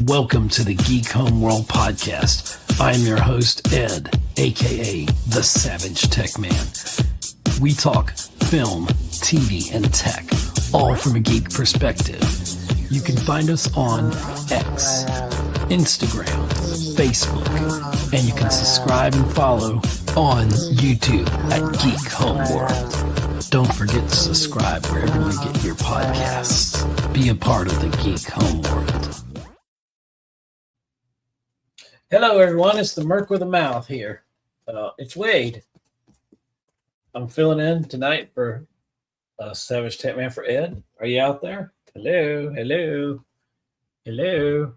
Welcome to the Geek Homeworld podcast. I'm your host, Ed, aka The Savage Tech Man. We talk film, TV, and tech, all from a geek perspective. You can find us on X, Instagram, Facebook, and you can subscribe and follow on YouTube at Geek Homeworld. Don't forget to subscribe wherever you get your podcasts. Be a part of the Geek Homeworld. Hello, everyone. It's the Merc with a Mouth here. It's Wade. I'm filling in tonight for Savage Tech Man for Ed. Are you out there? Hello, hello, hello.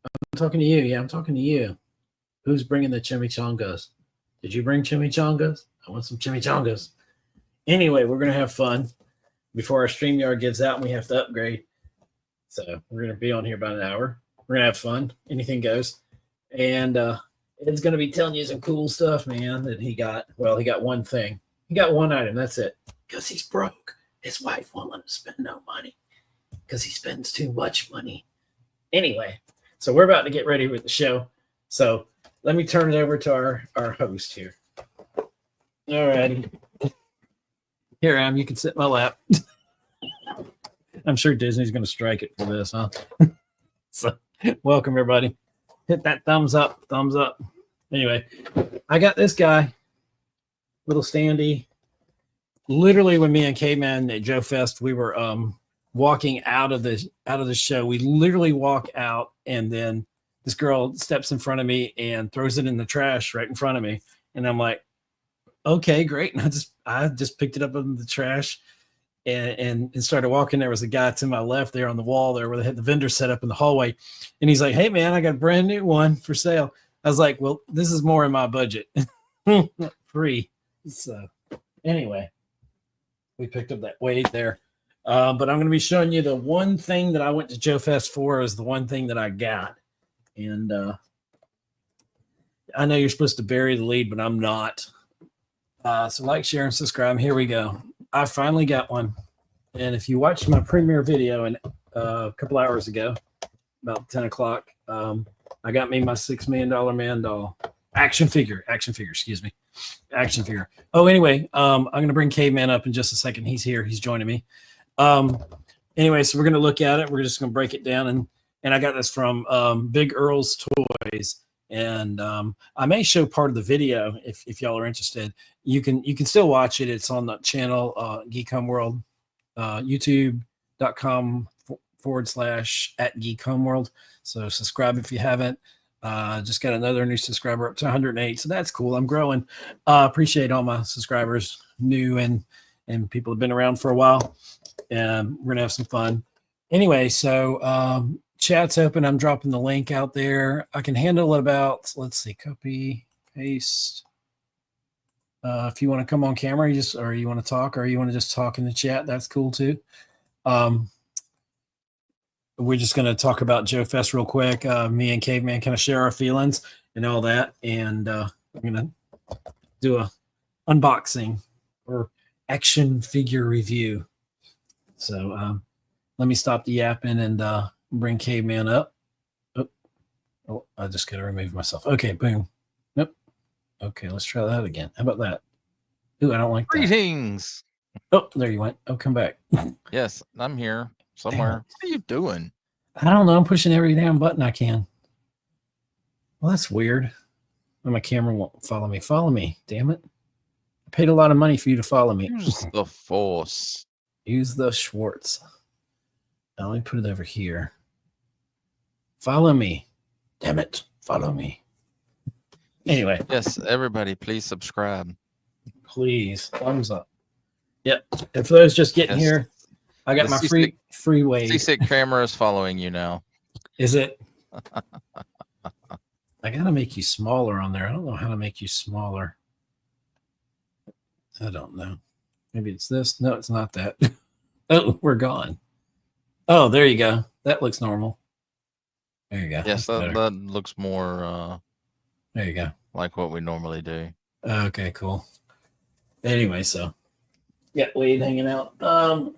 I'm talking to you. Yeah, I'm talking to you. Who's bringing the chimichangas? Did you bring chimichangas? I want some chimichangas. Anyway, we're going to have fun before our StreamYard gets out and we have to upgrade. So we're going to be on here about an hour. We're going to have fun. Anything goes. And Ed's going to be telling you some cool stuff, man, that he got. Well, he got one thing. He got one item. That's it. Because he's broke. His wife won't let him spend no money because he spends too much money. Anyway, so we're about to get ready with the show. So let me turn it over to our host here. All righty. Here I am. You can sit in my lap. I'm sure Disney's going to strike it for this, huh? So welcome, everybody. Hit that thumbs up. Anyway, I got this guy, little Standy. Literally, when me and K-Man at Joe Fest, we were walking out of the show. We literally walk out, and then this girl steps in front of me and throws it in the trash right in front of me, and I'm like, okay, great. And I just picked it up in the trash and started walking. There was a guy to my left there on the wall there where they had the vendor set up in the hallway. And he's like, hey, man, I got a brand new one for sale. I was like, well, this is more in my budget. Free. So anyway, we picked up that weight there. But I'm going to be showing you the one thing that I went to Joe Fest for is the one thing that I got. And I know you're supposed to bury the lead, but I'm not. So like, share, and subscribe. Here we go. I finally got one. And if you watched my premiere video a couple hours ago, about 10 o'clock, I got me my $6 Million Man doll. Action figure. Oh, anyway, I'm going to bring Caveman up in just a second. He's here. He's joining me. Anyway, so we're going to look at it. We're just going to break it down. And I got this from Big Earl's Toys. And I may show part of the video if y'all are interested. You can still watch it. It's on the channel Geek Homeworld, youtube.com / @Geek Homeworld. So subscribe if you haven't. Just got another new subscriber up to 108. So that's cool. I'm growing. Appreciate all my subscribers, new and people have been around for a while. And we're gonna have some fun. Anyway, so chat's open. I'm dropping the link out there. I can handle it about, let's see, copy, paste. If you want to come on camera, or you want to talk, or you want to just talk in the chat, that's cool too. We're just going to talk about Joe Fest real quick. Me and Caveman kind of share our feelings and all that. And I'm going to do a unboxing or action figure review. So let me stop the yapping and bring Caveman up. Oh, I just got to remove myself. Okay, boom. Nope. Okay, let's try that again. How about that? Ooh, I don't like that. Greetings. Oh, there you went. Oh, come back. Yes, I'm here somewhere. What are you doing? I don't know. I'm pushing every damn button I can. Well, that's weird. Well, my camera won't follow me. Follow me. Damn it. I paid a lot of money for you to follow me. Use the force. Use the Schwartz. Now let me put it over here. Follow me. Damn it. Follow me. Anyway. Yes, everybody, please subscribe. Please. Thumbs up. Yep. And for those just getting here, I got my free wave. C6 camera is following you now. Is it? I got to make you smaller on there. I don't know how to make you smaller. I don't know. Maybe it's this. No, it's not that. Oh, we're gone. Oh, there you go. That looks normal. There you go. Yes, that looks more there you go. Like what we normally do. Okay, cool. Anyway, so Got Wade hanging out. Oh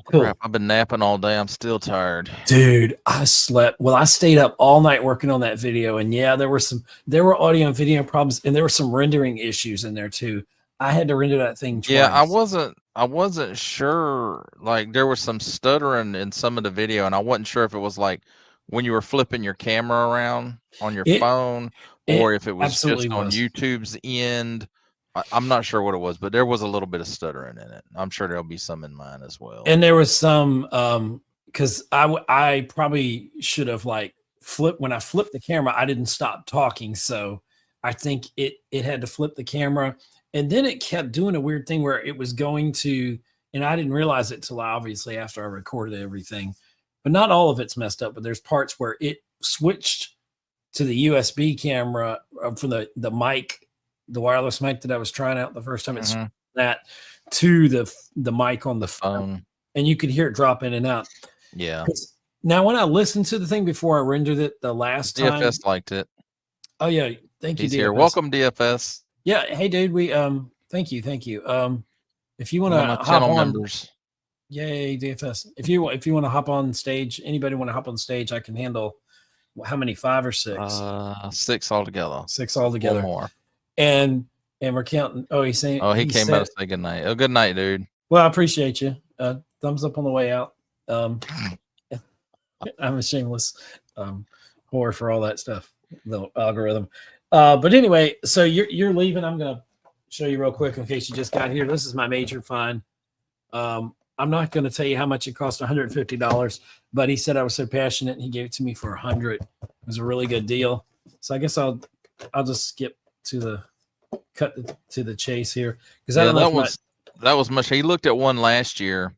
Cool. crap! I've been napping all day. I'm still tired. Dude, I slept. Well, I stayed up all night working on that video, and yeah, there were audio and video problems, and there were some rendering issues in there too. I had to render that thing twice. Yeah, I wasn't sure. Like there was some stuttering in some of the video, and I wasn't sure if it was like when you were flipping your camera around on your phone, or if it was just on YouTube's end. I'm not sure what it was, but there was a little bit of stuttering in it. I'm sure there'll be some in mine as well. And there was some because I probably should have like flipped when I flipped the camera. I didn't stop talking, so I think it had to flip the camera, and then it kept doing a weird thing where it was going to, and I didn't realize it till obviously after I recorded everything. But not all of it's messed up. But there's parts where it switched to the USB camera from the mic. The wireless mic that I was trying out the first time, it's that to the mic on the phone, and you could hear it drop in and out. Yeah. Now, when I listened to the thing before I rendered it the last time, DFS liked it. Oh yeah, thank you. He's here. Welcome, DFS. Yeah, hey dude, we thank you. If you want to hop channel on, members. Yay, DFS. If you want to hop on stage, anybody want to hop on stage? I can handle how many? 5 or 6? 6 altogether. 6 altogether. One more. And we're counting. Oh, he's saying. Oh, he came out to say good night. Oh, good night, dude. Well, I appreciate you. Thumbs up on the way out. I'm a shameless whore for all that stuff, the algorithm. But anyway, so you're leaving. I'm gonna show you real quick in case you just got here. This is my major find. I'm not going to tell you how much it cost, $150, but he said I was so passionate and he gave it to me for $100. It was a really good deal. So I guess I'll just skip to the chase here because I don't know that was much. He looked at one last year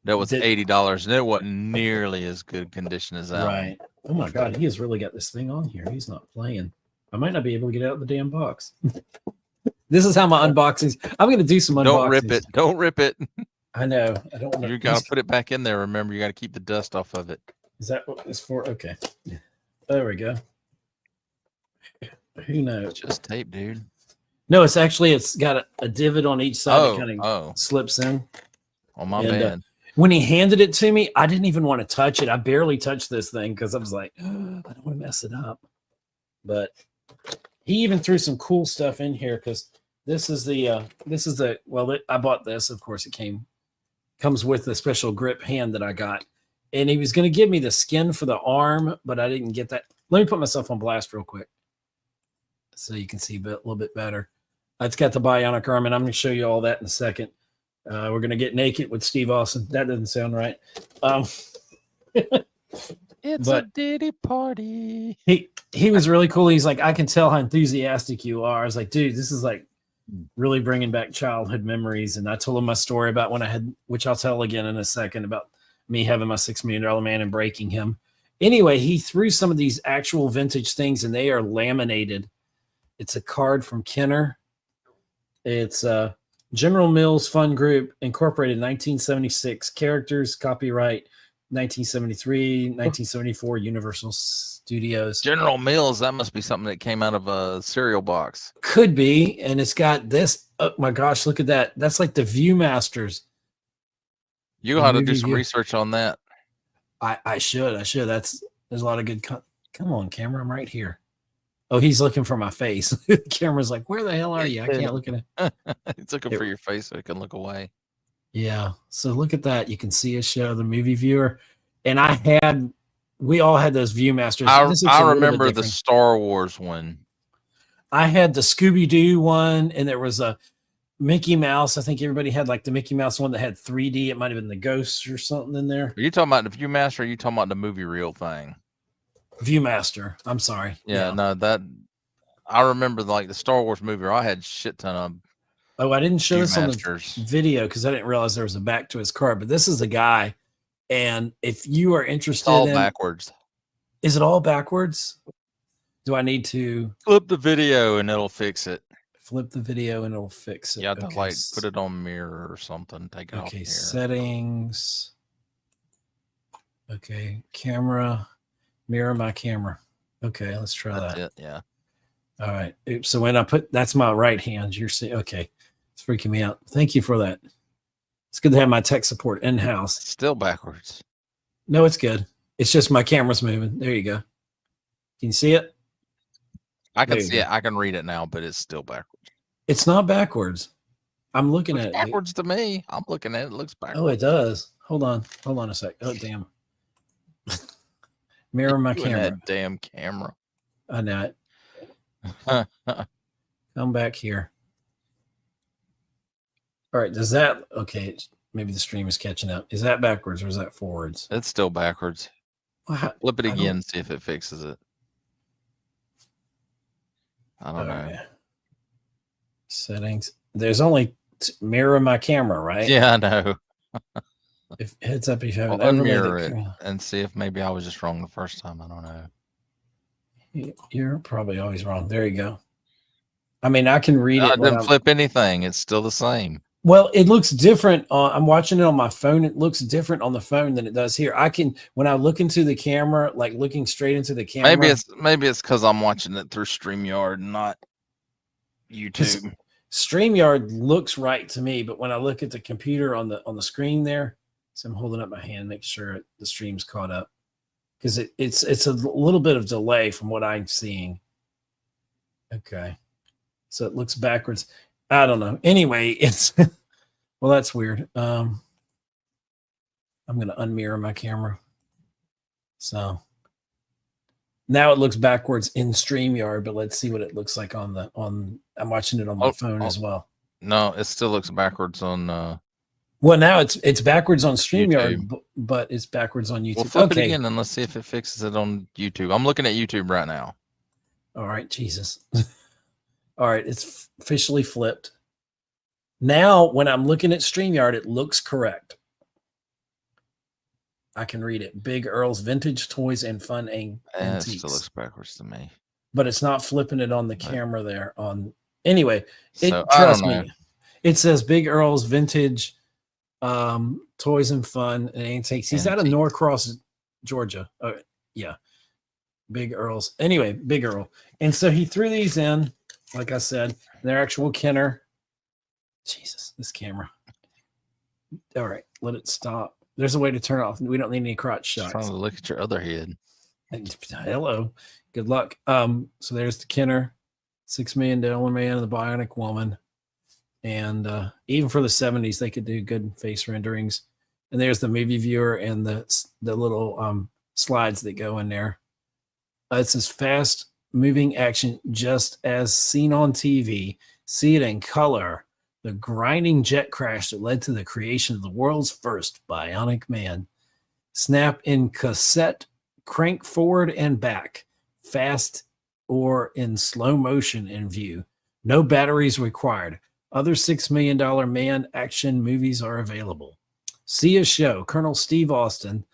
that was $80 and it wasn't nearly as good condition as that. Right. Oh my God, he has really got this thing on here. He's not playing. I might not be able to get out of the damn box. This is how my unboxings. I'm going to do some unboxings. Don't rip it. Don't rip it. I know. I don't want to. You got to put it back in there. Remember, you got to keep the dust off of it. Is that what it's for? Okay. There we go. Who knows? It's just tape, dude. No, it's got a divot on each side that kind of slips in. Oh, my bad. When he handed it to me, I didn't even want to touch it. I barely touched this thing because I was like, oh, I don't want to mess it up. But he even threw some cool stuff in here because this is the well, I bought this. Of course, it comes with the special grip hand that I got. And he was going to give me the skin for the arm, but I didn't get that. Let me put myself on blast real quick so you can see a little bit better. It's got the bionic arm, and I'm going to show you all that in a second. We're going to get naked with Steve Austin. That doesn't sound right. It's a Diddy party. He was really cool. He's like, I can tell how enthusiastic you are. I was like, dude, this is like really bringing back childhood memories. And I told him my story about when I had, which I'll tell again in a second, about me having my $6 Million Man and breaking him. Anyway, he threw some of these actual vintage things, and they are laminated. It's a card from Kenner. It's General Mills Fun Group, Incorporated, 1976. Characters, copyright 1973, 1974, Universal Studios. General Mills, that must be something that came out of a cereal box. Could be. And it's got this. Oh my gosh, look at that. That's like the Viewmasters. You ought to do some research on that. I should. There's a lot of good. Come on, camera. I'm right here. Oh, he's looking for my face. The camera's like, where the hell are you? I can't look at it. It's looking for your face so it can look away. Yeah. So look at that. You can see a show, the movie viewer. And we all had those Viewmasters. I remember the Star Wars one. I had the Scooby-Doo one, and there was a Mickey Mouse. I think everybody had like the Mickey Mouse one that had 3D. It might have been the Ghosts or something in there. Are you talking about the Viewmaster, or are you talking about the movie reel thing? Viewmaster. I'm sorry. Yeah, no, that I remember like the Star Wars movie. I had shit ton of. Oh, I didn't show this on the video because I didn't realize there was a back to his card. But this is a guy, and if you are interested, it's all backwards. Is it all backwards? Do I need to flip the video and it'll fix it? Flip the video and it'll fix it. Yeah, to like put it on mirror or something. Take it off. Okay, settings. Okay, camera. Mirror my camera. Okay, let's try that. It, yeah. All right. So when I that's my right hand, you're seeing, okay, it's freaking me out. Thank you for that. It's good to have my tech support in house. Still backwards. No, it's good. It's just my camera's moving. There you go. Can you see it? I can see it. I can read it now, but it's still backwards. It's not backwards. I'm looking at it. Backwards to me. I'm looking at it. It looks backwards. Oh, it does. Hold on a sec. Oh, damn. Mirror my camera. That damn camera. I know it. Come back here. All right. Does that, okay. Maybe the stream is catching up. Is that backwards or is that forwards? It's still backwards. Well, flip it again, see if it fixes it. I don't know. Right. Settings. There's only mirror my camera, right? Yeah, I know. If heads up, if you have unmirror it and see if maybe I was just wrong the first time. I don't know. You're probably always wrong. There you go. I mean, I can read it. I didn't flip anything. It's still the same. Well, it looks different. I'm watching it on my phone. It looks different on the phone than it does here. I can, when I look into the camera, like looking straight into the camera. Maybe it's because I'm watching it through StreamYard, not YouTube. StreamYard looks right to me, but when I look at the computer on the screen there, so I'm holding up my hand, make sure the stream's caught up, because it's a little bit of delay from what I'm seeing. Okay, so it looks backwards. I don't know. Anyway, it's well, that's weird. I'm gonna unmirror my camera. So now it looks backwards in StreamYard, but let's see what it looks like on I'm watching it on my phone as well. No, it still looks backwards on well, now it's backwards on StreamYard, but it's backwards on YouTube. We'll flip it again and let's see if it fixes it on YouTube. I'm looking at YouTube right now. All right, Jesus. All right, it's officially flipped. Now, when I'm looking at StreamYard, it looks correct. I can read it. Big Earl's Vintage Toys and Fun Antiques. It still looks backwards to me. But it's not flipping it on the camera there. Anyway, trust me. It says Big Earl's Vintage Toys and Fun and Antiques. He's out of Norcross, Georgia. Oh, yeah. Big Earl's. Anyway, Big Earl. And so he threw these in, like I said, they're actual Kenner. Jesus, this camera. All right, let it stop. There's a way to turn it off. We don't need any crotch shots. Trying to look at your other head. Hello. Good luck. So there's the Kenner, $6 Million Man and the Bionic Woman. And even for the 70s, they could do good face renderings. And there's the movie viewer and the little slides that go in there. It's this fast moving action, just as seen on TV. See it in color. The grinding jet crash that led to the creation of the world's first Bionic Man. Snap in cassette, crank forward and back, fast or in slow motion in view. No batteries required. Other $6 Million Man action movies are available. See a show, Colonel Steve Austin,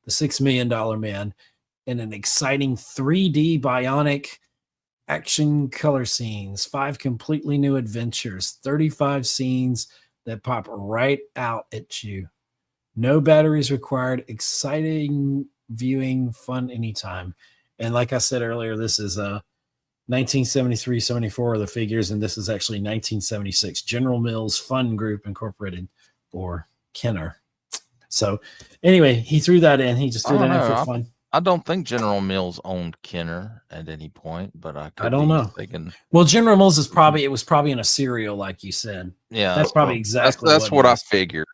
the $6 Million Man, in an exciting 3D Bionic action color scenes, 5 completely new adventures, 35 scenes that pop right out at you. No batteries required. Exciting viewing, fun anytime. And like I said earlier, this is 1973-74 are the figures, and this is actually 1976. General Mills Fun Group Incorporated, or Kenner. So anyway, he threw that in. He just threw that in for fun. I don't think General Mills owned Kenner at any point, but I don't know. Well, General Mills was probably in a cereal, like you said. Yeah, that's probably exactly that's what I figured.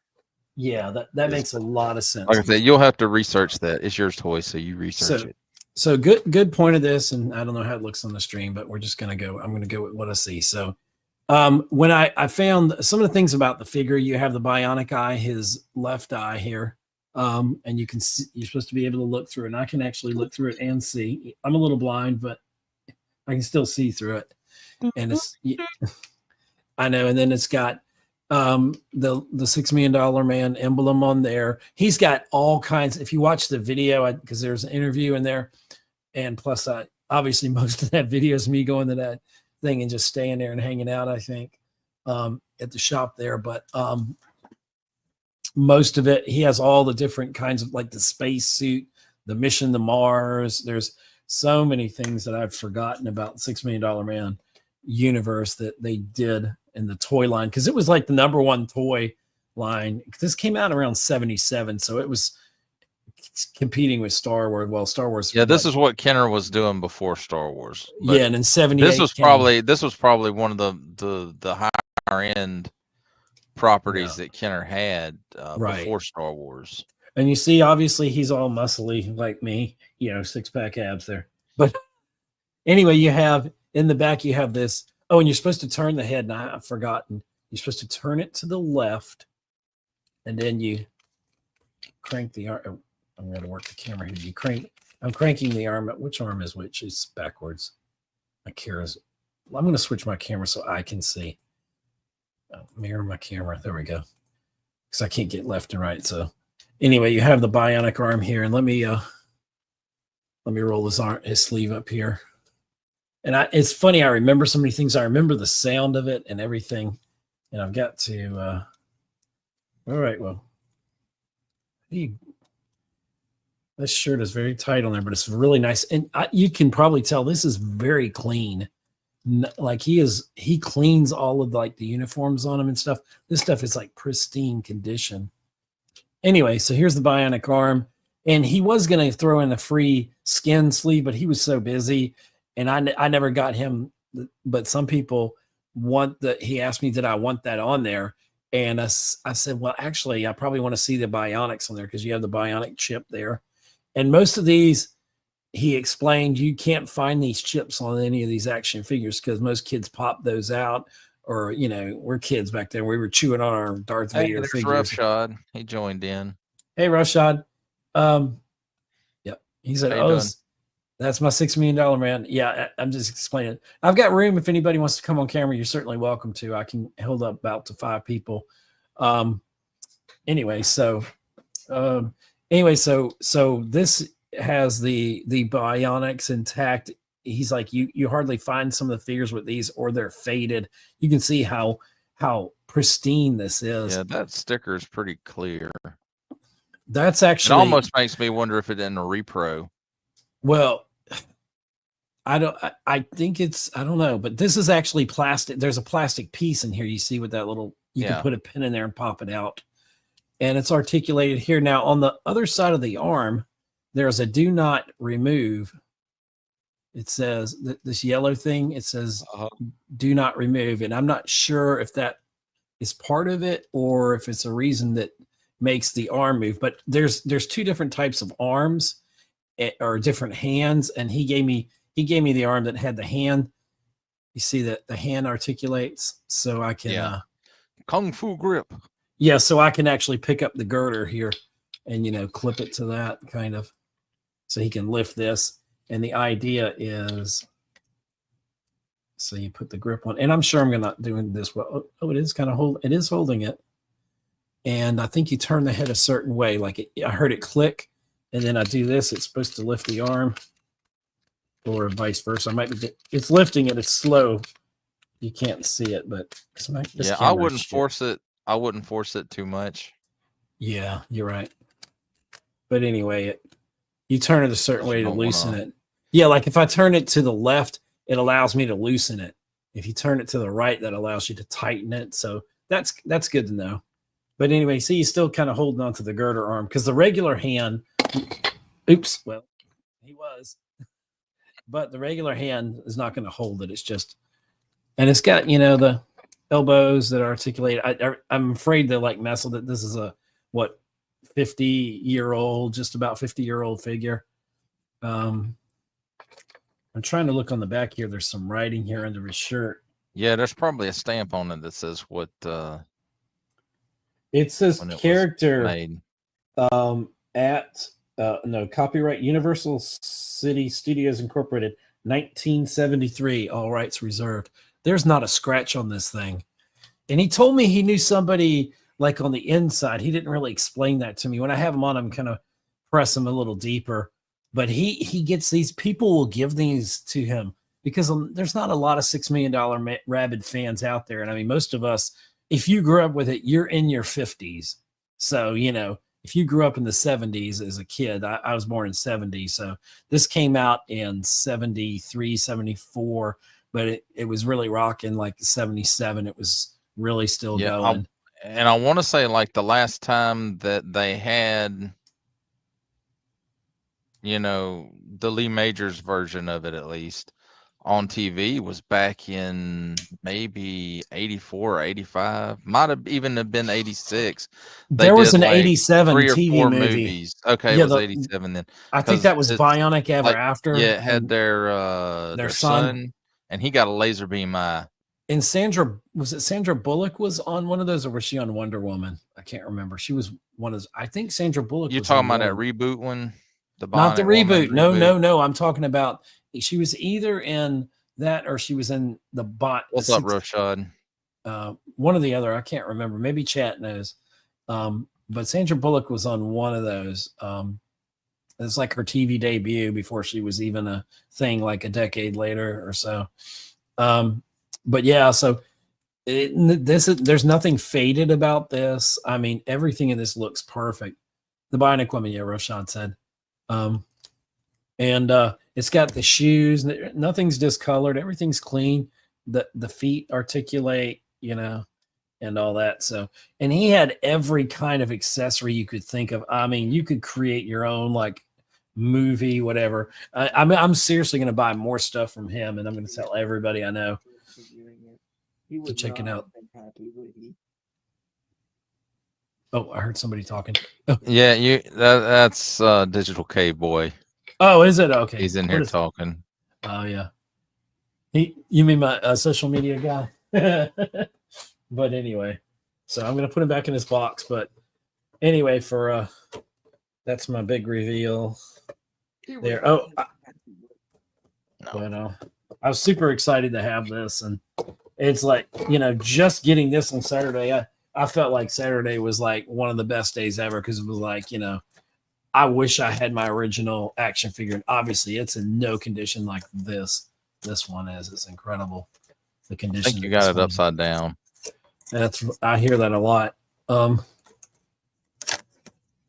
Yeah, that makes a lot of sense. Like I said, you'll have to research that. It's your toy, so you research it. So good point of this, and I don't know how it looks on the stream, but we're just gonna go. I'm gonna go with what I see. So when I found some of the things about the figure, you have the bionic eye, his left eye here. And you can see, you're supposed to be able to look through it, and I can actually look through it and see. I'm a little blind, but I can still see through it. And it's, I know. And then it's got the $6 Million Man emblem on there. He's got all kinds. If you watch the video, because there's an interview in there, and plus, obviously, most of that video is me going to that thing and just staying there and hanging out. I think at the shop there, but most of it, he has all the different kinds of, like the space suit, the mission to Mars. There's so many things that I've forgotten about $6 Million Man universe that they did in the toy line, because it was like the #1 toy line. This came out around 77, so it was competing with Star Wars. Well, Star Wars. Yeah, this is what Kenner was doing before Star Wars. Yeah, and in 78, this was probably one of the higher end properties that Kenner had before Star Wars. And you see, obviously, he's all muscly like me, 6-pack abs there. But anyway, you have in the back, you have this. Oh, and you're supposed to turn the head. And I've forgotten. You're supposed to turn it to the left, and then you crank the arm. I'm going to work the camera here. You crank. I'm cranking the arm. Which arm is which? Is backwards. My camera's. I'm going to switch my camera so I can see. Mirror my camera. There we go. Because I can't get left and right. So anyway, you have the bionic arm here, and let me roll his sleeve up here. And it's funny. I remember so many things. I remember the sound of it and everything. And I've got to. All right. Well, this shirt is very tight on there, but it's really nice, and you can probably tell this is very clean. Like he cleans all of like the uniforms on him and stuff. This stuff is like pristine condition. Anyway, so here's the bionic arm, and he was going to throw in a free skin sleeve, but he was so busy, and I never got him. But some people want that. He asked me, did I want that on there? And I said, well, actually, I probably want to see the bionics on there because you have the bionic chip there. And most of these, he explained, you can't find these chips on any of these action figures because most kids pop those out, or we're kids back then. We were chewing on our Darth Vader figures. Roughshod, he joined in. Hey, Roughshod. Yep. He said, that's my $6 million man. Yeah, I'm just explaining. I've got room. If anybody wants to come on camera, you're certainly welcome to. I can hold up about to 5 people. Anyway, so this has the bionics intact. He's like, you hardly find some of the figures with these, or they're faded. You can see how pristine this is. Yeah, that sticker is pretty clear. That's actually, it almost makes me wonder if it isn't a repro. Well, I think it's, I don't know, but this is actually plastic. There's a plastic piece in here. You see with that little, you can put a pin in there and pop it out. And it's articulated here. Now, on the other side of the arm, there's a do not remove. It says this yellow thing, it says do not remove. And I'm not sure if that is part of it or if it's a reason that makes the arm move. But there's 2 different types of arms or different hands. And he gave me the arm that had the hand. You see that the hand articulates, so I can Kung Fu grip. Yeah, so I can actually pick up the girder here and, clip it to that kind of, so he can lift this. And the idea is, so you put the grip on, and I'm sure I'm not doing this well. Oh, it is kind of it is holding it. And I think you turn the head a certain way. Like I heard it click, and then I do this. It's supposed to lift the arm, or vice versa. It's lifting it. It's slow. You can't see it, but I wouldn't force it. I wouldn't force it too much. Yeah, you're right. But anyway, you turn it a certain way to loosen it. Yeah, like if I turn it to the left, it allows me to loosen it. If you turn it to the right, that allows you to tighten it. So that's good to know. But anyway, see, he's still kind of holding on to the girder arm because the regular hand, well, he was. But the regular hand is not going to hold it. It's just, and it's got, the elbows that articulate. I'm afraid to mess with it. This is a 50-year-old, just about 50-year-old figure. I'm trying to look on the back here. There's some writing here under his shirt. Yeah, there's probably a stamp on it that says what. It says character copyright Universal City Studios Incorporated, 1973. All rights reserved. There's not a scratch on this thing. And he told me he knew somebody on the inside. He didn't really explain that to me. When I have him on, I'm kind of press him a little deeper. But he gets these, people will give these to him because there's not a lot of $6 million Rabid fans out there. And I mean, most of us, if you grew up with it, you're in your 50s. So, if you grew up in the 70s as a kid, I was born in 70. So this came out in 73, 74. But it was really rocking 77. It was really still going. And I want to say like the last time that they had, you know, the Lee Majors version of it, at least on TV, was back in maybe 84 or 85. Might have even have been 86. They There was did an like 87 3 or TV 4 movie. movies. Okay, it Yeah, was 87 then. I think 'Cause that was it's Bionic Ever like, After. yeah, it had and their son, and he got a laser beam eye. And Sandra Bullock was on one of those, or was she on Wonder Woman? I can't remember. She was one of those. I think Sandra Bullock You was on talking about one that of them. reboot one? The Not the Bionic Woman reboot. reboot? No. I'm talking about she was either in that or she was in the bot. What's up, Roshad? One or the other. I can't remember. Maybe chat knows. But Sandra Bullock was on one of those. It's like her TV debut before she was even a thing, like a decade later or so. But yeah, so there's nothing faded about this. I mean, everything in this looks perfect. The Bionic Woman, yeah, Roshan said. And it's got the shoes. Nothing's discolored. Everything's clean. The feet articulate, you know, and all that. So, and he had every kind of accessory you could think of. I mean, you could create your own like movie, whatever. I'm seriously going to buy more stuff from him, and I'm going to tell everybody I know to check it out. Oh, I heard somebody talking. Oh. Yeah, that's Digital Cave Boy. Oh, is it? Okay. He's in here talking. Oh yeah. You mean my social media guy? But anyway, so I'm gonna put him back in his box. But anyway, for that's my big reveal there. Oh, I was super excited to have this, and it's like, you know, just getting this on Saturday. I felt like Saturday was like one of the best days ever because it was like, you know, I wish I had my original action figure. And obviously, it's in no condition like this one is. It's incredible. The condition. I think you got it upside down. I hear that a lot.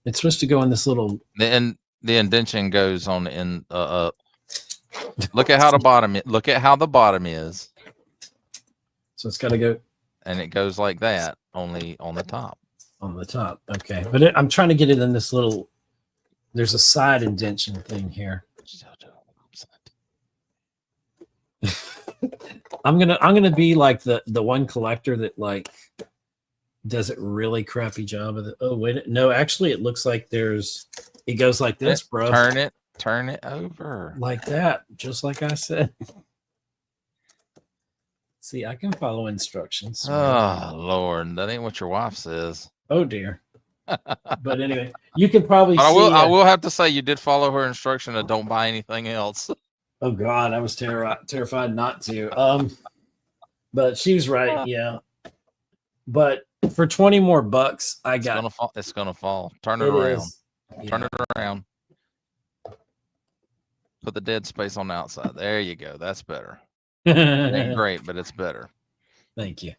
It's supposed to go in this little. The indentation goes on in up. Look at how the bottom. Look at how the bottom is. So it's got to go. And it goes like that, only on the top. On the top, okay. But I'm trying to get it in this little. There's a side indentation thing here. I'm gonna be like the one collector that like does it really crappy job of it. Oh wait, no, actually it looks like it goes like this, bro. Turn it over like that, just like I said. See, I can follow instructions. Oh Lord, that ain't what your wife says. Oh dear. But anyway, you can probably but see. I will have to say you did follow her instruction to don't buy anything else. Oh God, I was terrified not to. But she was right, yeah. But for 20 more bucks, it's gonna fall. Turn it around. Yeah. Turn it around. Put the dead space on the outside. There you go. That's better. Ain't great, but it's better. Thank you.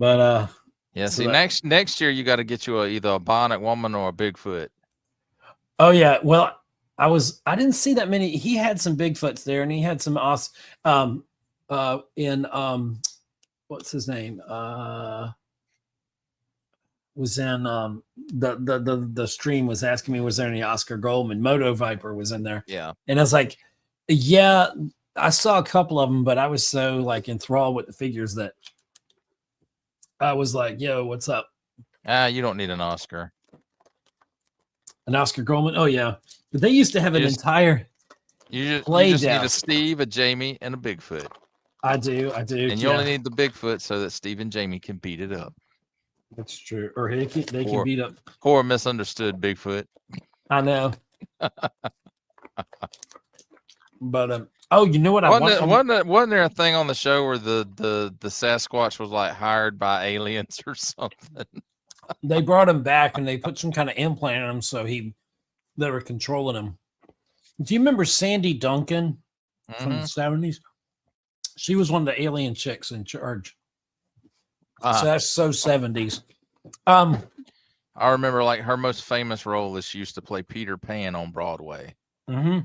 But yeah, so see, next year you got to get you either a Bionic Woman or a Bigfoot. Oh yeah, well, I didn't see that many. He had some Bigfoots there, and he had some awesome what's his name? Was in the stream was asking me, was there any Oscar Goldman? Moto Viper was in there. Yeah. And I was like, yeah, I saw a couple of them, but I was so like enthralled with the figures that I was like, yo, what's up? You don't need an Oscar. An Oscar Goldman? Oh yeah. But they used to have entire you just need a Steve, a Jamie, and a Bigfoot. I do. And you only need the Bigfoot so that Steve and Jamie can beat it up. That's true. Or they can beat up. Poor misunderstood Bigfoot. I know. But oh, you know what wasn't there a thing on the show where the Sasquatch was like hired by aliens or something? They brought him back and they put some kind of implant in him, so they were controlling him. Do you remember Sandy Duncan from the 70s? She was one of the alien chicks in charge. So that's so 70s. I remember like her most famous role is she used to play Peter Pan on Broadway. Mm-hmm.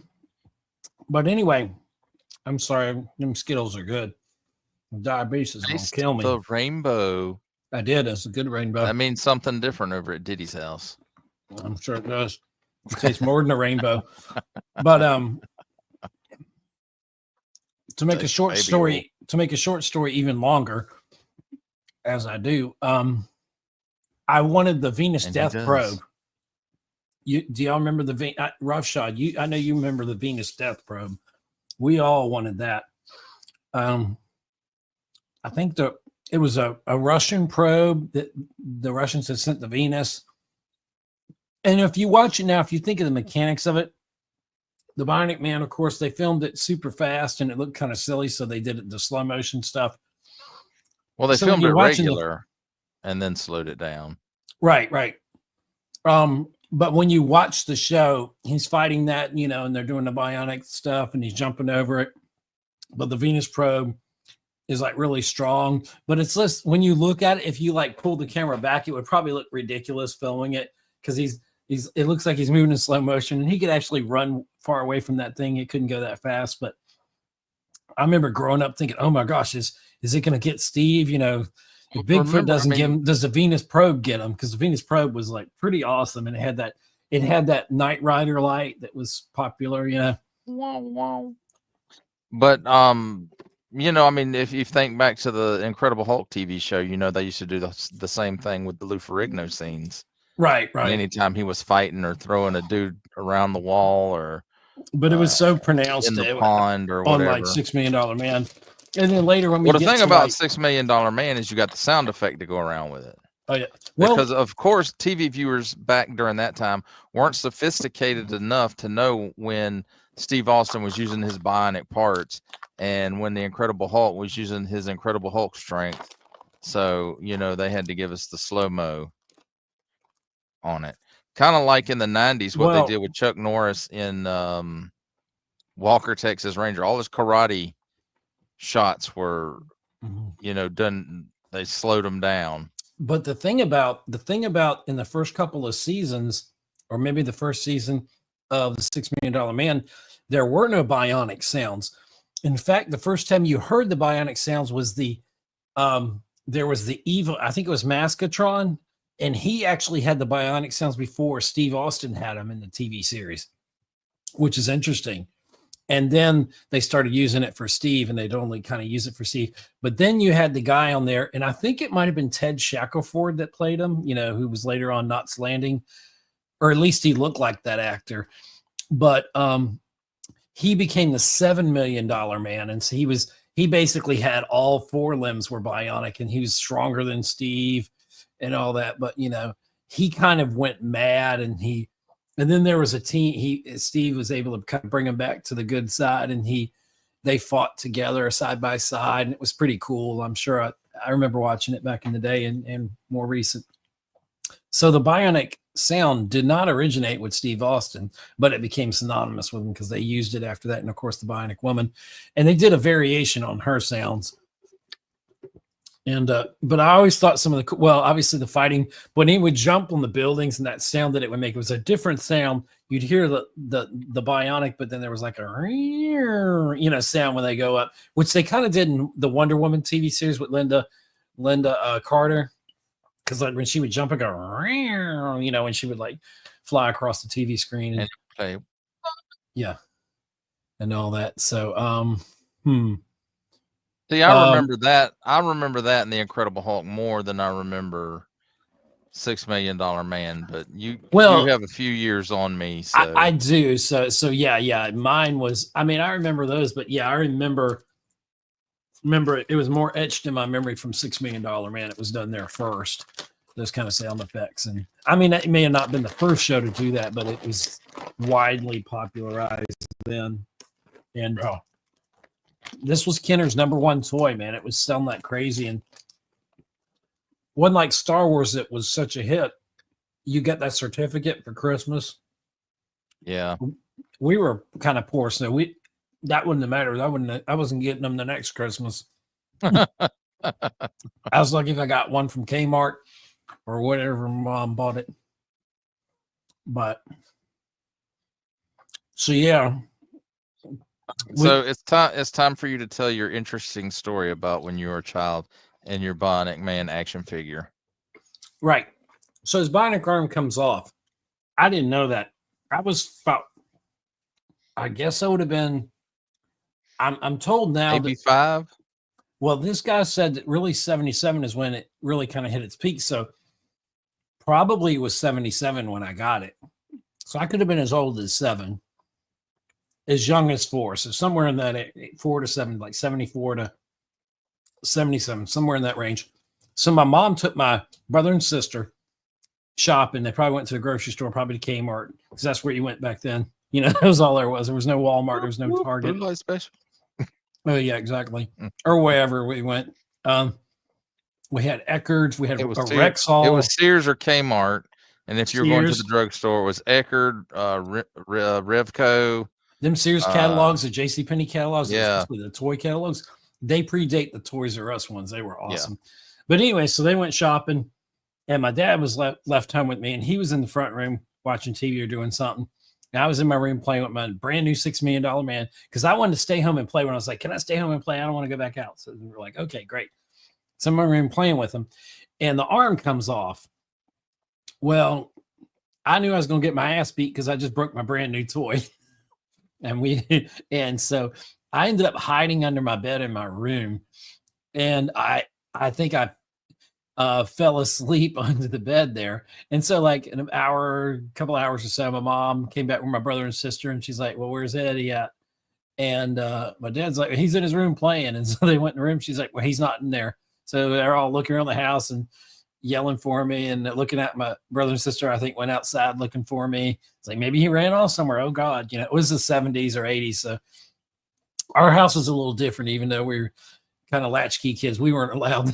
But anyway, I'm sorry, them Skittles are good. Diabetes is gonna kill me. The rainbow. I did. It's a good rainbow. That means something different over at Diddy's house. I'm sure it does. It tastes more than a rainbow. But to make a short story even longer, as I do, I wanted the Venus Death Probe. Do y'all remember the Roughshod? I know you remember the Venus Death Probe. We all wanted that. I think it was a Russian probe that the Russians had sent to Venus. And if you watch it now, if you think of the mechanics of it, the Bionic Man, of course, they filmed it super fast and it looked kind of silly, so they did the slow motion stuff. Well, they filmed it regular and then slowed it down. Right. But when you watch the show, he's fighting that, and they're doing the bionic stuff and he's jumping over it. But the Venus probe is like really strong. But it's less, when you look at it, if you like pull the camera back, it would probably look ridiculous filming it because it looks like he's moving in slow motion and he could actually run far away from that thing. It couldn't go that fast. But I remember growing up thinking, oh my gosh, is it going to get Steve? If Bigfoot doesn't give him, does the Venus probe get him? Because the Venus probe was like pretty awesome, and it had that Knight Rider light that was popular, Wow. But if you think back to the Incredible Hulk TV show, they used to do the same thing with the Lou Ferrigno scenes. Right. Anytime he was fighting or throwing a dude around the wall, but it was so pronounced in the pond or on whatever. Like $6 Million Man. And then later when we the thing about $6 Million Man is you got the sound effect to go around with it. Oh yeah. Because of course TV viewers back during that time weren't sophisticated enough to know when Steve Austin was using his bionic parts and when the Incredible Hulk was using his Incredible Hulk strength. So, they had to give us the slow-mo on it. Kind of like in the 90s, what they did with Chuck Norris in Walker, Texas Ranger. All his karate shots were, done. They slowed them down. But the thing about in the first couple of seasons, or maybe the first season of the $6 Million Man, there were no bionic sounds. In fact, the first time you heard the bionic sounds was there was the evil, I think it was Maskatron, and he actually had the bionic sounds before Steve Austin had them in the TV series, which is interesting. And then they started using it for Steve, and they'd only kind of use it for Steve. But then you had the guy on there, and I think it might have been Ted Shackelford that played him, who was later on Knots Landing, or at least he looked like that actor. But he became the $7 Million Man, and so he basically had all four limbs were bionic, and he was stronger than Steve and all that. But he kind of went mad, and then there was a team. Steve was able to kind of bring him back to the good side, and they fought together side by side, and it was pretty cool. I'm sure I remember watching it back in the day and more recent. So the bionic sound did not originate with Steve Austin, but it became synonymous with him because they used it after that. And of course, the Bionic Woman, and they did a variation on her sounds. And but I always thought some of obviously the fighting when he would jump on the buildings and that sound that it would make, it was a different sound. You'd hear the bionic, but then there was like a sound when they go up, which they kind of did in the Wonder Woman TV series with Linda Carter, because like when she would jump and go, and she would like fly across the TV screen and play, and all that. So See, I remember that. I remember that in the Incredible Hulk more than I remember $6 Million Man. But you have a few years on me. So I do. So yeah. Mine was. I mean, I remember those, but yeah, I remember it was more etched in my memory from $6 Million Man. It was done there first. Those kind of sound effects, and I mean, it may have not been the first show to do that, but it was widely popularized then, and. This was Kenner's #1 toy, man. It was selling like crazy, and wasn't like Star Wars that was such a hit. You get that certificate for Christmas. Yeah, we were kind of poor, so that wouldn't have mattered. I wasn't getting them the next Christmas. I was lucky if I got one from Kmart or whatever. Mom bought it, but so yeah. So it's time for you to tell your interesting story about when you were a child and your Bionic Man action figure. Right. So his bionic arm comes off. I didn't know that. I was about, I guess I would have been, I'm told now Maybe that, 5. well, this guy said that really 77 is when it really kind of hit its peak. So probably it was 77 when I got it. So I could have been as old as 7, as young as 4. So somewhere in that 4 to 7, like 74 to 77, somewhere in that range. So my mom took my brother and sister shopping. They probably went to the grocery store, probably to Kmart, because that's where you went back then. You know, that was all there was. There was no Walmart. There was no Target. Blue light special. Oh yeah, exactly. Or wherever we went. We had Eckerd's. We had a Rexall. It was Sears or Kmart. And if you were going to the drugstore, it was Eckerd, Revco. Them Sears catalogs, the JCPenney catalogs, yeah, especially the toy catalogs, they predate the Toys R Us ones. They were awesome. Yeah. But anyway, so they went shopping, and my dad was left home with me, and he was in the front room watching TV or doing something. And I was in my room playing with my brand new $6 Million Man, because I wanted to stay home and play. When I was like, can I stay home and play? I don't want to go back out. So we were like, okay, great. So I'm in my room playing with him, and the arm comes off. Well, I knew I was going to get my ass beat because I just broke my brand new toy. And so I ended up hiding under my bed in my room, and I think I fell asleep under the bed there. And so like in couple hours or so, my mom came back with my brother and sister, and she's like, well, where's Eddie at? And my dad's like, he's in his room playing. And so they went in the room. She's like, well, he's not in there. So they're all looking around the house and yelling for me, and looking at my brother and sister, I think, went outside looking for me. It's like, maybe he ran off somewhere. Oh God, you know, it was the 70s or 80s. So our house was a little different, even though we were kind of latchkey kids. We weren't allowed.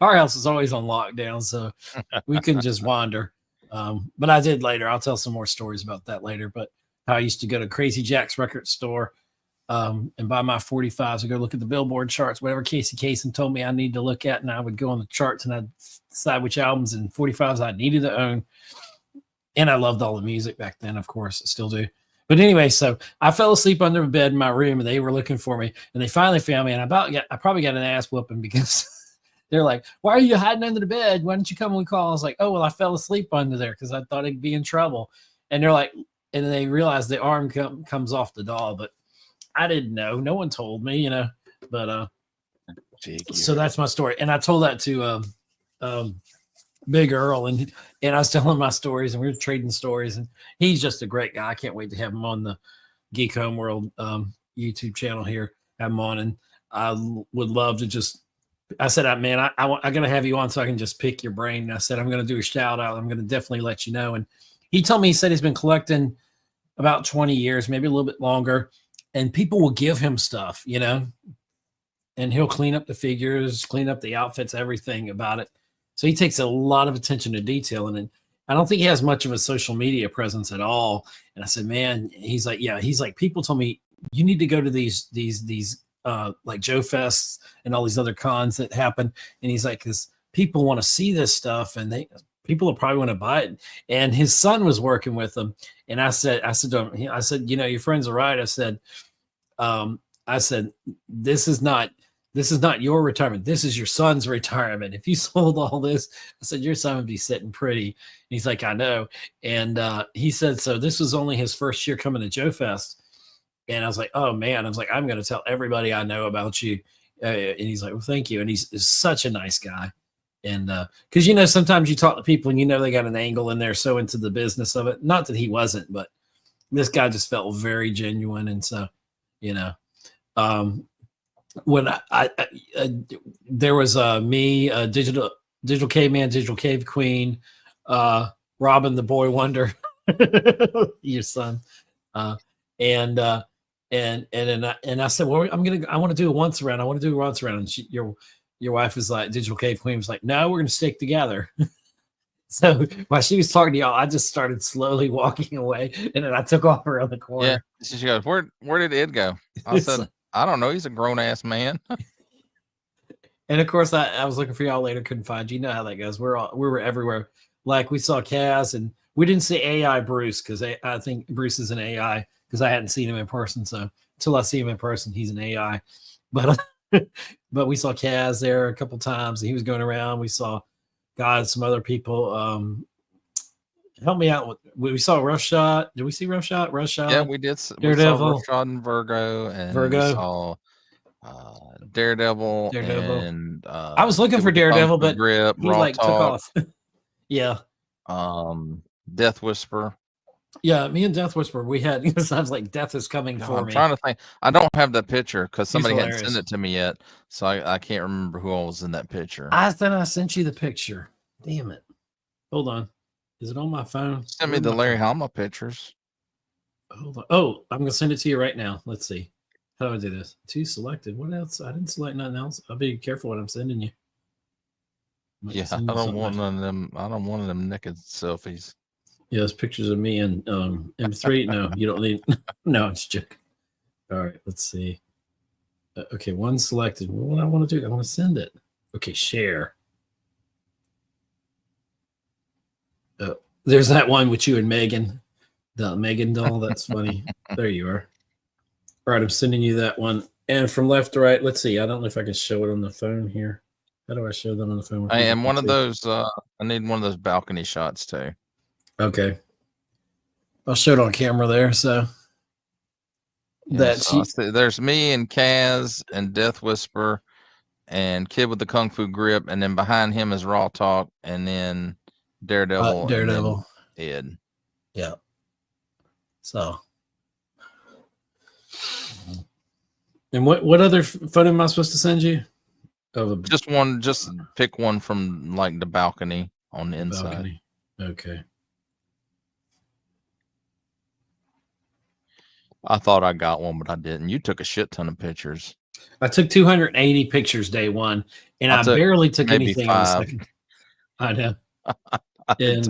Our house was always on lockdown, so we couldn't just wander. But I did later. I'll tell some more stories about that later. But how I used to go to Crazy Jack's record store and buy my 45s and go look at the Billboard charts, whatever Casey Kasem told me I need to look at. And I would go on the charts and I'd decide which albums and 45s I needed to own. And I loved all the music back then, of course. I still do. But anyway, so I fell asleep under a bed in my room, and they were looking for me, and they finally found me. And I probably got an ass whooping, because they're like, why are you hiding under the bed? Why don't you come and we call? I was like, oh, well, I fell asleep under there because I thought I'd be in trouble. And they're like, and they realized the arm comes off the doll, but I didn't know. No one told me, you know. But so that's my story. And I told that to Big Earl, and I was telling my stories, and we were trading stories, and he's just a great guy. I can't wait to have him on the Geek Homeworld YouTube channel here. Have him on, and I would love to just. I said, man, I gotta have you on so I can just pick your brain. And I said, I'm gonna do a shout out. I'm gonna definitely let you know. And he told me, he said he's been collecting about 20 years, maybe a little bit longer, and people will give him stuff, you know, and he'll clean up the figures, clean up the outfits, everything about it. So he takes a lot of attention to detail, and I don't think he has much of a social media presence at all. And I said, man, he's like, yeah, he's like, people told me you need to go to these like Joe Fests and all these other cons that happen. And he's like, because people want to see this stuff, and people will probably want to buy it. And his son was working with him. And I said to him, I said, you know, your friends are right. I said, this is not your retirement. This is your son's retirement. If you sold all this, I said, your son would be sitting pretty. And he's like, I know. And he said, so this was only his first year coming to Joe Fest. And I was like, oh man, I was like, I'm going to tell everybody I know about you. And he's like, well, thank you. And he's such a nice guy. And because, you know, sometimes you talk to people and, you know, they got an angle and they're so into the business of it. Not that he wasn't, but this guy just felt very genuine. And so, you know, when there was me, digital caveman, digital cave queen, Robin the boy wonder, your son, and I said, well, I want to do a once around. I want to do a once around. And your wife was like, digital cave queen was like, no, we're gonna stick together. So while she was talking to y'all, I just started slowly walking away, and then I took off around the corner. Yeah, she goes, where did Ed go? I said, I don't know. He's a grown ass man. And of course, I was looking for y'all later. Couldn't find you. You know how that goes. We were everywhere. Like we saw Kaz, and we didn't see AI Bruce, because I think Bruce is an AI, because I hadn't seen him in person. So until I see him in person, he's an AI. But But we saw Kaz there a couple times. And he was going around. We saw God, some other people. Help me out. We saw Rough Shot. Did we see Rough Shot? Rough Shot. Yeah, we did. We saw Daredevil. Rough Shot and Virgo, and we saw Daredevil. And I was looking for Daredevil, but Grip, he Raw like Talk, took off. Yeah. Death Whisper. Yeah, me and Death Whisper, we had sounds like death is coming for me. I'm trying to think. I don't have that picture because somebody hadn't sent it to me yet, so I can't remember who all was in that picture. I thought I sent you the picture. Damn it! Hold on, is it on my phone? Send me the Larry Hama pictures. Hold on. Oh, I'm gonna send it to you right now. Let's see. How do I do this? Two selected. What else? I didn't select nothing else. I'll be careful what I'm sending you. Yeah, I don't want none of them. I don't want them naked selfies. Yeah, there's pictures of me and M3. No, you don't need. No, it's joke. All right, let's see. Okay, one selected. What do I want to do? I want to send it. Okay, share. There's that one with you and Megan, the Megan doll. That's funny. There you are. All right, I'm sending you that one. And from left to right, let's see. I don't know if I can show it on the phone here. How do I show that on the phone? And one of those, I need one of those balcony shots too. Okay. I'll show it on camera there. So there's me and Kaz and Death Whisper and Kid with the Kung Fu Grip, and then behind him is Raw Talk, and then Daredevil. And then Ed. Yeah. So. And what other photo am I supposed to send you? Just one. Just pick one from like the balcony on the inside. Balcony. Okay. I thought I got one, but I didn't. You took a shit ton of pictures. I took 280 pictures day one, and I barely took anything on the second. I know. And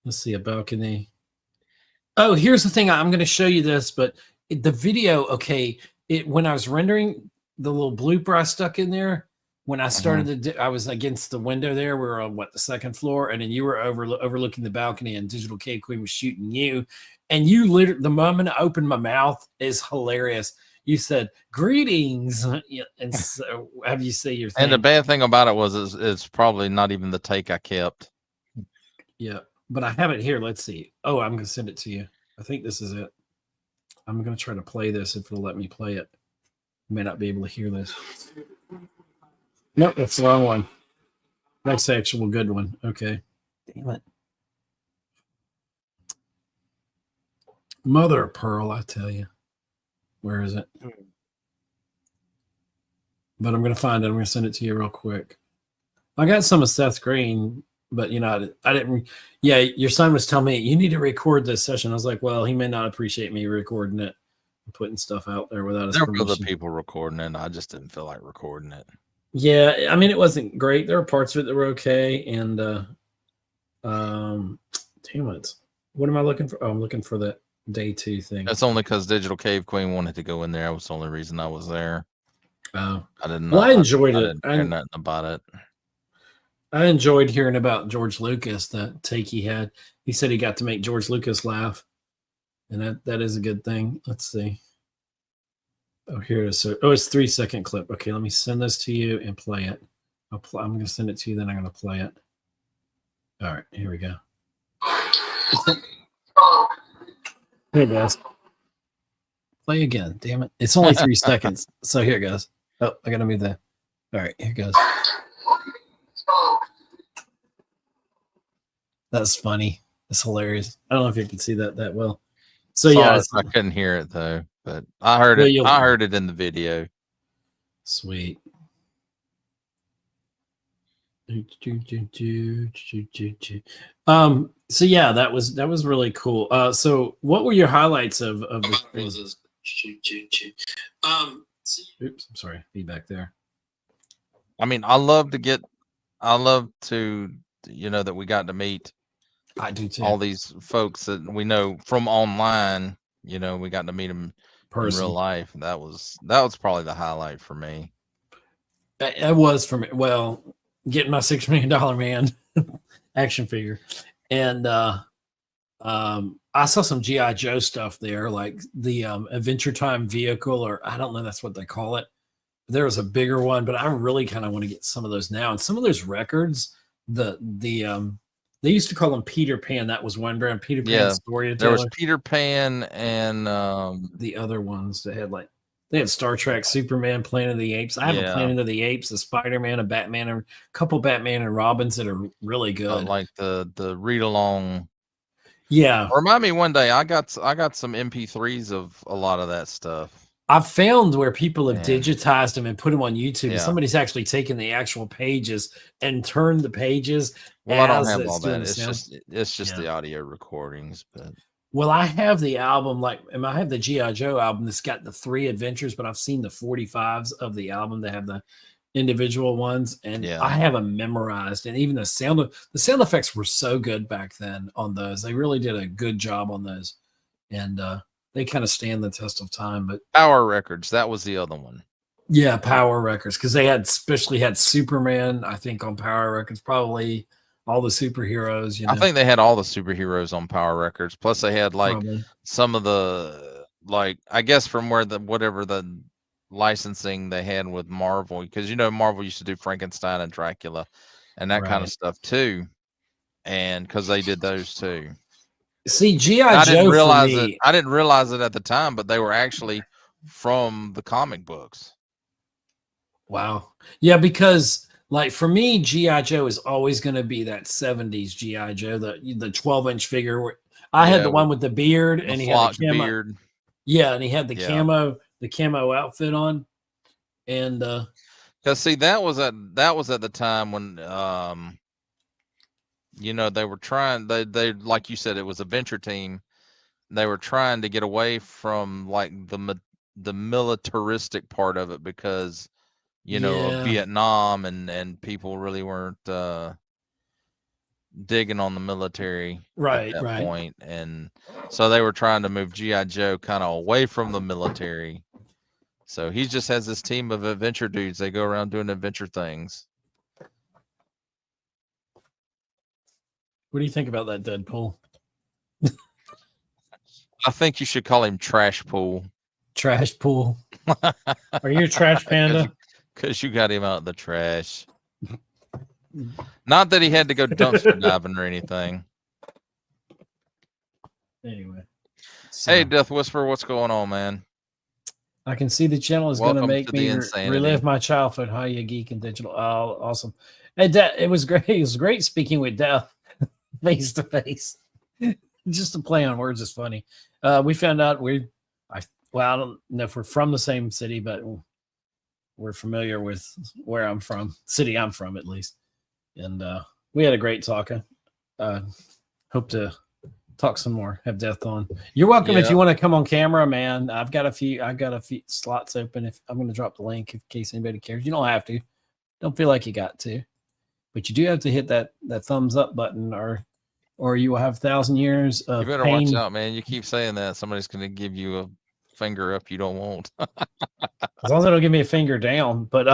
let's see, a balcony. Oh, here's the thing. I'm going to show you this, but the video, okay, when I was rendering the little blooper I stuck in there, when I started I was against the window there. We were on the second floor, and then you were overlooking the balcony, and Digital Cave Queen was shooting you. And you literally, the moment I opened my mouth is hilarious. You said greetings, and so have you say your thing. And the bad thing about it was it's probably not even the take I kept. Yeah, but I have it here. Let's see. Oh, I'm gonna send it to you. I think this is it. I'm gonna try to play this if it'll let me play it. You may not be able to hear this. Nope, that's the wrong one. That's the actual good one. Okay. Damn it. Mother of pearl, I tell you. Where is it? But I'm going to find it. I'm going to send it to you real quick. I got some of Seth Green, but I didn't. Yeah, your son was telling me you need to record this session. I was like, well, he may not appreciate me recording it and putting stuff out there without his permission. There were other people recording it. I just didn't feel like recording it. Yeah, I mean, it wasn't great. There were parts of it that were okay, and damn it, what am I looking for? Oh, I'm looking for that day 2 thing. That's only because Digital Cave Queen wanted to go in there. That was the only reason I was there. Oh, I didn't. Well, I enjoyed it. I didn't care nothing about it. I enjoyed hearing about George Lucas. That take he had. He said he got to make George Lucas laugh, and that is a good thing. Let's see. Oh, here it is. So, it's 3-second clip. Okay, let me send this to you and play it. I'm going to send it to you, then I'm going to play it. All right, here we go. Here it goes. Play again. Damn it. It's only 3 seconds. So here it goes. Oh, I got to move that. All right, here it goes. That's funny. It's hilarious. I don't know if you can see that well. So yeah, I couldn't hear it though, but I heard it. I heard it in the video. Sweet. So yeah, that was really cool. So what were your highlights of the oops, I'm sorry, feedback there. I mean, I love to that we got to meet. I do too. All these folks that we know from online, we got to meet them in real life. That was probably the highlight for me. It was for me. Well, getting my $6 million man action figure, and I saw some GI Joe stuff there, like the Adventure Time vehicle, or I don't know, that's what they call it. There was a bigger one, but I really kind of want to get some of those now. And some of those records, they used to call them Peter Pan. That was one brand, Peter Pan Storyteller. There was Peter Pan and the other ones that had like they had Star Trek, Superman, Planet of the Apes. I have a Planet of the Apes, a Spider-Man, a Batman, and a couple Batman and Robins that are really good. Like the read along. Yeah. Remind me one day. I got some MP3s of a lot of that stuff. I've found where people have digitized them and put them on YouTube. And somebody's actually taken the actual pages and turned the pages. Well, I don't have all that. It's just the audio recordings. But well, I have the album, I have the G.I. Joe album that's got the 3 adventures, but I've seen the 45s of the album that have the individual ones, and I have them memorized. And even the sound effects were so good back then on those. They really did a good job on those, and they kind of stand the test of time. But Power Records, that was the other one. Yeah, Power Records, because they especially had Superman, I think, on Power Records, probably all the superheroes. I think they had all the superheroes on Power Records. Plus, they had like some of the I guess from where whatever the licensing they had with Marvel, because Marvel used to do Frankenstein and Dracula and that kind of stuff too, and because they did those too. See, G.I. Joe, I didn't realize it at the time, but they were actually from the comic books. Wow. Yeah, because like for me, G.I. Joe is always going to be that 70s G.I. Joe, the 12-inch figure. Where I had the one with the beard, and he had the camo beard. Yeah, and he had the camo outfit on. And because see, that was at the time when they were trying, they like you said, it was a venture team. They were trying to get away from like the militaristic part of it because of Vietnam, and people really weren't digging on the military at that point. And so they were trying to move G.I. Joe kind of away from the military. So he just has this team of adventure dudes. They go around doing adventure things. What do you think about that, Deadpool? I think you should call him Trash Pool. Trash Pool. Are you a trash panda? Because you got him out of the trash. Not that he had to go dumpster diving or anything. Anyway. So, hey, Death Whisperer, what's going on, man? I can see the channel is going to make me relive my childhood. Hi, you geek and digital. Oh, awesome. Hey, it was great. It was great speaking with Death face to face. Just to play on words is funny. We found out I don't know if we're from the same city, but we're familiar with where I'm from, city I'm from at least. And we had a great talk. Hope to talk some more, have Death on. You're welcome if you want to come on camera, man. I've got a few slots open. If I'm going to drop the link in case anybody cares. You don't have to. Don't feel like you got to. But you do have to hit that thumbs up button or you will have 1,000 years of You better pain. watch out, man. You keep saying that. Somebody's going to give you a finger up you don't want. As long as they don't give me a finger down. But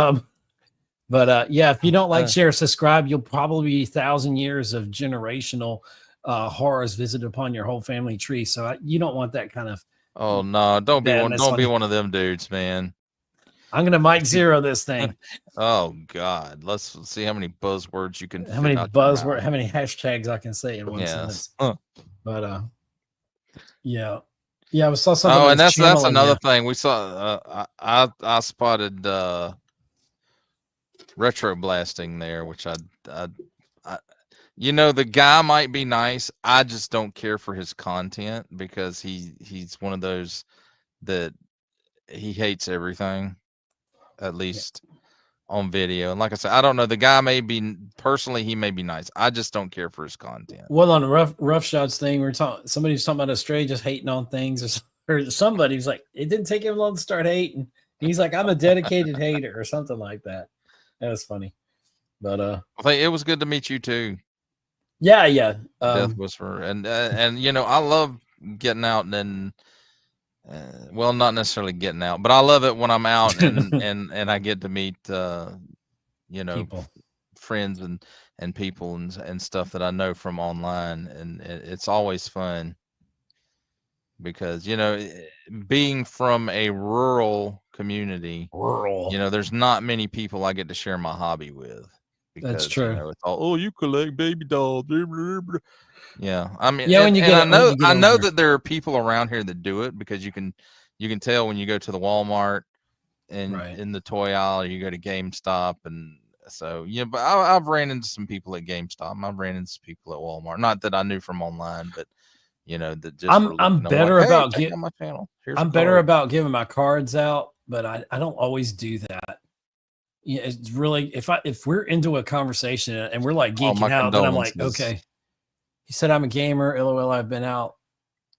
yeah, if you don't like, share, subscribe, you'll probably be 1,000 years of generational horrors visited upon your whole family tree. So you don't want that kind of. Oh no! Don't be one of them dudes, man. I'm gonna Mike Zero this thing. Oh God! Let's see how many buzzwords you can. How many hashtags I can say in one sentence. But yeah. I saw something. Oh, and that's another thing we saw. I spotted retro blasting there, which I the guy might be nice. I just don't care for his content because he's one of those that he hates everything, at least on video. And like I said, I don't know. The guy may be he may be nice. I just don't care for his content. Well, on the rough shots thing, somebody's talking about Astray just hating on things, or somebody's like, it didn't take him long to start hating. He's like, I'm a dedicated hater or something like that. That was funny. But it was good to meet you too. Yeah. Death Whisperer, and I love getting out and well, not necessarily getting out, but I love it when I'm out and I get to meet people. friends and people and stuff that I know from online, and it's always fun because being from a rural community, there's not many people I get to share my hobby with That's because true. it's all, oh, you collect baby dolls. Yeah, I mean, Yeah, when you get I know older. that there are people around here that do it because you can tell when you go to the Walmart and Right. in the toy aisle, or you go to GameStop, and so but I've ran into some people at GameStop. I've ran into some people at Walmart, not that I knew from online, but that just were I'm looking. I'm like, better hey, about check out my channel. Here's I'm a better card. about giving my cards out, but I don't always do that. Yeah, it's really if we're into a conversation and we're like geeking out, then I'm like, okay. He said I'm a gamer. LOL. I've been out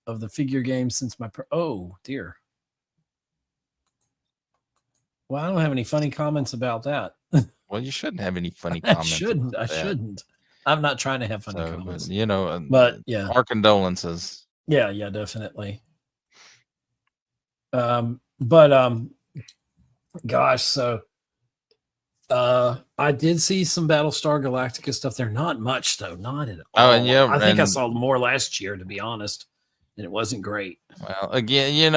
of the figure game since my oh dear. Well, I don't have any funny comments about that. Well, you shouldn't have any funny I comments. shouldn't. I'm not trying to have funny comments. But yeah, our condolences. Yeah, definitely. Gosh, so I did see some Battlestar Galactica stuff there. Not much though, not at all. Oh, and I think I saw more last year, to be honest, and it wasn't great. Well, again,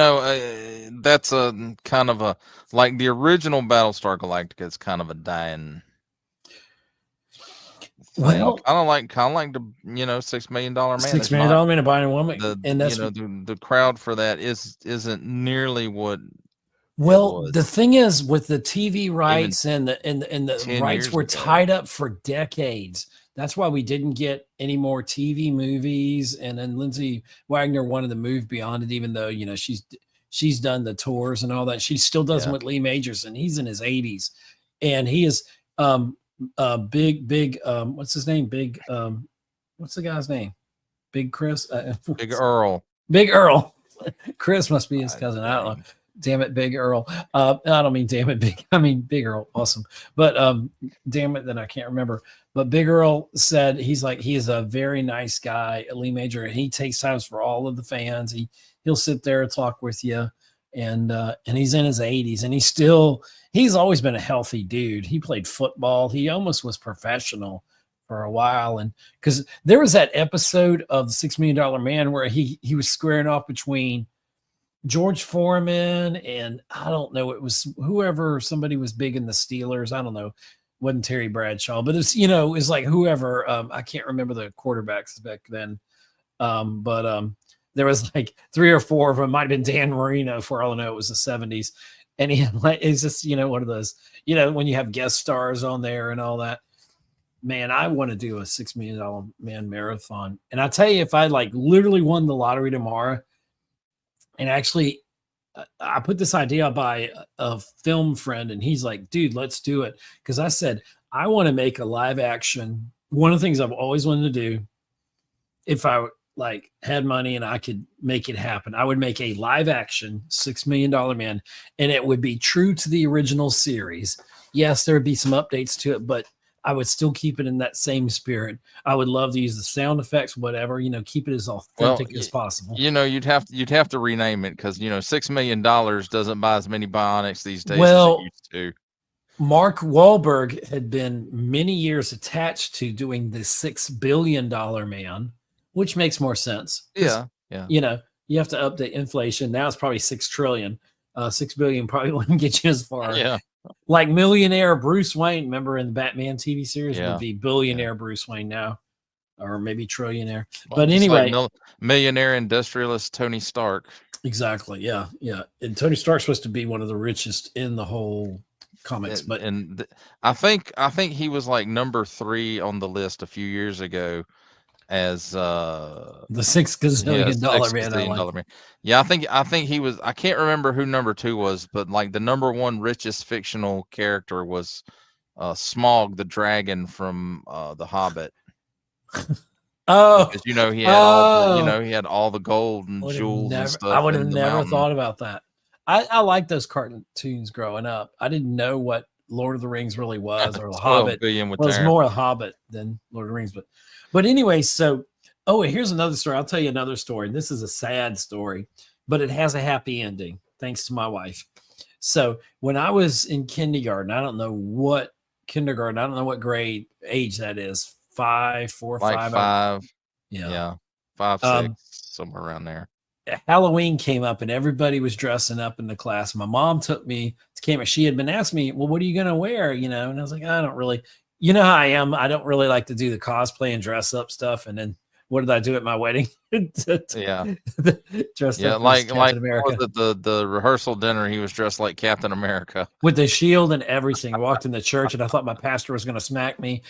that's a kind of a like the original Battlestar Galactica is kind of a dying thing. Well, kind of like the $6 million man. $6 million man, a buying woman, and that's the crowd for that isn't nearly what. Well, the thing is, with the TV rights and the rights were tied up for decades. That's why we didn't get any more TV movies. And then Lindsay Wagner wanted to move beyond it, even though she's done the tours and all that. She still does them with Lee Majors, and he's in his 80s, and he is big what's his name? What's the guy's name? Big Chris? Big Earl. Big Earl. Chris must be his cousin. I don't know. Damn it, Big Earl. I don't mean damn it, Big. I mean Big Earl. Awesome. But damn it, then I can't remember. But Big Earl said he is a very nice guy, Lee Major, and he takes times for all of the fans. He'll sit there and talk with you, and he's in his 80s, and he's always been a healthy dude. He played football. He almost was professional for a while, and because there was that episode of the $6 Million Man where he was squaring off between George Foreman and I don't know, it was somebody was big in the Steelers. I don't know, wasn't Terry Bradshaw, but it's it's like whoever. I can't remember the quarterbacks back then, but there was like 3 or 4 of them. Might have been Dan Marino, for all I know. It was the 70s, and he had it's just one of those when you have guest stars on there and all that. Man, I want to do a $6 Million Man marathon, and I tell you, if I like literally won the lottery tomorrow. And actually, I put this idea by a film friend, and he's like, dude, let's do it. Because I said, I want to make a live action. One of the things I've always wanted to do, if I had money and I could make it happen, I would make a live action $6 Million Man, and it would be true to the original series. Yes, there would be some updates to it, but I would still keep it in that same spirit. I would love to use the sound effects, whatever, keep it as authentic as possible. You'd have to rename it because $6 million doesn't buy as many bionics these days as it used to. Mark Wahlberg had been many years attached to doing the $6 billion Man, which makes more sense. Yeah. You have to update inflation. Now it's probably 6 trillion. 6 billion probably wouldn't get you as far. Yeah. Like millionaire Bruce Wayne, remember in the Batman TV series, would be billionaire Bruce Wayne now, or maybe trillionaire. Well, but anyway, like millionaire industrialist Tony Stark. Exactly. Yeah. And Tony Stark's supposed to be one of the richest in the whole comics, but I think he was like number 3 on the list a few years ago as the $6 gazillion man. Yeah, I think he was. I can't remember who number 2 was, but like the number 1 richest fictional character was Smaug the dragon from The Hobbit. Oh, because he had he had all the gold and jewels and stuff. I would have never thought about that. I like those cartoons growing up. I didn't know what Lord of the Rings really was, or The Hobbit. Was more a Hobbit than Lord of the Rings, but anyway, so here's another story. I'll tell you another story. This is a sad story, but it has a happy ending, thanks to my wife. So when I was in kindergarten, I don't know what kindergarten. I don't know what grade age that is. 5, 4, like 5. 5. Yeah. Yeah. 5, 6, somewhere around there. Halloween came up and everybody was dressing up in the class. My mom took me to camp. She had been asking me, well, what are you going to wear? And I was like, I don't really, you know how I am. I don't really like to do the cosplay and dress up stuff. And then what did I do at my wedding? Yeah. Dressed Yeah, up like as Captain America. the rehearsal dinner, he was dressed like Captain America with the shield and everything. I walked in the church and I thought my pastor was going to smack me.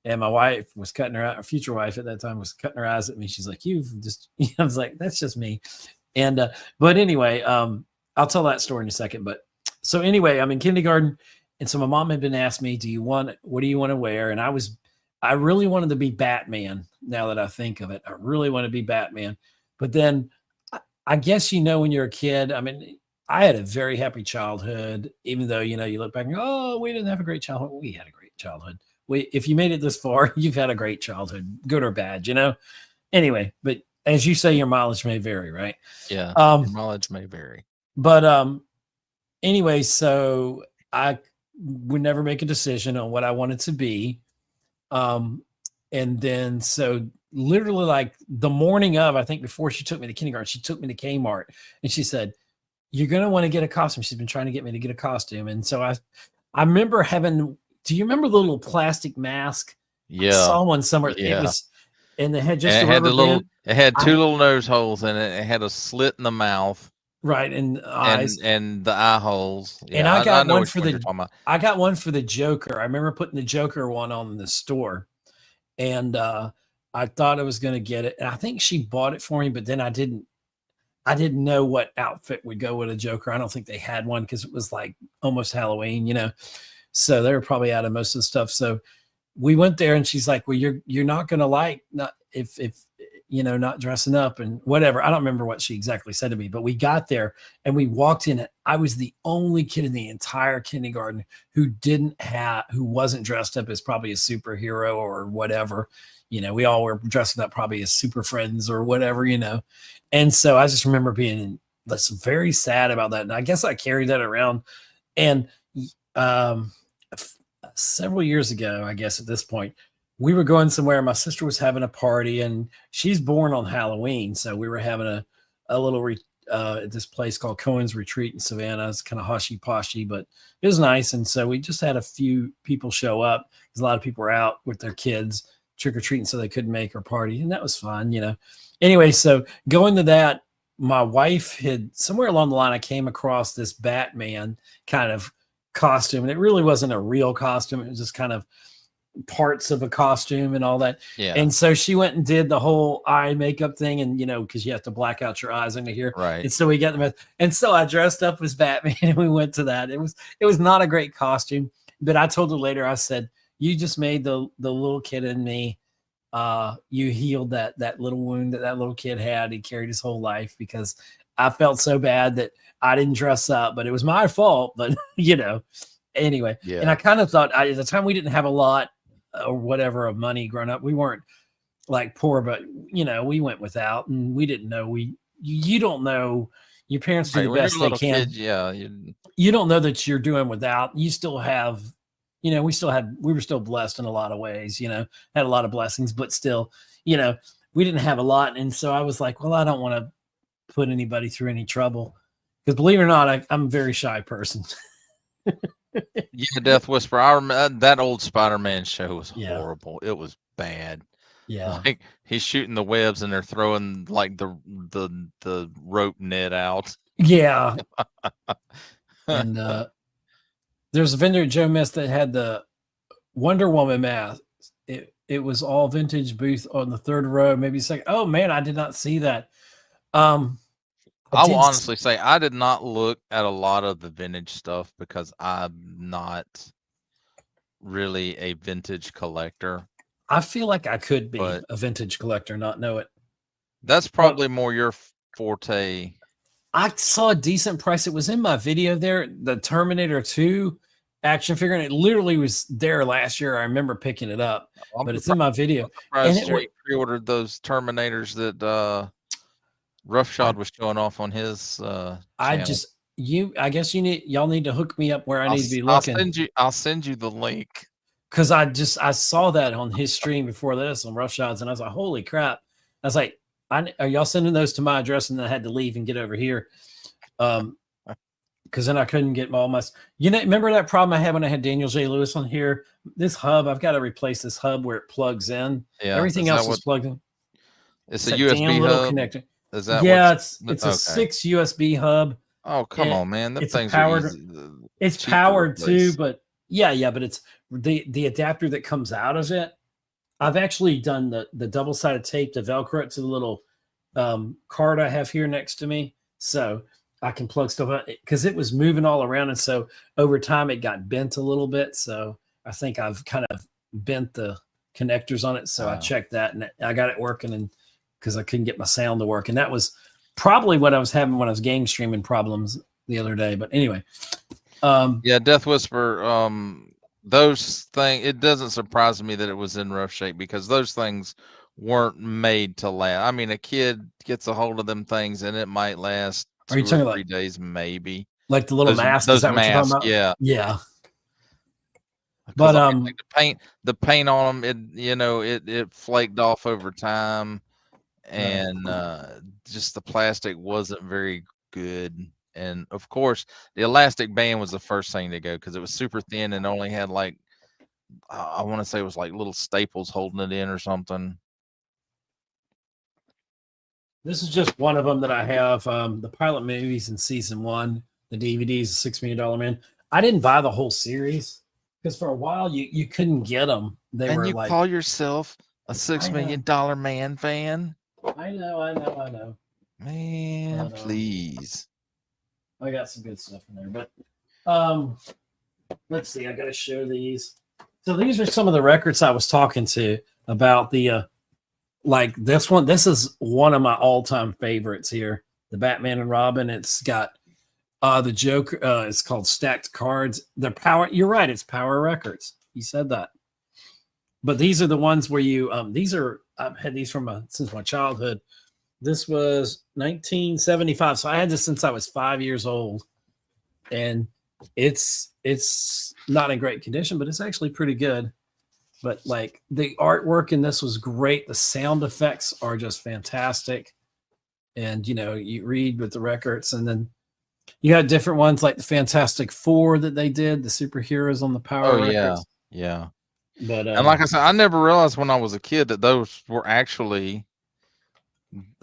And my wife was cutting her, our future wife at that time was cutting her eyes at me. She's like, you've just, I was like, that's just me. And, but anyway, I'll tell that story in a second. But so anyway, I'm in kindergarten. And so my mom had been asking me, what do you want to wear? And I really wanted to be Batman. Now that I think of it, I really want to be Batman. But then I guess, when you're a kid, I mean, I had a very happy childhood, even though, you look back and go, oh, we didn't have a great childhood. We had a great childhood. If you made it this far, you've had a great childhood, good or bad, Anyway, but as you say, your mileage may vary, right? Yeah, your mileage may vary. But anyway, so I would never make a decision on what I wanted to be. And then so literally like the morning of, I think before she took me to kindergarten, she took me to Kmart and she said, you're going to want to get a costume. She's been trying to get me to get a costume. And so I remember do you remember the little plastic mask? Yeah. I saw one somewhere. Yeah. It was, and they had just and a rubber band. It had two little nose holes in it. It had a slit in the mouth. Right. And eyes. And the eye holes. Yeah, and I got one for I got one for the Joker. I remember putting the Joker one on in the store. And I thought I was going to get it. And I think she bought it for me, but then I didn't know what outfit would go with a Joker. I don't think they had one because it was like almost Halloween, So they were probably out of most of the stuff. So we went there and she's like, well, you're not going to like not if not dressing up and whatever. I don't remember what she exactly said to me, but we got there and we walked in. I was the only kid in the entire kindergarten who wasn't dressed up as probably a superhero or whatever. We all were dressing up probably as super friends or whatever, And so I just remember being very sad about that. And I guess I carried that around. And several years ago, I guess at this point, we were going somewhere. My sister was having a party and she's born on Halloween. So we were having a little at this place called Cohen's Retreat in Savannah. It's kind of hushy-poshy, but it was nice. And so we just had a few people show up because a lot of people were out with their kids trick-or-treating, so they couldn't make our party. And that was fun, Anyway, so going to that, my wife had somewhere along the line, I came across this Batman kind of costume. And it really wasn't a real costume. It was just kind of parts of a costume and all that. Yeah. And so she went and did the whole eye makeup thing and because you have to black out your eyes under here. Right. And so we got them. And so I dressed up as Batman and we went to that. It was not a great costume, but I told her later, I said, you just made the little kid in me. You healed that little wound that little kid had. He carried his whole life because I felt so bad that I didn't dress up, but it was my fault. But anyway. Yeah. And I kind of thought at the time we didn't have a lot or whatever of money growing up. We weren't like poor, but we went without and we didn't know you don't know. Your parents do the best they can. Kid, you don't know that you're doing without. You still have, we were still blessed in a lot of ways, had a lot of blessings, but still, we didn't have a lot. And so I was like, well, I don't want to put anybody through any trouble because believe it or not, I'm a very shy person. Yeah, Death Whisperer. I remember that old Spider-Man show was horrible. It was bad. Yeah, like he's shooting the webs and they're throwing like the rope net out. Yeah. And there's a vendor at Joe Mess that had the Wonder Woman mask. It was all vintage booth on the third row, maybe second. Oh man, I did not see that. I will honestly say I did not look at a lot of the vintage stuff because I'm not really a vintage collector. I feel like I could be a vintage collector, not know it. That's probably more your forte. I saw a decent price. It was in my video there, the Terminator 2 action figure, and it literally was there last year. I remember picking it up, but it's in my video. And it pre-ordered those Terminators that Roughshod was showing off on his channel. I guess y'all need to hook me up where I need to be looking. I'll send you the link. because I saw that on his stream before this on Rough Shots, and I was like, holy crap. I was like, are y'all sending those to my address? And then I had to leave and get over here. Because then I couldn't get all my, remember that problem I had when I had Daniel J. Lewis on here? This hub, I've got to replace this hub where it plugs in. Yeah. Everything else is plugged in. It's a USB hub. Connector. Is that it's a 6 USB hub. Oh, come on, man. Them things powered, are easy. It's powered too, but but it's the adapter that comes out of it. I've actually done the double-sided tape to Velcro it to the little card I have here next to me. So I can plug stuff out because it was moving all around. And so over time it got bent a little bit. So I think I've kind of bent the connectors on it. So I checked that and I got it working, and because I couldn't get my sound to work. And that was probably what I was having when I was game streaming problems the other day. But anyway. Death Whisper, those things, it doesn't surprise me that it was in rough shape because those things weren't made to last. I mean, a kid gets a hold of them things and it might last 2 or 3 days, maybe. Like the little mask? Those masks, yeah. Yeah. But like the paint on them, it flaked off over time, and just the plastic wasn't very good. And of course, the elastic band was the first thing to go because it was super thin and only had like, I want to say it was like little staples holding it in or something. This is just one of them that I have. The pilot movies in season 1, the DVDs, $6 Million Man. I didn't buy the whole series because for a while you couldn't get them. You call yourself a $6 Million Man fan? I know. Man, please. I got some good stuff in there, but let's see. I got to show these. So these are some of the records I was talking to about the like this one. This is one of my all-time favorites here. The Batman and Robin. It's got the Joker. It's called Stacked Cards. The Power. You're right. It's Power Records. You said that. But these are the ones where I've had these since my childhood. This was 1975. So I had this since I was 5 years old. And it's not in great condition, but it's actually pretty good. But like the artwork in this was great. The sound effects are just fantastic. And, you read with the records, and then you had different ones like the Fantastic Four that they did, the superheroes on the Power Records. Yeah. But and like I said, I never realized when I was a kid that those were actually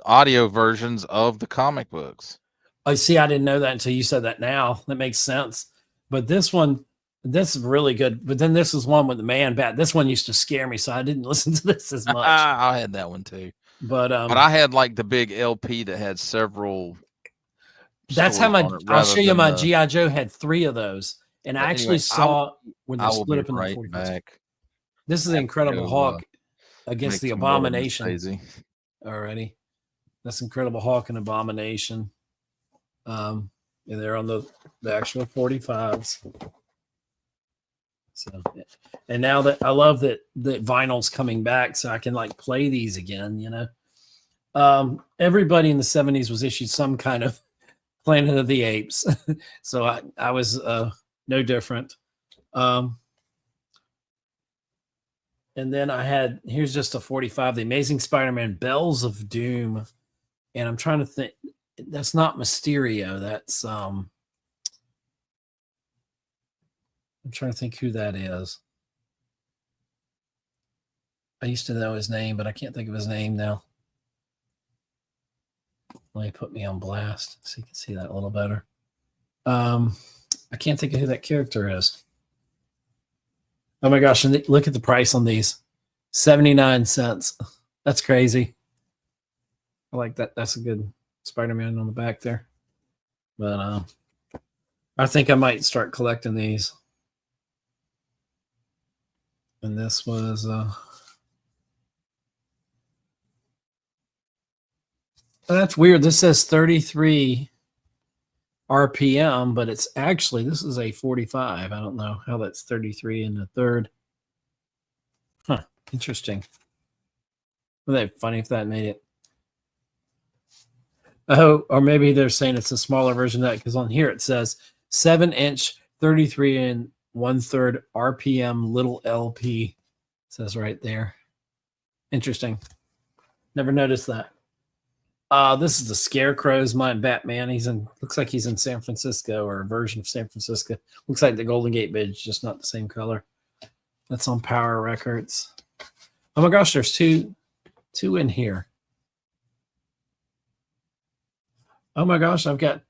audio versions of the comic books. I see. I didn't know that until you said that now. That makes sense. But this is really good. But then this is one with the Man Bat. This one used to scare me, so I didn't listen to this as much. I had that one too. But I had like the big LP that had several. That's how I'll show you my G.I. Joe had 3 of those. And I actually saw when they split up in the 40s. This is the Incredible Hulk against the Abomination. Already. That's Incredible Hulk and Abomination. And they're on the actual 45s. So, and now that I love that vinyl's coming back, so I can like play these again. Everybody in the 70s was issued some kind of Planet of the Apes, so I was no different. And then here's just a 45, The Amazing Spider-Man, Bells of Doom. And I'm trying to think, that's not Mysterio. That's, I'm trying to think who that is. I used to know his name, but I can't think of his name now. Let me put me on blast so you can see that a little better. I can't think of who that character is. Oh my gosh, and look at the price on these. 79 cents. That's crazy. I like that. That's a good Spider-Man on the back there. But I think I might start collecting these. And this was that's weird. This says 33 RPM, but it's actually, this is a 45. I don't know how that's 33 in the third. Huh. Interesting. Wouldn't that funny if that made it? Oh, or maybe they're saying it's a smaller version of that because on here it says 7-inch 33 and 1/3 RPM little LP. Says right there. Interesting. Never noticed that. This is the Scarecrow's my Batman. Looks like he's in San Francisco, or a version of San Francisco. Looks like the Golden Gate Bridge, just not the same color. That's on Power Records. Oh my gosh, there's two in here. Oh my gosh, I've got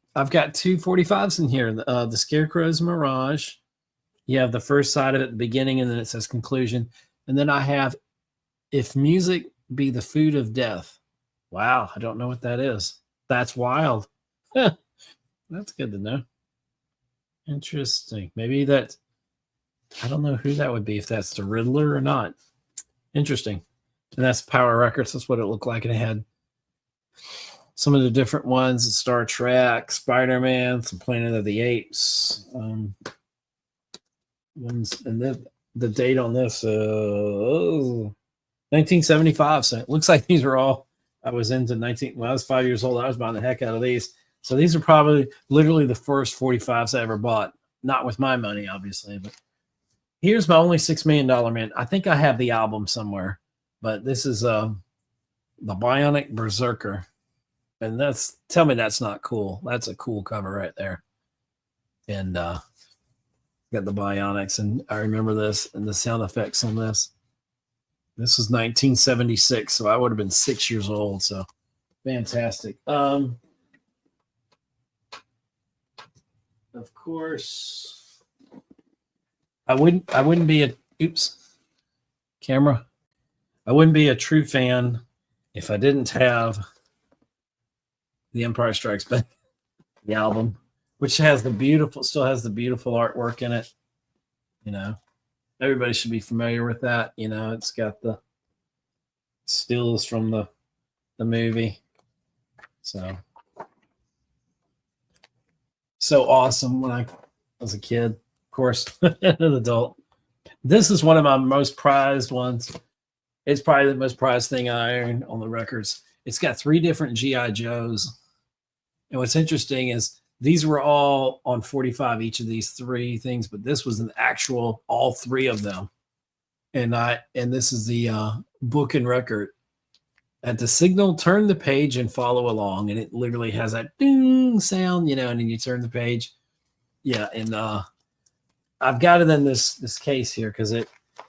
two 45s in here. The Scarecrow's Mirage. You have the first side of it at the beginning, and then it says conclusion. And then I have If Music Be the Food of Death. Wow, I don't know what that is. That's wild. That's good to know. Interesting. Maybe that, I don't know who that would be, if that's the Riddler or not. Interesting. And that's Power Records. That's what it looked like. And it had some of the different ones: Star Trek, Spider-Man, some Planet of the Apes. Ones, and then the date on this, 1975. So it looks like these are all, I was into when I was 5 years old, I was buying the heck out of these. So these are probably literally the first 45s I ever bought. Not with my money, obviously, but here's my only $6 million man. I think I have the album somewhere, but this is the Bionic Berserker. And tell me that's not cool. That's a cool cover right there. And got the Bionics, and I remember this and the sound effects on this. This was 1976, so I would have been 6 years old. So fantastic. Of course, I wouldn't be a camera. I wouldn't be a true fan if I didn't have The Empire Strikes Back, the album, which still has the beautiful artwork in it. You know, everybody should be familiar with that. You know, it's got the stills from the movie. So awesome when I was a kid, of course, an adult. This is one of my most prized ones. It's probably the most prized thing I own on the records. It's got 3 different G.I. Joes. And what's interesting is these were all on 45, each of these 3 things, but this was an actual, all 3 of them. And this is the book and record. At the signal, turn the page and follow along. And it literally has that ding sound, you know, and then you turn the page. Yeah, and I've got it in this case here because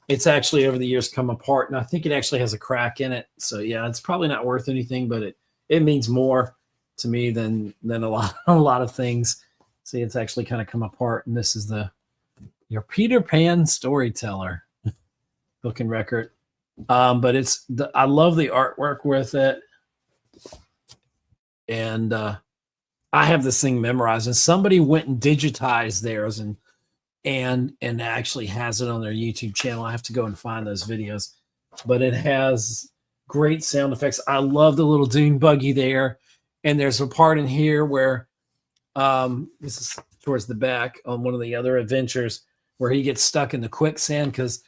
it's actually over the years come apart, and I think it actually has a crack in it. So yeah, it's probably not worth anything, but it means more to me than a lot of things. See, it's actually kind of come apart, and this is your Peter Pan Storyteller book and record. But I love the artwork with it, and I have this thing memorized. And somebody went and digitized theirs and actually has it on their YouTube channel. I have to go and find those videos, but it has great sound effects. I love the little dune buggy there, and there's a part in here where this is towards the back on one of the other adventures where he gets stuck in the quicksand because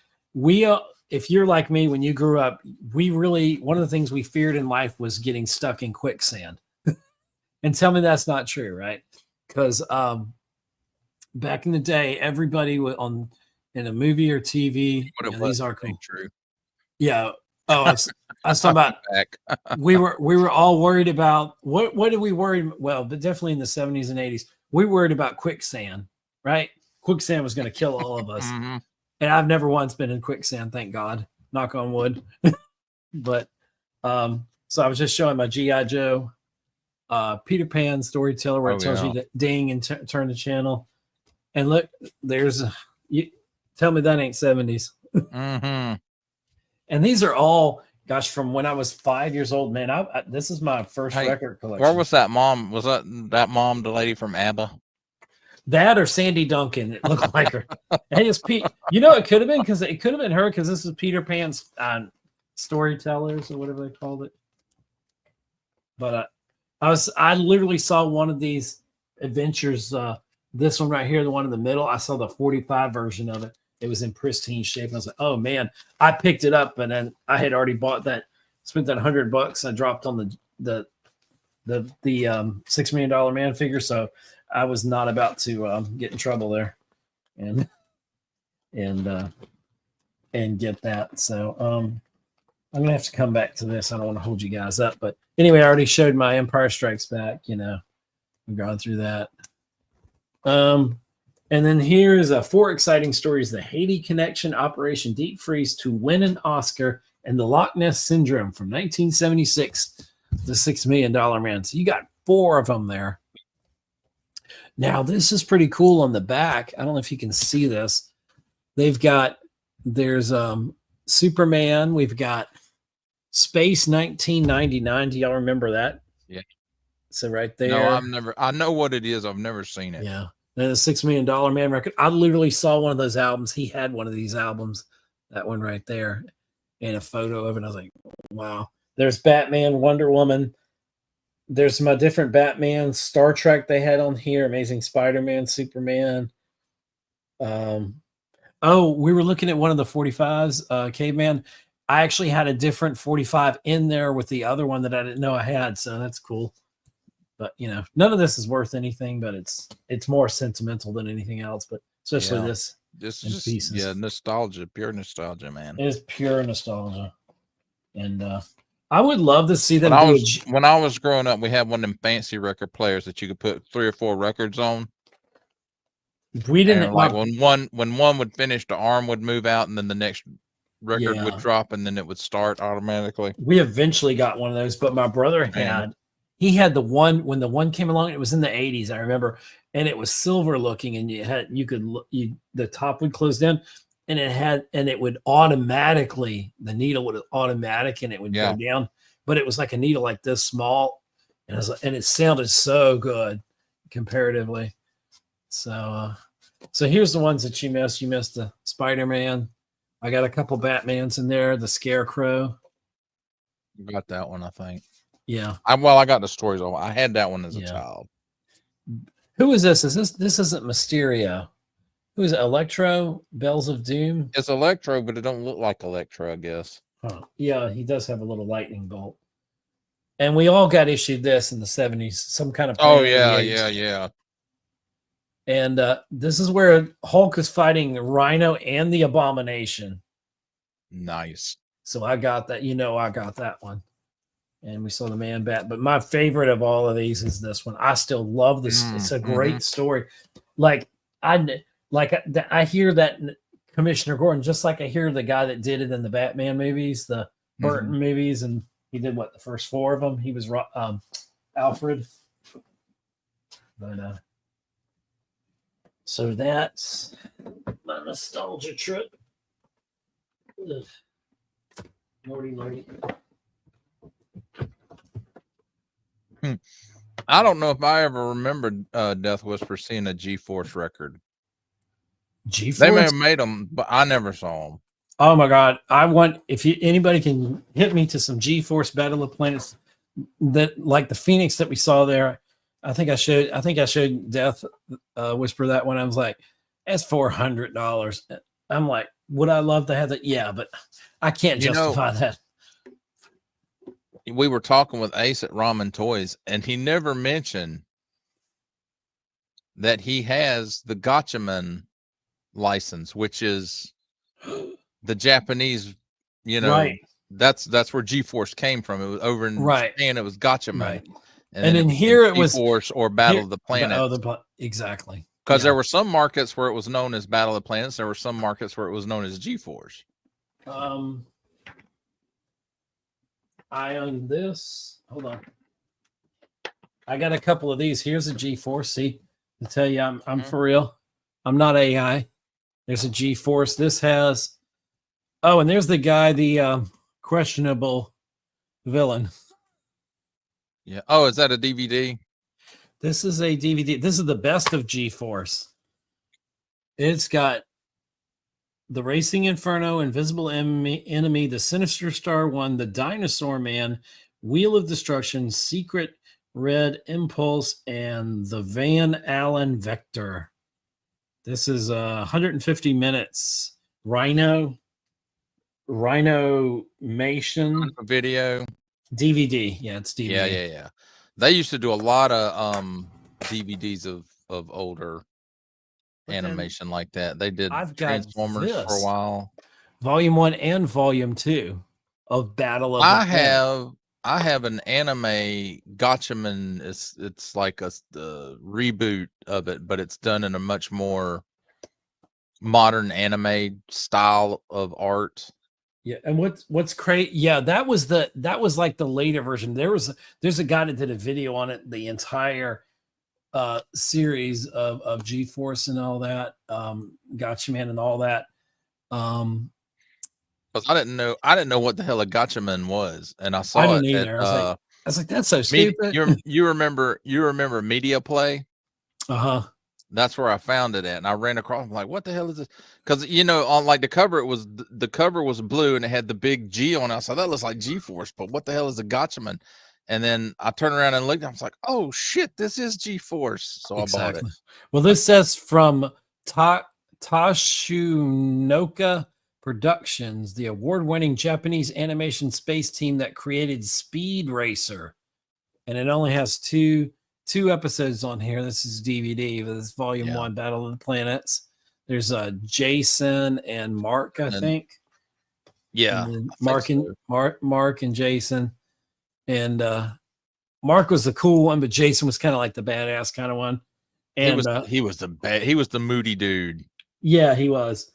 if you're like me, when you grew up, one of the things we feared in life was getting stuck in quicksand. And tell me that's not true, right? Because back in the day, everybody in a movie or TV, these are cool. True. Yeah. Oh, I was talking about we were all worried about what did we worry? Well, but definitely in the 70s and 80s, we worried about quicksand, right? Quicksand was going to kill all of us. Mm-hmm. And I've never once been in quicksand, thank God. Knock on wood. But so I was just showing my G.I. Joe Peter Pan Storyteller where it tells you to ding and turn the channel. And look, tell me that ain't 70s. Mm-hmm. And these are all, gosh, from when I was 5 years old, man. This is my first record collection. Where was that mom? Was that mom the lady from ABBA? That or Sandy Duncan, it looked like her. Hey, it's Pete. You know, it could have been because her because this is Peter Pan's Storytellers or whatever they called it. But I literally saw one of these adventures. This one right here, the one in the middle. I saw the 45 version of it. It was in pristine shape. And I was like, oh man, I picked it up, and then I had already bought that, spent that $100. I dropped on the $6 million man figure. So I was not about to get in trouble there. And and get that. So I'm gonna have to come back to this. I don't want to hold you guys up, but anyway, I already showed my Empire Strikes Back. You know, we've gone through that. And then here's 4 exciting stories: the Haiti Connection, Operation Deep Freeze to win an Oscar, and the Loch Ness Syndrome from 1976, the $6 Million Man. So you got 4 of them there. Now this is pretty cool on the back. I don't know if you can see this. They've got, there's Superman. We've got Space 1999. Do y'all remember that? Yeah. So right there. No, I know what it is. I've never seen it. Yeah. And the $6 Million Man record. I literally saw one of those albums. He had one of these albums, that one right there, and a photo of it. I was like, wow. There's Batman, Wonder Woman. There's my different Batman, Star Trek they had on here, Amazing Spider-Man, Superman. Oh, we were looking at one of the 45s, Caveman. I actually had a different 45 in there with the other one that I didn't know I had, so that's cool. But you know, none of this is worth anything, but it's more sentimental than anything else. But especially this just pieces. Yeah, nostalgia, pure nostalgia, man. It is pure nostalgia, and I would love to see them. When I was growing up, we had one of them fancy record players that you could put 3 or 4 records on. We didn't, and like when one would finish, the arm would move out, and then the next record would drop, and then it would start automatically. We eventually got one of those, but my brother had. He had the one when the one came along. It was in the 80s, I remember, and it was silver looking, and the top would close down, and it would automatically, the needle would automatic, and it would go down, but it was like a needle like this small, and it sounded so good comparatively. So here's the ones that you missed. You missed the Spider-Man. I got a couple Batmans in there. The Scarecrow. You got that one, I think. Yeah. I got the stories of. I had that one as a child. Who is this? This isn't Mysterio? Who is it? Electro? Bells of Doom? It's Electro, but it don't look like Electro, I guess. Oh, yeah, he does have a little lightning bolt. And we all got issued this in the 70s. Some kind of. Oh yeah. And this is where Hulk is fighting Rhino and the Abomination. Nice. So I got that. I got that one. And we saw the Man Bat. But my favorite of all of these is this one. I still love this. It's a great story. I hear that Commissioner Gordon, just like I hear the guy that did it in the Batman movies, the Burton movies, and he did the first 4 of them. He was Alfred. But so that's my nostalgia trip. Ugh. Lordy. I don't know if I ever remembered Death Whisper seeing a G-Force record. G-Force? They may have made them, but I never saw them. Oh my God! Anybody can hit me to some G-Force Battle of Planets, that like the Phoenix that we saw there. I think I showed Death Whisper that one. I was like, that's $400. I'm like, would I love to have that? Yeah, but I can't justify that. We were talking with Ace at Ramen Toys, and he never mentioned that he has the Gotchaman license, which is the Japanese, right. That's where G-Force came from. It was over in Japan, it was Gotchaman. Right. And then here it was G-Force or Battle of the Planets. Exactly. Because there were some markets where it was known as Battle of the Planets. There were some markets where it was known as G-Force. I own this. Hold on. I got a couple of these. Here's a G-Force. See, to tell you, I'm for real. I'm not AI. There's a G-Force. This has. Oh, and there's the guy, the questionable villain. Yeah. Oh, is that a DVD? This is a DVD. This is the best of G-Force. It's got the Racing Inferno, Invisible Enemy, the Sinister Star One, the Dinosaur Man, Wheel of Destruction, Secret Red Impulse, and the Van Allen Vector. This is 150 minutes. Rhino Mation video. DVD. Yeah, it's DVD. Yeah. They used to do a lot of DVDs of older animation like that. They did I've got Transformers for a this. while. Volume 1 and Volume 2 of Battle of the Planet. I have an anime Gotchaman. It's like the reboot of it, but it's done in a much more modern anime style of art. Yeah, and what's crazy? Yeah, that was like the later version. There's a guy that did a video on it, the entire series of G-Force and all that, Gotchaman and all that. Because I didn't know what the hell a Gotchaman was, and I saw I didn't it either. at I was like, that's so stupid. You remember Media Play? Uh-huh. That's where I found it at, and I ran across. I'm like, what the hell is this? Because on like the cover, the cover was blue and it had the big G on it. I said that looks like G-Force, but what the hell is a Gotchaman? And then I turned around and looked. I was like, oh shit, this is G-Force. So I bought it. Well, this says from Tashunoka Productions, the award-winning Japanese animation space team that created Speed Racer, and it only has two episodes on here. This is DVD. This is Volume 1, Battle of the Planets. There's Jason and Mark, I think. Yeah, and Mark and Jason, and Mark was the cool one, but Jason was kind of like the badass kind of one. And he was the moody dude. Yeah, he was.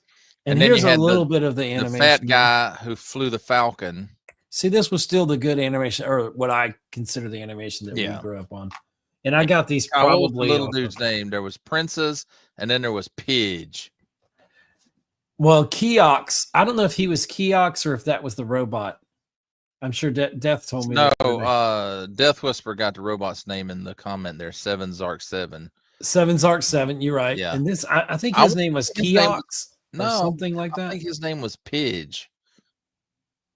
And then here's a little bit of the animation. The fat guy who flew the Falcon. See, this was still the good animation, or what I consider the animation that we grew up on. And I got these probably. What was the little dude's name? There was Princess, and then there was Pidge. Well, Keox. I don't know if he was Keox or if that was the robot. I'm sure Death told me. No, Death Whisper got the robot's name in the comment there. 7Zark7. 7Zark7. You're right. Yeah. And this, I think his name was Keox. No, something like that. I think his name was Pidge.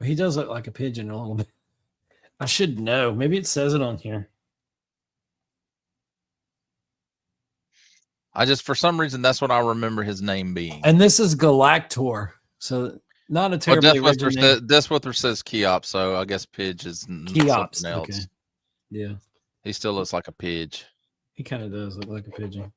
He does look like a pigeon a little bit. I should know. Maybe it says it on here. For some reason, that's what I remember his name being. And this is Galactor. So not a terribly original name. Death Whisper says Keops, so I guess Pidge is something else. Okay. Yeah. He still looks like a Pidge. He kind of does look like a pigeon.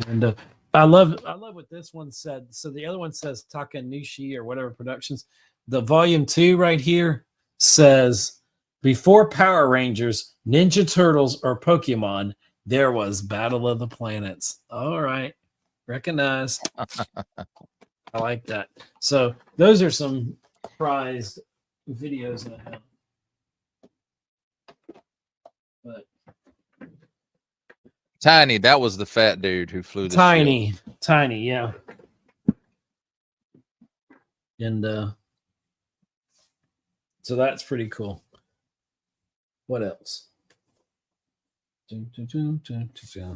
And I love what this one said. So the other one says Takanushi or whatever Productions. The Volume 2 right here says, before Power Rangers, Ninja Turtles, or Pokemon, there was Battle of the Planets. All right. Recognize. I like that. So those are some prized videos that I have. But Tiny, that was the fat dude who flew the Tiny, yeah. And so that's pretty cool. What else?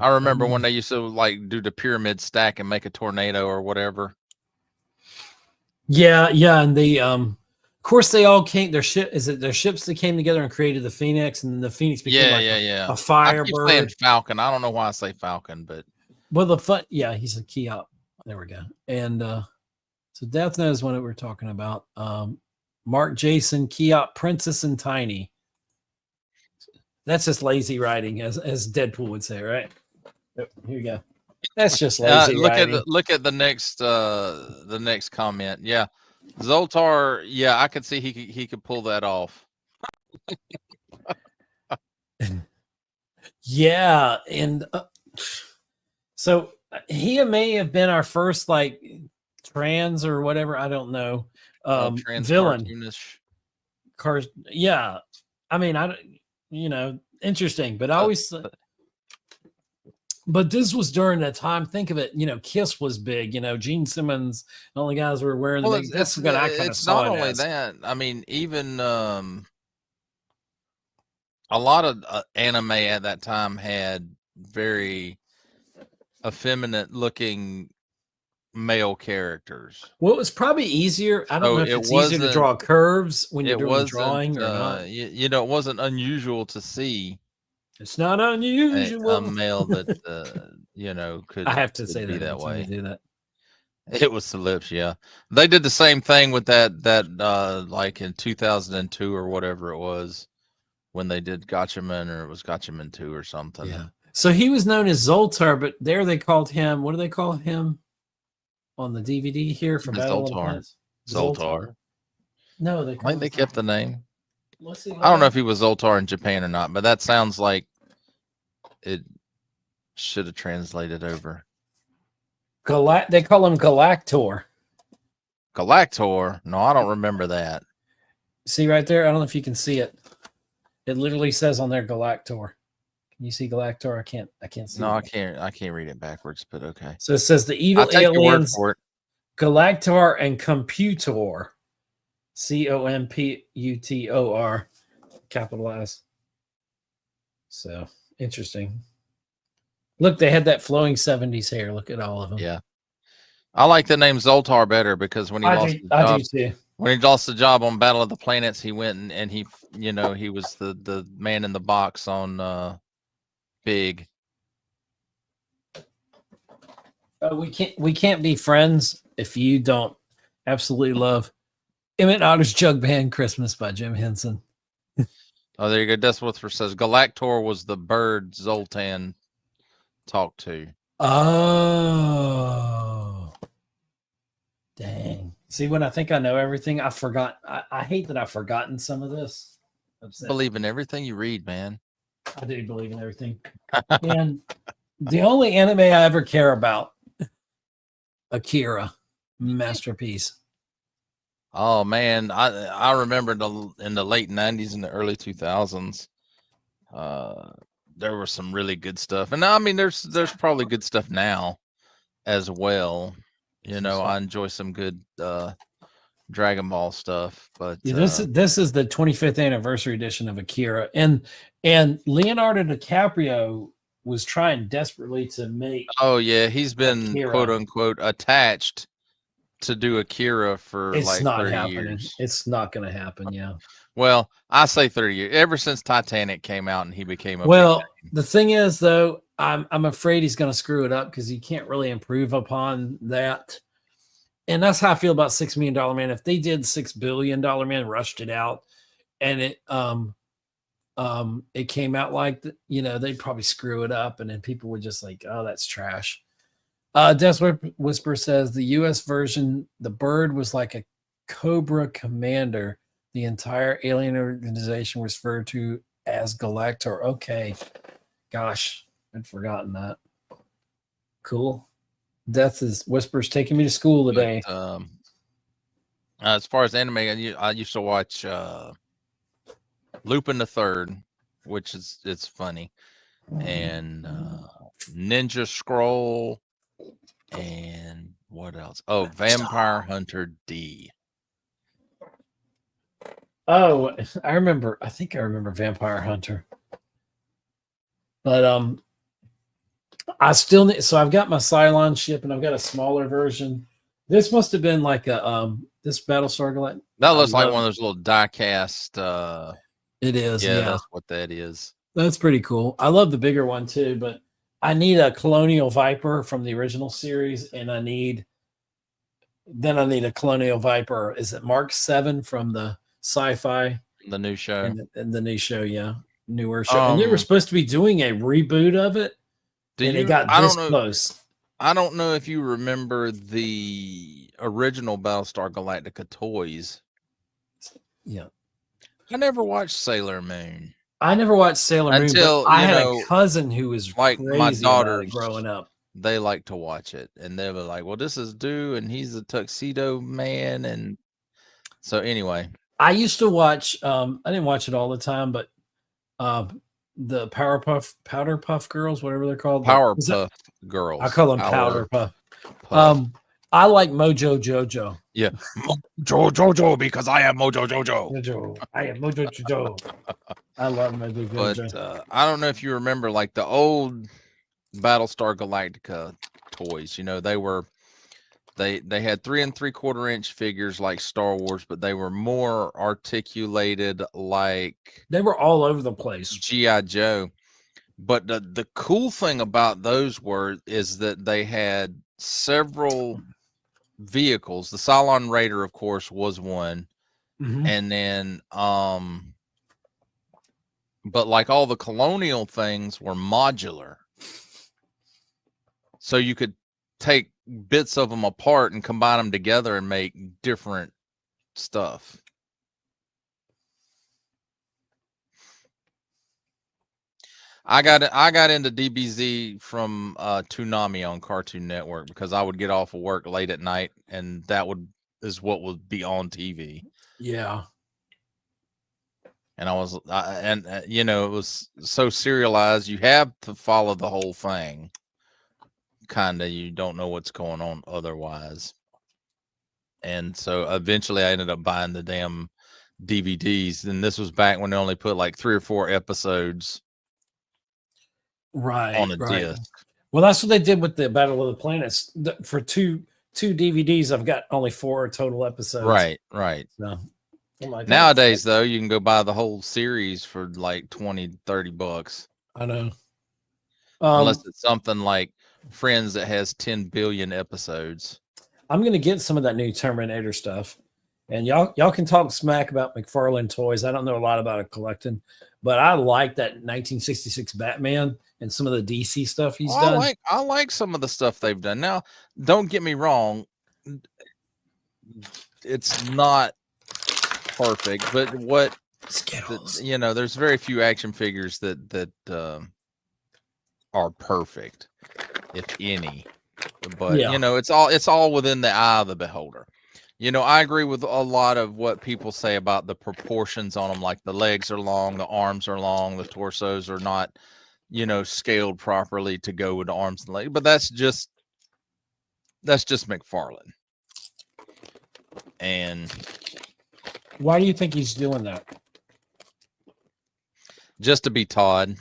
I remember when they used to like do the pyramid stack and make a tornado or whatever. Yeah, and they of course they all came. Their ships that came together and created the Phoenix, and the Phoenix became a Firebird. I keep saying Falcon. I don't know why I say Falcon, but he's a Keop. There we go. And so Death knows what we're talking about. Mark, Jason, Keop, Princess, and Tiny. That's just lazy writing, as Deadpool would say, right? Yep, here you go. That's just lazy writing. Look at the next comment. Yeah, Zoltar. Yeah, I could see he could pull that off. Yeah, and so he may have been our first like trans or whatever. I don't know. Villain. Yeah, I mean, interesting, but I always. But this was during that time. Think of it. Kiss was big. Gene Simmons. All the guys were wearing the big. That's what I kind of saw. Not only that. I mean, even a lot of anime at that time had very effeminate-looking male characters. Well, it was probably easier. I don't know if it's easier to draw curves when you're doing drawing or not. It wasn't unusual to see. It's not unusual. A male that could. I have to say be that way. Do that. It was the lips, yeah. They did the same thing with that like in 2002 or whatever it was when they did Gotchaman, or it was Gotchaman 2 or something. Yeah. So he was known as Zoltar, but there they called him. What do they call him on the DVD here for Battle of the Planets? Zoltar. No, they I call think they kept the name. Let's see. I don't know if he was Zoltar in Japan or not, but that sounds like it should have translated over. They call him Galactor. Galactor? No, I don't remember that. See right there? I don't know if you can see it. It literally says on there Galactor. Can you see Galactor? I can't see. No, it. I can't read it backwards, but okay. So it says the evil I'll take your word aliens, for it. Galactor and Computor. Computor, capitalized. So interesting. Look, they had that flowing 70s hair. Look at all of them. Yeah. I like the name Zoltar better because when he lost the job, when he lost the job on Battle of the Planets, he went and he, you know, he was the man in the box on Big. We can't be friends if you don't absolutely love Emmett Otter's Jug Band Christmas by Jim Henson. Oh, there you go. That's what says. Galactor was the bird Zoltan talked to. Oh, dang. See, when I think I know everything, I forgot. I hate that I've forgotten some of this. Believe in everything you read, man. I do believe in everything. And the only anime I ever care about, Akira, masterpiece. Oh man, I remember in the late 90s and the early 2000s, there was some really good stuff. And I mean, there's probably good stuff now as well. You know, I enjoy some good Dragon Ball stuff, but yeah, this is the 25th anniversary edition of Akira, and Leonardo DiCaprio was trying desperately to make. Oh yeah, he's been Akira, quote unquote attached to do Akira for it's like not 30 happening. years. It's not going to happen. Yeah. Well, I say 30 years. Ever since Titanic came out and he became a well. The thing is, though, I'm afraid he's going to screw it up because he can't really improve upon that. And that's how I feel about $6 Million Man. If they did $6 billion Man, rushed it out, and it came out like they'd probably screw it up, and then people would just like, oh, that's trash. Death Whisper says the U.S. version, the bird was like a Cobra commander. The entire alien organization was referred to as Galactor. Okay, gosh, I'd forgotten that. Cool. Death is Whispers taking me to school today. But, as far as anime, I used to watch Lupin the Third, which it's funny, and Ninja Scroll, and what else? Oh, Vampire Hunter D. Oh, I remember. I think I remember Vampire Hunter. But I still need. So I've got my Cylon ship, and I've got a smaller version. This must have been like a this Battlestar Galactica. That looks like one of those little die-cast. It is. Yeah, that's what that is. That's pretty cool. I love the bigger one too, but I need a Colonial Viper from the original series, and I need a Colonial Viper. Is it Mark 7 from the Sci-Fi? The new show. And the new show, yeah. Newer show. And they were supposed to be doing a reboot of it. It got this close. I don't know if you remember the original Battlestar Galactica toys. Yeah. I never watched Sailor Moon. I never watched Sailor Moon, but I had a cousin who was like crazy my daughters about it growing up. They like to watch it, and they were like, well, this is Dew, and he's a tuxedo man. And so anyway, I used to watch, I didn't watch it all the time, but the Powder Puff Girls, whatever they're called. Powerpuff Girls. I call them Powder Puff. I like Mojo Jojo. Yeah. Jojo, because I am Mojo Jojo. I am Mojo Jojo. I love Mojo Jojo. But I don't know if you remember like the old Battlestar Galactica toys. You know, they had 3 3/4 inch figures like Star Wars, but they were more articulated, like they were all over the place. G.I. Joe. But the cool thing about those is that they had several vehicles. The Cylon Raider, of course, was one. Mm-hmm. And then but like all the Colonial things were modular. so you could take bits of them apart and combine them together and make different stuff. I got into DBZ from Toonami on Cartoon Network because I would get off of work late at night, and that is what would be on TV. Yeah. And I was, you know, it was so serialized. You have to follow the whole thing. Kinda, you don't know what's going on otherwise. And so eventually, I ended up buying the damn DVDs. And this was back when they only put like 3 or 4 episodes on a disc. Well, that's what they did with the Battle of the Planets. For two DVDs, I've got only 4 total episodes. Right. So, like, nowadays, though, you can go buy the whole series for like $20-$30. I know. Unless it's something like Friends that has 10 billion episodes. I'm gonna get some of that new Terminator stuff, and y'all can talk smack about McFarlane toys. I don't know a lot about it collecting, but I like that 1966 Batman and some of the DC stuff he's done. I like some of the stuff they've done. Now, don't get me wrong, it's not perfect, but you know, there's very few action figures that are perfect, if any. But you know, it's all within the eye of the beholder. You know, I agree with a lot of what people say about the proportions on them, like the legs are long, the arms are long, the torsos are not, you know, scaled properly to go with the arms and legs. But that's just McFarlane. And why do you think he's doing that? Just to be Todd.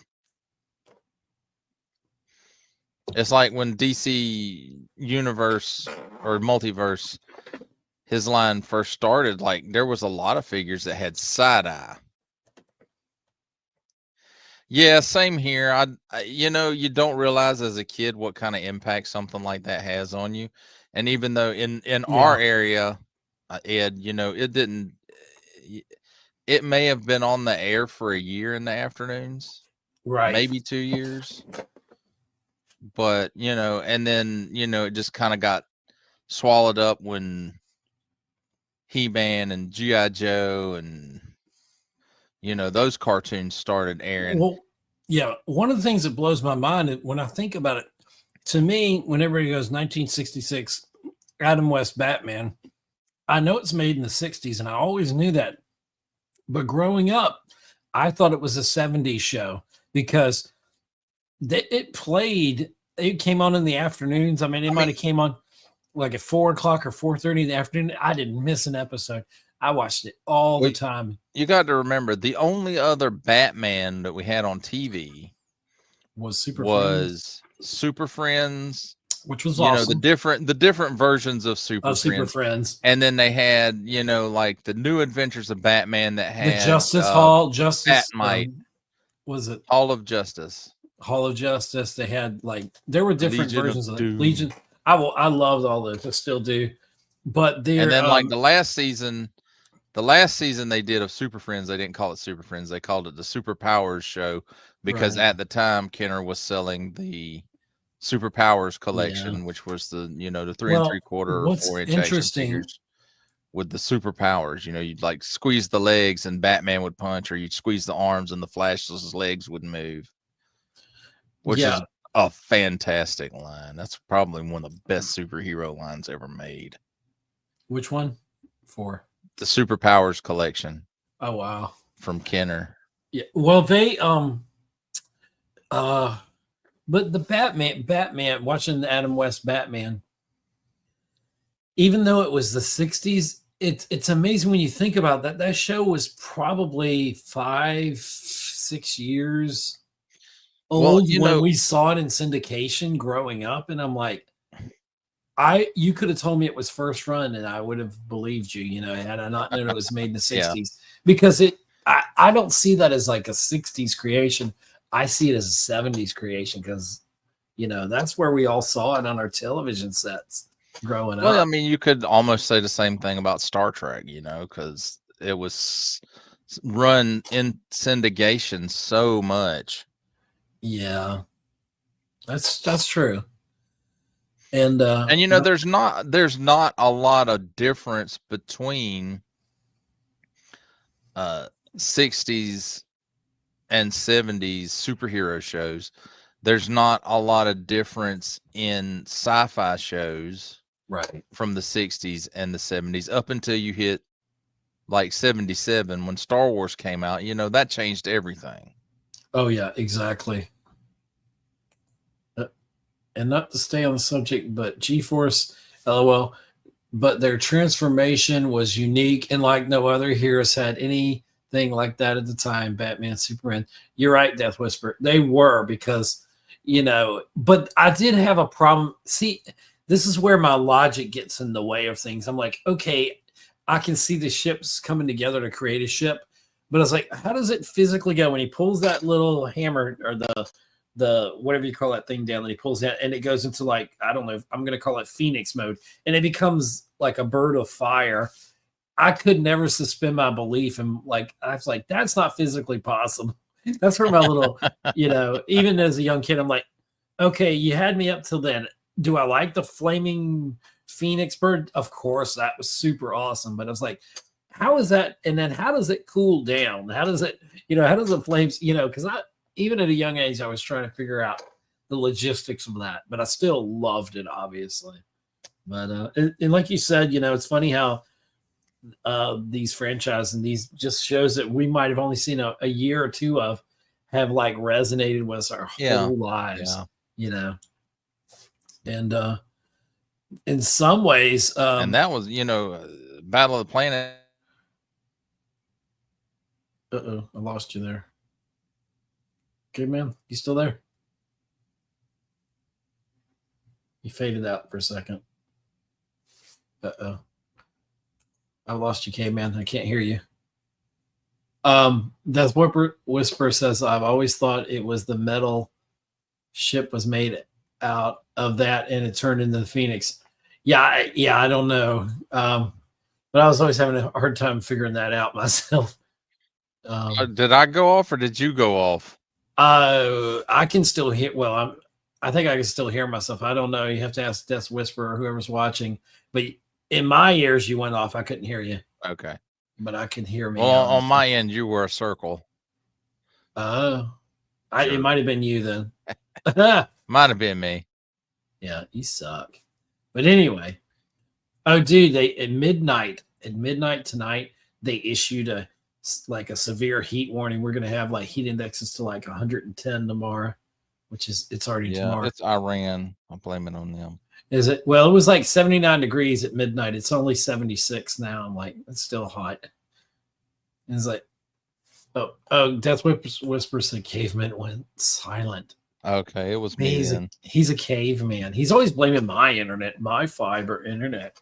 It's like when DC Universe or Multiverse, his line first started, like there was a lot of figures that had side eye. Yeah, same here. I you know, you don't realize as a kid what kind of impact something like that has on you. And even though in our area, Ed, you know, it may have been on the air for a year in the afternoons, right? Maybe 2 years. But, you know, and then, you know, it just kind of got swallowed up when He-Man and G.I. Joe and, you know, those cartoons started airing. Well, yeah, one of the things that blows my mind when I think about it, to me, whenever he goes 1966 Adam West Batman, I know it's made in the 60s, and I always knew that. But growing up, I thought it was a 70s show because it came on in the afternoons. I mean, it might have came on like at 4 o'clock or 4:30 in the afternoon. I didn't miss an episode. I watched it all the time. You got to remember, the only other Batman that we had on TV was Super Friends, which was awesome. The different versions of Super Friends. And then they had, you know, like the New Adventures of Batman that had the Justice Hall, Batmite. Was it Hall of Justice? Hall of Justice. They had there were different versions of Legion. I loved all those. I still do. But and then like the last season they did of Super Friends, they didn't call it Super Friends. They called it the Superpowers show because at the time Kenner was selling the Superpowers collection, which was the, you know, the 3 3/4 or 4-inch action figures with the superpowers. You know, you'd like squeeze the legs and Batman would punch, or you'd squeeze the arms and the Flash's legs would move, which is a fantastic line. That's probably one of the best superhero lines ever made. Which one? For the Superpowers collection. Oh wow. From Kenner. Yeah. Well, they but the Batman, watching the Adam West Batman, even though it was the 60s, it's amazing when you think about that. That show was probably 5-6 years old when we saw it in syndication growing up, and I'm like, you could have told me it was first run and I would have believed you, you know, had I not known it was made in the 60s. Because I don't see that as like a 60s creation. I see it as a 70s creation because, you know, that's where we all saw it on our television sets growing up. Well, I mean, you could almost say the same thing about Star Trek, you know, because it was run in syndication so much. Yeah, that's true. And you know, there's not a lot of difference between 60s and 70s superhero shows. There's not a lot of difference in sci-fi shows from the 60s and the 70s up until you hit like 77 when Star Wars came out. You know, that changed everything. Oh yeah, exactly. And not to stay on the subject, but G-Force, LOL, but their transformation was unique and like no other heroes had anything like that at the time. Batman, Superman. You're right, Death Whisper. They were because, you know, but I did have a problem. See, this is where my logic gets in the way of things. I'm like, okay, I can see the ships coming together to create a ship, but I was like, how does it physically go when he pulls that little hammer or the whatever you call that thing down, and he pulls that and it goes into like, I don't know, I'm going to call it Phoenix mode, and it becomes like a bird of fire. I could never suspend my belief, and like I was like, that's not physically possible. That's where my little, you know, even as a young kid, I'm like, okay, you had me up till then. Do I like the flaming Phoenix bird? Of course, that was super awesome. But I was like, how is that? And then how does it cool down? How does it, you know, how does the flames, you know, because I, even at a young age, I was trying to figure out the logistics of that, but I still loved it, obviously. But and like you said, you know, it's funny how these franchises and these just shows that we might have only seen a year or two of have like resonated with us our whole lives, you know. And in some ways, and that was, you know, Battle of the Planet. I lost you there. Okay, man, you still there? You faded out for a second. I lost you, caveman. I can't hear you. Death Whisper says, I've always thought it was the metal ship was made out of that and it turned into the Phoenix. Yeah, I don't know. But I was always having a hard time figuring that out myself. Did I go off or did you go off? I can still hear. Well, I think I can still hear myself. I don't know. You have to ask Death Whisper or whoever's watching. But in my ears, you went off. I couldn't hear you. Okay. But I can hear me. Well, on my end, you were a circle. It might have been you then. Might have been me. Yeah, you suck. But anyway, oh, dude, they at midnight tonight, they issued a severe heat warning. We're gonna have like heat indexes to like 110 tomorrow, which is it's already tomorrow. It's Iran. I'll blame it on them. Is it? Well, it was like 79 degrees at midnight. It's only 76 now. I'm like, it's still hot. And it's like, oh, Death Whisper said caveman went silent. Okay, it was me then. He's a caveman. He's always blaming my internet, my fiber internet.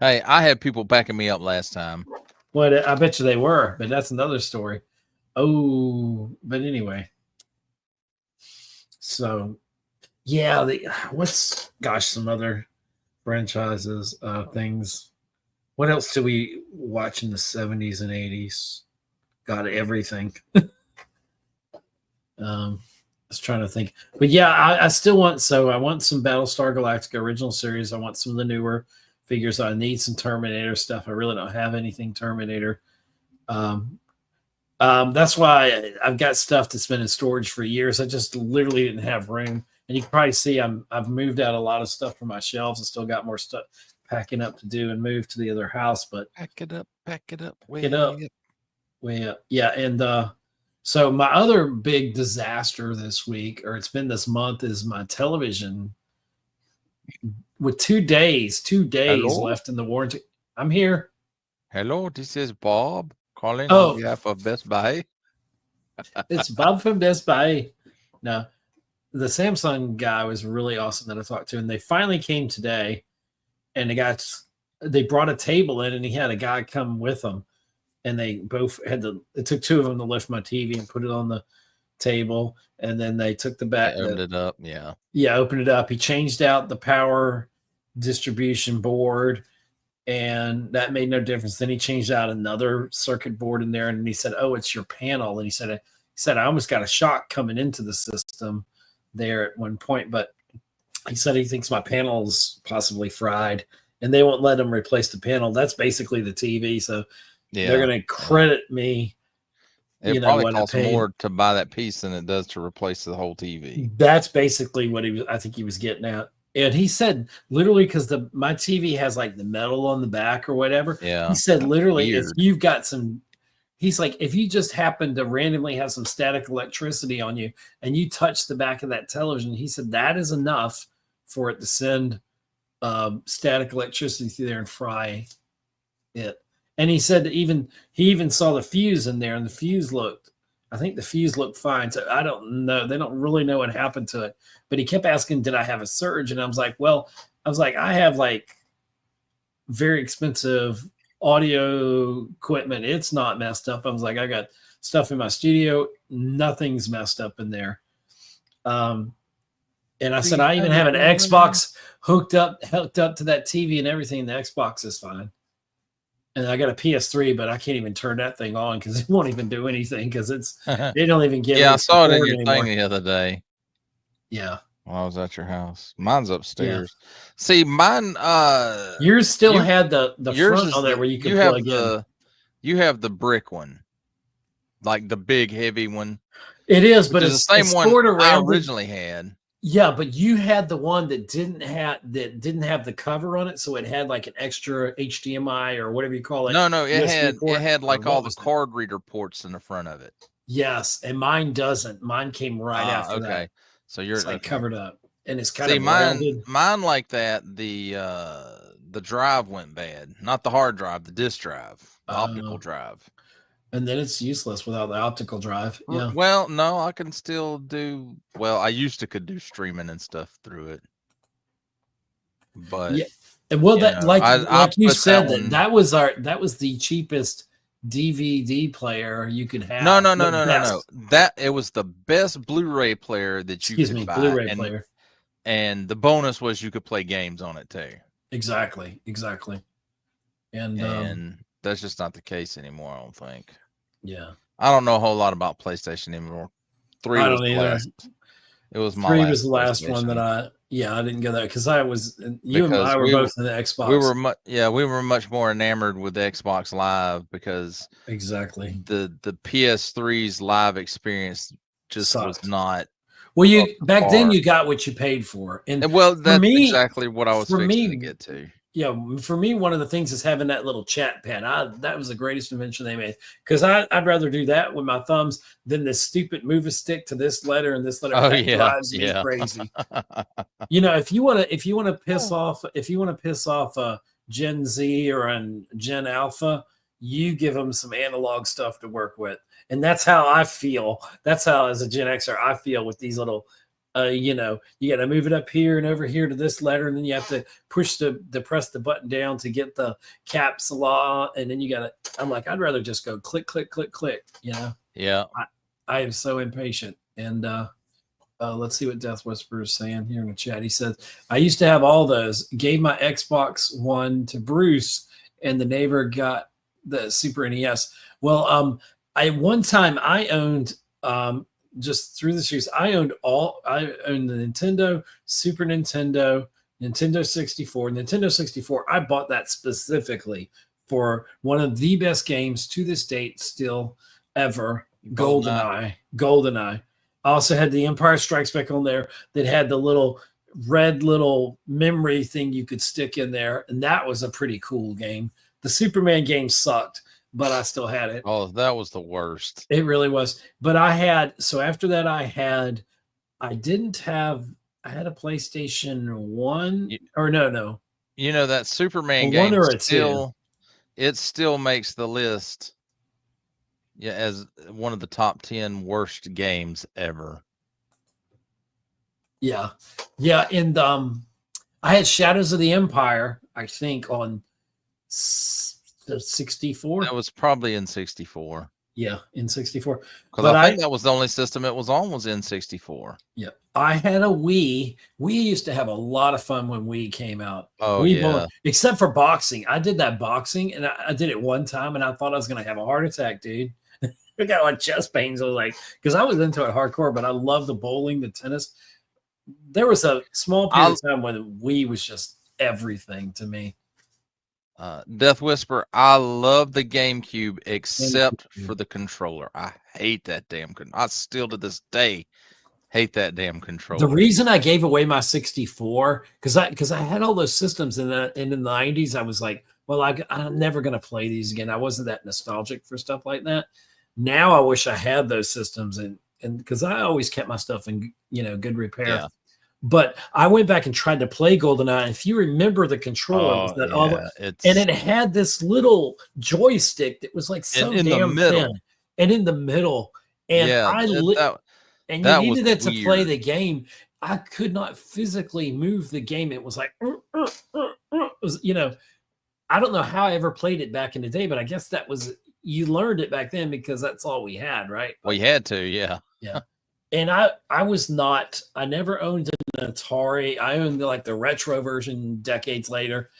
Hey, I had people backing me up last time. Well, I bet you they were, but that's another story. Oh, but anyway. So, yeah, some other franchises, things. What else do we watch in the 70s and 80s? Got everything. I was trying to think. But yeah, I still want some Battlestar Galactica original series. I want some of the newer figures. I need some Terminator stuff. I really don't have anything Terminator. That's why I've got stuff that's been in storage for years. I just literally didn't have room. And you can probably see I've moved out a lot of stuff from my shelves. I still got more stuff packing up to do and move to the other house. But pack it up, way up. Yeah, and so my other big disaster this week, or it's been this month, is my television with 2 days left in the warranty. I'm here. Hello, this is Bob calling on behalf of Best Buy. It's Bob from Best Buy. No, the Samsung guy was really awesome that I talked to, and they finally came today, and they brought a table in, and he had a guy come with them. And they both it took two of them to lift my TV and put it on the table. And then they took the back. Opened it up. Yeah. Yeah. Opened it up. He changed out the power distribution board and that made no difference. Then he changed out another circuit board in there. And he said, oh, it's your panel. And he said, I almost got a shock coming into the system there at one point, but he said he thinks my panel's possibly fried, and they won't let him replace the panel. That's basically the TV, so they're going to credit me. It probably costs more to buy that piece than it does to replace the whole TV. That's basically what I think he was getting at. And he said literally, because my TV has like the metal on the back or whatever. Yeah. He said literally, if you've got some, he's like, if you just happen to randomly have some static electricity on you and you touch the back of that television, he said that is enough for it to send static electricity through there and fry it. And he said that he even saw the fuse in there, and I think the fuse looked fine. So I don't know. They don't really know what happened to it. But he kept asking, did I have a surge? And I was like, I have like very expensive audio equipment. It's not messed up. I was like, I got stuff in my studio. Nothing's messed up in there. And I said, I even have an Xbox hooked up to that TV and everything. The Xbox is fine. And I got a PS3, but I can't even turn that thing on because it won't even do anything because they don't even give. Yeah, I saw it in your thing the other day. Yeah, while I was at your house. Mine's upstairs. Yeah. See, mine. Yours still had the front on there where you could plug in. You have the brick one, like the big heavy one. It is, but it's the same one I originally had. Yeah, but you had the one that didn't have the cover on it, so it had like an extra HDMI or whatever you call it. No, it had like all the card reader ports in the front of it. Yes, and mine doesn't. Mine came right after that. Okay, so you're like covered up, and it's kind of rounded. Mine like that. The drive went bad, not the hard drive, the disk drive, the optical drive. And then it's useless without the optical drive. Yeah. Well, no, I can still do. Well, I could do streaming and stuff through it. But yeah, and well, that like you said that was the cheapest DVD player you could have. No. That it was the best Blu-ray player that you could buy. Blu-ray player. And the bonus was you could play games on it too. Exactly. And that's just not the case anymore, I don't think. Yeah. I don't know a whole lot about PlayStation anymore. 3 I was don't the either. last. It was my 3 was the last one that I didn't go there because you and I were both in the Xbox. We were much more enamored with the Xbox Live because exactly the PS3's live experience just sucked. Was not. Well, back then you got what you paid for, and that's exactly what I was fixing to get to. Yeah, for me, one of the things is having that little chat pad. That was the greatest invention they made because I'd rather do that with my thumbs than this stupid move a stick to this letter and this letter. Oh, that drives me crazy. If you want to piss off Gen Z or a Gen Alpha, you give them some analog stuff to work with, and that's how I feel. That's how, as a Gen Xer, I feel with these little. You got to move it up here and over here to this letter, and then you have to press the button down to get the caps lock, and then you got to. I'm like, I'd rather just go click, click, click, click. Yeah. I am so impatient. And let's see what Death Whisperer is saying here in the chat. He says, I used to have all those. Gave my Xbox One to Bruce, and the neighbor got the Super NES. Well, one time I owned. Just through the years, I owned the Nintendo, Super Nintendo, Nintendo 64. Nintendo 64, I bought that specifically for one of the best games to this date still ever, GoldenEye. I also had the Empire Strikes Back on there that had the little red memory thing you could stick in there, and that was a pretty cool game. The Superman game sucked, but I still had it. Oh, that was the worst. It really was. But after that, I had a PlayStation 1 or no. That Superman game it still makes the list. Yeah, as one of the top 10 worst games ever. Yeah. Yeah. And I had Shadows of the Empire, I think, on the 64. That was probably in 64. Yeah, in 64. Because I think that was the only system it was on was in 64. Yeah. I had a Wii. We used to have a lot of fun when Wii came out. Oh, yeah. Except for boxing. I did that boxing, and I did it one time, and I thought I was going to have a heart attack, dude. I got like chest pains. I was like, because I was into it hardcore, but I love the bowling, the tennis. there was a small period of time when Wii was just everything to me. Death Whisper, I love the GameCube except for the controller. I hate that damn I still to this day hate that damn controller. The reason I gave away my 64, because I had all those systems in the 90s, I was like, well, I'm never going to play these again. I wasn't that nostalgic for stuff like that. Now I wish I had those systems, and because I always kept my stuff in good repair. Yeah. But I went back and tried to play GoldenEye. If you remember the controller, and it had this little joystick that was like so damn thin, and in the middle, and and you needed it to play the game. I could not physically move the game. It was like, it was, I don't know how I ever played it back in the day, but I guess you learned it back then because that's all we had, right? We had to, yeah. Yeah. And I never owned an Atari. I owned the retro version decades later.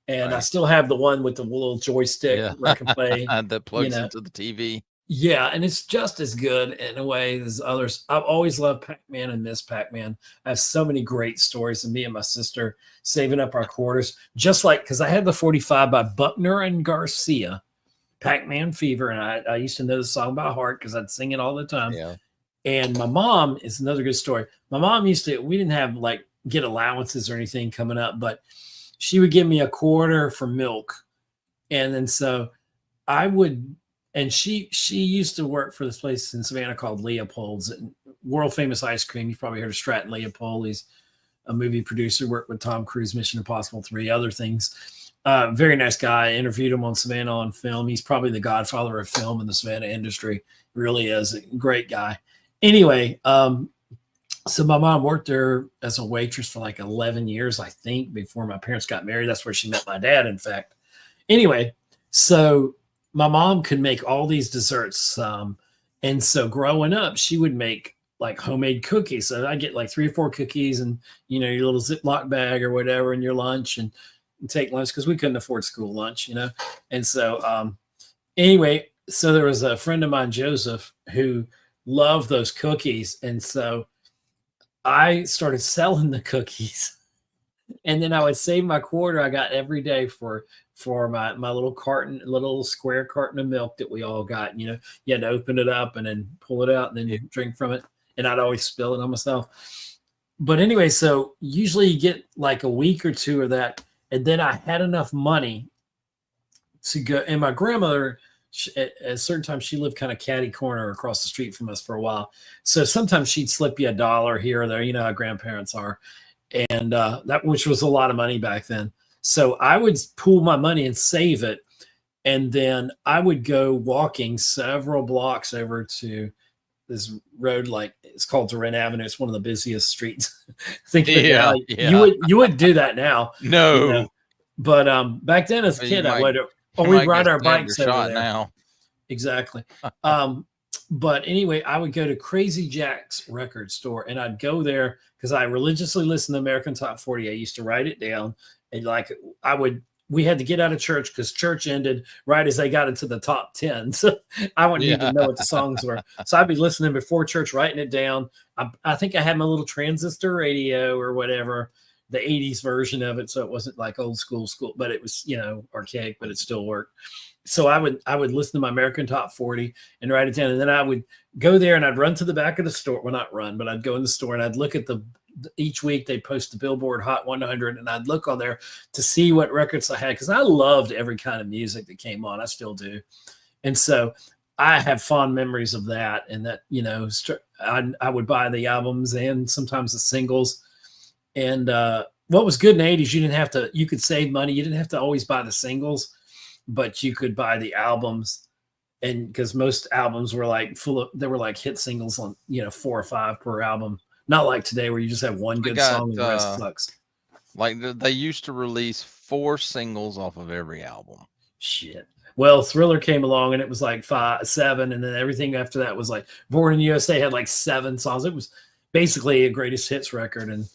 And I still have the one with the little joystick where I can play. That plugs into the TV. Yeah, and it's just as good in a way as others. I've always loved Pac-Man and Miss Pac-Man. I have so many great stories of me and my sister saving up our quarters. Just because I had the 45 by Buckner and Garcia, Pac-Man Fever, and I used to know the song by heart because I'd sing it all the time. Yeah. And my mom is another good story. My mom we didn't have get allowances or anything coming up, but she would give me a quarter for milk. And then so I would, and she used to work for this place in Savannah called Leopold's, world famous ice cream. You've probably heard of Stratton Leopold. He's a movie producer, worked with Tom Cruise, Mission Impossible 3, other things. Very nice guy. I interviewed him on Savannah on film. He's probably the godfather of film in the Savannah industry. Really is a great guy. Anyway, so my mom worked there as a waitress for 11 years, I think, before my parents got married. That's where she met my dad, in fact. Anyway, so my mom could make all these desserts. And so growing up, she would make homemade cookies. So I get 3 or 4 cookies and, your little Ziploc bag or whatever in your lunch and take lunch because we couldn't afford school lunch, And so anyway, so there was a friend of mine, Joseph, who loved those cookies. And so I started selling the cookies. And then I would save my quarter I got every day for my little square carton of milk that we all got. You had to open it up and then pull it out and then you drink from it. And I'd always spill it on myself. But anyway, so usually you get a week or 2 of that. And then I had enough money to go. And my grandmother, at a certain time, she lived kind of catty corner across the street from us for a while. So sometimes she'd slip you $1 here or there. You know how grandparents are. And which was a lot of money back then. So I would pool my money and save it. And then I would go walking several blocks over to this road, it's called Durant Avenue. It's one of the busiest streets. Think of it now. Yeah. You wouldn't do that now. No. But back then as a kid, I would. Or we'd ride our bikes over there. Now. Exactly. But anyway, I would go to Crazy Jack's record store and I'd go there because I religiously listened to American Top 40. I used to write it down and we had to get out of church because church ended right as they got into the top 10. So I wouldn't even know what the songs were. So I'd be listening before church, writing it down. I think I had my little transistor radio or whatever, the 80s version of it. So it wasn't old school, but it was, archaic, but it still worked. So I would listen to my American Top 40 and write it down. And then I would go there and I'd run to the back of the store. Well, not run, but I'd go in the store and I'd look at each week they post the Billboard Hot 100 and I'd look on there to see what records I had. Because I loved every kind of music that came on. I still do. And so I have fond memories of that. And that, I would buy the albums and sometimes the singles. And what was good in the 80s, you could save money. You didn't have to always buy the singles, but you could buy the albums. And because most albums were they were hit singles on, 4 or 5 per album. Not like today where you just have one good song and the rest sucks. They used to release 4 singles off of every album. Shit. Well, Thriller came along and it was 5, 7. And then everything after that was Born in the USA had 7 songs. It was basically a greatest hits record. And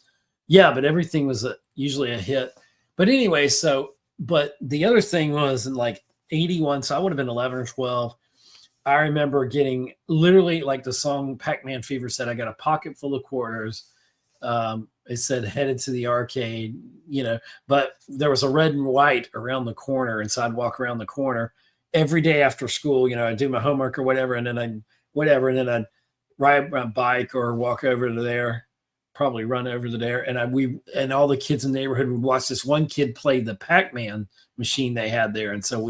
yeah, but everything was usually a hit. But anyway, but the other thing was in 81, so I would have been 11 or 12. I remember getting literally the song Pac-Man Fever said, I got a pocket full of quarters. it said headed to the arcade, but there was a red and white around the corner. And so I'd walk around the corner every day after school. I'd do my homework or whatever. And then I'd ride my bike or walk over to there, probably run over to there. And all the kids in the neighborhood would watch this one kid play the Pac-Man machine they had there. And so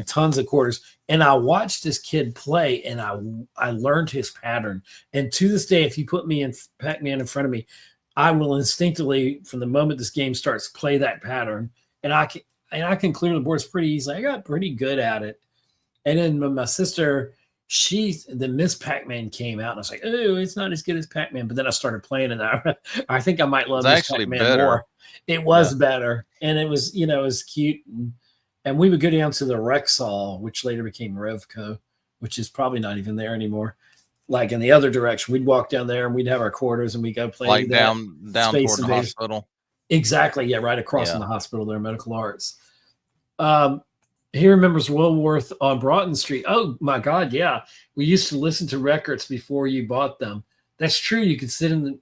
tons of quarters. And I watched this kid play, and I learned his pattern. And to this day, if you put me in Pac-Man in front of me, I will instinctively, from the moment this game starts, play that pattern. And I can clear the boards pretty easily. I got pretty good at it. And then when my sister, the Miss Pac-Man came out, and I was like, oh, it's not as good as Pac-Man. But then I started playing, and I think I might love Miss Pac-Man more. It was better. And it was, it was cute. And we would go down to the Rexall, which later became Revco, which is probably not even there anymore. Like in the other direction, we'd walk down there and we'd have our quarters and we'd go play. Like down toward the hospital. Exactly. Yeah. Right across from the hospital there, Medical Arts. He remembers Woolworth on Broughton Street. Oh my God. Yeah. We used to listen to records before you bought them. That's true. You could sit in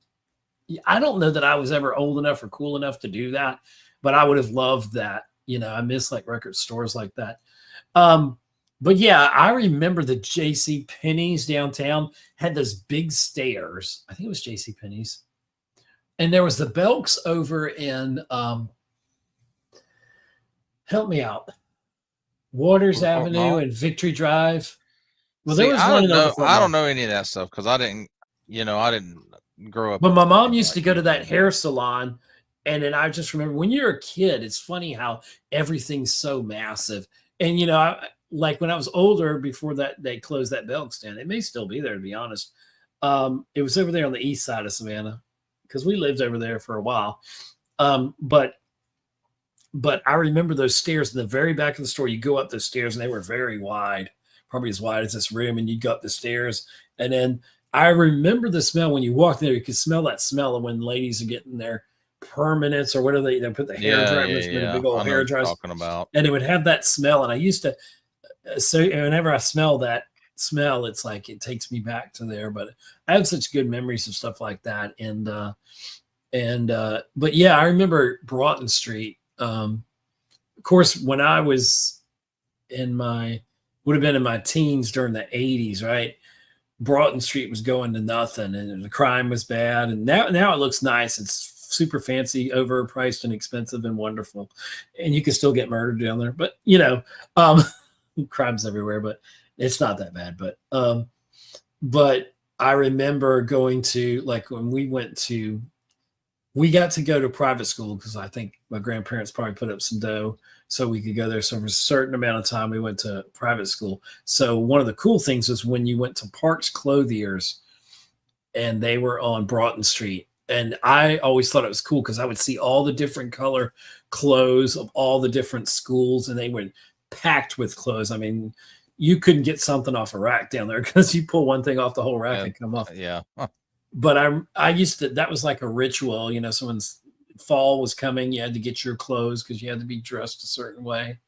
I don't know that I was ever old enough or cool enough to do that, but I would have loved that. I miss like record stores like that. But yeah, I remember the J.C. Penney's downtown had those big stairs. I think it was J.C. Penney's. And there was the Belks over in, help me out, Waters Avenue and Victory Drive. Well, there was one. I don't know any of that stuff because I didn't grow up. But my mom used to go to that hair salon. And then I just remember when you're a kid, it's funny how everything's so massive. And, like when I was older, before that, they closed that Belk stand. It may still be there, to be honest. It was over there on the east side of Savannah because we lived over there for a while. But I remember those stairs in the very back of the store. You go up those stairs and they were very wide, probably as wide as this room. And you'd go up the stairs. And then I remember the smell when you walked there. You could smell that smell of when ladies are getting their permanents or whatever they put the hair dryers, big old hair dryers. Talking about. And it would have that smell. And I used to, so whenever I smell that smell, it's like it takes me back to there. But I have such good memories of stuff like that. But yeah, I remember Broughton Street. Of course, when I was would have been in my teens during the 80s, right? Broughton Street was going to nothing, and the crime was bad. And now it looks nice. It's super fancy, overpriced and expensive and wonderful. And you can still get murdered down there, but crimes everywhere, but it's not that bad. But I remember going to, like, when we got to go to private school because I think my grandparents probably put up some dough so we could go there. So for a certain amount of time, we went to private school. So one of the cool things was when you went to Parks Clothiers and they were on Broughton Street. And I always thought it was cool because I would see all the different color clothes of all the different schools, and they were packed with clothes. I mean, you couldn't get something off a rack down there because you pull one thing off the whole rack and come off. Yeah. Huh. But I used to, that was like a ritual, someone's fall was coming, you had to get your clothes because you had to be dressed a certain way.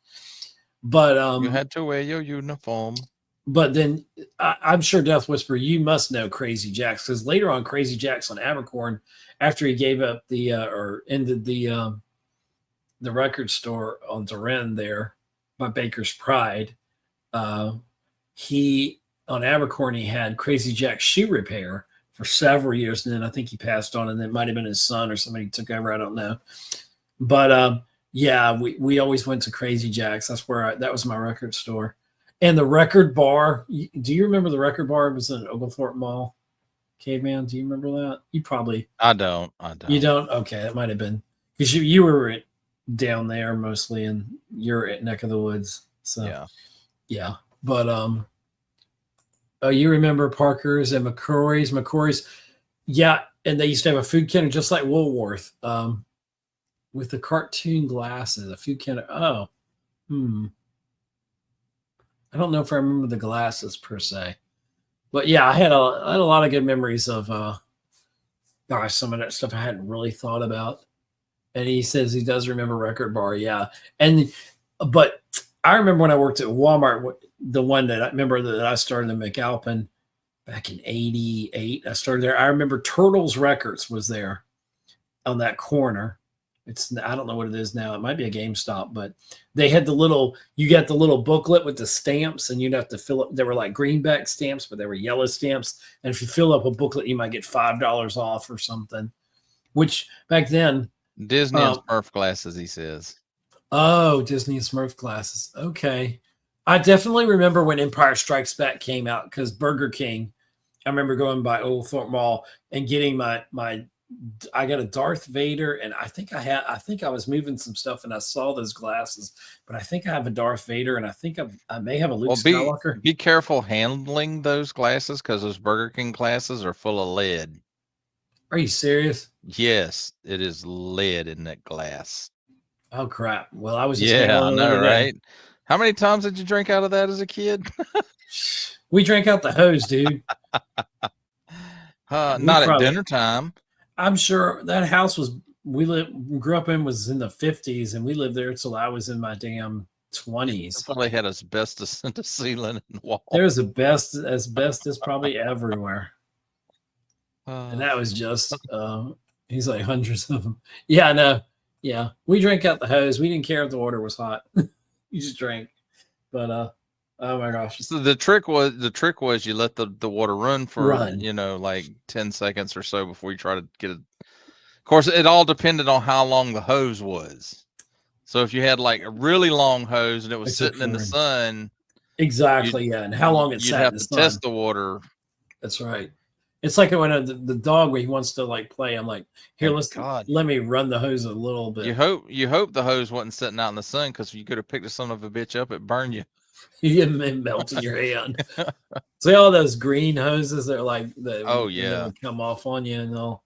But you had to wear your uniform. But then I'm sure Death Whisperer, you must know Crazy Jacks, because later on Crazy Jacks on Abercorn, after he gave up or ended the record store on Duran there by Baker's Pride, he on Abercorn he had Crazy Jack's shoe repair for several years, and then I think he passed on, and it might have been his son or somebody took over. I don't know, but yeah, we always went to Crazy Jack's. That's where that was my record store. And the record bar, do you remember the record bar? It was in Oglethorpe Mall. Caveman, do you remember that? You probably. I don't. You don't? Okay, that might have been. Because you were down there mostly in your neck of the woods. So, yeah. But, you remember Parker's and McCrory's. McCrory's, yeah, and they used to have a food counter just like Woolworth with the cartoon glasses, a food counter. I don't know if I remember the glasses per se, but yeah, I had a lot of good memories of, some of that stuff I hadn't really thought about. And he says he does remember Record Bar. Yeah. But I remember when I worked at Walmart, the one that I remember that I started in McAlpin back in 88, I started there. I remember Turtles Records was there. on that corner. I don't know what it is now. It might be a GameStop, but they had you got the little booklet with the stamps, and you'd have to fill up. They were like greenback stamps, but they were yellow stamps. And if you fill up a booklet, you might get $5 off or something. Which back then, Disney and Smurf glasses, he says. Oh, Disney and Smurf glasses. Okay. I definitely remember when Empire Strikes Back came out because Burger King, I remember going by Old Thorpe Mall and getting I got a Darth Vader, and I think I was moving some stuff and I saw those glasses, but I think I have a Darth Vader, and I think I may have a Luke Skywalker. Be careful handling those glasses because those Burger King glasses are full of lead. Are you serious? Yes, it is lead in that glass. Oh crap! Well, I was just I know, right? How many times did you drink out of that as a kid? We drank out the hose, dude. Not at dinner time. I'm sure that house grew up in was in the 50s, and we lived there until I was in my damn 20s. Probably had asbestos in the ceiling and the wall. There was asbestos probably everywhere. And that was just he's like hundreds of them. Yeah, I know. Yeah. We drank out the hose. We didn't care if the water was hot. You just drank. But oh my gosh. So the trick was you let the water run for like 10 seconds or so before you try to get it. Of course, it all depended on how long the hose was. So if you had like a really long hose and it was sitting in the sun. Exactly, yeah. And how long it sat in the sun. You'd have to test the water. That's right. It's like when the dog, when he wants to like play, I'm like, here, let me run the hose a little bit. You hope the hose wasn't sitting out in the sun, because you could have picked a son of a bitch up, it burned you. You melt in your hand. See all those green hoses that are like would come off on you and all.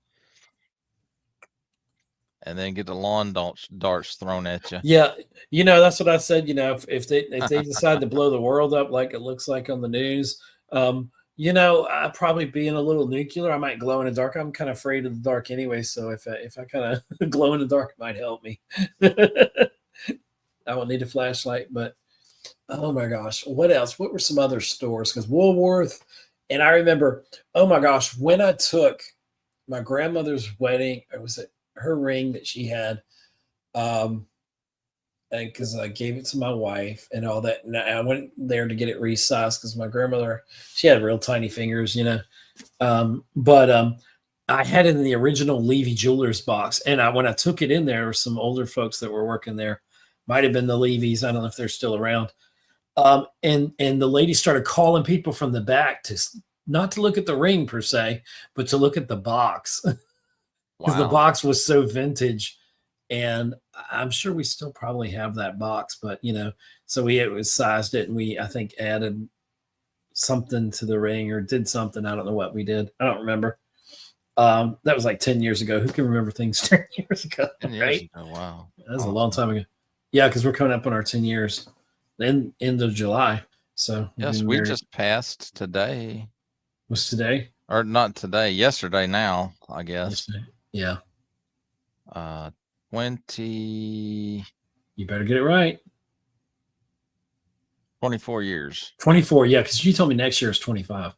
And then get the lawn darts thrown at you. Yeah, that's what I said. If they decide to blow the world up like it looks like on the news, I'd probably be in a little nuclear. I might glow in the dark. I'm kind of afraid of the dark anyway. So if I kind of glow in the dark, it might help me. I won't need a flashlight, but oh my gosh, what else? What were some other stores? Because Woolworth, and I remember, oh my gosh, when I took my grandmother's wedding, or was it her ring that she had? And because I gave it to my wife and all that, and I went there to get it resized because my grandmother, she had real tiny fingers, but I had it in the original Levy Jewelers box, and when I took it in there were some older folks that were working there, might have been the Levys, I don't know if they're still around, and the lady started calling people from the back not to look at the ring per se, but to look at the box, because the box was so vintage. And I'm sure we still probably have that box, but so we sized it, and I think added something to the ring or did something. I don't know what we did. I don't remember. That was like 10 years ago. Who can remember things 10 years ago? 10 years ago. Wow. That was a long time ago. Yeah, because we're coming up on our 10 years, then end of July. So yes, we just passed today. Was today? Or not today, yesterday now, I guess. Yesterday. Yeah. 20. You better get it right. 24 years. 24, yeah, because you told me next year is 25.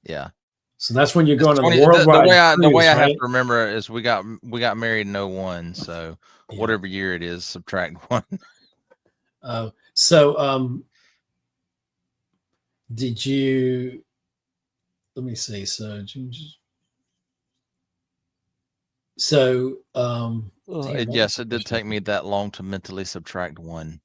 Yeah. So that's when you're going on the worldwide the way I have to remember is we got married in 01, so whatever year it is, subtract 1. Did you? Let me see. Yes, it did take me that long to mentally subtract 1.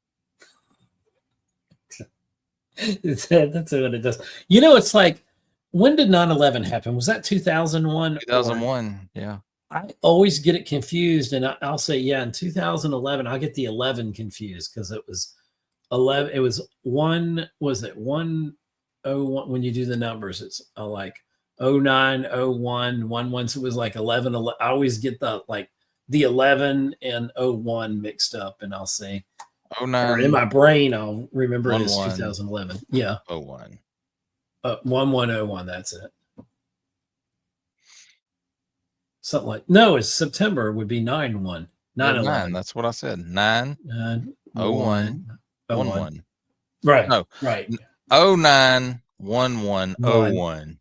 That's what it does. It's like, when did 9/11 happen? Was that 2001? 2001, yeah. I always get it confused, and I'll say, in 2011, I'll get the 11 confused because it was 11. It was 1. Was it 101? When you do the numbers, it's like 09, 01, 11. So it was like 11. I always get the 11 and 01 mixed up, and I'll say 09. In my brain, I'll remember it as 2011. Yeah. 01. 1101. That's it. Something like it's September would be 9/1. 9/11. That's what I said. 9/01. 11. Right. No. Right. 09/11/01.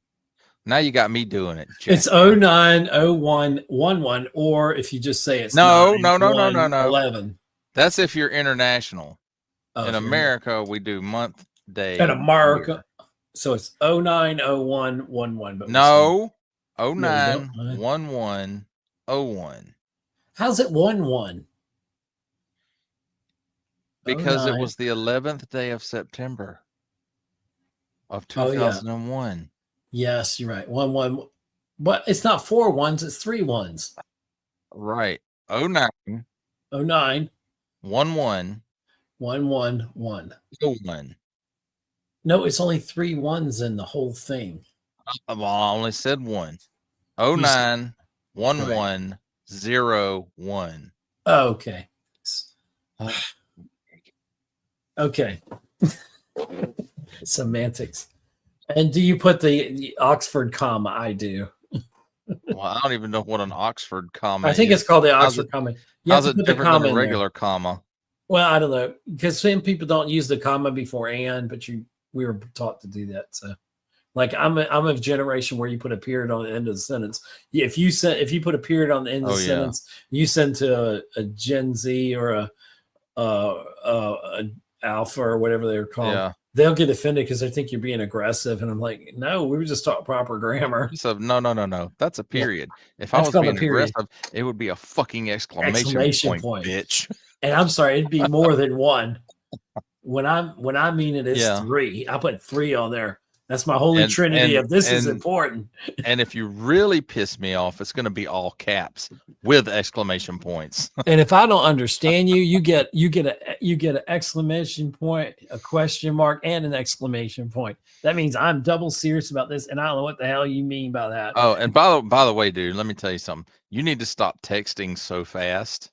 Now you got me doing it. It's Jackass. 090111, or if you just say it's No. 9111. That's if you're international. Oh, In America, we do month, day, in America. year. So it's 090111. But No, we don't. 091101. How's it 11? Because it 09. was the 11th day of September of Oh, yeah. 2001. Yes, you're right. 11. But it's not 4 ones, it's 3 ones. Right. 09 09 11 111. 01. No, it's only 3 ones in the whole thing. Well, I only said one. You said- 09 1101. Oh, okay. Okay. Semantics. And do you put the Oxford comma? I do. Well, I don't even know what an Oxford comma I think is. it's called the Oxford comma. You have How's to it put the different than comma a in there. regular comma? Well, I don't know, because some people don't use the comma before and, but we were taught to do that. So, like, I'm a generation where you put a period on the end of the sentence. If you put a period on the end of the sentence, you send to a Gen Z or a alpha or whatever they're called. Yeah. They'll get offended because they think you're being aggressive, and I'm like, no, we were just taught proper grammar. So no. That's a period. Yeah. If I was being aggressive, it would be a fucking exclamation point, bitch. And I'm sorry, it'd be more than one. When I mean it, it's 3. I put 3 on there. That's my holy trinity of this is important. And if you really piss me off, it's going to be all caps with exclamation points. And if I don't understand you, you get an exclamation point, a question mark, and an exclamation point. That means I'm double serious about this, and I don't know what the hell you mean by that. Oh, and by the way, dude, let me tell you something. You need to stop texting so fast.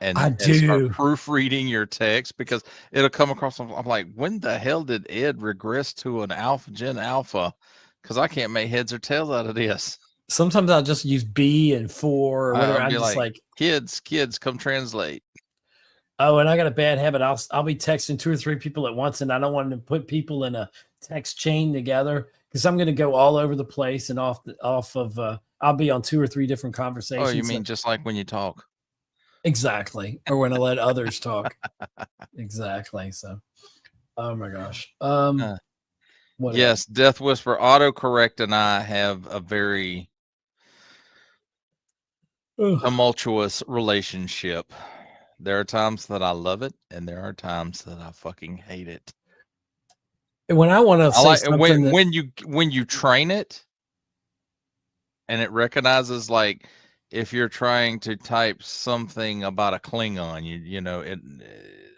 And start proofreading your text, because it'll come across. I'm like, when the hell did Ed regress to an Gen Alpha? Because I can't make heads or tails out of this. Sometimes I'll just use B and 4 or whatever. I'm just like, kids, come translate. Oh, and I got a bad habit. I'll be texting 2 or 3 people at once, and I don't want to put people in a text chain together because I'm going to go all over the place and off of. I'll be on 2 or 3 different conversations. Oh, you mean just like when you talk? Exactly. Or when I let others talk. Exactly. So, oh my gosh. Yes, Death Whisper, autocorrect and I have a very tumultuous relationship. There are times that I love it, and there are times that I fucking hate it. When I want to say something when you train it and it recognizes, like, if you're trying to type something about a Klingon, you know, it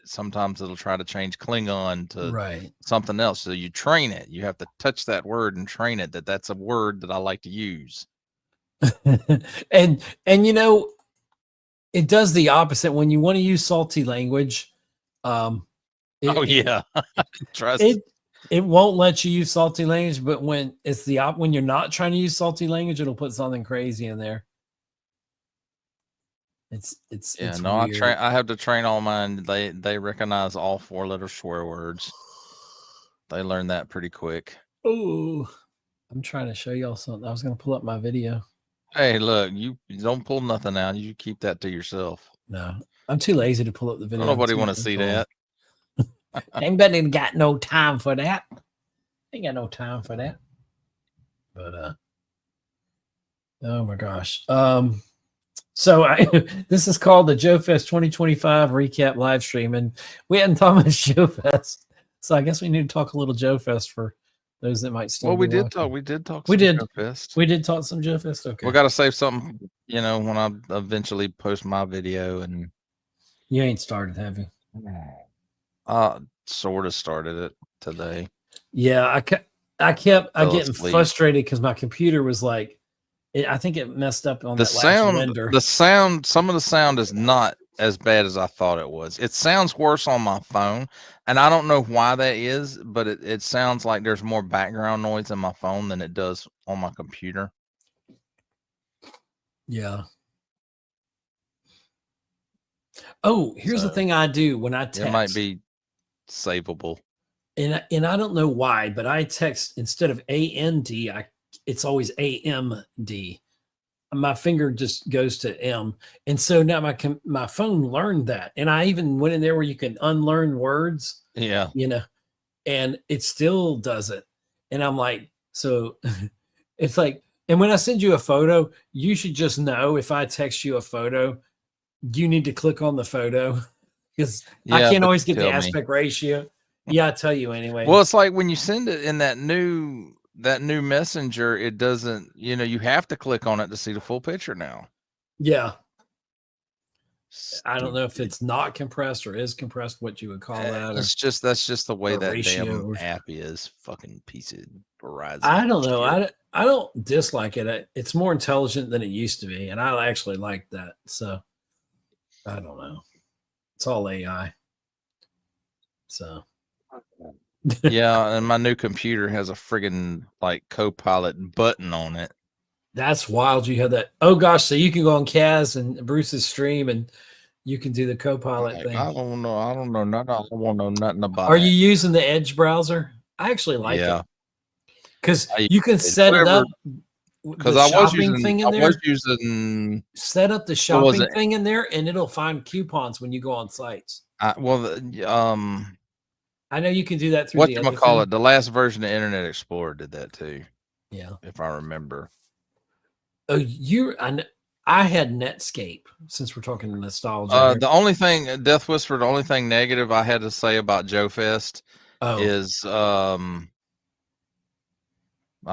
sometimes it'll try to change Klingon to something else. So you train it. You have to touch that word and train it that's a word that I like to use. and you know, it does the opposite when you want to use salty language. Trust it won't let you use salty language, but when it's when you're not trying to use salty language, it'll put something crazy in there. It's weird. I have to train all mine. They recognize all 4-letter swear words. They learn that pretty quick. Oh, I'm trying to show y'all something. I was going to pull up my video. Hey, look, you don't pull nothing out. You keep that to yourself. No, I'm too lazy to pull up the video. Nobody want to see that. Anybody ain't got no time for that. Ain't got no time for that. But oh my gosh. So this is called the Joe Fest 2025 recap live stream, and we hadn't talked about Joe Fest, so I guess we need to talk a little Joe Fest for those that might still. Well, we did talk. Joe Fest. We did talk some Joe Fest. Okay, we got to save something, you know, when I eventually post my video. And you ain't started, have you? Sort of started it today. Yeah, I kept getting frustrated because my computer was like. I think it messed up on that last render. The sound, some of the sound is not as bad as I thought it was. It sounds worse on my phone, and I don't know why that is, but it sounds like there's more background noise in my phone than it does on my computer. Yeah. Oh, here's the thing I do when I text. It might be savable. And I don't know why, but I text instead of AND, I it's always AMD. My finger just goes to M. And so now my phone learned that. And I even went in there where you can unlearn words. Yeah. And it still does it. And I'm like, so it's like, and when I send you a photo, you should just know if I text you a photo, you need to click on the photo because I can't always get the aspect ratio. Yeah, I tell you anyway. Well, it's like when you send it in that new messenger, it doesn't, you have to click on it to see the full picture now. Yeah. I don't know if it's not compressed or is compressed, what you would call that. That's just the way that damn app is. Fucking piece of Verizon. I don't know. I don't dislike it. It's more intelligent than it used to be, and I actually like that. So I don't know. It's all AI. So yeah, and my new computer has a friggin' like Copilot button on it. That's wild. You have that. Oh gosh, so you can go on Kaz and Bruce's stream and you can do the Copilot thing. I don't know. I don't want to know nothing about it. Are you using the Edge browser? I actually like it. Because you can set it up. Because I was using set up the shopping thing in there and it'll find coupons when you go on sites. I know you can do that through the last version of Internet Explorer did that too. Yeah. If I remember. Oh, I had Netscape, since we're talking nostalgia. The only thing, Death Whisper, the only thing negative I had to say about Joe Fest is I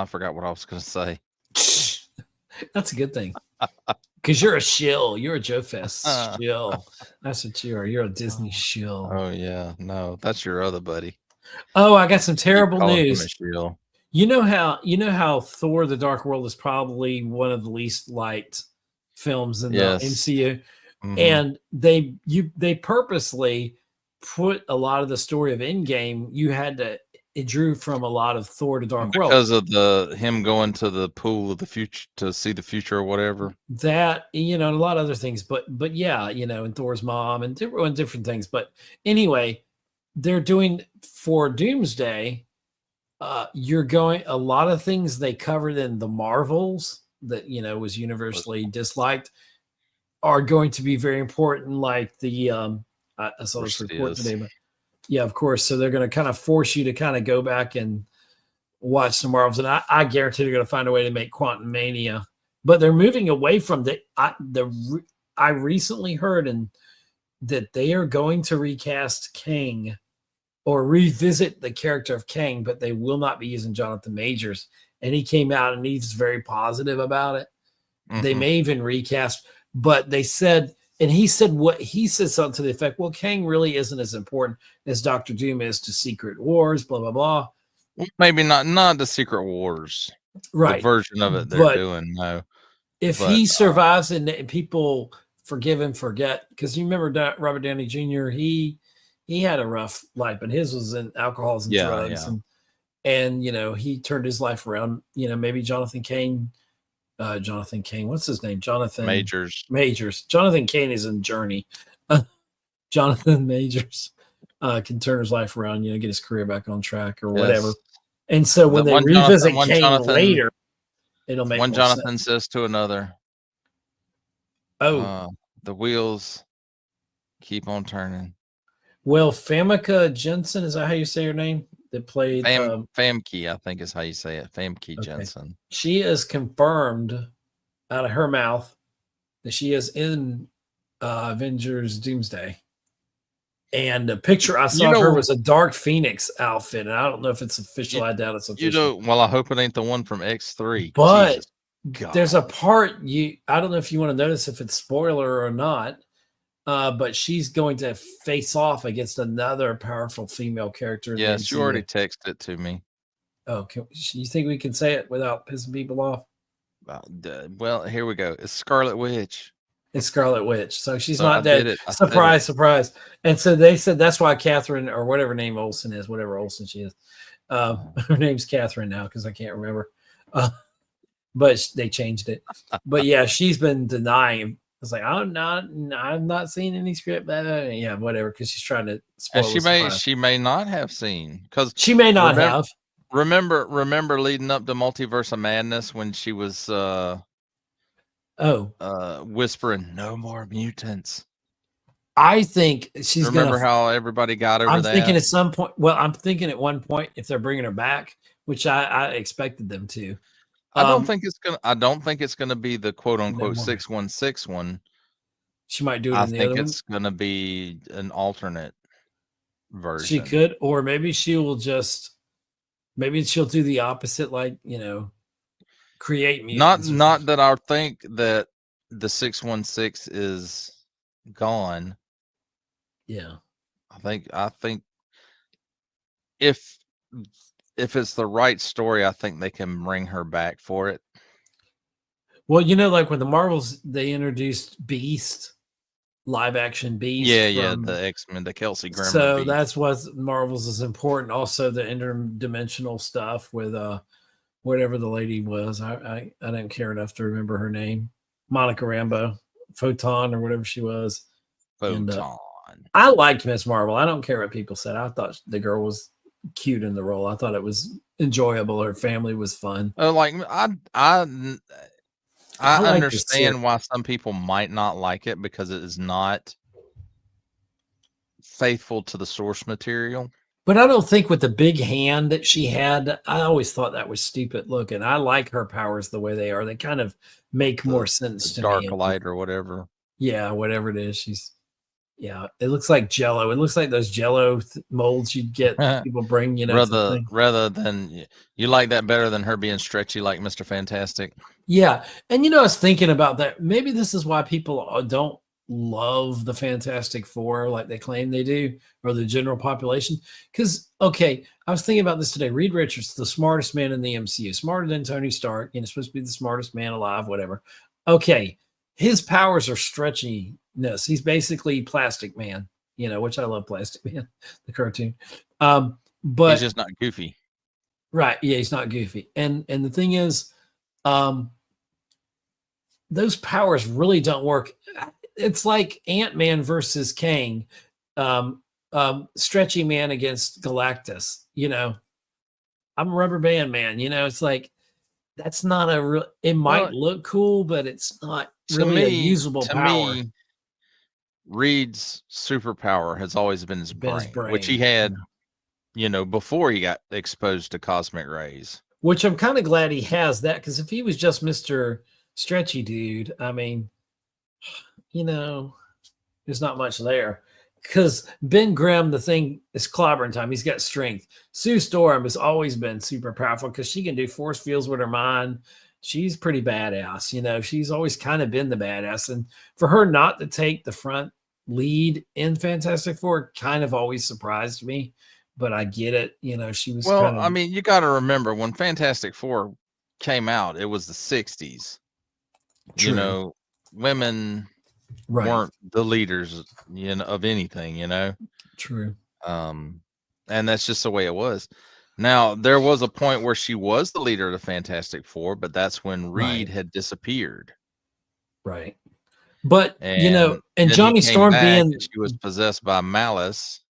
forgot what I was going to say. That's a good thing. Because you're a shill. You're a Joe Fest shill. That's what you are. You're a Disney shill. Oh, yeah. No, that's your other buddy. Oh, I got some terrible news. You know how Thor: The Dark World is probably one of the least liked films in the MCU, and they purposely put a lot of the story of Endgame. It drew from a lot of Thor: The Dark World because of him going to the pool of the future to see the future or whatever. That and a lot of other things, but yeah, and Thor's mom and different things. But anyway, they're doing for Doomsday. You're going a lot of things they covered in the Marvels that was universally disliked are going to be very important. Like the I saw this report today, but yeah, of course. So they're going to kind of force you to kind of go back and watch the Marvels, and I guarantee they're going to find a way to make Quantum Mania. But they're moving away from I recently heard that they are going to recast Kang. Or revisit the character of Kang, but they will not be using Jonathan Majors. And he came out and he's very positive about it. They may even recast, but they said, and he said something to the effect, well, Kang really isn't as important as Dr. Doom is to Secret Wars, blah, blah, blah. Maybe not the Secret Wars. Right. The version of it they're doing, no. If he survives and people forgive and forget, because you remember Robert Downey Jr., he had a rough life, but his was in alcohols and drugs. Yeah. And he turned his life around. Maybe Jonathan Cain, what's his name? Jonathan Majors. Jonathan Cain is in Journey. Jonathan Majors can turn his life around, get his career back on track or whatever. And so when they revisit Cain later, it'll make one more Jonathan sense. Says to another, the wheels keep on turning. Well, Famke Jensen, is that how you say her name? That played Famke, I think is how you say it. Famke Jensen. She is confirmed out of her mouth that she is in Avengers Doomsday. And the picture I saw of her was a Dark Phoenix outfit, and I don't know if it's official. I doubt it's official. Well, I hope it ain't the one from X3. But there's a part I don't know if you want to notice if it's spoiler or not. But she's going to face off against another powerful female character. Yes, you already texted it to me. Oh, you think we can say it without pissing people off? Well, here we go. It's Scarlet Witch. It's Scarlet Witch. So she's not dead. Surprise. And so they said that's why Catherine, or whatever name Olsen is, whatever Olsen she is. Her name's Catherine now because I can't remember. But they changed it. But yeah, she's been denying. It's like I'm not seeing any script. Yeah, whatever. Because she's trying to spoil. And she may not have seen because she may not have. Remember leading up to Multiverse of Madness when she was whispering, "No more mutants." I think she's Remember how everybody got over I'm that? thinking at some point. Well, I'm thinking at one point if they're bringing her back, which I expected them to. I don't think it's gonna be the quote No unquote more. 616 one. She might do it I in the think other one. it's gonna be an alternate version. She could, or maybe she will just. Maybe she'll do the opposite, like create mutants. Not that I think that the 616 is gone. Yeah. I think if it's the right story, I think they can bring her back for it. Well, like when the Marvels, they introduced Beast, live action Beast. Yeah, the X-Men, the Kelsey Grammer So Beast. that's what Marvels is important. Also, the interdimensional stuff with whatever the lady was. I didn't care enough to remember her name. Monica Rambeau, Photon, or whatever she was. Photon. And I liked Miss Marvel. I don't care what people said. I thought the girl was cute in the role. I thought it was enjoyable. Her family was fun. Like I understand why some people might not like it because it is not faithful to the source material. But I don't think with the big hand that she had, I always thought that was stupid looking. I like her powers the way they are. They kind of make more sense to dark me. Dark light or whatever. Yeah, whatever it is. It looks like Jello. It looks like those Jello molds you'd get people bring, rather than you like that better than her being stretchy like Mr. Fantastic. Yeah. And I was thinking about that. Maybe this is why people don't love the Fantastic Four like they claim they do, or the general population. Because, okay, I was thinking about this today. Reed Richards, the smartest man in the MCU, smarter than Tony Stark, supposed to be the smartest man alive, whatever. Okay, his powers are stretchiness. He's basically Plastic Man, which I love Plastic Man, the cartoon. But he's just not goofy. Right. Yeah, he's not goofy. And the thing is, those powers really don't work. It's like Ant-Man versus Kang, Stretchy Man against Galactus. I'm a rubber band man. It's like that's not a real. It might look cool, but it's not really a usable power. Me, Reed's superpower has always been his brain, which he had, before he got exposed to cosmic rays. Which I'm kind of glad he has that, because if he was just Mr. Stretchy Dude, I mean, there's not much there. Because Ben Grimm, the thing is clobbering time. He's got strength. Sue Storm has always been super powerful because she can do force fields with her mind. She's pretty badass. She's always kind of been the badass. And for her not to take the front lead in Fantastic Four kind of always surprised me. But I get it. She was I mean, you got to remember when Fantastic Four came out, it was the 60s. True. Women weren't the leaders, of anything, True. And that's just the way it was. Now, there was a point where she was the leader of the Fantastic Four, but that's when Reed had disappeared. Right. But, and Johnny Storm being... She was possessed by malice.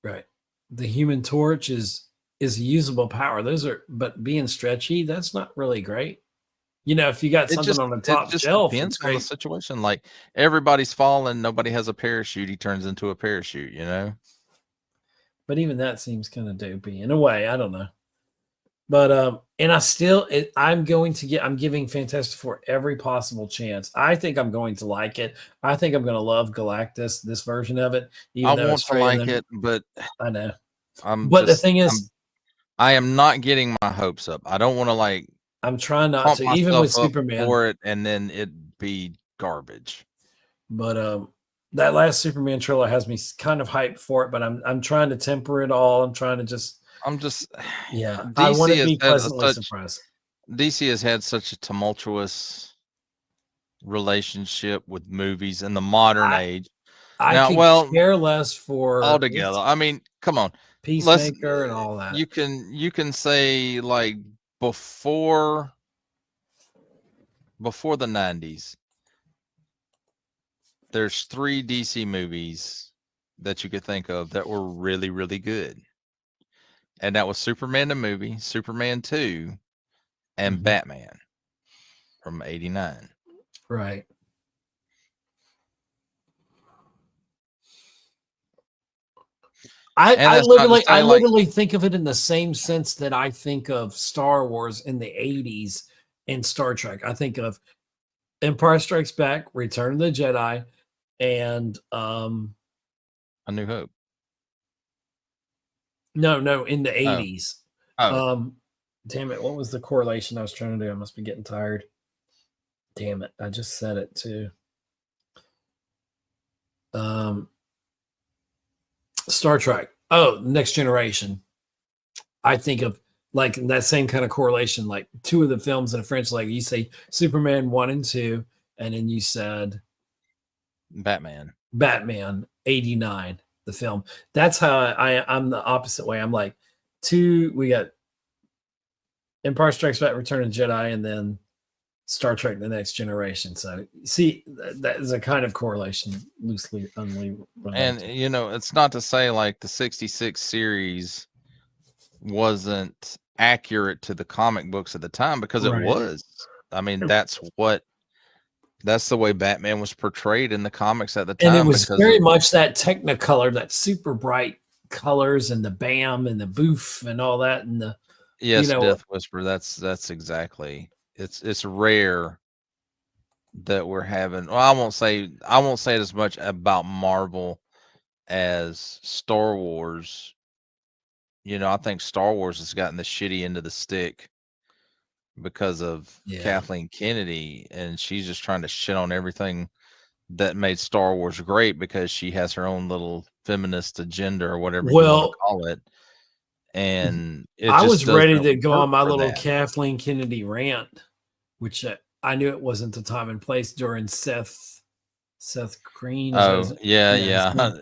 Right. The Human Torch is a usable power. But being stretchy, that's not really great. If you got something on the top shelf, depends on the situation. Like everybody's falling, nobody has a parachute. He turns into a parachute, But even that seems kind of dopey in a way. I don't know. But and I'm giving Fantastic Four every possible chance. I think I'm going to like it. I think I'm going to love Galactus, this version of it. I want to like it, but I know. The thing is, I am not getting my hopes up. I don't want to I'm trying not to, even with Superman, for it, and then it be garbage. But that last Superman trailer has me kind of hyped for it. But I'm trying to temper it all. I'm trying to yeah. I want to be pleasantly surprised. DC has had such a tumultuous relationship with movies in the modern age. I could care less for altogether. I mean, come on, Peacemaker and all that. You can say before the 90s, there's 3 DC movies that you could think of that were really, really good. and that was Superman the movie, Superman 2, and Batman from '89. Right. I literally think of it in the same sense that I think of Star Wars in the 80s and Star Trek. I think of Empire Strikes Back, Return of the Jedi, and A New Hope. No, in the 80s. Oh. Damn it, what was the correlation I was trying to do? I must be getting tired. Damn it, I just said it too. Star Trek. Oh, Next Generation. I think of like that same kind of correlation, like two of the films in a French, like you say Superman 1 and 2, and then you said Batman 89, the film. That's how I'm the opposite way. I'm like, we got Empire Strikes Back, Return of the Jedi, and then Star Trek: The Next Generation. So see, that is a kind of correlation, loosely related. And it's not to say like the 66 series wasn't accurate to the comic books at the time, because it was. I mean, that's the way Batman was portrayed in the comics at the time. And it was very much that Technicolor, that super bright colors, and the BAM and the boof and all that, and the Death Whisperer. That's exactly. It's rare that we're having. Well, I won't say it as much about Marvel as Star Wars. I think Star Wars has gotten the shitty end of the stick because of Kathleen Kennedy, and she's just trying to shit on everything that made Star Wars great because she has her own little feminist agenda or whatever you want to call it. And I was ready to go on my little Kathleen Kennedy rant, which I knew it wasn't the time and place during Seth Green. Oh, yeah.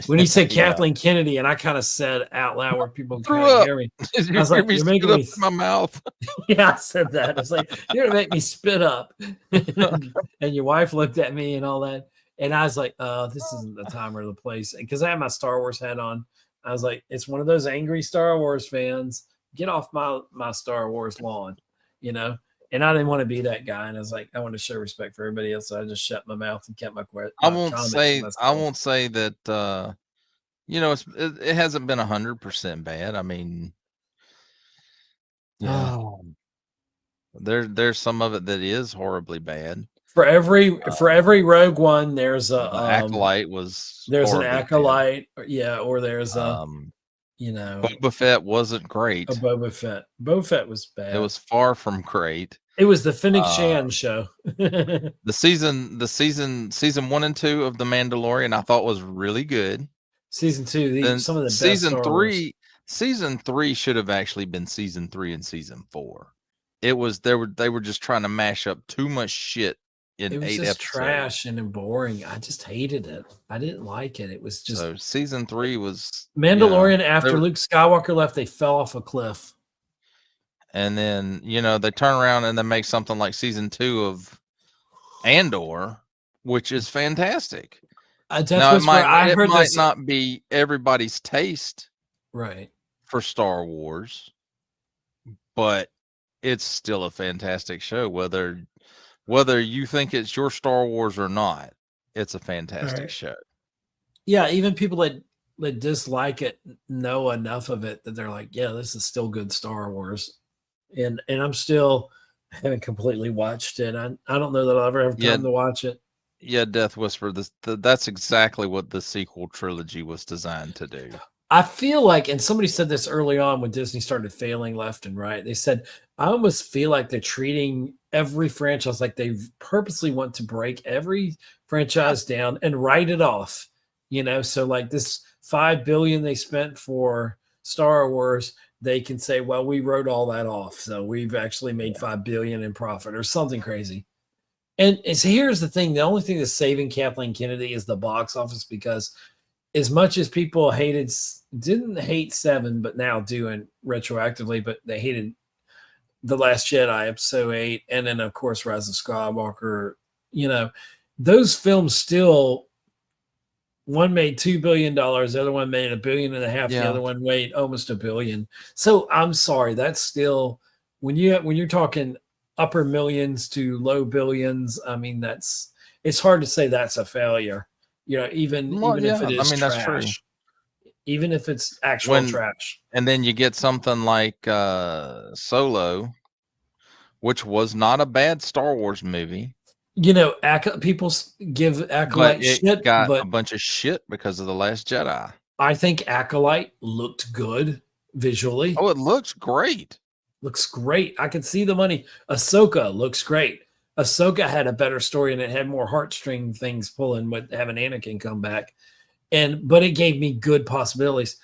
When he said Kathleen Kennedy, and I kind of said out loud where people could hear me. I was like, "You're making me my mouth." Yeah, I said that. It's like, you're gonna make me spit up. And your wife looked at me and all that, and I was like, "Oh, this isn't the time or the place." Because I had my Star Wars hat on, I was like, "It's one of those angry Star Wars fans. Get off my Star Wars lawn," And I didn't want to be that guy, and I was like, I want to show respect for everybody else, so I just shut my mouth and kept my I won't say that. It hasn't been 100% bad. I mean, there's some of it that is horribly bad. For every Rogue One, there's a Acolyte was. There's an Acolyte, or there's a Boba Fett wasn't great. Boba Fett was bad. It was far from great. It was the Fennec Shan show. the season 1 and 2 of The Mandalorian I thought was really good. Season 2, some of the best. Season 3 should have actually been season 3 and season 4. It was they were just trying to mash up too much shit in 8 episodes. It was just trash and boring. I just hated it. I didn't like it. It was just. So season 3 was Mandalorian. After Luke Skywalker left, they fell off a cliff. And then, they turn around and they make something like season 2 of Andor, which is fantastic. Now, it might not be everybody's taste, right, for Star Wars, but it's still a fantastic show. Whether you think it's your Star Wars or not, it's a fantastic show. Yeah, even people that dislike it know enough of it that they're like, yeah, this is still good Star Wars. And I'm still haven't completely watched it. I don't know that I'll ever have time to watch it. Yeah, Death Whisperer. That's exactly what the sequel trilogy was designed to do. I feel like, and somebody said this early on when Disney started failing left and right. They said, I almost feel like they're treating every franchise like they purposely want to break every franchise down and write it off. So like this $5 billion they spent for Star Wars, they can say, well, we wrote all that off. So we've actually made $5 billion in profit or something crazy. And so here's the thing. The only thing that's saving Kathleen Kennedy is the box office, because as much as people didn't hate 7, but now do retroactively, but they hated The Last Jedi, Episode 8, and then, of course, Rise of Skywalker, those films still one made $2 billion. The other one made $1.5 billion. The other one made almost $1 billion. So I'm sorry. That's still when you're talking upper millions to low billions. I mean, it's hard to say that's a failure. Even if it I is mean, that's true. trash, even if it's actual trash. And then you get something like Solo, which was not a bad Star Wars movie. People give Acolyte but it shit, got but a bunch of shit because of The Last Jedi. I think Acolyte looked good visually. Oh, it looks great. Looks great. I can see the money. Ahsoka looks great. Ahsoka had a better story and it had more heartstring things pulling with having Anakin come back. But it gave me good possibilities.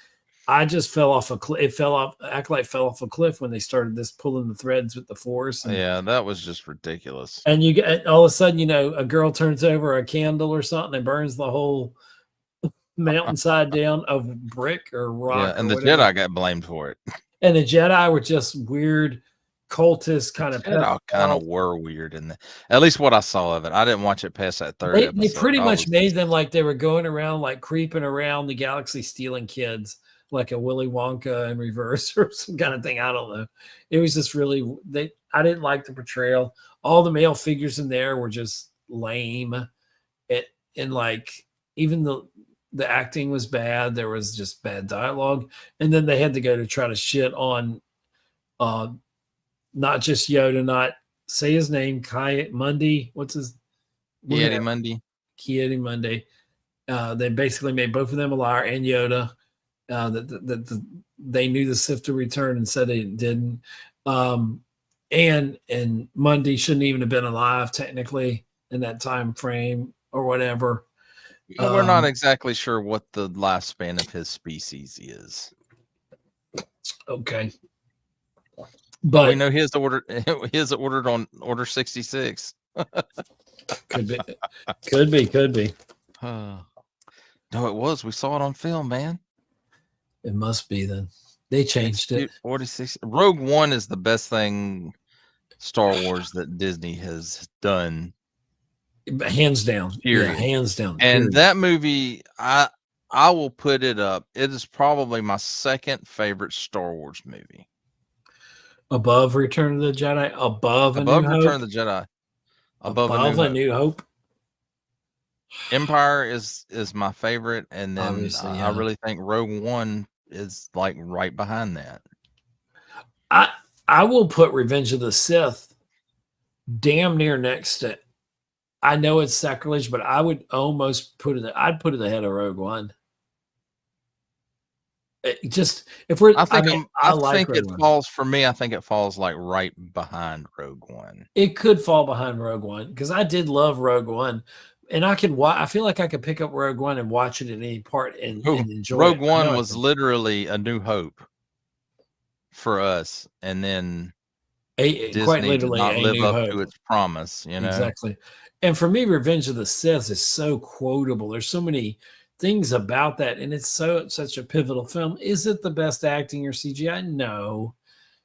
I just fell off a cliff. Acolyte fell off a cliff when they started this pulling the threads with the Force. Yeah, that was just ridiculous. And you get all of a sudden, a girl turns over a candle or something and burns the whole mountainside down of brick or rock. Yeah, and or the whatever. Jedi got blamed for it. And the Jedi were just weird cultist kind of. Jedi kind of were weird in that. At least what I saw of it. I didn't watch it past that third episode. They pretty much made them like they were going around, like creeping around the galaxy, stealing kids, like a Willy Wonka in reverse or some kind of thing. I don't know. It was just really I didn't like the portrayal. All the male figures in there were just lame. And like even the acting was bad. There was just bad dialogue. And then they had to go to try to shit on not just Yoda, not say his name, Kai Mundi. What's his? Mundi. Kiedi Mundi. They basically made both of them a liar and Yoda. That they knew the Sith to return and said they didn't. And Mundi shouldn't even have been alive technically in that time frame or whatever. We're not exactly sure what the lifespan of his species is. Okay. But we know his ordered on Order 66. Could be. No, it was. We saw it on film, man. It must be then. They changed it. 46. Rogue One is the best thing Star Wars that Disney has done. Hands down. Period. Yeah, hands down. And period. that movie, I will put it up. It is probably my second favorite Star Wars movie. Above Return of the Jedi, above Return of the Jedi, above A New Hope. Empire is my favorite, and then Obviously, I really think Rogue One is like right behind that. I will put Revenge of the Sith damn near next to. I know it's sacrilege, but I would almost put it. I'd put it ahead of Rogue One. Just if we're, I think it One. falls for me. I think it falls like right behind Rogue One. It could fall behind Rogue One because I did love Rogue One, and I feel like I could pick up Rogue One and watch it in any part and enjoy Rogue it. One was literally A New Hope for us, and then Disney did not live up to its promise. Exactly. And for me, Revenge of the Sith is so quotable. There's so many things about that, and it's such a pivotal film. Is it the best acting or CGI? No.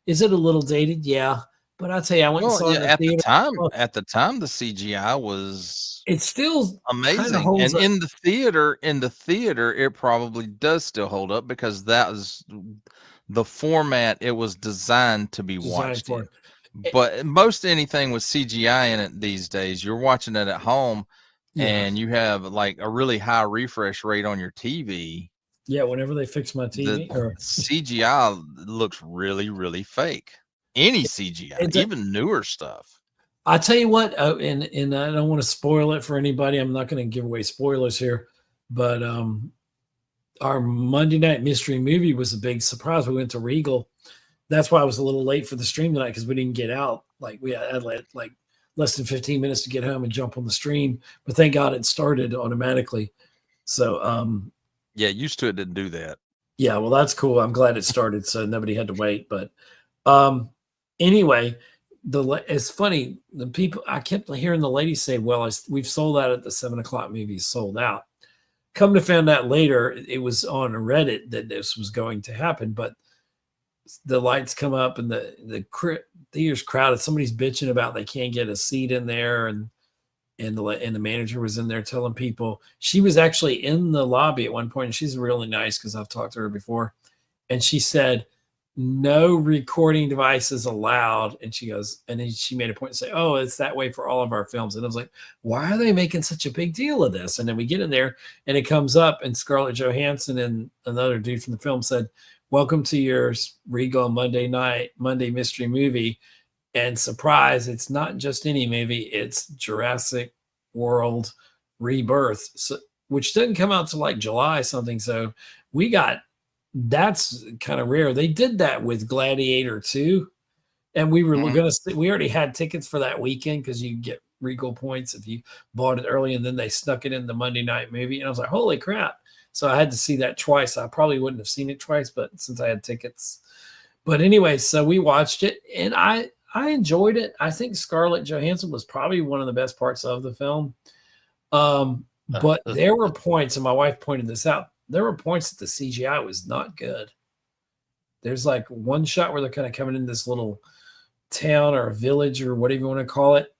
Is it a little dated? Yeah. But I tell you, I went and saw it in the theater. At the time, the CGI was it's still amazing, and in the theater, it probably does still hold up because that was the format it was designed to be watched in. But most anything with CGI in it these days, you're watching it at home, and you have like a really high refresh rate on your TV. Yeah, whenever they fix my TV, CGI looks really, really fake. Any CGI, even newer stuff. I tell you what, and I don't want to spoil it for anybody. I'm not going to give away spoilers here, but our Monday night mystery movie was a big surprise. We went to Regal. That's why I was a little late for the stream tonight because we didn't get out. Like we had like less than 15 minutes to get home and jump on the stream. But thank God it started automatically. So yeah, used to it didn't do that. Yeah, well that's cool. I'm glad it started so nobody had to wait. But anyway, it's funny. The people I kept hearing the ladies say, "Well, we've sold out at the 7:00 movie, sold out." Come to find out later, it was on Reddit that this was going to happen, but the lights come up and the theater's crowded. Somebody's bitching about they can't get a seat in there, and and the manager was in there telling people. She was actually in the lobby at one point, and she's really nice because I've talked to her before. And she said, no recording devices allowed. And she goes, and then she made a point to say, oh, it's that way for all of our films. And I was like, why are they making such a big deal of this? And then we get in there and it comes up, and Scarlett Johansson and another dude from the film said, welcome to your Regal Monday mystery movie. And surprise, it's not just any movie, it's Jurassic World Rebirth, so, which didn't come out till like July something. So we got, that's kind of rare. They did that with Gladiator 2. And we were going to, we already had tickets for that weekend because you get Regal points if you bought it early, and then they snuck it in the Monday night movie. And I was like, holy crap. So I had to see that twice. I probably wouldn't have seen it twice, but since I had tickets. But anyway, so we watched it, and I enjoyed it. I think Scarlett Johansson was probably one of the best parts of the film. But there were points, and my wife pointed this out, there were points that the CGI was not good. There's like one shot where they're kind of coming in this little town or a village or whatever you want to call it,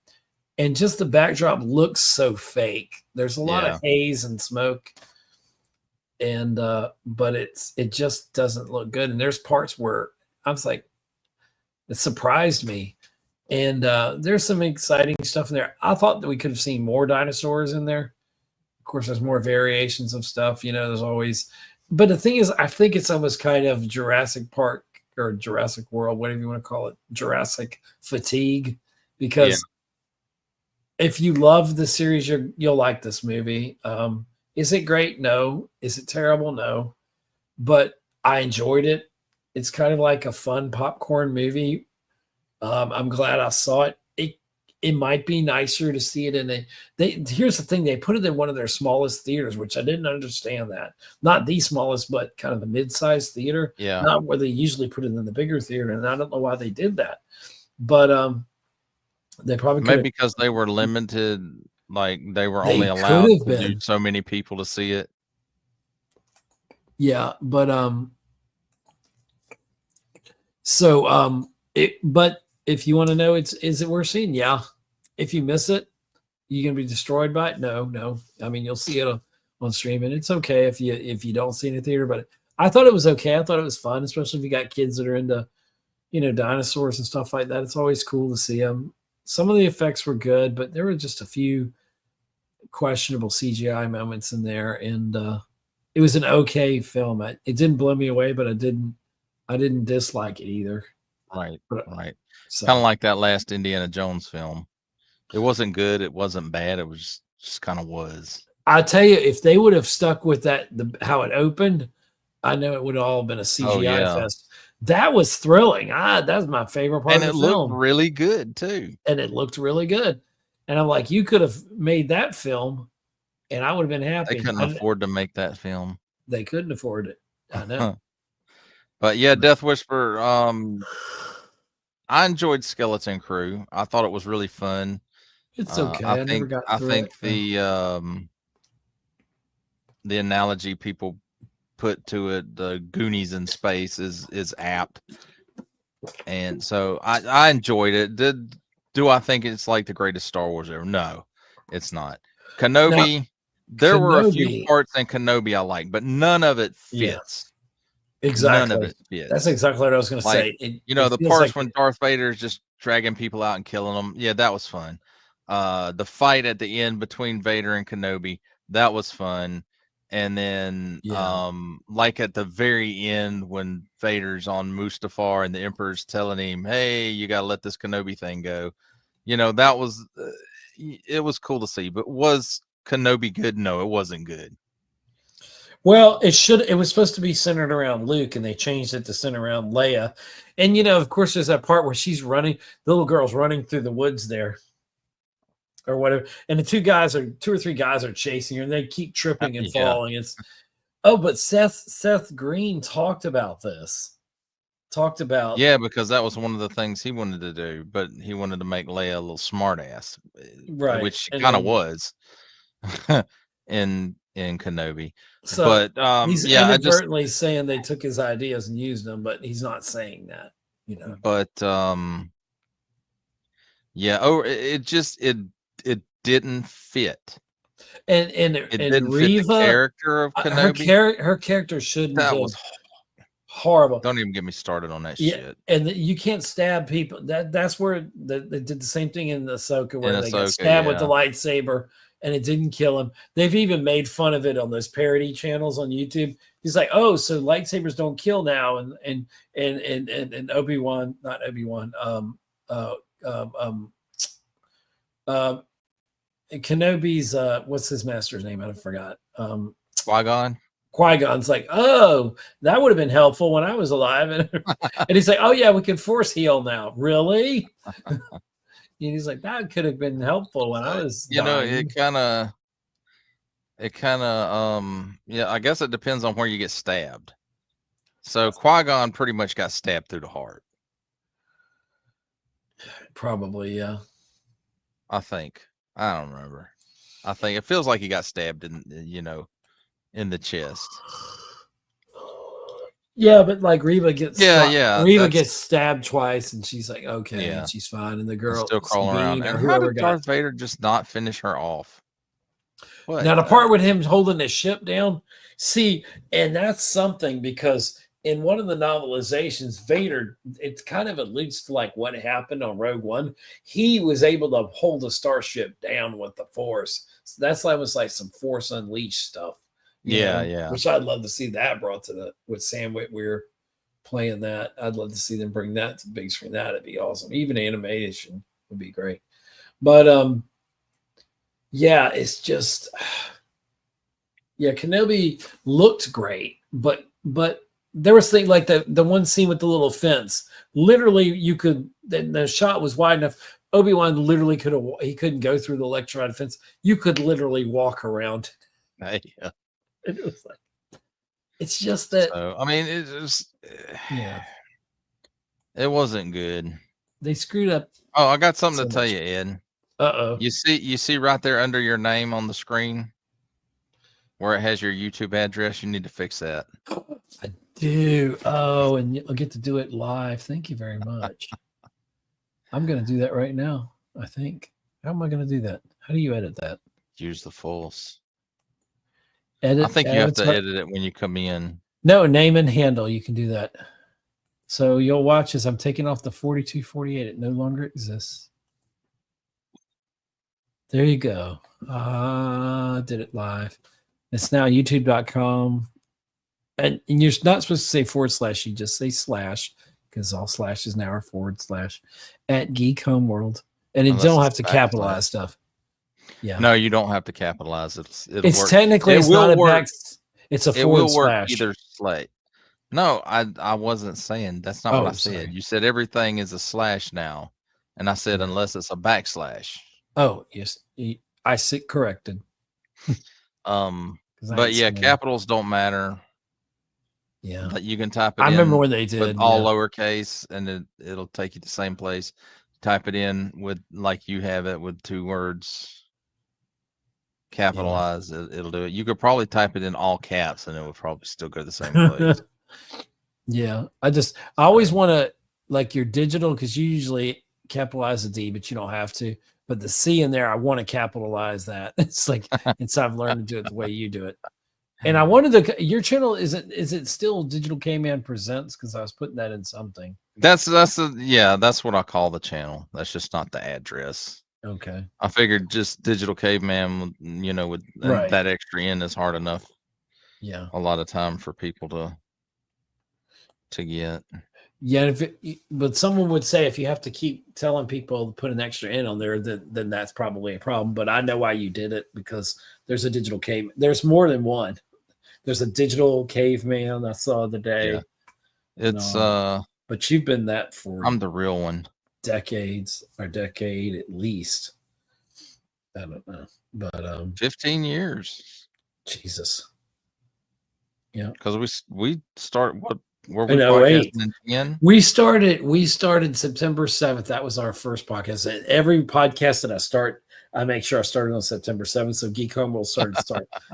and just the backdrop looks so fake. There's a lot of haze and smoke, and but it just doesn't look good. And there's parts where I was like, it surprised me. And there's some exciting stuff in there. I thought that we could have seen more dinosaurs in there. Of course, there's more variations of stuff. There's always. But the thing is, I think it's almost kind of Jurassic Park or Jurassic World, whatever you want to call it, Jurassic fatigue. Because if you love the series, you'll like this movie. Is it great? No. Is it terrible? No. But I enjoyed it. It's kind of like a fun popcorn movie. I'm glad I saw it. It might be nicer to see it in here's the thing, they put it in one of their smallest theaters, which I didn't understand that. Not the smallest, but kind of the mid-sized theater. Yeah. Not where they usually put it in the bigger theater. And I don't know why they did that. But they probably maybe because they were limited, like they were only allowed to do so many people to see it. Yeah, but but if you want to know, is it worth seeing? Yeah. If you miss it, you're gonna be destroyed by it. No. I mean, you'll see it on stream, and it's okay if you don't see it in the theater. But I thought it was okay. I thought it was fun, especially if you got kids that are into, dinosaurs and stuff like that. It's always cool to see them. Some of the effects were good, but there were just a few questionable CGI moments in there, and it was an okay film. It didn't blow me away, but I didn't dislike it either. Right. So. Kind of like that last Indiana Jones film. It wasn't good. It wasn't bad. It was just kind of was. I tell you, if they would have stuck with that, how it opened, I know it would have all been a CGI fest. That was thrilling. That's my favorite part of the film. And it looked really good too. And it looked really good. And I'm like, you could have made that film, and I would have been happy. They couldn't afford to make that film. They couldn't afford it. I know. But yeah, Death Whisper. I enjoyed Skeleton Crew. I thought it was really fun. It's okay. I think the analogy people put to it, the Goonies in space, is apt. And so I enjoyed it. Do I think it's like the greatest Star Wars ever? No, it's not. Kenobi, now, there were a few parts in Kenobi I like, but none of it fits. Exactly. None of it fits. That's exactly what I was going to say. The parts when Darth Vader is just dragging people out and killing them. Yeah, that was fun. The fight at the end between Vader and Kenobi, that was fun. And then, like at the very end when Vader's on Mustafar and the Emperor's telling him, "Hey, you got to let this Kenobi thing go." That was it was cool to see. But was Kenobi good? No, it wasn't good. Well, it was supposed to be centered around Luke, and they changed it to center around Leia. And, of course, there's that part where she's running, the little girl's running through the woods there or whatever. And the two or three guys are chasing her, and they keep tripping and falling. But Seth Green talked about this. Yeah, because that was one of the things he wanted to do, but he wanted to make Leia a little smartass, right? Which she kind of was in Kenobi. So but he's inadvertently saying they took his ideas and used them, but he's not saying that, But it didn't fit. And It didn't fit the Reva, character of Kenobi. her character shouldn't That have. was Horrible. Don't even get me started on that Yeah, shit. and you can't stab people. That's where they did the same thing in Ahsoka, where they got stabbed with the lightsaber and it didn't kill him. They've even made fun of it on those parody channels on YouTube. He's like, "Oh, so lightsabers don't kill now," and Obi-Wan, not Obi-Wan, Kenobi's what's his master's name? I forgot. Qui-Gon. Qui-Gon's like, "Oh, that would have been helpful when I was alive," and he's like, "Oh yeah, we can force heal now." Really? And he's like, "That could have been helpful when I was dying." It kind of yeah, I guess it depends on where you get stabbed. So Qui-Gon pretty much got stabbed through the heart. Probably, yeah. I think. I don't remember. I think it feels like he got stabbed in the chest. Yeah, but like Reva gets Reva gets stabbed twice, and she's like, "Okay," and she's fine. And the girl still crawling around. And how did Darth Vader just not finish her off? What? Now the part with him holding his ship down, see, and that's something, because in one of the novelizations, Vader, it kind of alludes to like what happened on Rogue One. He was able to hold a starship down with the Force. So that's like was like some Force Unleashed stuff. Yeah. Which I'd love to see that brought to with Sam Witwer playing that. I'd love to see them bring that to the big screen. That'd be awesome. Even animation would be great. But yeah, it's just Kenobi looked great, but there was things like the one scene with the little fence. Literally, you could the shot was wide enough. Obi-Wan literally couldn't go through the electronic fence. You could literally walk around. Yeah. It was like, it's just that. So, I mean, it just it wasn't good. They screwed up. Oh, I got something to tell you, Ed. Uh-oh. You see right there under your name on the screen where it has your YouTube address. You need to fix that. I do. Oh, and I'll get to do it live. Thank you very much. I'm going to do that right now, I think. How am I going to do that? How do you edit that? Use the Force. Edit. I think you have to edit it when you come in. No, name and handle. You can do that. So you'll watch as I'm taking off the 4248. It no longer exists. There you go. Did it live. It's now youtube.com. And you're not supposed to say /. You just say / because all slashes now are / at Geek Homeworld. And you don't have to capitalize stuff. Yeah. No, you don't have to capitalize it. It's work. Technically, it's not a back. It's a /. It will work either slate. No, I wasn't saying that's not what I said. Sorry. You said everything is a / now, and I said unless it's a /. Oh yes, I sit corrected. But yeah, capitals don't matter. Yeah, but you can type it. I remember when they did with all lowercase, and it'll take you to the same place. Type it in with like you have it with 2 words. Capitalize it'll do it. You could probably type it in all caps and it would probably still go to the same place. Yeah, I always want to, like your digital, because you usually capitalize the D, but you don't have to. But the C in there, I want to capitalize that. It's like I've learned to do it the way you do it. And I wanted to. Your channel is it still Digital K-Man Presents? Because I was putting that in something. That's what I call the channel. That's just not the address. Okay. I figured just Digital Caveman, with that extra in is hard enough. Yeah. A lot of time for people to get. Yeah, but someone would say if you have to keep telling people to put an extra in on there, then that's probably a problem. But I know why you did it, because there's a Digital Caveman. There's more than one. There's a Digital Caveman I saw the day. Yeah. It's but you've been that for. I'm the real one. Decade at least. I don't know, but 15 years. Jesus. Yeah, because we start what were we podcasting in 10? We started September 7th. That was our first podcast. And every podcast that I start, I make sure I started on September 7th. So Geek Homeworld started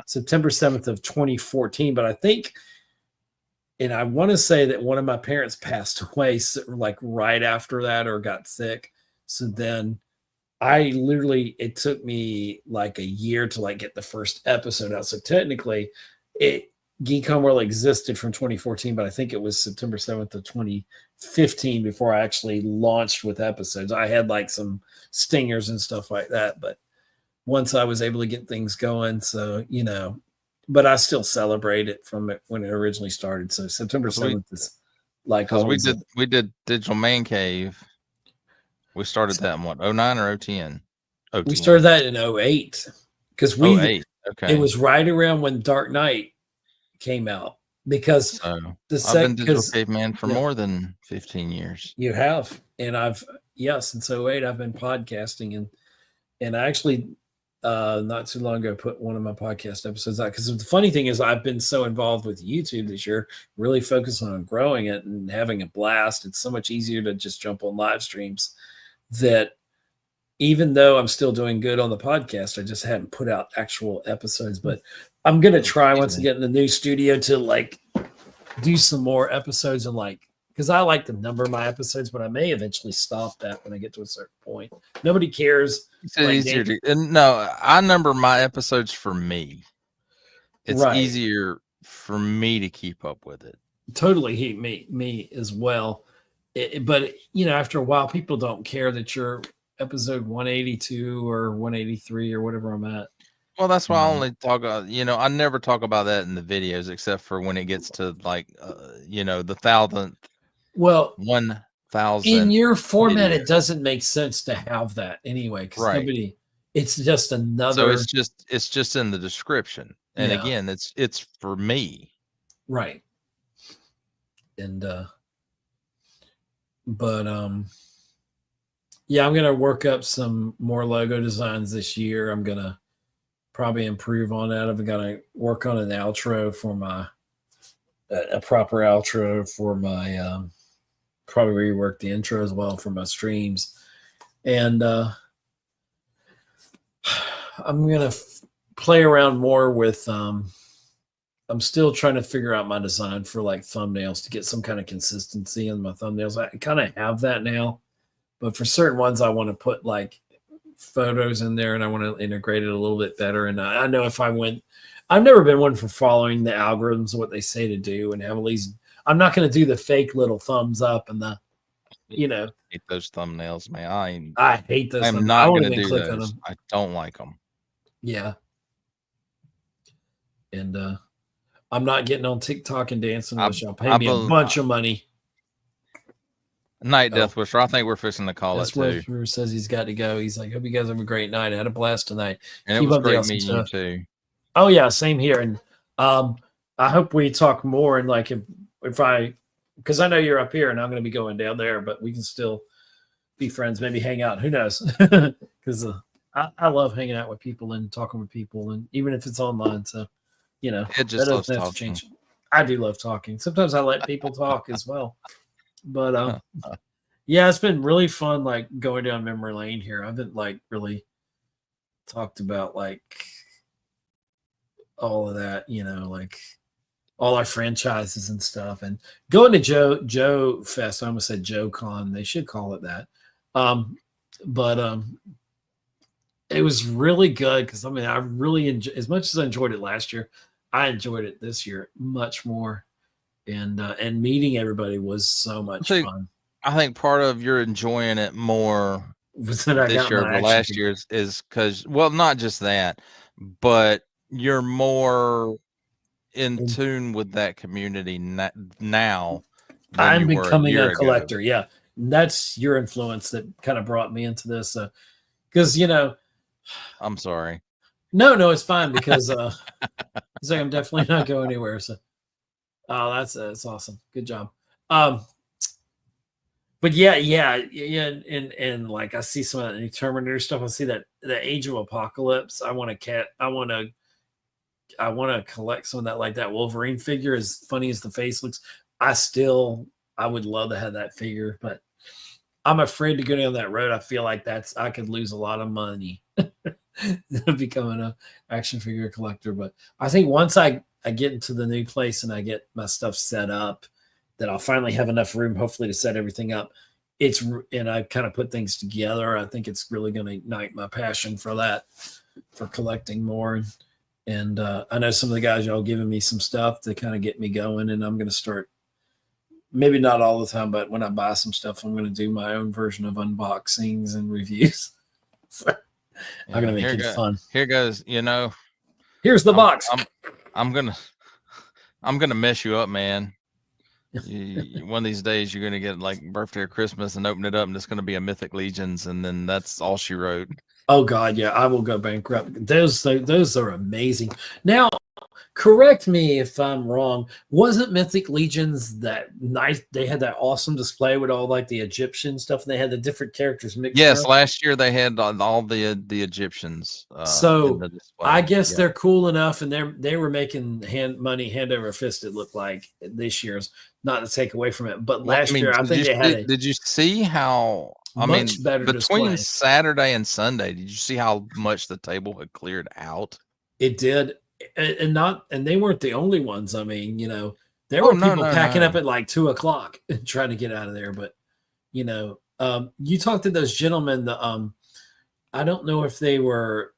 September 7th of 2014. But I think, and I want to say that one of my parents passed away like right after that or got sick. So then it took me like a year to like get the first episode out. So technically Geek Homeworld existed from 2014, but I think it was September 7th of 2015 before I actually launched with episodes. I had like some stingers and stuff like that, but once I was able to get things going, so, but I still celebrate it from it when it originally started. So September 7th is like, because we did Digital Man Cave. We started that in what, 09 or 010? We started that in 08 because okay. It was right around when Dark Knight came out, because I've been Digital Caveman for more than 15 years. You have, and since 08 I've been podcasting, and I actually not too long ago put one of my podcast episodes out, because the funny thing is I've been so involved with YouTube this year, really focusing on growing it and having a blast. It's so much easier to just jump on live streams, that even though I'm still doing good on the podcast, I just haven't put out actual episodes. But I'm going to try once I get in the new studio to like do some more episodes, and like, because I like to number my episodes, but I may eventually stop that when I get to a certain point. Nobody cares. It's easier no, I number my episodes for me. It's easier for me to keep up with it. Totally, me as well. But after a while, people don't care that you're episode 182 or 183 or whatever I'm at. Well, that's why I only talk I never talk about that in the videos, except for when it gets to like the 1,000th. Well, 1,000 in your format, it doesn't make sense to have that anyway, because it's just another. So it's just in the description, and again, it's for me, right? And but I'm gonna work up some more logo designs this year. I'm gonna probably improve on that. I'm gonna work on an outro for my a proper outro for my probably rework the intro as well for my streams. And I'm gonna play around more with I'm still trying to figure out my design for like thumbnails to get some kind of consistency in my thumbnails. I kind of have that now, but for certain ones I want to put like photos in there, and I want to integrate it a little bit better. And I know if I've never been one for following the algorithms, what they say to do, and have all these. I'm not going to do the fake little thumbs up and the, I hate those thumbnails, man. I hate those. I'm not going to do those. I don't like them. Yeah. And I'm not getting on TikTok and dancing unless y'all pay me a bunch of money. Night Death Whisper. I think we're fixing to call it too. Whisper says he's got to go. He's like, hope you guys have a great night. I had a blast tonight. And it was great meeting you too. Oh yeah, same here. And I hope we talk more. And like because I know you're up here and I'm going to be going down there, but we can still be friends, maybe hang out. Who knows? Because I love hanging out with people and talking with people, and even if it's online. So, it just loves talking. I do love talking. Sometimes I let people talk as well. But it's been really fun, like going down memory lane here. I haven't like really talked about like all of that, like all our franchises and stuff, and going to Joe Fest. I almost said Joe Con. They should call it that. But it was really good, because I really enjoyed, as much as I enjoyed it last year, I enjoyed it this year much more. And meeting everybody was so much fun. I think part of you're enjoying it more this year over last year is because, well, not just that, but you're more in tune with that community now. I'm becoming a collector. Yeah, that's your influence that kind of brought me into this. Because I'm sorry. No, it's fine, because he's like, I'm definitely not going anywhere. So. Oh, that's awesome. Good job. But yeah, and like I see some of that new Terminator stuff. I see that the Age of Apocalypse. I want to collect some of that, like that Wolverine figure. As funny as the face looks, I would love to have that figure, but I'm afraid to go down that road. I feel like I could lose a lot of money becoming an action figure collector. But I think once I get into the new place and I get my stuff set up, that I'll finally have enough room, hopefully, to set everything up. and I kind of put things together. I think it's really going to ignite my passion for that, for collecting more. And I know some of the guys y'all giving me some stuff to kind of get me going, and I'm going to start. Maybe not all the time, but when I buy some stuff, I'm going to do my own version of unboxings and reviews. So I'm going to make it fun. Here goes. Here's the box. I'm gonna mess you up, man. One of these days you're gonna get like birthday or Christmas and open it up, and it's gonna be a Mythic Legions, and then that's all she wrote. Oh God, yeah, I will go bankrupt. Those are amazing. Now, correct me if I'm wrong. Wasn't Mythic Legions that nice? They had that awesome display with all like the Egyptian stuff, and they had the different characters mixed. Yes, last year they had all the Egyptians. So in the display. I guess they're cool enough, and they were making money hand over fist. It looked like this year's, not to take away from it, but last year I think they had. Did you see how? Much better between display. Saturday and Sunday, did you see how much the table had cleared out? It did. And they weren't the only ones. I mean, there were people packing up at like 2:00 and trying to get out of there. But you talked to those gentlemen. I don't know if they were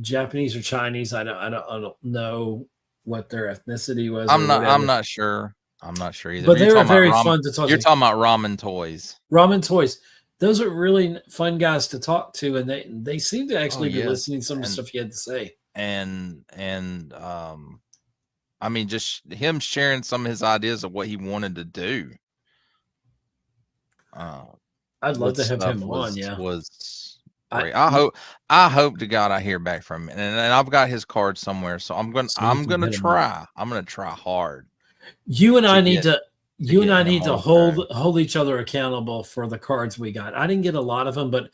Japanese or Chinese. I don't know what their ethnicity was. I'm not sure. I'm not sure either. But they were very fun to talk to. You're talking about Ramen Toys. Ramen Toys. Those are really fun guys to talk to, and they seem to actually be listening to some of the stuff you had to say. And I mean, just him sharing some of his ideas of what he wanted to do. I'd love to have him on. Yeah, was great. I hope to God I hear back from him, and I've got his card somewhere, so I'm gonna try. I'm gonna try hard. You and I need to hold each other accountable for the cards we got. I didn't get a lot of them, but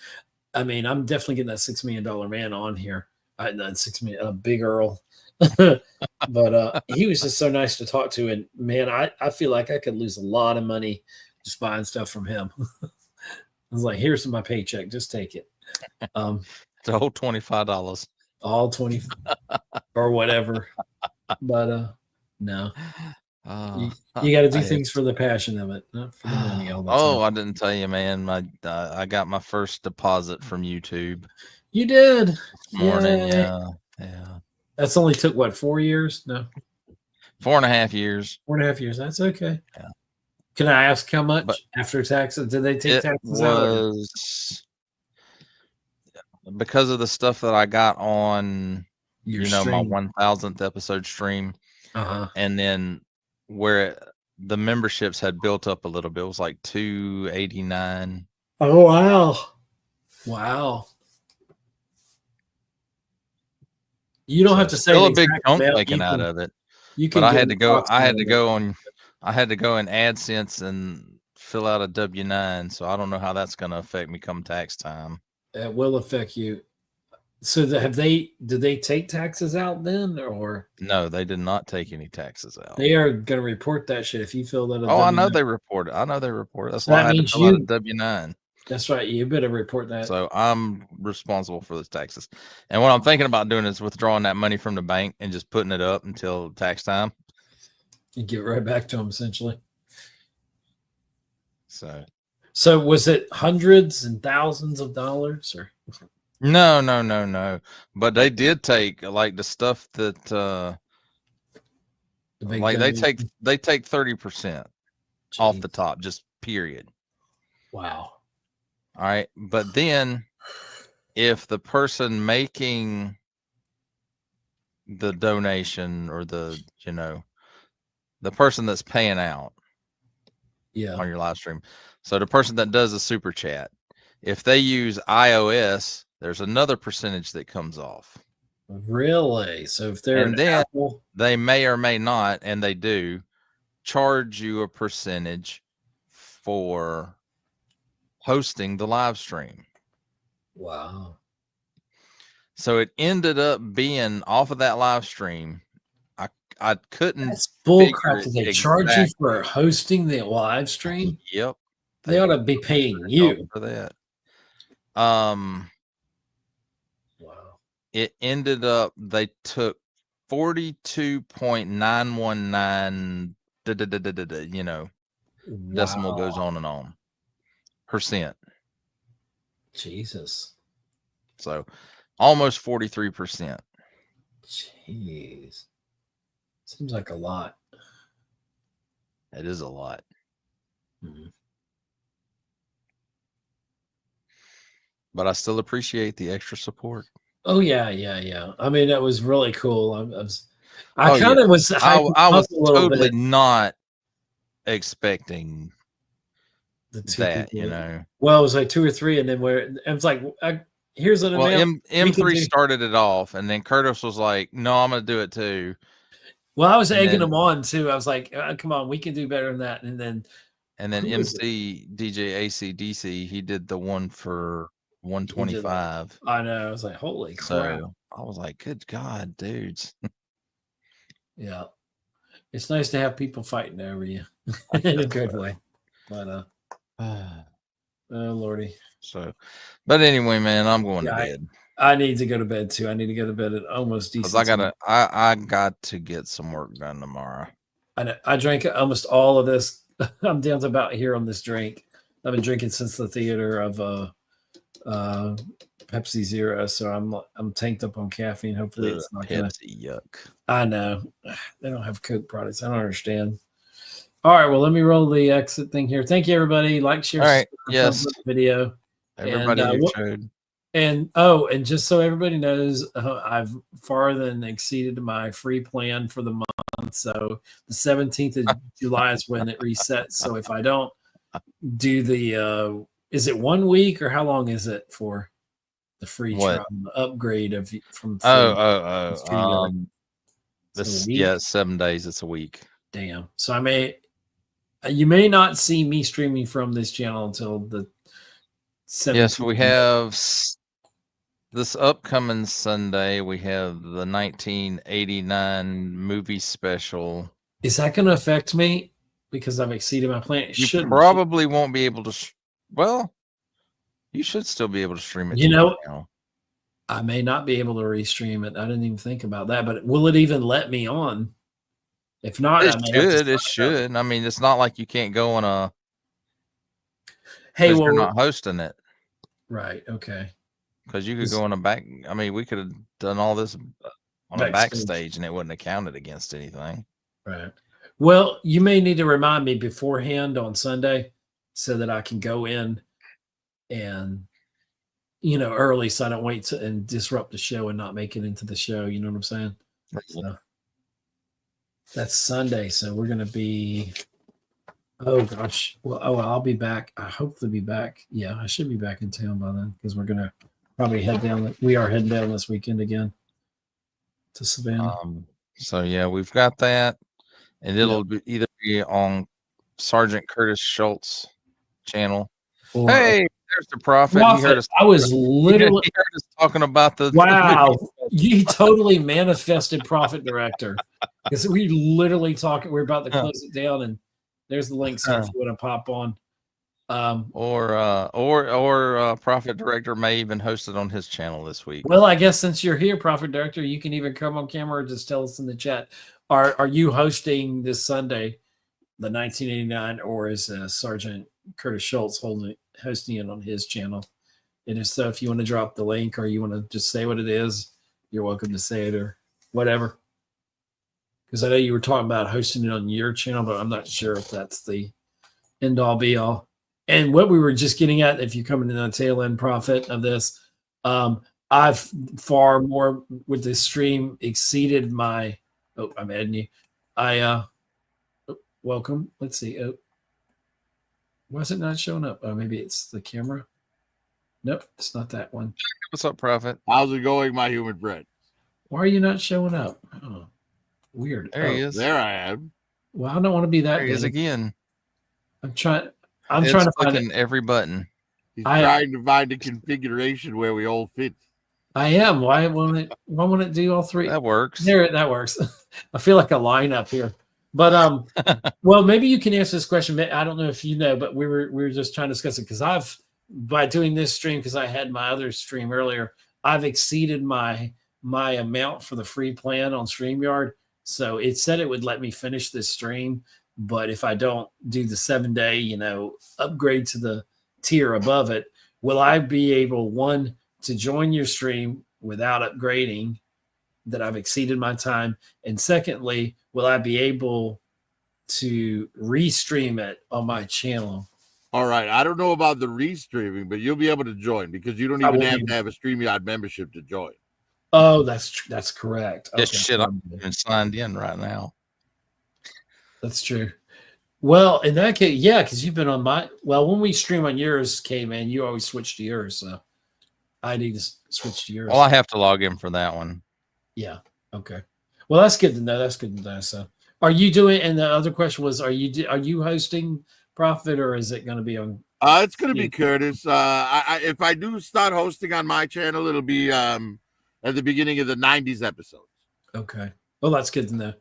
I mean, I'm definitely getting that $6 million man on here. Not 6 million, a big Earl. But he was just so nice to talk to, and man, I feel like I could lose a lot of money just buying stuff from him. I was like, here's my paycheck, just take it. It's a whole $25. All 20 or whatever. But no. You got to do things for the passion of it, not for the money all the time. Oh, I didn't tell you, man. I got my first deposit from YouTube. You did this morning. Yeah. That's only took what, 4 years? No, 4.5 years. 4.5 years. That's okay. Yeah. Can I ask how much after taxes? Did they take taxes out? Because of the stuff that I got on, my 1000th episode stream, and then where the memberships had built up a little bit. It was like $289. Oh wow! You don't have to say still a big chunk taken out of it. But I had to go on AdSense and fill out a W-9, so I don't know how that's going to affect me come tax time. It will affect you. So did they take taxes out then, or no? They did not take any taxes out. They are going to report that shit if you fill that. I know they report it. That's why I had to fill out a W-9. That's right. You better report that. So I'm responsible for those taxes. And what I'm thinking about doing is withdrawing that money from the bank and just putting it up until tax time. You get right back to them essentially. So was it hundreds and thousands of dollars or? No. But they did take like the stuff that they take 30% off the top, just period. Wow. All right. But then if the person making the donation or the person that's paying out on your live stream, so the person that does a super chat, if they use iOS, there's another percentage that comes off. Really? So if they're Apple, they may or may not, and they do charge you a percentage for hosting the live stream. Wow. So it ended up being off of that live stream. I couldn't. That's bullcrap. Did they charge you for hosting the live stream? Yep. They ought to be paying you for that. Wow. It ended up they took 42.919 decimal goes on and on. Jesus. So almost 43%. Jeez. Seems like a lot. It is a lot. Mm-hmm. But I still appreciate the extra support. Oh yeah. I mean, that was really cool. I was I was totally bit. not expecting The two that, people. Well, it was like 2 or 3, and then it was like, here's an amount. M3 started it off, and then Curtis was like, "No, I'm going to do it too." Well, I was egging them on too. I was like, "Come on, we can do better than that." And then MC DJ ACDC, he did the one for 125. I know. I was like, "Holy crap!" So I was like, "Good God, dudes!" Yeah, it's nice to have people fighting over you in a good way. But oh Lordy. So, but anyway, man, I'm going to bed. I need to go to bed too. I need to go to bed at almost decent. I got to get some work done tomorrow. I drank almost all of this. I'm down to about here on this drink. I've been drinking since the theater of Pepsi Zero, so I'm tanked up on caffeine. Hopefully, it's not Pepsi. Yuck. I know they don't have Coke products. I don't understand. All right, well, let me roll the exit thing here. Thank you, everybody. Like, share, all right. Yes, video. Everybody who showed. And just so everybody knows, I've far than exceeded my free plan for the month. So the 17th of July is when it resets. So if I don't do the, is it 1 week or how long is it for the free trial, the upgrade from? It's 7 days. It's a week. Damn. So you may not see me streaming from this channel until the 17th. Yes, we have. This upcoming Sunday, we have the 1989 movie special. Is that going to affect me because I've exceeded my plan? You probably won't be able to. Well, you should still be able to stream it. Now. I may not be able to restream it. I didn't even think about that. But will it even let me on? If not, it should. I mean, it's not like you can't go on a. Hey, well, you're not hosting it. Right. Okay. Because you could go on a back. I mean, we could have done all this on a backstage, and it wouldn't have counted against anything. Right. Well, you may need to remind me beforehand on Sunday so that I can go in and, early, so I don't wait and disrupt the show and not make it into the show. You know what I'm saying? So, that's Sunday. So we're going to be. Oh gosh. Well, I'll be back. I hope to be back. Yeah, I should be back in town by then because we're going to probably head down. We are heading down this weekend again to Savannah. So yeah, we've got that, and it'll either be on Sergeant Curtis Schultz channel. Hey, there's the Prophet. He heard us. I was literally he heard us talking about the. Wow, you totally manifested Prophet Director because we literally talking. We're about to close it down, and there's the link. So if you want to pop on. Or Prophet Director may even host it on his channel this week. Well, I guess since you're here, Prophet Director, you can even come on camera or just tell us in the chat. Are you hosting this Sunday, the 1989, or is Sergeant Curtis Schultz hosting it on his channel? And if so, if you want to drop the link or you want to just say what it is, you're welcome to say it or whatever. Because I know you were talking about hosting it on your channel, but I'm not sure if that's the end all be all. And what we were just getting at, if you're coming to the tail end, Prophet, of this, I've far more with this stream exceeded my. Oh, I'm adding you. Welcome. Let's see. Why is it not showing up? Oh, maybe it's the camera. Nope, it's not that one. What's up, Prophet? How's it going, my human friend? Why are you not showing up? Oh, weird. There he is. There I am. Well, I don't want to be that. There he is again. I'm trying to find every button. He's trying to find a configuration where we all fit. I am. Why won't it do all three? That works. That works. I feel like a lineup here. But well, maybe you can answer this question. I don't know if you know, but we were just trying to discuss it because by doing this stream, because I had my other stream earlier, I've exceeded my amount for the free plan on StreamYard. So it said it would let me finish this stream. But if I don't do the 7-day, upgrade to tier above it, will I be able, one, to join your stream without upgrading that I've exceeded my time? And secondly, will I be able to restream it on my channel? All right. I don't know about the restreaming, but you'll be able to join because you don't even have to have a StreamYard membership to join. Oh, that's correct. Just shit, I'm even signed in right now. That's true. Well, in that case, yeah, because you've been on my. Well, when we stream on yours, K-Man, you always switch to yours, so I need to switch to yours. Well, I have to log in for that one. Yeah. Okay. Well, that's good to know. That's good to know. So, are you doing? And the other question was, are you hosting Prophet, or is it going to be on? It's going to be Curtis. If I do start hosting on my channel, it'll be at the beginning of the 90s episodes. Okay. Well, that's good to know.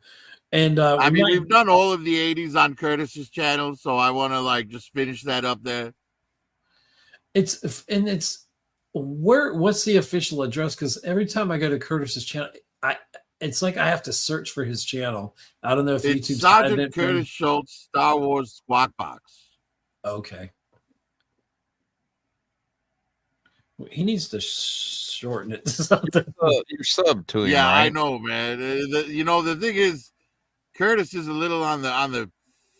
And I mean, we've done all of the 80s on Curtis's channel, so I want to just finish that up there. It's what's the official address? Because every time I go to Curtis's channel, it's like I have to search for his channel. I don't know if it's YouTube's Sergeant Curtis Schultz, Star Wars Squawk Box. Okay. He needs to shorten it to something. You're sub to him, yeah, right? I know, man. The thing is, Curtis is a little on the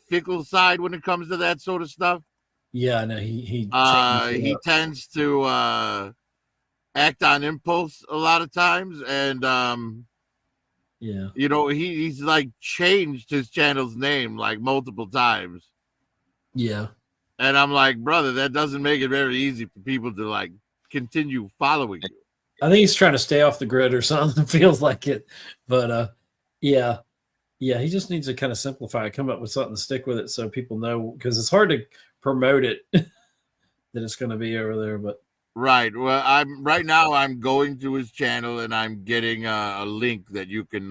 fickle side when it comes to that sort of stuff. Yeah, no, he tends to act on impulse a lot of times, and yeah, he's changed his channel's name multiple times. Yeah, and I'm like, brother, that doesn't make it very easy for people to continue following you. I think he's trying to stay off the grid or something. Feels like it, but yeah, he just needs to kind of simplify it, come up with something to stick with it, so people know, because it's hard to promote it that it's going to be over there. But right, well, I'm going to his channel and I'm getting a link that you can.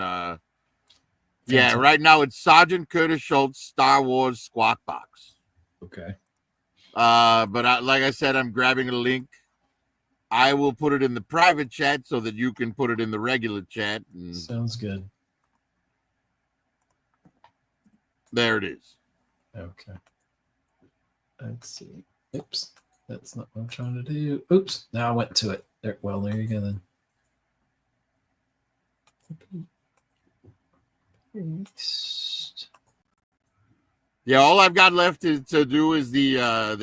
Yeah, right now it's Sergeant Curtis Schultz, Star Wars Squawk Box. Okay. But like I said, I'm grabbing a link. I will put it in the private chat so that you can put it in the regular chat. Sounds good. There it is. Okay. Let's see. Oops. That's not what I'm trying to do. Oops. Now I went to it. There. Well, there you go then. Yeah, all I've got left to do is the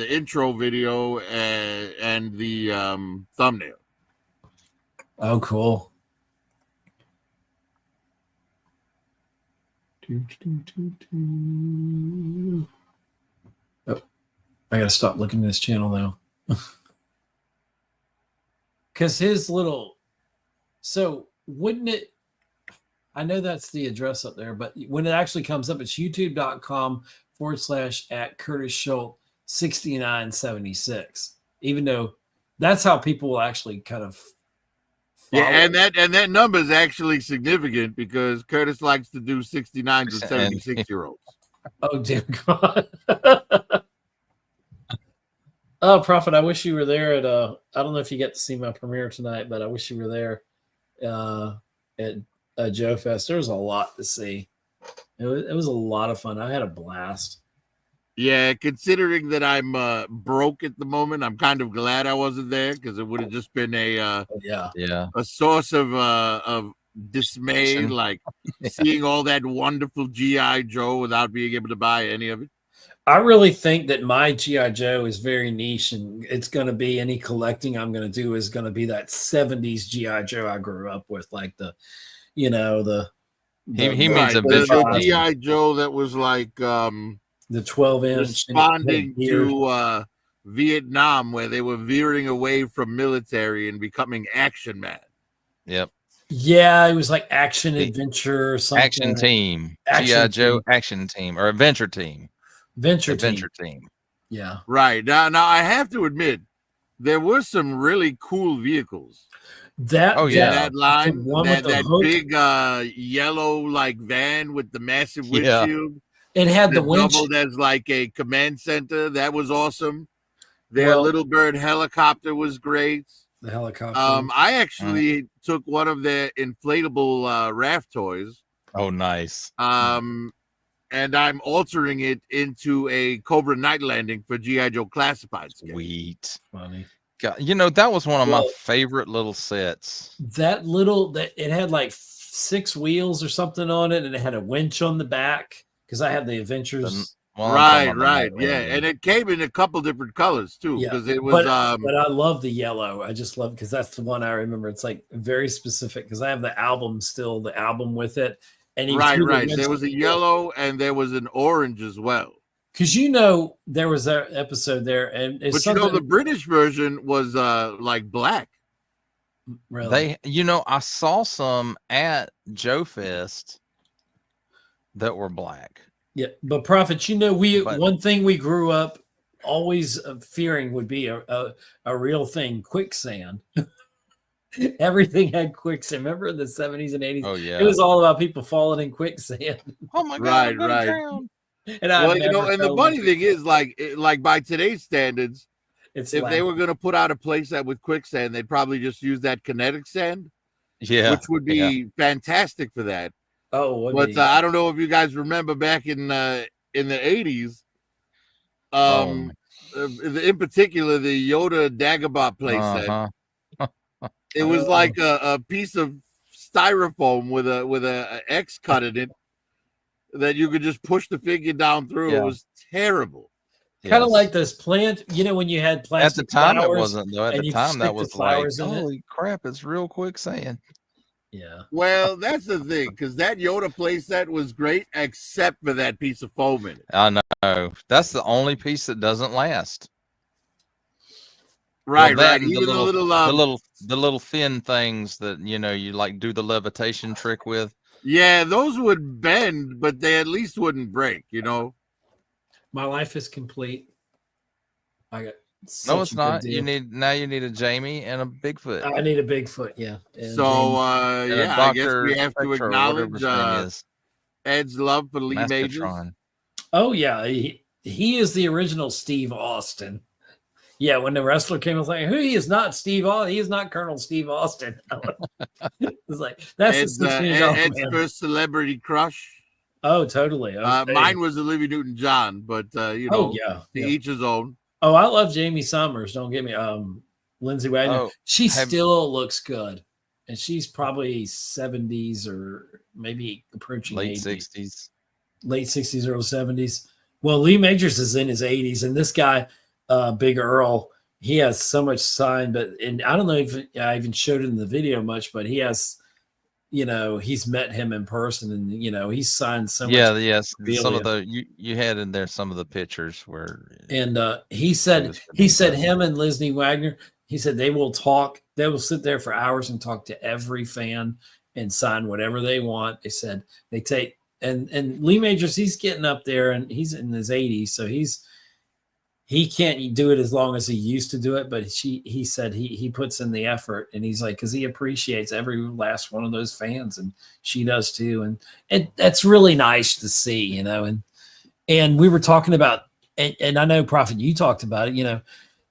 intro video and the thumbnail. Oh, cool. Oh, I gotta stop looking at this channel now. Because his little, so wouldn't it, I know that's the address up there, but when it actually comes up, it's youtube.com/@CurtisSchultz6976. Even though that's how people will actually kind of follow. Yeah, and that number is actually significant because Curtis likes to do 69s and 76-year-olds. Oh, dear God. Oh, Prophet, I wish you were there at I don't know if you get to see my premiere tonight, but I wish you were there at Joe Fest. There was a lot to see. It was a lot of fun. I had a blast. Yeah, considering that I'm broke at the moment, I'm kind of glad I wasn't there because it would have just been a source of dismay, seeing all that wonderful G.I. Joe without being able to buy any of it. I really think that my G.I. Joe is very niche, and it's going to be any collecting I'm going to do is going to be that 70s G.I. Joe I grew up with, like the he means a the G.I. Joe that was like the 12-inch responding to Vietnam, where they were veering away from military and becoming action man. Yep. Yeah, it was like action adventure or something. Action team. G.I. Joe action team or adventure team. Adventure team. Yeah. Right. Now I have to admit, there were some really cool vehicles. That line, that big yellow van with the massive windshield. It had the windshield doubled as like a command center. That was awesome. Their Little Bird helicopter was great. The helicopter. I actually took one of their inflatable raft toys. Oh, nice. and I'm altering it into a Cobra Night Landing for G.I. Joe Classified. Sweet. Funny. God, you know, that was one of my favorite little sets. That it had like 6 wheels or something on it, and it had a winch on the back because I had the Adventures. Right, yeah, and it came in a couple different colors too, because it was. But I love the yellow. I just love because that's the one I remember. It's like very specific because I have the album still, the album with it, and right. There was a yellow and there was an orange as well. Because you know there was that episode there, and but you know the British version was like black. Really? I saw some at Joe Fest that were black. Yeah, but Prophet, one thing we grew up always fearing would be a real thing: quicksand. Everything had quicksand. Remember in the 70s and 80s? Oh yeah, it was all about people falling in quicksand. Oh my God! Right. And and the funny thing is, like by today's standards, if they were going to put out a playset with quicksand, they'd probably just use that kinetic sand, which would be fantastic for that. Oh, but I don't know if you guys remember back in the 80s, in particular the Yoda Dagobah playset. It was like a piece of styrofoam with a X cut in it that you could just push the figure down through. It was terrible. Kind of like those plant, when you had plastic. At the time, flowers, it wasn't though. At the time, that was like, holy crap! It's real quicksand. Yeah. Well, that's the thing, because that Yoda playset was great, except for that piece of foam in it. I know. That's the only piece that doesn't last. Right. Even the little thin things that you like do the levitation trick with. Yeah, those would bend, but they at least wouldn't break. My life is complete. I got. No, it's not. You need a Jamie and a Bigfoot. I need a Bigfoot, yeah. So I guess we have to acknowledge Ed's love for Lee Majors. Oh yeah, he is the original Steve Austin. Yeah, when the wrestler came, I was like, he is not Steve Austin. He is not Colonel Steve Austin. It's like that's Ed's first celebrity crush. Oh, totally. Mine was Olivia Newton-John, but to each his own. Oh, I love Jamie Summers. Don't get me. Lindsay Wagner. She still looks good, and she's probably 70s or maybe approaching late 60s, early 70s. Well, Lee Majors is in his 80s, and this guy, Big Earl, he has so much sign. And I don't know if I even showed it in the video much, but he has. He's met him in person, and he's signed so much. Yes. Some of the you had in there some of the pictures where. And he said him and Lindsay Wagner. He said they will talk. They will sit there for hours and talk to every fan and sign whatever they want. They said they take and Lee Majors. He's getting up there, and he's in his 80s, so he can't do it as long as he used to do it, but he said he puts in the effort, and he's like, because he appreciates every last one of those fans, and she does too, and that's really nice to see, and we were talking about, and I know Prophet, you talked about it,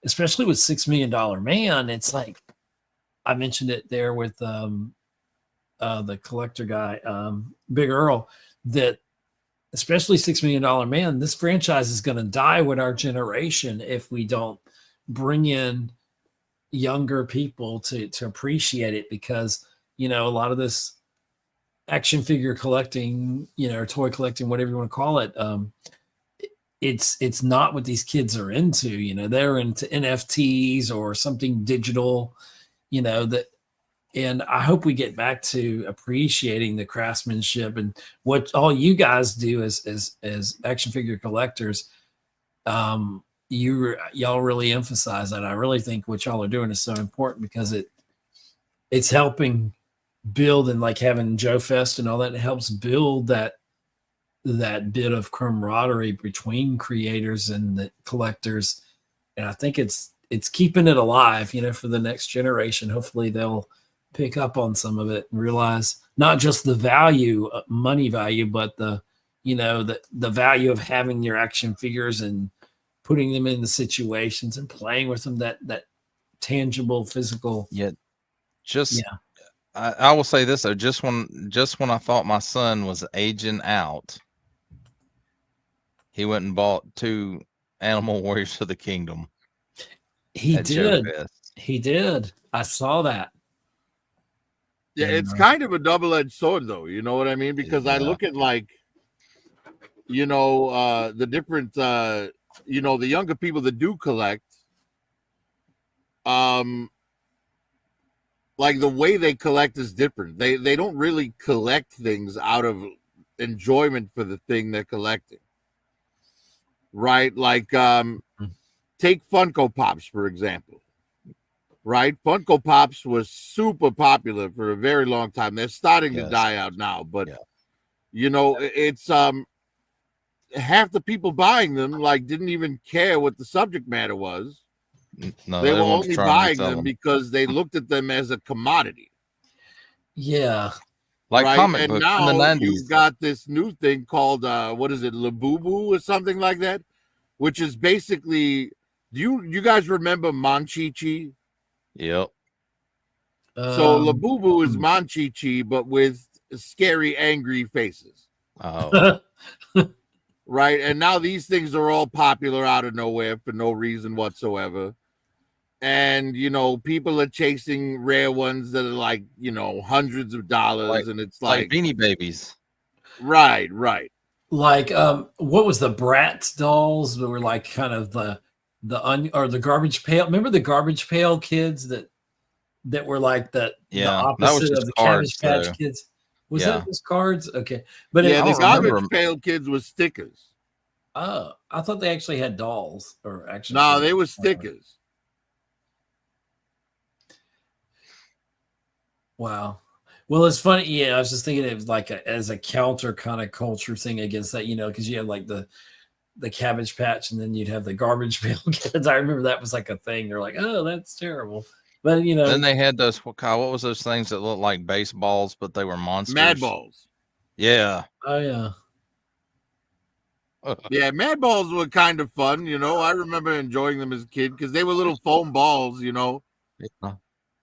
especially with $6 Million Man. It's like I mentioned it there with the collector guy, Big Earl, that. Especially $6 Million Man, this franchise is going to die with our generation if we don't bring in younger people to appreciate it, because a lot of this action figure collecting, or toy collecting, whatever you want to call it, it's not what these kids are into. They're into NFTs or something digital, and I hope we get back to appreciating the craftsmanship and what all you guys do as action figure collectors. Y'all really emphasize that. I really think what y'all are doing is so important, because it's helping build, and like having Joe Fest and all that, it helps build that bit of camaraderie between creators and the collectors. And I think it's keeping it alive, for the next generation. Hopefully they'll pick up on some of it and realize not just the value, money value, but the value of having your action figures and putting them in the situations and playing with them, that tangible physical. I will say this though, just when I thought my son was aging out, he went and bought 2 Animal Warriors of the Kingdom. He at Show did. Fest. He did. I saw that. Yeah, it's kind of a double-edged sword, though. You know what I mean? Because I look at, like, you know, the different, you know, the younger people that do collect, like the way they collect is different. They don't really collect things out of enjoyment for the thing they're collecting, right? Like, take Funko Pops, for example. Right, Funko Pops was super popular for a very long time. They're starting to die out now, but you know, it's half the people buying them like didn't even care what the subject matter was. No, they were only buying them because they looked at them as a commodity. Yeah, like right? comic And books now in the 90s. you've got this new thing called what is it, Labubu or something like that, which is basically. Do you guys remember Monchichi? Yep. So Labubu is Monchichi, but with scary, angry faces. Oh. Right. And now these things are all popular out of nowhere for no reason whatsoever. And, you know, people are chasing rare ones that are like, you know, hundreds of dollars. And it's like Beanie Babies. Right. Like, what was the Bratz dolls that were like kind of the Garbage Pail? Remember the Garbage Pail kids that were like the opposite of the Cabbage Patch Kids? Was that just cards? Okay, but the Garbage Pail Kids was stickers. Oh, I thought they actually had dolls or actually. No, they were stickers. Wow. Well, it's funny. Yeah, I was just thinking it was like as a counter kind of culture thing against that, you know, because you had like the Cabbage Patch and then you'd have the Garbage Pail Kids. I remember that was like a thing. They're like, oh, that's terrible. But, you know. Then they had those, what was those things that looked like baseballs, but they were monsters? Mad Balls. Yeah. Oh, yeah. Yeah, Mad Balls were kind of fun, you know. I remember enjoying them as a kid because they were little foam balls, you know.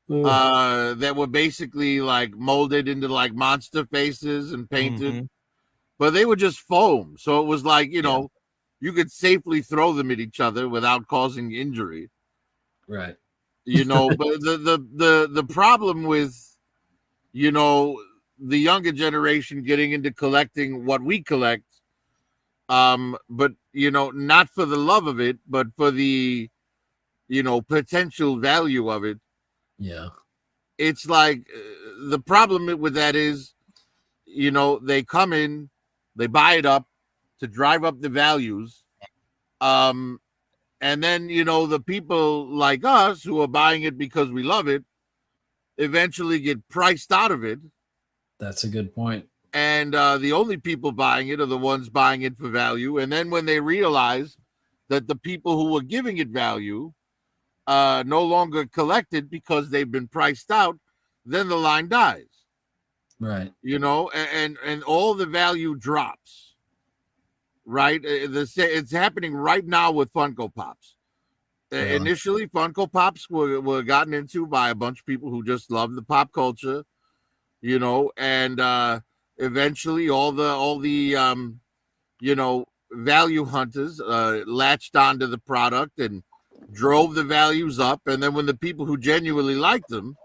That were basically like molded into like monster faces and painted, but they were just foam. So it was like, you know, you could safely throw them at each other without causing injury. Right. You know, but the problem with, you know, the younger generation getting into collecting what we collect, but you know, not for the love of it, but for the, you know, potential value of it. Yeah. It's like the problem with that is, you know, they come in, they buy it up to drive up the values. And then, you know, the people like us who are buying it because we love it eventually get priced out of it. That's a good point. And the only people buying it are the ones buying it for value. And then when they realize that the people who were giving it value no longer collect it because they've been priced out, then the line dies. Right. You know, and all the value drops. Right, it's happening right now with Funko Pops. Initially, Funko Pops were gotten into by a bunch of people who just love the pop culture, you know, and eventually all the you know, value hunters latched onto the product and drove the values up. And then when the people who genuinely liked them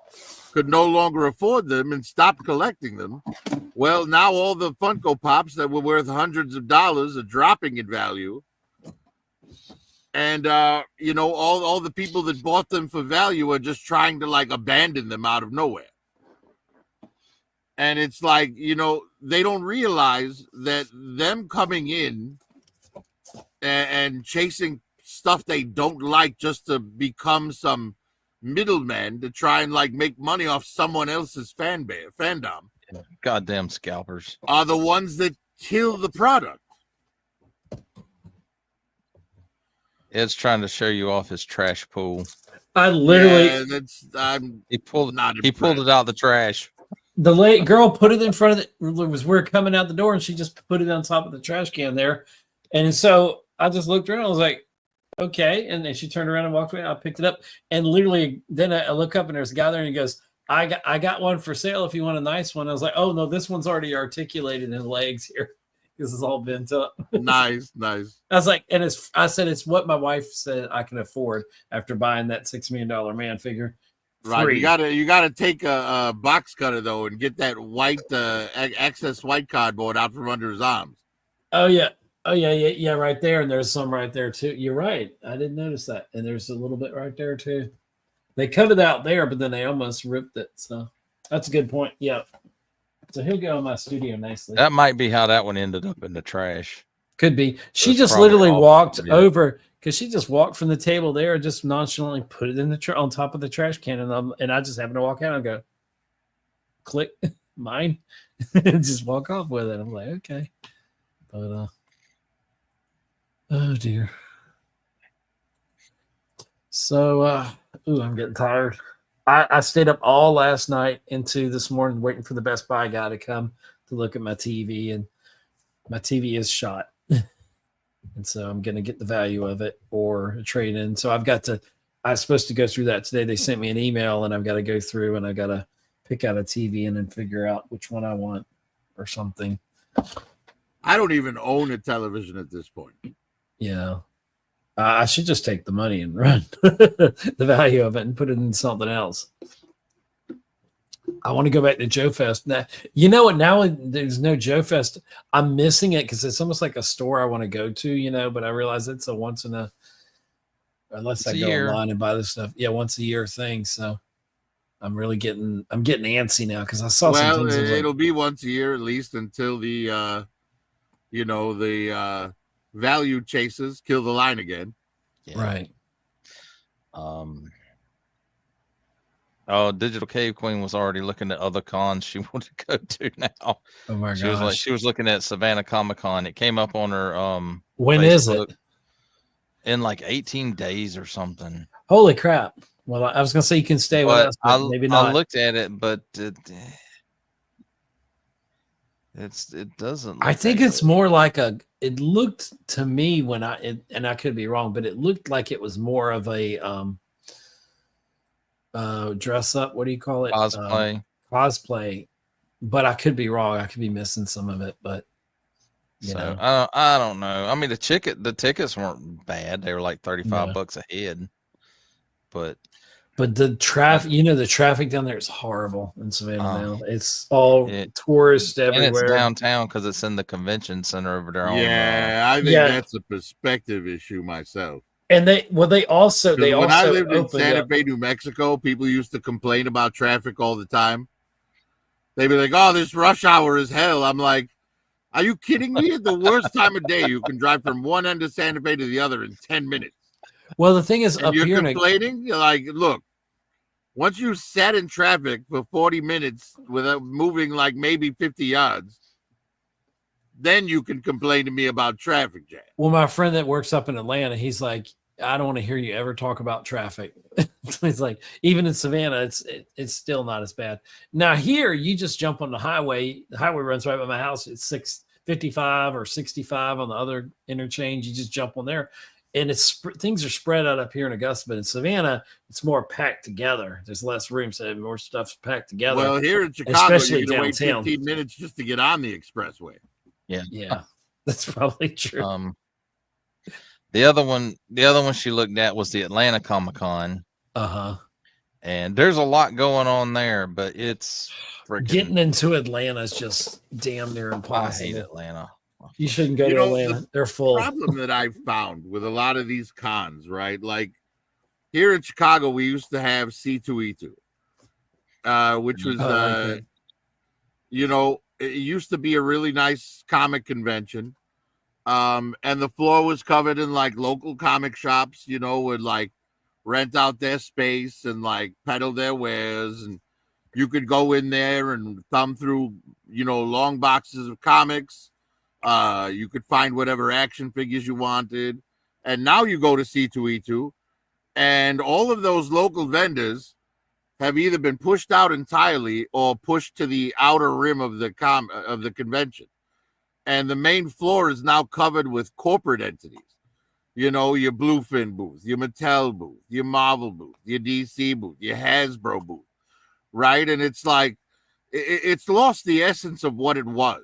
could no longer afford them and stopped collecting them, well, now all the Funko Pops that were worth hundreds of dollars are dropping in value. And, you know, all the people that bought them for value are just trying to, like, abandon them out of nowhere. And it's like, you know, they don't realize that them coming in and chasing stuff they don't like just to become some middleman to try and, like, make money off someone else's fandom. Goddamn scalpers are the ones that kill the product. Ed's trying to show you off his trash pool. I literally he pulled it out of the trash. The late girl put it in front of we're coming out the door and she just put it on top of the trash can there. And so I just looked around, I was like, okay. And then she turned around and walked away. I picked it up and literally then I look up and there's a guy there and he goes, I got one for sale if you want a nice one. I was like, oh no, this one's already articulated in legs here. because it's all bent up. Nice. I was like, and I said it's what my wife said I can afford after buying that $6 million man figure. Right, you gotta take a box cutter though and get that white excess white cardboard out from under his arms. Oh yeah, right there, and there's some right there too. You're right, I didn't notice that, and there's a little bit right there too. They cut it out there, but then they almost ripped it. So that's a good point. Yeah, so he'll go in my studio nicely. That might be how that one ended up in the trash. Could be. She just literally walked over. Because she just walked from the table there and just nonchalantly put it in the on top of the trash can. And I just happened to walk out and go, click, mine, and just walk off with it. I'm like, okay. But, oh, dear. So, I'm getting tired. I stayed up all last night into this morning waiting for the Best Buy guy to come to look at my TV. And my TV is shot. And so I'm going to get the value of it or a trade in. So I was supposed to go through that today. They sent me an email and I've got to go through and I got to pick out a TV and then figure out which one I want or something. I don't even own a television at this point. Yeah. I should just take the money and run the value of it and put it in something else. I want to go back to Joe Fest. Now, you know what? Now there's no Joe Fest. I'm missing it because it's almost like a store I want to go to, but I realize it's a once in a, unless I go online and buy this stuff. Yeah, once a year thing. So I'm getting antsy now because I saw some things. It'll be once a year at least until the, the value chases kill the line again. Yeah. Right. Oh, Digital Cave Queen was already looking at other cons she wanted to go to now. Oh my gosh. She was looking at Savannah Comic-Con. It came up on her when Facebook is it? In like 18 days or something. Holy crap. Well, I was gonna say you can stay with us, but maybe not. I looked at it, but it doesn't I think it's more like it looked to me and I could be wrong, but it looked like it was more of a dress up, what do you call it, cosplay, but I could be wrong. I could be missing some of it, but you know. I don't know. I mean, the tickets weren't bad. They were like $35 a head, but the traffic, the traffic down there is horrible in Savannah now. It's all tourists everywhere, and it's downtown because it's in the convention center over there. I think that's a perspective issue myself. And they also when I lived in Santa Fe, New Mexico, people used to complain about traffic all the time. They'd be like, "Oh, this rush hour is hell." I'm like, "Are you kidding me? At the worst time of day, you can drive from one end of Santa Fe to the other in 10 minutes." Well, the thing is, and you're complaining. You're like, "Look, once you sat in traffic for 40 minutes without moving like maybe 50 yards, then you can complain to me about traffic jam." Well, my friend that works up in Atlanta, he's like, "I don't want to hear you ever talk about traffic." He's like, even in Savannah, it's still not as bad. Now here, you just jump on the highway. The highway runs right by my house. It's 655 or 65 on the other interchange. You just jump on there, and things are spread out up here in Augusta. But in Savannah, it's more packed together. There's less room, so more stuff's packed together. Well, here in Chicago, you can wait 15 minutes just to get on the expressway. Yeah, that's probably true. The other one she looked at was the Atlanta Comic-Con. And there's a lot going on there, but it's getting into Atlanta is just damn near impossible. I hate Atlanta. You shouldn't go to Atlanta. They're full. The problem that I've found with a lot of these cons, right? Like here in Chicago, we used to have C2E2, which was, it used to be a really nice comic convention. And the floor was covered in like local comic shops, would like rent out their space and like peddle their wares. And you could go in there and thumb through, long boxes of comics. You could find whatever action figures you wanted. And now you go to C2E2 and all of those local vendors have either been pushed out entirely or pushed to the outer rim of the convention. And the main floor is now covered with corporate entities. Your Bluefin booth, your Mattel booth, your Marvel booth, your DC booth, your Hasbro booth, right? And it's like, it's lost the essence of what it was,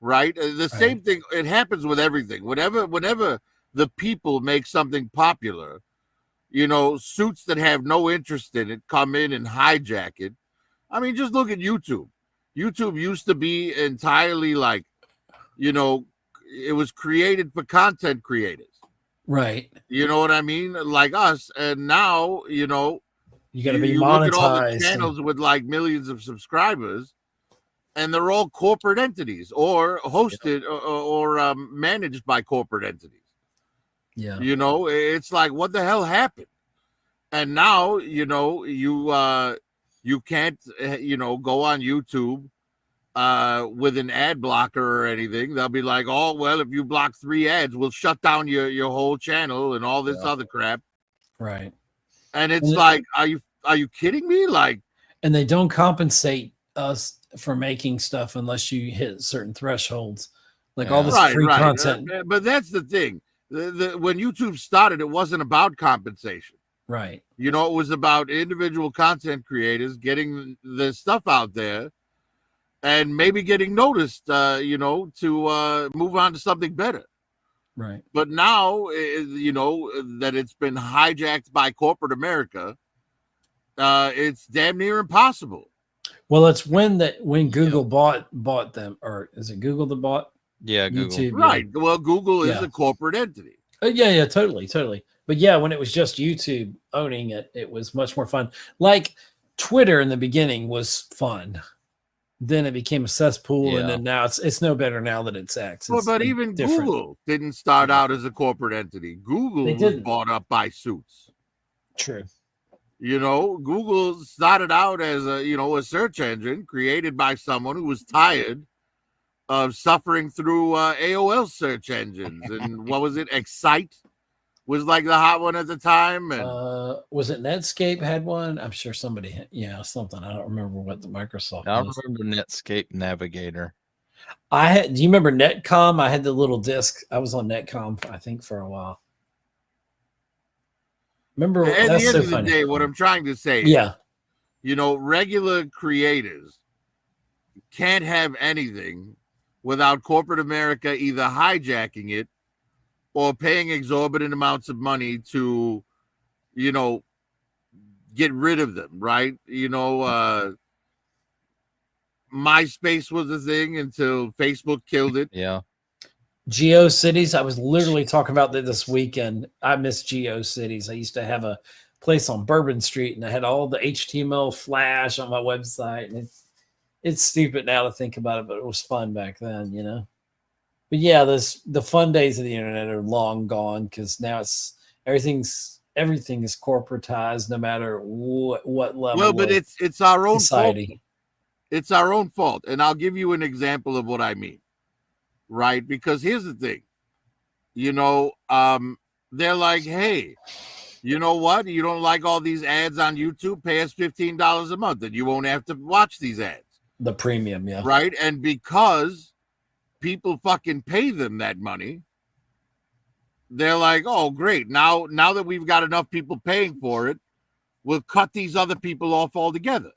right? The same thing. It happens with everything. Whenever the people make something popular, you know, suits that have no interest in it come in and hijack it. I mean, just look at YouTube. YouTube used to be entirely like, you know, it was created for content creators. Right. You know what I mean? Like us. And now, you know, you got to be you monetized. Look at all the channels with like millions of subscribers, and they're all corporate entities or hosted or managed by corporate entities. Yeah. You know, it's like, what the hell happened? And now, you know, you can't, you know, go on YouTube with an ad blocker or anything. They'll be like, oh, well, if you block 3 ads, we'll shut down your whole channel and all this other crap. Right. And it's like, are you kidding me? Like, and they don't compensate us for making stuff unless you hit certain thresholds. Like all this free content. But that's the thing. When YouTube started, it wasn't about compensation. Right. You know, it was about individual content creators getting the stuff out there and maybe getting noticed, you know, to move on to something better. Right. But now, you know, that it's been hijacked by corporate America, it's damn near impossible. Well, it's when Google bought them, or is it Google that bought? Yeah, Google. YouTube, right. Yeah. Well, Google is a corporate entity. Yeah, totally. But yeah, when it was just YouTube owning it, it was much more fun. Like Twitter in the beginning was fun. Then it became a cesspool, and then now it's no better now that it's X. Well, but even different. Google didn't start out as a corporate entity. Google was bought up by suits. True. You know, Google started out as a search engine created by someone who was tired of suffering through AOL search engines. And what was it? Excite was like the hot one at the time. And was it Netscape had one? I'm sure somebody had, something. I don't remember what the Microsoft was. I remember Netscape Navigator. Do you remember Netcom? I had the little disc. I was on Netcom, I think, for a while. Remember, at the end of the day, what I'm trying to say is, regular creators can't have anything without corporate America either hijacking it or paying exorbitant amounts of money to, get rid of them, right? MySpace was a thing until Facebook killed it. Yeah. GeoCities, I was literally talking about that this weekend. I miss GeoCities. I used to have a place on Bourbon Street, and I had all the HTML Flash on my website, and it's stupid now to think about it, but it was fun back then, But yeah, the fun days of the internet are long gone because now everything is corporatized, no matter what level. Well, but it's our own society. Fault. It's our own fault, and I'll give you an example of what I mean. Right? Because here's the thing, they're like, hey, you know what? You don't like all these ads on YouTube? Pay us $15 a month, and you won't have to watch these ads. The premium, yeah. Right? And because people fucking pay them that money, they're like, oh, great. Now that we've got enough people paying for it, we'll cut these other people off altogether.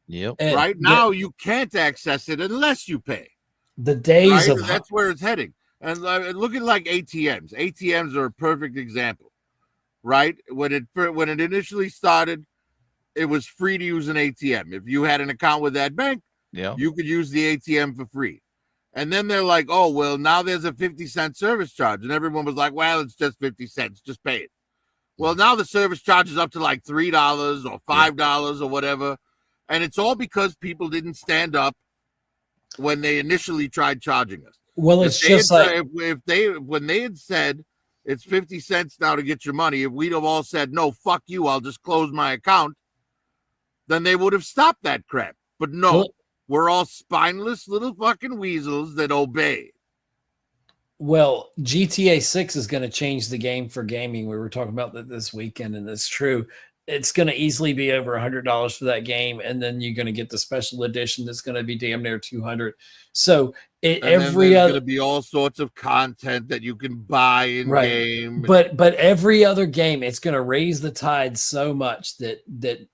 Yep. Right? Now you can't access it unless you pay. The days of that's where it's heading. And look at like ATMs. ATMs are a perfect example, right? When it initially started, it was free to use an ATM. If you had an account with that bank, you could use the ATM for free. And then they're like, oh, well, now there's a 50-cent service charge. And everyone was like, well, it's just 50 cents. Just pay it. Well, now the service charge is up to like $3 or $5 or whatever. And it's all because people didn't stand up when they initially tried charging us. Well, it's just like when they had said it's 50 cents now to get your money, if we'd have all said, no, fuck you, I'll just close my account, then they would have stopped that crap. But no, we're all spineless little fucking weasels that obey. Well, GTA 6 is going to change the game for gaming. We were talking about that this weekend, and it's true. It's going to easily be over $100 for that game, and then you're going to get the special edition that's going to be damn near $200. So there's going to be all sorts of content that you can buy in game. But every other game, it's going to raise the tide so much that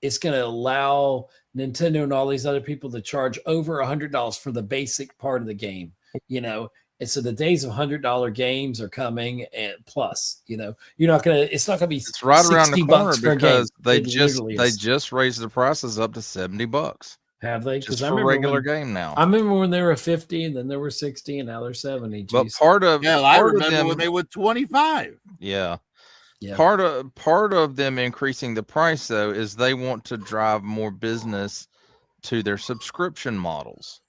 it's going to allow Nintendo and all these other people to charge over $100 for the basic part of the game. you know. And so the days of $100 games are coming, and plus, you know, it's not gonna be It's right around the corner $60 for a game. because they It literally is. just raised the prices up to $70. Have they? Just for regular game now. I remember when they were 50, and then they were 60, and now they're 70. But Jeez. I remember when they were 25. Yeah. Yeah. Part of them increasing the price though is they want to drive more business to their subscription models.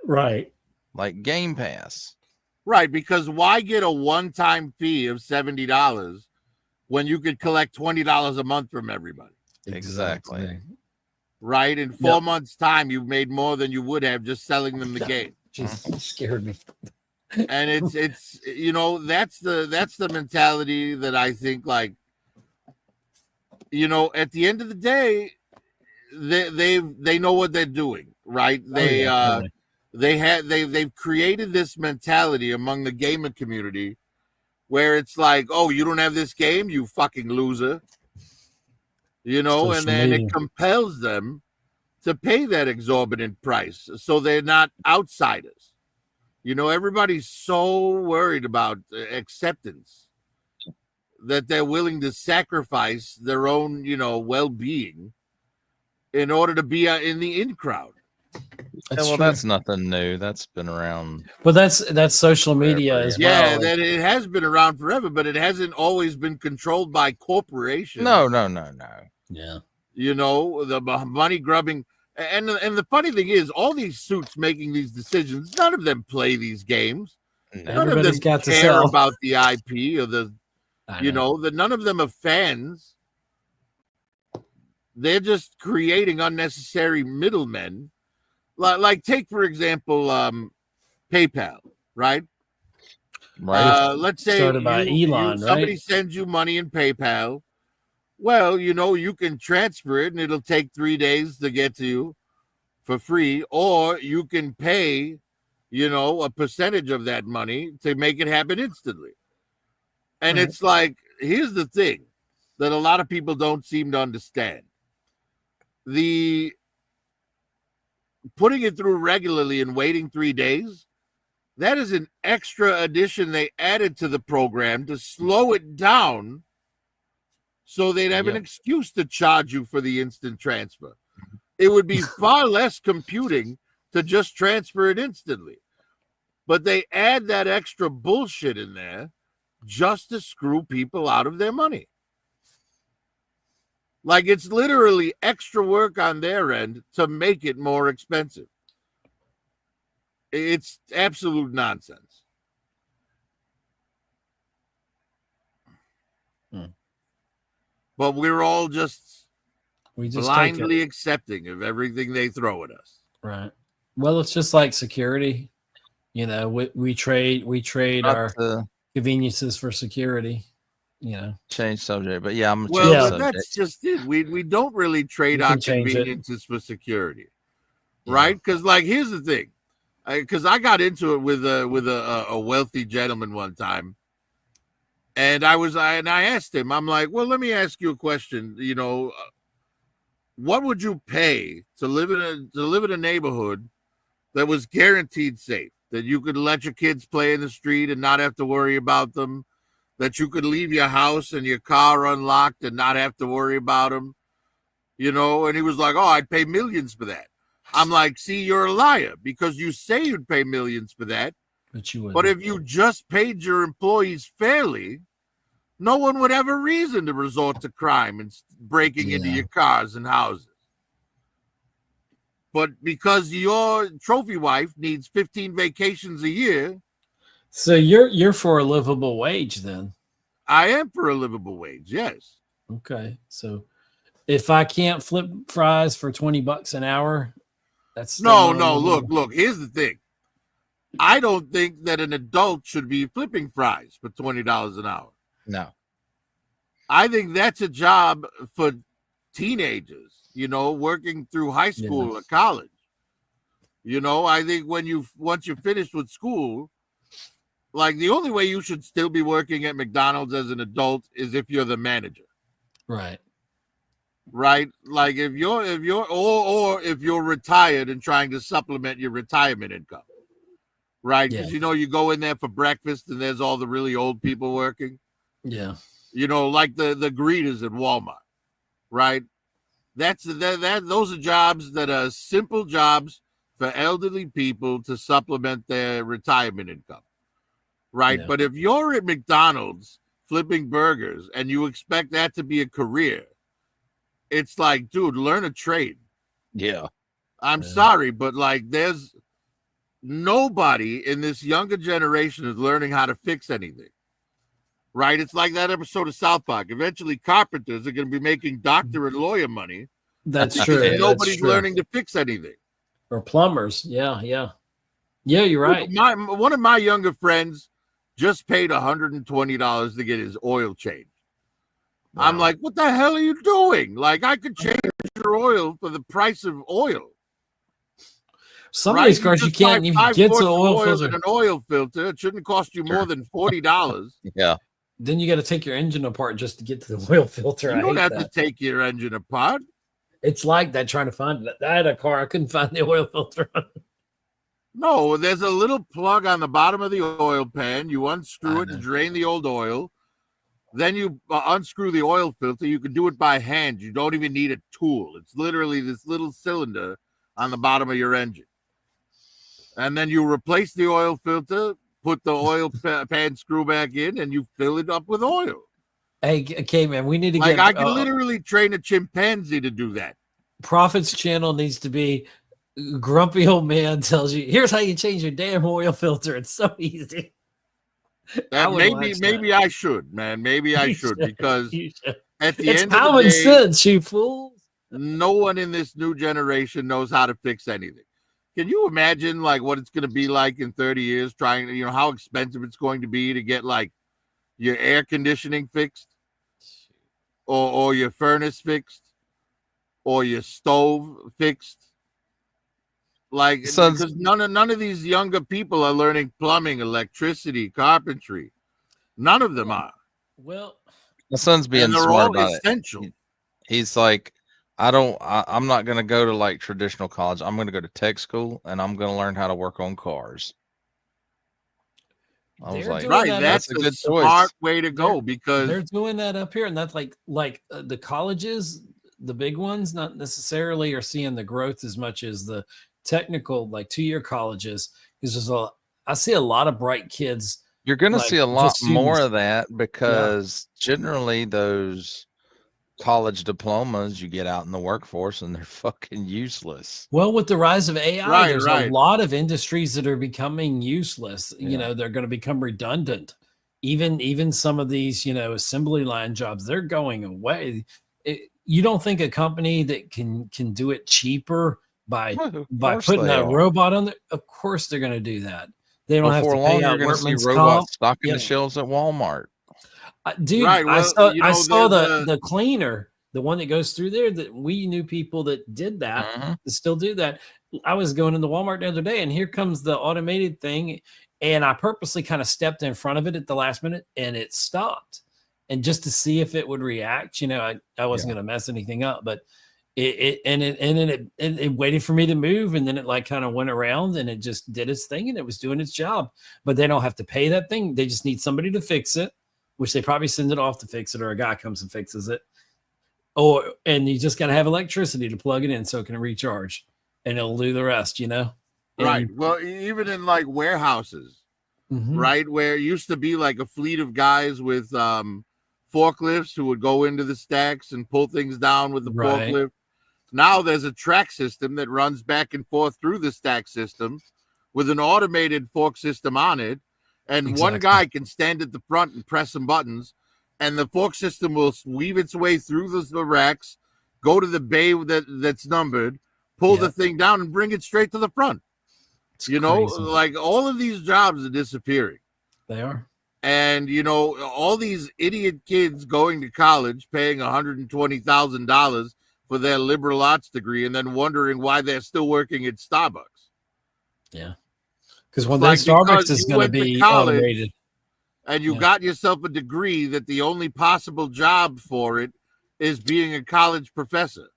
Right. Like Game Pass. Right, because why get a one-time fee of $70 when you could collect $20 a month from everybody? Exactly. Right? In 4 months' time, you've made more than you would have just selling them the game. Just scared me. And it's you know, that's the mentality that I think, like, you know, at the end of the day, they know what they're doing, right? They've created this mentality among the gamer community where it's like, oh, you don't have this game, you fucking loser. You know, and then it compels them to pay that exorbitant price so they're not outsiders. You know, everybody's so worried about acceptance that they're willing to sacrifice their own, you know, well-being in order to be in the in crowd. That's nothing new. That's been around. Well, that's social media as well. Yeah, that it has been around forever, but it hasn't always been controlled by corporations. No. Yeah. You know, the money grubbing. And the funny thing is, all these suits making these decisions, none of them play these games. None of them care about the IP or none of them are fans. They're just creating unnecessary middlemen. Like take, for example, PayPal, right? Right. Let's say started by Elon, somebody sends you money in PayPal. Well, you know, you can transfer it and it'll take 3 days to get to you for free, or you can pay, you know, a percentage of that money to make it happen instantly. And it's like, here's the thing that a lot of people don't seem to understand. The putting it through regularly and waiting 3 days, that is an extra addition they added to the program to slow it down so they'd have an excuse to charge you for the instant transfer. It would be far less computing to just transfer it instantly. But they add that extra bullshit in there just to screw people out of their money. Like, it's literally extra work on their end to make it more expensive. It's absolute nonsense. But we're all just blindly accepting of everything they throw at us. Right. Well, it's just like security. You know, we trade our conveniences for security. You know, change subject, but yeah, but that's just it. We don't really trade our conveniences for security, right? Because, like, here's the thing, because I got into it with a wealthy gentleman one time. And I asked him, I'm like, well, let me ask you a question. You know, what would you pay to live in a neighborhood that was guaranteed safe, that you could let your kids play in the street and not have to worry about them, that you could leave your house and your car unlocked and not have to worry about them, you know? And he was like, oh, I'd pay millions for that. I'm like, see, you're a liar, because you say you'd pay millions for that. But if you just paid your employees fairly, no one would have a reason to resort to crime and breaking into your cars and houses. But because your trophy wife needs 15 vacations a year. So you're for a livable wage then? I am for a livable wage, yes. Okay. So if I can't flip fries for $20 an hour, that's no. Look, here's the thing. I don't think that an adult should be flipping fries for $20 an hour. No. I think that's a job for teenagers, you know, working through high school or college. You know, I think once you're finished with school, like, the only way you should still be working at McDonald's as an adult is if you're the manager. Right. Right? Like, if you're retired and trying to supplement your retirement income. right? Yeah. Because you go in there for breakfast and there's all the really old people working. Yeah. Like the greeters at Walmart, right? Those are jobs that are simple jobs for elderly people to supplement their retirement income, right? Yeah. But if you're at McDonald's flipping burgers and you expect that to be a career, it's like, dude, learn a trade. Yeah. I'm sorry, but like there's nobody in this younger generation is learning how to fix anything. Right? It's like that episode of South Park. Eventually, carpenters are going to be making doctor and lawyer money. That's true. And nobody's That's true. learning to fix anything. Or plumbers. Yeah. Yeah. Yeah, you're right. One of my younger friends just paid $120 to get his oil changed. Wow. I'm like, what the hell are you doing? Like, I could change your oil for the price of oil. Some of these cars you can't even get to oil filter. An oil filter. It shouldn't cost you more than $40. Yeah. Then you got to take your engine apart just to get to the oil filter. You don't have to take your engine apart. It's like that trying to find it. I had a car, I couldn't find the oil filter. No, there's a little plug on the bottom of the oil pan. You unscrew it and drain the old oil. Then you unscrew the oil filter. You can do it by hand. You don't even need a tool. It's literally this little cylinder on the bottom of your engine. And then you replace the oil filter, put the oil pan screw back in, and you fill it up with oil. Hey, okay, man, we need to get... I can literally train a chimpanzee to do that. Prophet's channel needs to be grumpy old man tells you, here's how you change your damn oil filter. It's so easy. Maybe I should, man. Maybe I should, because at the end of the day, sense, you fools. No one in this new generation knows how to fix anything. Can you imagine like what it's going to be like in 30 years trying to, how expensive it's going to be to get like your air conditioning fixed or your furnace fixed or your stove fixed? Like, because none of these younger people are learning plumbing, electricity, carpentry. None of them are. Well, my son's being smart about essential. He's like, I'm not going to go to like traditional college. I'm going to go to tech school and I'm going to learn how to work on cars. I was like, right, that's a good smart way to go, because they're doing that up here. And that's like the colleges, the big ones, not necessarily are seeing the growth as much as the technical, like 2-year colleges. Because I see a lot of bright kids. You're going to see a lot more of that, because generally those college diplomas you get out in the workforce and they're fucking useless. Well, with the rise of AI, there's a lot of industries that are becoming useless. They're going to become redundant. Even some of these, assembly line jobs, they're going away. You don't think a company that can do it cheaper by putting a robot on there? Of course they're going to do that. They don't have to pay out workman's comp. Robots stocking the shelves at Walmart. Dude, I saw the cleaner, the one that goes through there, that we knew people that did that, that still do that. I was going into Walmart the other day, and here comes the automated thing, and I purposely kind of stepped in front of it at the last minute, and it stopped. And just to see if it would react, I wasn't going to mess anything up, but it waited for me to move, and then it like kind of went around, and it just did its thing, and it was doing its job. But they don't have to pay that thing. They just need somebody to fix it, which they probably send it off to fix it, or a guy comes and fixes it. And you just got to have electricity to plug it in so it can recharge, and it'll do the rest, Right. Well, even in like warehouses, right, where it used to be like a fleet of guys with forklifts who would go into the stacks and pull things down with the forklift. Now there's a track system that runs back and forth through the stack system with an automated fork system on it. And one guy can stand at the front and press some buttons, and the fork system will weave its way through the racks, go to the bay that's numbered, pull the thing down, and bring it straight to the front. It's crazy. Like all of these jobs are disappearing. They are. And, all these idiot kids going to college, paying $120,000 for their liberal arts degree, and then wondering why they're still working at Starbucks. Yeah. Because one day Starbucks is going to be automated. And you got yourself a degree that the only possible job for it is being a college professor.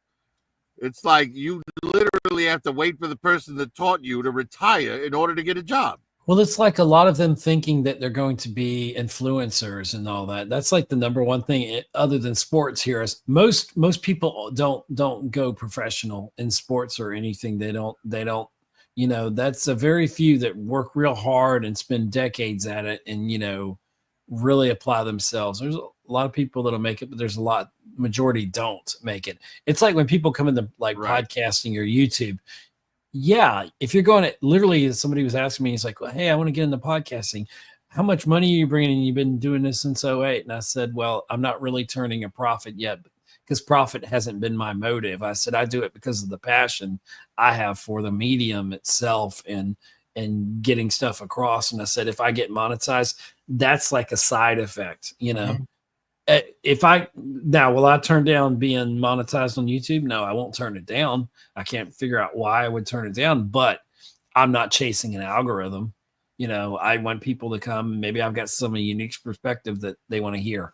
It's like you literally have to wait for the person that taught you to retire in order to get a job. Well, it's like a lot of them thinking that they're going to be influencers and all that. That's like the number one thing, other than sports here. Is most people don't go professional in sports or anything. They don't. That's a very few that work real hard and spend decades at it, and really apply themselves. There's a lot of people that'll make it, but there's majority don't make it. It's like when people come into podcasting or YouTube. Yeah, if you're going to literally, somebody was asking me, he's like, well, hey, I want to get into podcasting. How much money are you bringing in? You've been doing this since 2008. And I said, well, I'm not really turning a profit yet because profit hasn't been my motive. I said, I do it because of the passion I have for the medium itself and getting stuff across. And I said, if I get monetized, that's like a side effect, Mm-hmm. Will I turn down being monetized on YouTube? No, I won't turn it down. I can't figure out why I would turn it down, but I'm not chasing an algorithm. I want people to come. Maybe I've got some unique perspective that they want to hear.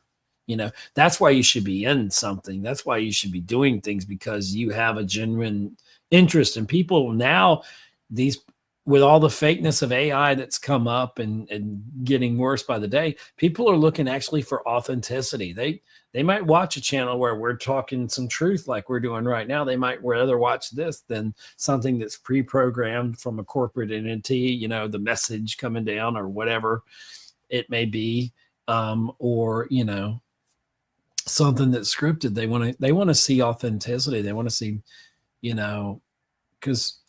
That's why you should be in something. That's why you should be doing things, because you have a genuine interest. And people now, with all the fakeness of AI that's come up and getting worse by the day, people are looking actually for authenticity. They might watch a channel where we're talking some truth like we're doing right now. They might rather watch this than something that's pre-programmed from a corporate entity, the message coming down or whatever it may be, or something that's scripted. They want to see authenticity. They want to see, because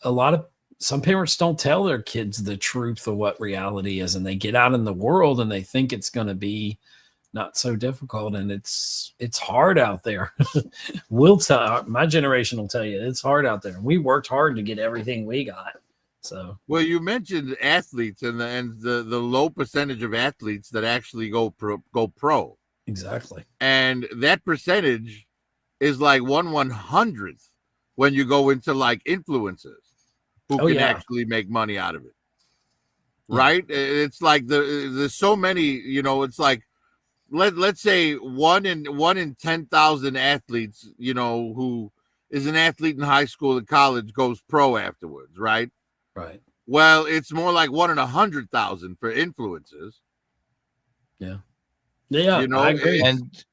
some parents don't tell their kids the truth of what reality is, and they get out in the world and they think it's going to be not so difficult, and it's hard out there. My generation will tell you it's hard out there. We worked hard to get everything we got. So, well, you mentioned athletes and the low percentage of athletes that actually go pro. Exactly. And that percentage is like 1/100th when you go into like influencers who can actually make money out of it. Right? It's like there's so many, it's like let's say one in 10,000 athletes, who is an athlete in high school and college goes pro afterwards, right? Right. Well, it's more like 1 in 100,000 for influencers. Yeah. Yeah, I agree.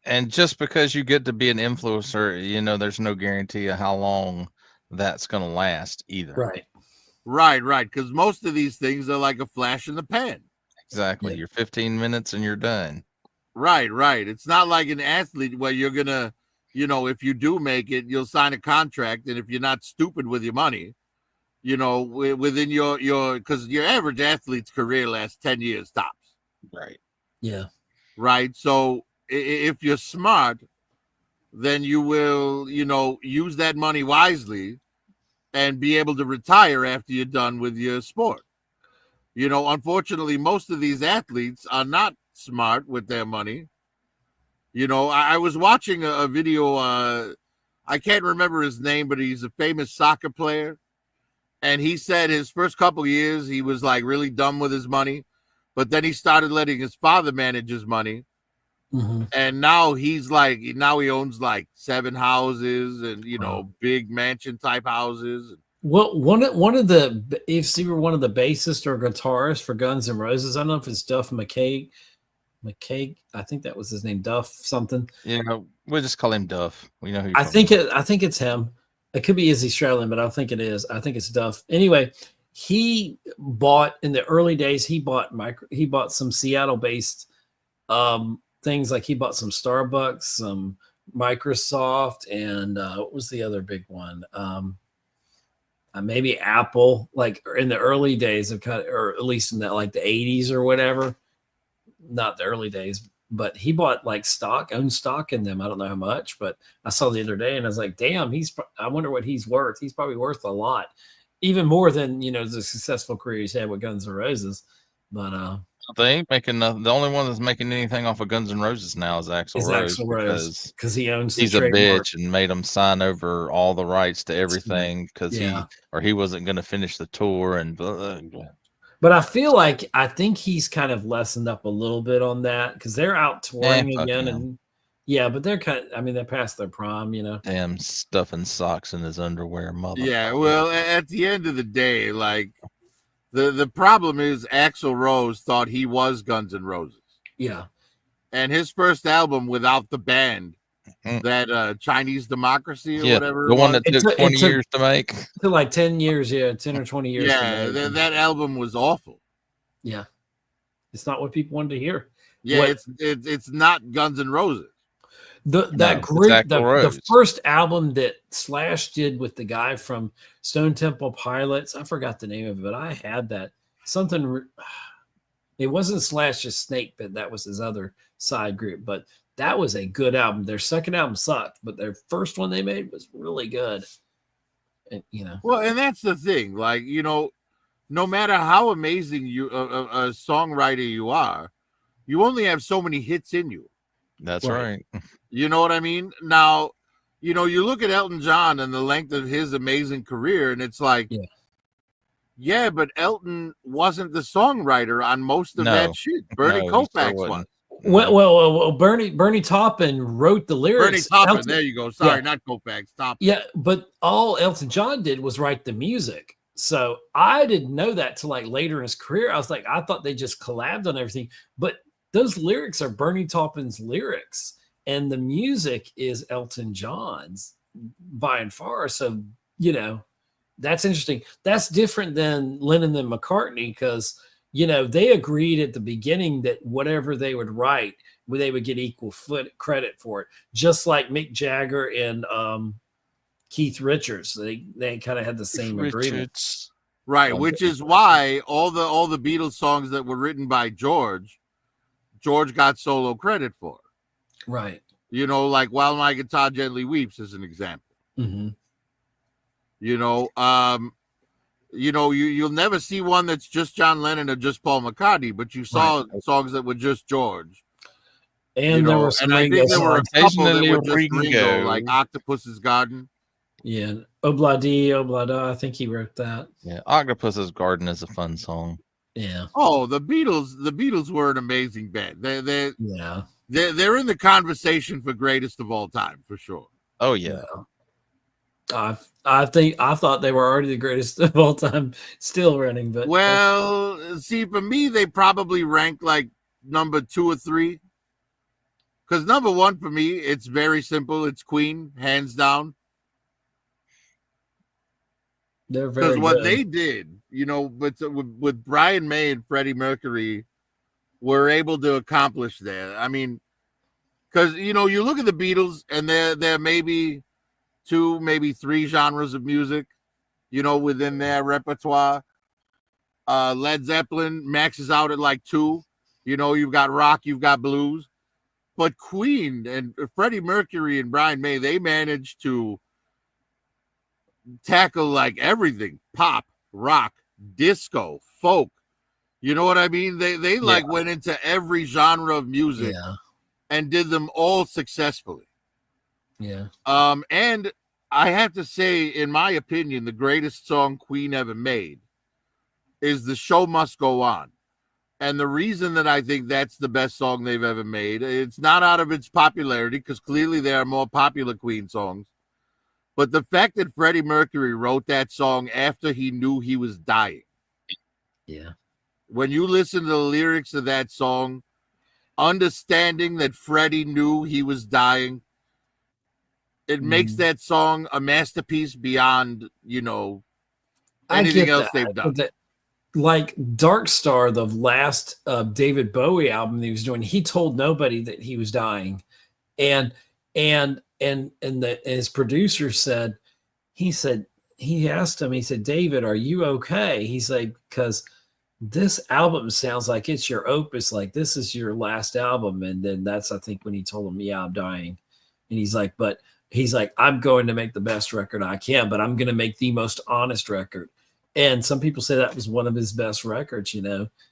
And just because you get to be an influencer, there's no guarantee of how long that's going to last either. Right. Because most of these things are like a flash in the pan. Exactly. Yeah. You're 15 minutes and you're done. Right. It's not like an athlete where you're going to, if you do make it, you'll sign a contract. And if you're not stupid with your money, within your because your average athlete's career lasts 10 years tops. Right. Yeah. Right. So if you're smart, then you will, use that money wisely and be able to retire after you're done with your sport. Unfortunately, most of these athletes are not smart with their money. I was watching a video. I can't remember his name, but he's a famous soccer player. And he said his first couple of years, he was like really dumb with his money. But then he started letting his father manage his money. Mm-hmm. And now he owns like 7 houses and, big mansion type houses. Well, one of the, if you were one of the bassists or guitarists for Guns N' Roses, I don't know if it's Duff McKaig, I think that was his name, Duff something. We'll just call him Duff. We know who I think it's him. It could be Izzy Stradlin, but I don't think it is. I think it's Duff. Anyway, he bought in the early days. He bought some Seattle-based things, like he bought some Starbucks, some Microsoft, and what was the other big one? Maybe Apple. Like in the early days of or at least in the 80s or whatever. Not the early days, but he bought owned stock in them. I don't know how much, but I saw the other day and I was like, damn, I wonder what he's worth. He's probably worth a lot, even more than, the successful career he's had with Guns N' Roses. But they ain't making the only one that's making anything off of Guns N' Roses now is Axl Rose, because he owns he's a bitch and made him sign over all the rights to everything because he wasn't going to finish the tour and blah, blah. But I think he's kind of lessened up a little bit on that because they're out touring again. And but they're they're past their prime, Damn, stuffing socks in his underwear, mother. Yeah, well, at the end of the day, The problem is Axl Rose thought he was Guns N' Roses. Yeah. And his first album without the band, that Chinese Democracy or whatever, the one that took 20 years to make. It took like 10 years, 10 or 20 years. Yeah, that album was awful. Yeah, it's not what people wanted to hear. Yeah, it's not Guns N' Roses. The first album that Slash did with the guy from Stone Temple Pilots, I forgot the name of it, but I had that. It wasn't Slash's Snake Pit, that was his other side group, but that was a good album. Their second album sucked, but their first one they made was really good. And, well, and that's the thing, like, no matter how amazing a songwriter you are, you only have so many hits in you. That's right. You know what I mean? Now, you look at Elton John and the length of his amazing career, and it's like, yeah, but Elton wasn't the songwriter on most of that shit. Bernie Koufax was. Well, Bernie Taupin wrote the lyrics. Bernie Taupin, there you go. Sorry, not Koufax. Taupin. Yeah, but all Elton John did was write the music. So I didn't know that till like later in his career. I was like, I thought they just collabed on everything, but those lyrics are Bernie Taupin's lyrics, and the music is Elton John's by and far. So, that's interesting. That's different than Lennon and McCartney because, they agreed at the beginning that whatever they would write, they would get equal credit for it. Just like Mick Jagger and Keith Richards. They kind of had the same agreement. Right, which is why all the Beatles songs that were written by George got solo credit for. Right. Like While My Guitar Gently Weeps is an example. Mm-hmm. You'll never see one that's just John Lennon or just Paul McCartney, but you saw songs that were just George. And there were some I think there were a couple that were just Ringo, like Octopus's Garden. Yeah, Obladi, Oblada. I think he wrote that. Yeah, Octopus's Garden is a fun song. Yeah. Oh, the Beatles were an amazing band. They're in the conversation for greatest of all time for sure. Oh yeah. I thought they were already the greatest of all time, still running. But see, for me, they probably rank like number 2 or 3. Because number 1 for me, it's very simple. It's Queen, hands down. They're very good. Because what they did, with Brian May and Freddie Mercury, were able to accomplish that. I mean, because you look at the Beatles, and they're maybe 2, maybe 3 genres of music, within their repertoire. Led Zeppelin maxes out at like 2. You've got rock, you've got blues. But Queen and Freddie Mercury and Brian May, they managed to tackle like everything: pop, rock, disco, folk. You know what I mean? They went into every genre of music and did them all successfully. Yeah. And I have to say, in my opinion, the greatest song Queen ever made is The Show Must Go On. And the reason that I think that's the best song they've ever made, it's not out of its popularity, because clearly there are more popular Queen songs. But the fact that Freddie Mercury wrote that song after he knew he was dying. Yeah. When you listen to the lyrics of that song, understanding that Freddie knew he was dying, it makes that song a masterpiece beyond, anything else they've done. Like Dark Star, the last David Bowie album he was doing, he told nobody that he was dying. And his producer said, he asked him, he said, David, are you okay? He's like, because this album sounds like it's your opus, like this is your last album. And then that's, I think, when he told him, yeah, I'm dying. And he's like, I'm going to make the best record I can, but I'm going to make the most honest record. And some people say that was one of his best records,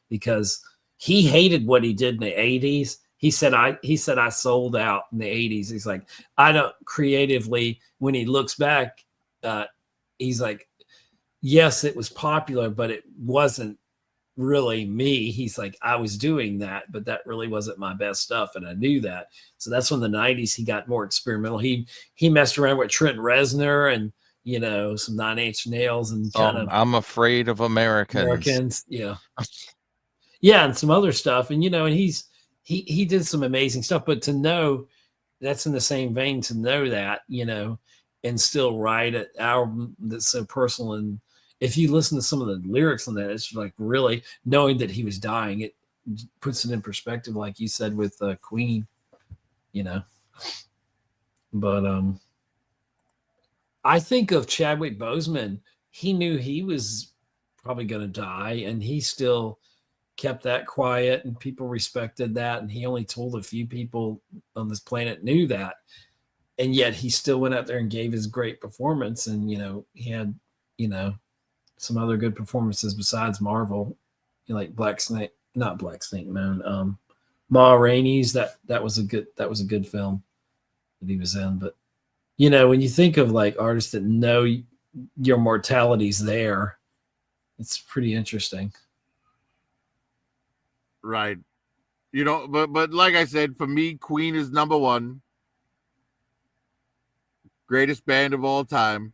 because he hated what he did in the 80s. He said I sold out in the 80s. He's like, I don't creatively, when he looks back, he's like, yes, it was popular, but it wasn't really me. He's like, I was doing that, but that really wasn't my best stuff. And I knew that. So that's when the 90s, he got more experimental. He messed around with Trent Reznor and you know, some 9 Inch Nails and kind of I'm Afraid of Americans. Yeah. Yeah, and some other stuff. And, you know, and he did some amazing stuff. But to know that's in the same vein, to know that, you know, and still write an album that's so personal. And if you listen to some of the lyrics on that, it's like really knowing that he was dying, it puts it in perspective, like you said with Queen, you know. But I think of Chadwick Boseman. He knew he was probably going to die, and he still kept that quiet, and people respected that. And he only told a few people on this planet knew that. And yet he still went out there and gave his great performance. And, you know, he had, you know, some other good performances besides Marvel, you know, like not Black Snake Moon, Ma Rainey's. That was a good film that he was in. But, you know, when you think of like artists that know your mortality's there, it's pretty interesting. Right. You know, but like I said, for me, Queen is number one. Greatest band of all time.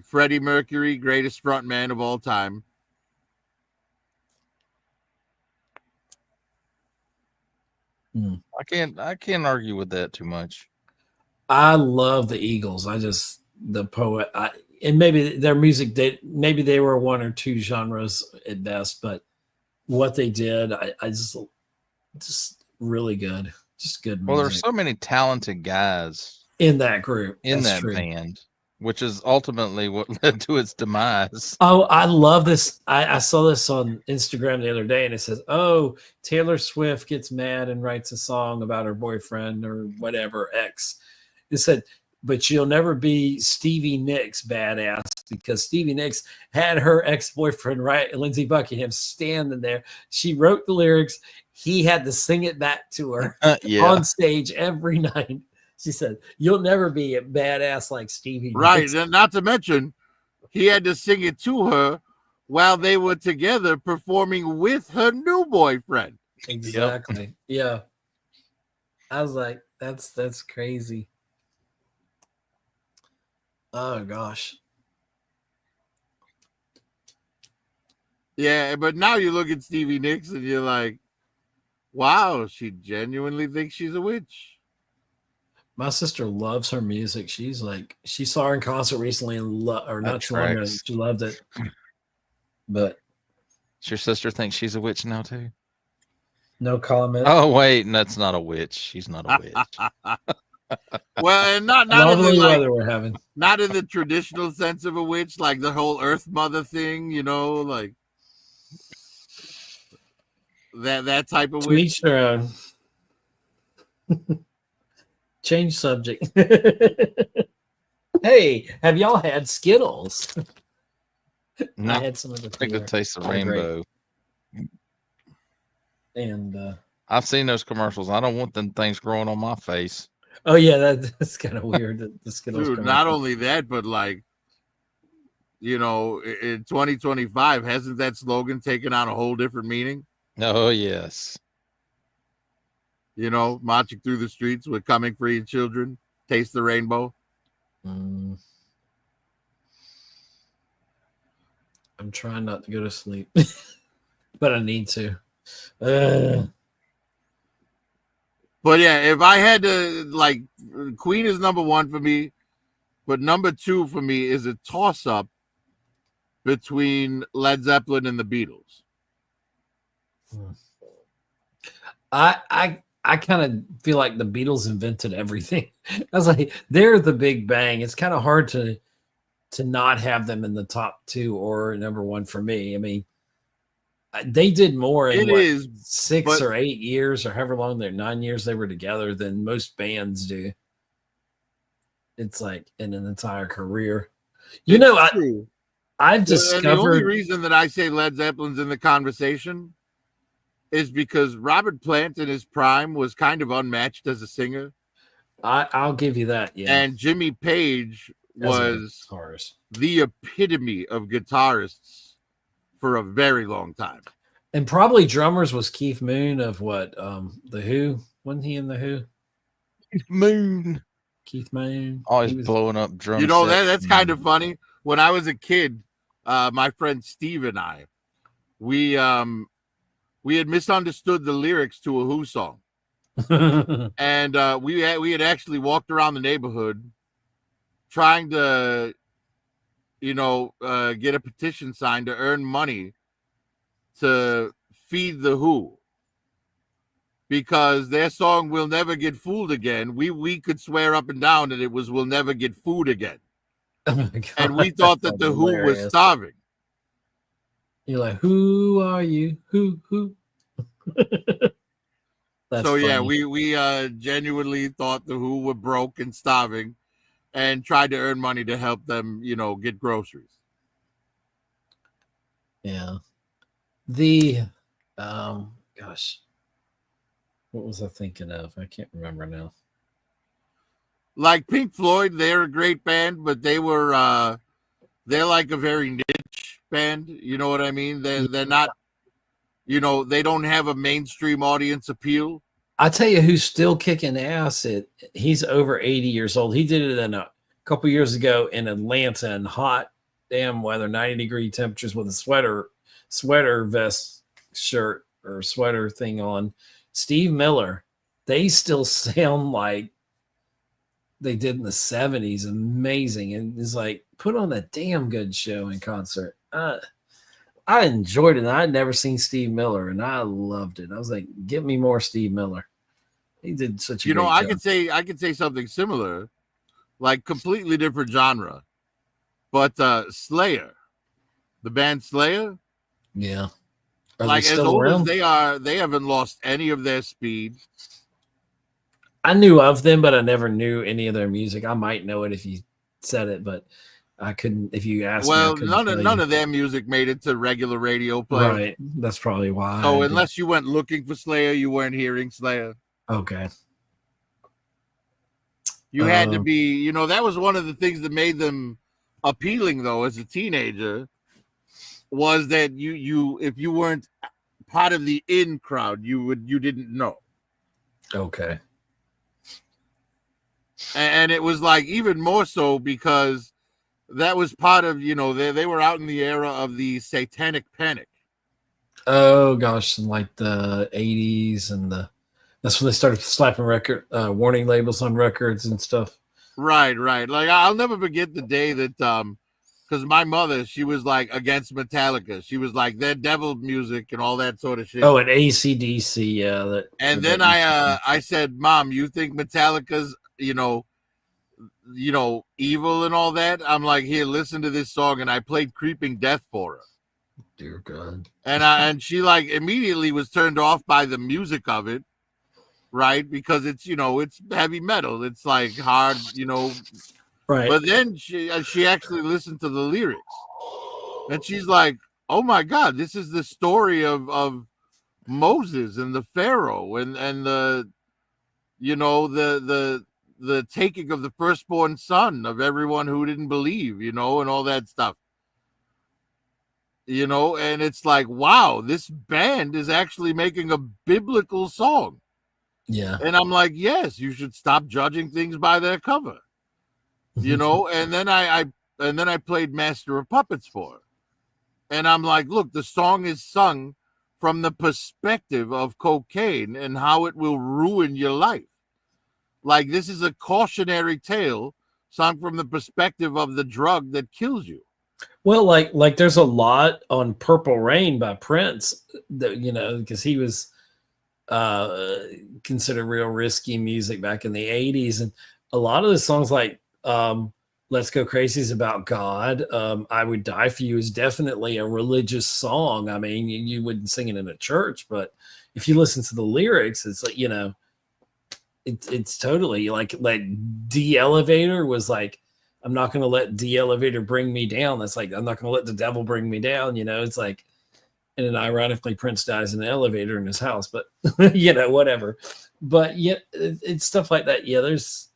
Freddie Mercury, greatest frontman of all time. I can't argue with that too much. I love the Eagles. The poet, and maybe their music, maybe they were one or two genres at best, but what they did, I just really good. Just good music. Well, there's so many talented guys in that group, in that band, which is ultimately what led to its demise. Oh, I love this. I saw this on Instagram the other day, and it says, "Oh, Taylor Swift gets mad and writes a song about her boyfriend or whatever, ex." It said, "But you'll never be Stevie Nicks badass, because Stevie Nicks had her ex-boyfriend, right, Lindsey Buckingham, standing there. She wrote the lyrics. He had to sing it back to her on stage every night." She said, "You'll never be a badass like Stevie Nicks." Right, and not to mention, he had to sing it to her while they were together performing with her new boyfriend. Exactly. Yep. Yeah. I was like, that's crazy. Oh gosh. Yeah, but now you look at Stevie Nicks and you're like, wow, she genuinely thinks she's a witch. My sister loves her music. She's like, she saw her in concert recently and not too long ago. She loved it. But does your sister think she's a witch now too? No comment. Oh wait, that's not a witch. She's not a witch. Well, and not lovely in the, weather we're having. Not in the traditional sense of a witch, like the whole Earth Mother thing, you know, like that type of witch. Each their own. Change subject. Hey, have y'all had Skittles? No, I had some of the. I think the taste of rainbow. And I've seen those commercials. I don't want them things growing on my face. Oh yeah, that's kind of weird. The Skittles. Dude, not only that, but like, you know, in 2025, hasn't that slogan taken on a whole different meaning? Oh yes. You know, marching through the streets with "Coming for your children," taste the rainbow. I'm trying not to go to sleep, but I need to. But yeah, if I had to, like, Queen is number one for me, but number two for me is a toss-up between Led Zeppelin and the Beatles. I kind of feel like the Beatles invented everything. I was like, they're the Big Bang. It's kind of hard to not have them in the top two or number one for me. I mean, they did more in 6 or 8 years or however long 9 years they were together than most bands do. It's like in an entire career. You know, I've discovered. And the only reason that I say Led Zeppelin's in the conversation is because Robert Plant in his prime was kind of unmatched as a singer. I'll give you that. Yeah. And Jimmy Page was the epitome of guitarists for a very long time. And probably drummers was Keith Moon of what? The Who? Wasn't he in the Who? Moon. Keith Moon. Always blowing up drum. You know, that's kind of funny. When I was a kid, my friend Steve and I, we had misunderstood the lyrics to a Who song. And we had actually walked around the neighborhood trying to, get a petition signed to earn money to feed the Who, because their song "We'll Never Get Fooled Again," we could swear up and down that it was "We'll Never Get Food Again." Oh my God, and we thought that the Who was starving. You're like, who are you? Who? So funny. Yeah, we genuinely thought the Who were broke and starving, and tried to earn money to help them, get groceries. Yeah. The gosh, what was I thinking of? I can't remember now. Like Pink Floyd, they're a great band, but they're like a very niche band. You know what I mean? They're not, they don't have a mainstream audience appeal. I tell you who's still kicking ass. He's over 80 years old. He did it a couple years ago in Atlanta in hot damn weather, 90-degree temperatures with a sweater vest shirt or sweater thing on. Steve Miller. They still sound like they did in the 70s. Amazing. And it's like, put on a damn good show in concert. I enjoyed it. I'd never seen Steve Miller, and I loved it. I was like, "Give me more Steve Miller." He did such a great job. I could say something similar, like completely different genre, but Slayer, the band Slayer. Yeah. Like as old as they are, they haven't lost any of their speed. I knew of them, but I never knew any of their music. I might know it if you said it, but I couldn't. If you asked me, none of their music made it to regular radio play. Right, that's probably why. So unless you went looking for Slayer, you weren't hearing Slayer. Okay. You had to be, that was one of the things that made them appealing, though, as a teenager, was that you if you weren't part of the in crowd, you didn't know. Okay. And it was like even more so because that was part of, they were out in the era of the Satanic Panic. Oh gosh, in like the 80s, and that's when they started slapping warning labels on records and stuff. Right. Like I'll never forget the day that because my mother, she was like against Metallica. She was like, they're devil music and all that sort of shit. Oh, and AC/DC, yeah. And then I said, Mom, you think Metallica's, evil and all that? I'm like, here, listen to this song, and I played Creeping Death for her. Dear God. And she like immediately was turned off by the music of it, right? Because it's it's heavy metal, it's like hard, right. But then she actually listened to the lyrics, and she's like, oh my God, this is the story of Moses and the Pharaoh and the the taking of the firstborn son of everyone who didn't believe, and all that stuff. And it's like, wow, this band is actually making a biblical song. Yeah. And I'm like, yes, you should stop judging things by their cover. And then I played Master of Puppets for her. And I'm like, look, the song is sung from the perspective of cocaine and how it will ruin your life. Like, this is a cautionary tale sung from the perspective of the drug that kills you. Well, like there's a lot on Purple Rain by Prince that, because he was considered real risky music back in the 80s. And a lot of the songs like Let's Go Crazy is about God. I Would Die For You is definitely a religious song. I mean, you wouldn't sing it in a church, but if you listen to the lyrics, it's like, it's totally like D Elevator was like, I'm not going to let D Elevator bring me down. That's like, I'm not going to let the devil bring me down. It's like, and then ironically Prince dies in the elevator in his house, but whatever. But yeah, it's stuff like that. Yeah. There's,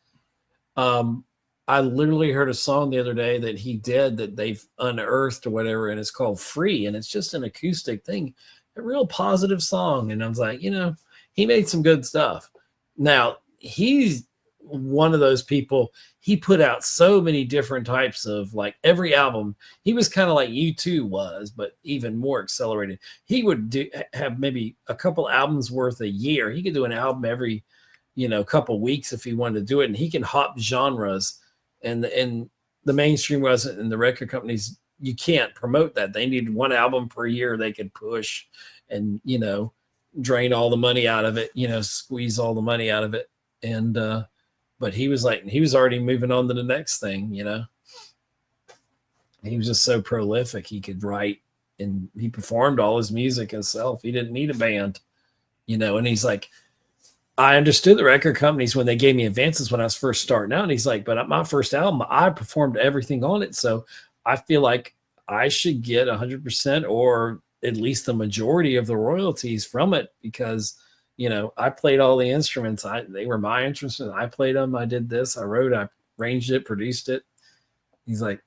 I literally heard a song the other day that he did that they've unearthed or whatever, and it's called Free, and it's just an acoustic thing, a real positive song. And I was like, he made some good stuff. Now, he's one of those people. He put out so many different types of, like, every album. He was kind of like U2 was, but even more accelerated. He would have maybe a couple albums worth a year. He could do an album every, couple weeks if he wanted to do it. And he can hop genres, and the mainstream wasn't, and the record companies, you can't promote that. They need one album per year they could push and, drain all the money out of it, squeeze all the money out of it. And, but he was already moving on to the next thing, He was just so prolific. He could write, and he performed all his music himself. He didn't need a band, and he's like, I understood the record companies when they gave me advances when I was first starting out. And he's like, but my first album, I performed everything on it. So I feel like I should get 100% or at least the majority of the royalties from it, because I played all the instruments. They were my instruments. I played them. I did this. I wrote. I arranged it. Produced it. He's like,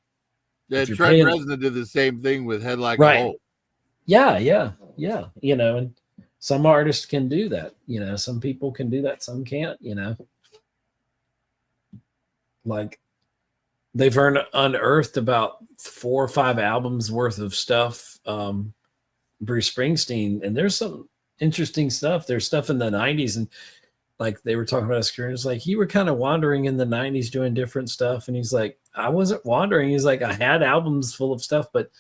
Trent Reznor did the same thing with Head Like a Hole. Yeah. And some artists can do that. Some people can do that. Some can't. Like, they've unearthed about 4 or 5 albums worth of stuff. Bruce Springsteen, and there's some interesting stuff. There's stuff in the 90s, and like they were talking about his career, it's like you were kind of wandering in the 90s doing different stuff, and he's like, I wasn't wandering. He's like, I had albums full of stuff, but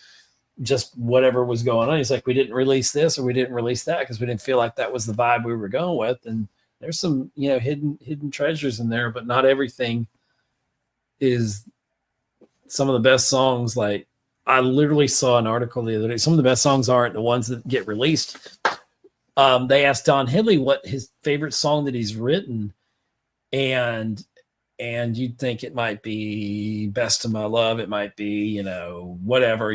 just whatever was going on. He's like, we didn't release this or we didn't release that because we didn't feel like that was the vibe we were going with. And there's some hidden treasures in there, but not everything is some of the best songs. Like, I literally saw an article the other day. Some of the best songs aren't the ones that get released. They asked Don Henley what his favorite song that he's written, and you'd think it might be Best of My Love. It might be, whatever.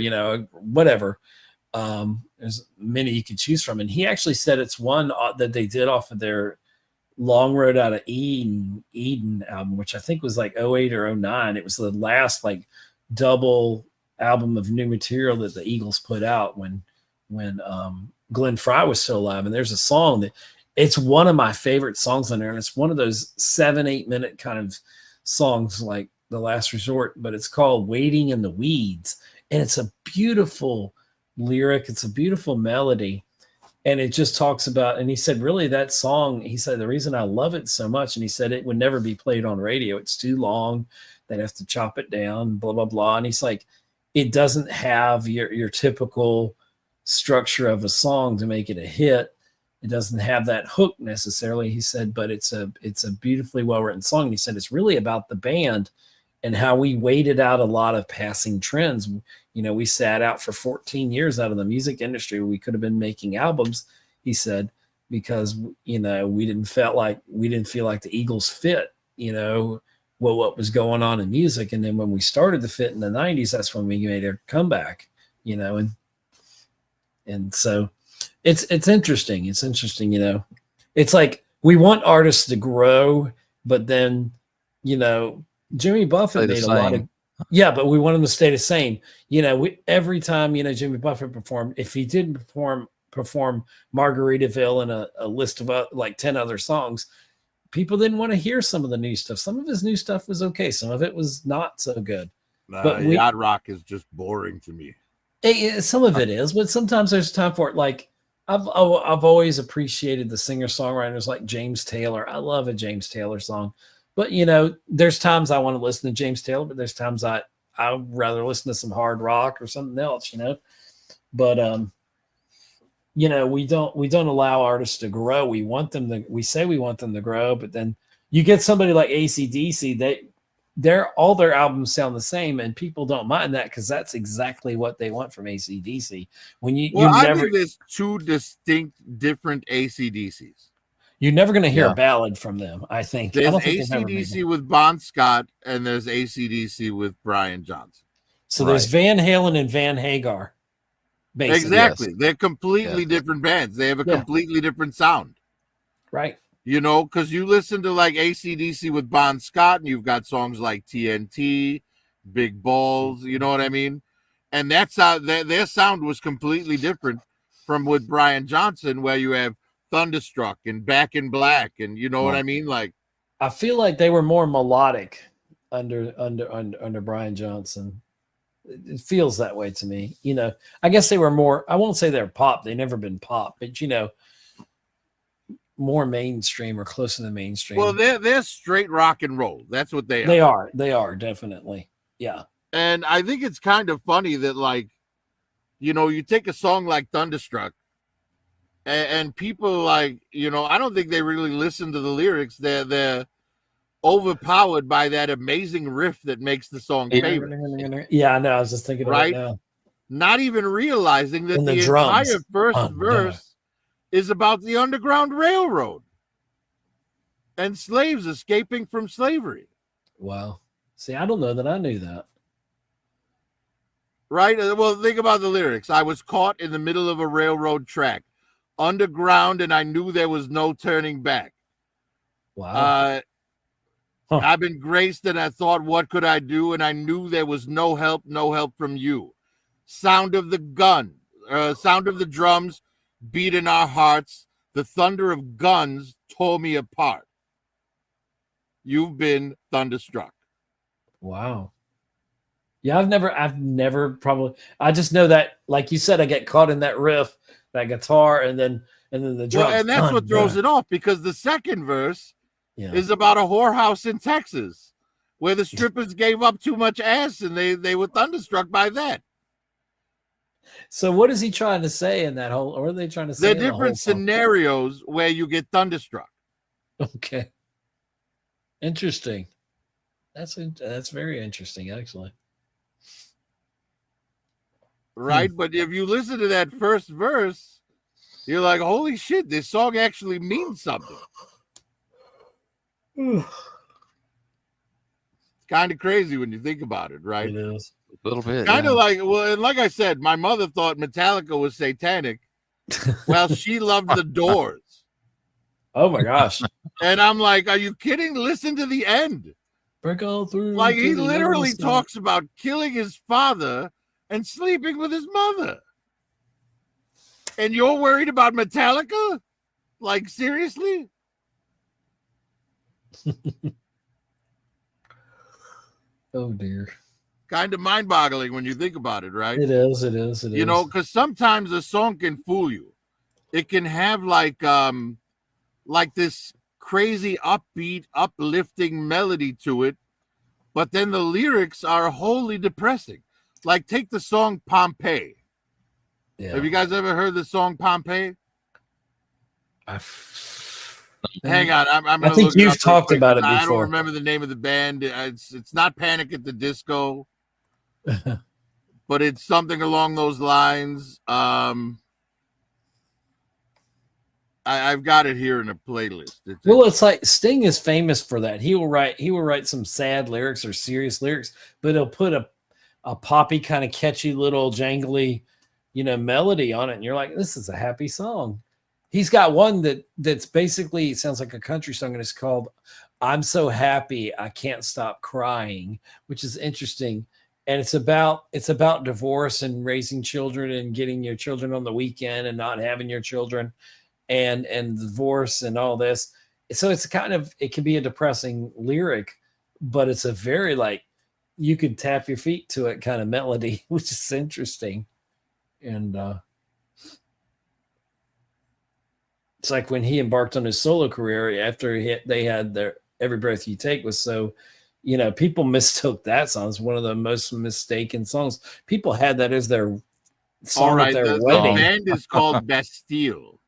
There's many you could choose from. And he actually said it's one that they did off of their Long Road Out of Eden album, which I think was like 08 or 09. It was the last like double album of new material that the Eagles put out when Glenn Frey was still alive. And there's a song that it's one of my favorite songs on there. And it's one of those 7-8 minute kind of songs like The Last Resort, but it's called Waiting in the Weeds. And it's a beautiful lyric. It's a beautiful melody. And it just talks about, and he said, really that song, he said, the reason I love it so much, and he said it would never be played on radio. It's too long. They'd have to chop it down, blah, blah, blah. And he's like, it doesn't have your typical structure of a song to make it a hit. It doesn't have that hook necessarily, he said, but it's a beautifully well-written song. And he said, it's really about the band and how we waited out a lot of passing trends. We sat out for 14 years out of the music industry. We could have been making albums, he said, because, we didn't feel like the Eagles fit, what was going on in music. And then when we started to fit in the 90s, that's when we made a comeback, and so it's interesting. It's interesting, it's like we want artists to grow, but then, Jimmy Buffett made a lot of, but we want him to stay the same. Every time, Jimmy Buffett performed, if he didn't perform Margaritaville and a list of like 10 other songs, people didn't want to hear some of the new stuff. Some of his new stuff was okay. Some of it was not so good. But yacht rock is just boring to me. Some of it is, but sometimes there's time for it. Like I've always appreciated the singer-songwriters like James Taylor. I love a James Taylor song. But, there's times I want to listen to James Taylor, but there's times I'd rather listen to some hard rock or something else, But, we don't allow artists to grow. We say we want them to grow, but then you get somebody like AC/DC, all their albums sound the same, and people don't mind that because that's exactly what they want from AC/DC. I think there's two distinct different AC/DCs. You're never going to hear a ballad from them, I think. There's AC/DC with Bon Scott, and there's AC/DC with Brian Johnson. So there's Van Halen and Van Hagar. Basically. Exactly. Yes. They're completely different bands. They have a completely different sound. Right. Because you listen to like AC/DC with Bon Scott, and you've got songs like TNT, Big Balls, you know what I mean? And that's how their sound was completely different from with Brian Johnson, where you have Thunderstruck and Back in Black, and you know what I mean? Like, I feel like they were more melodic under Brian Johnson. It feels that way to me. You know, I guess they were more, I won't say they're pop. They've never been pop, but you know, more mainstream or close to the mainstream. Well, they're straight rock and roll. That's what they are. They are definitely. Yeah. And I think it's kind of funny that, like, you know, you take a song like Thunderstruck and people, like, you know, I don't think they really listen to the lyrics. They're overpowered by that amazing riff that makes the song famous. Yeah, I know. I was just thinking right now. Not even realizing that the entire first verse is about the Underground Railroad and slaves escaping from slavery. Wow. See, I don't know that I knew that. Right? Well, think about the lyrics. I was caught in the middle of a railroad track, underground, and I knew there was no turning back. Wow. I've been graced, and I thought, what could I do? And I knew there was no help from you. Sound of the gun, sound of the drums beat in our hearts. The thunder of guns tore me apart. You've been thunderstruck. Wow. Yeah, I've never probably, I just know that, like you said, I get caught in that riff, that guitar, and then the drums. Well, and that's what throws it off, because the second verse is about a whorehouse in Texas where the strippers gave up too much ass and they were thunderstruck by that. So what is he trying to say in that whole, or are they trying to say? There are different scenarios where you get thunderstruck. Okay. Interesting. That's very interesting, actually. Right? But if you listen to that first verse, you're like, holy shit, this song actually means something. It's kind of crazy when you think about it, right? It is. A little bit. Kind of like, well, and like I said, my mother thought Metallica was satanic. Well, she loved the Doors. Oh my gosh. And I'm like, are you kidding? Listen to the end. Break all through. Like, he literally talks about killing his father and sleeping with his mother. And you're worried about Metallica? Like, seriously? Oh dear. Kind of mind-boggling when you think about it, right? It is. You know, because sometimes a song can fool you. It can have like this crazy upbeat, uplifting melody to it, but then the lyrics are wholly depressing. Like, take the song Pompeii. Yeah. Have you guys ever heard the song Pompeii? Hang on, I'm I think you've talked about it before. I don't remember the name of the band. It's not Panic at the Disco, but it's something along those lines. I've got it here in a playlist. It's like Sting is famous for that. He will write some sad lyrics or serious lyrics, but he'll put a poppy kind of catchy little jangly, you know, melody on it, and you're like, this is a happy song. He's got one that's basically sounds like a country song, and it's called "I'm So Happy I Can't Stop Crying," which is interesting. And it's about divorce and raising children and getting your children on the weekend and not having your children, and divorce and all this. So it's it can be a depressing lyric, but it's a very, like, you could tap your feet to it kind of melody, which is interesting. And it's like when he embarked on his solo career after they had their Every Breath You Take was so, you know, people mistook that song as one of the most mistaken songs. People had that as their song at their wedding. The band is called Bastille.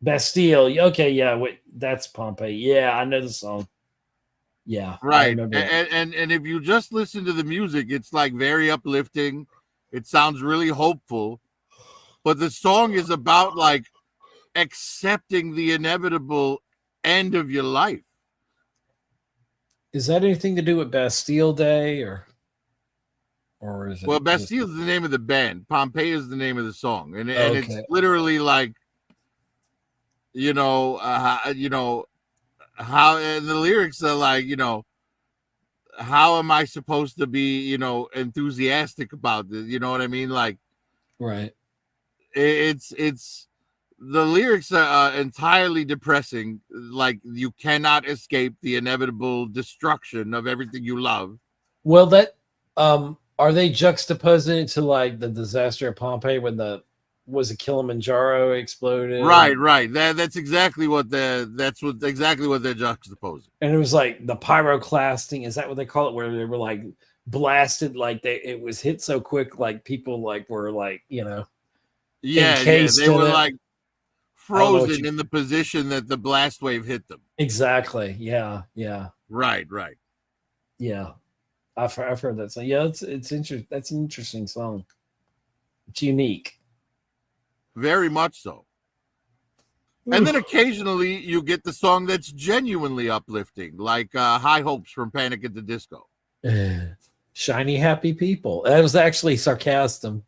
Bastille. Okay, yeah, wait, that's Pompeii. Yeah, I know the song. Yeah, right. And if you just listen to the music, it's like very uplifting. It sounds really hopeful, but the song is about like accepting the inevitable end of your life. Is that anything to do with Bastille Day or is it? Well, Bastille is the name of the band. Pompeii is the name of the song, and it's literally like, you know how, and the lyrics are like, you know, how am I supposed to be, you know, enthusiastic about this? You know what I mean? Like, right. It's the lyrics are entirely depressing. Like, you cannot escape the inevitable destruction of everything you love. Well, that are they juxtaposing it to like the disaster at Pompeii when the Kilimanjaro exploded? Right. That's exactly what they're juxtaposing. And it was like the pyroclasting. Is that what they call it? Where they were like blasted, like it was hit so quick, like people like were like, encased They were in it. like frozen in the position that the blast wave hit them. Exactly. Yeah. Right. Yeah. I've heard that song. Yeah, it's interesting. That's an interesting song. It's unique. Very much so. And then occasionally you get the song that's genuinely uplifting, like High Hopes from Panic at the Disco. Shiny Happy People. That was actually sarcasm.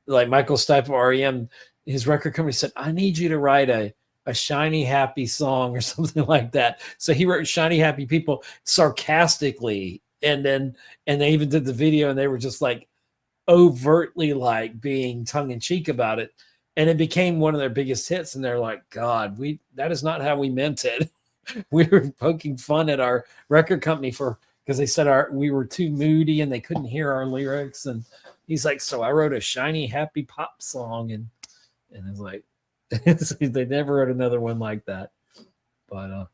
Like Michael Stipe of REM, his record company said, I need you to write a shiny happy song or something like that. So he wrote Shiny Happy People sarcastically. And they even did the video and they were just like overtly like being tongue in cheek about it. And it became one of their biggest hits. And they're like, God, that is not how we meant it. We were poking fun at our record company because they said we were too moody and they couldn't hear our lyrics. And he's like, so I wrote a shiny happy pop song. And it's like, they never wrote another one like that. But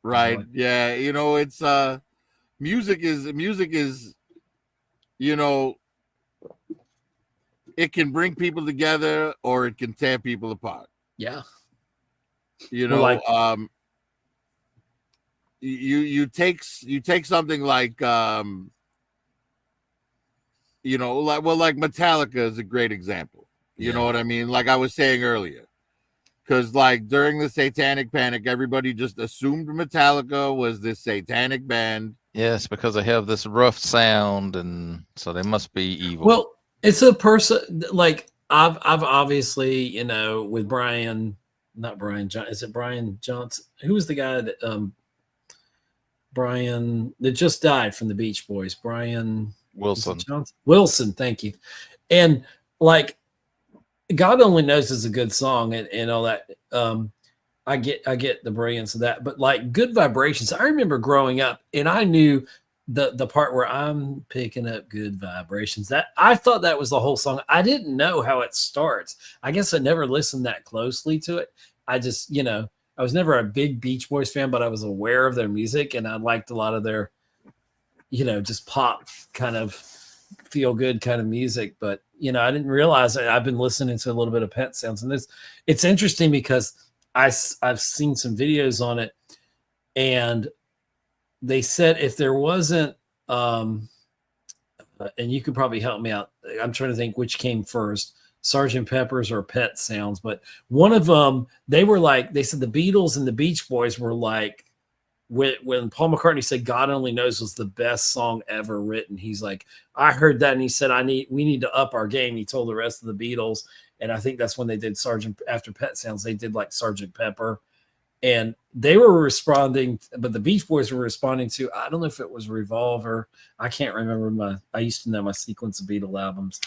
right. Yeah, it's music is it can bring people together or it can tear people apart. Yeah. You take something like like Metallica is a great example. You know what I mean? Like I was saying earlier. Because like during the Satanic Panic, everybody just assumed Metallica was this satanic band. Yes, because they have this rough sound, and so they must be evil. Well, it's a person like I've obviously, with Brian, not Brian John. Is it Brian Johnson? Who was the guy that Brian that just died from the Beach Boys? Brian Wilson. Wilson, thank you. And like God Only Knows is a good song and all that. I get the brilliance of that, but like Good Vibrations, I remember growing up and I knew the part where I'm picking up good vibrations. That I thought that was the whole song. I didn't know how it starts. I guess I never listened that closely to it. I just, I was never a big Beach Boys fan, but I was aware of their music and I liked a lot of their, just pop kind of feel good kind of music. But, I didn't realize that I've been listening to a little bit of Pet Sounds. And it's interesting because I've seen some videos on it and they said if there wasn't, and you could probably help me out. I'm trying to think which came first, Sgt. Pepper's or Pet Sounds. But one of them, they said the Beatles and the Beach Boys were like, when Paul McCartney said God Only Knows was the best song ever written, he's like, I heard that and he said, we need to up our game. He told the rest of the Beatles. And I think that's when they did after Pet Sounds, they did like Sgt. Pepper. And they were responding, but the Beach Boys were responding to, I don't know if it was Revolver. I can't remember I used to know my sequence of Beatle albums,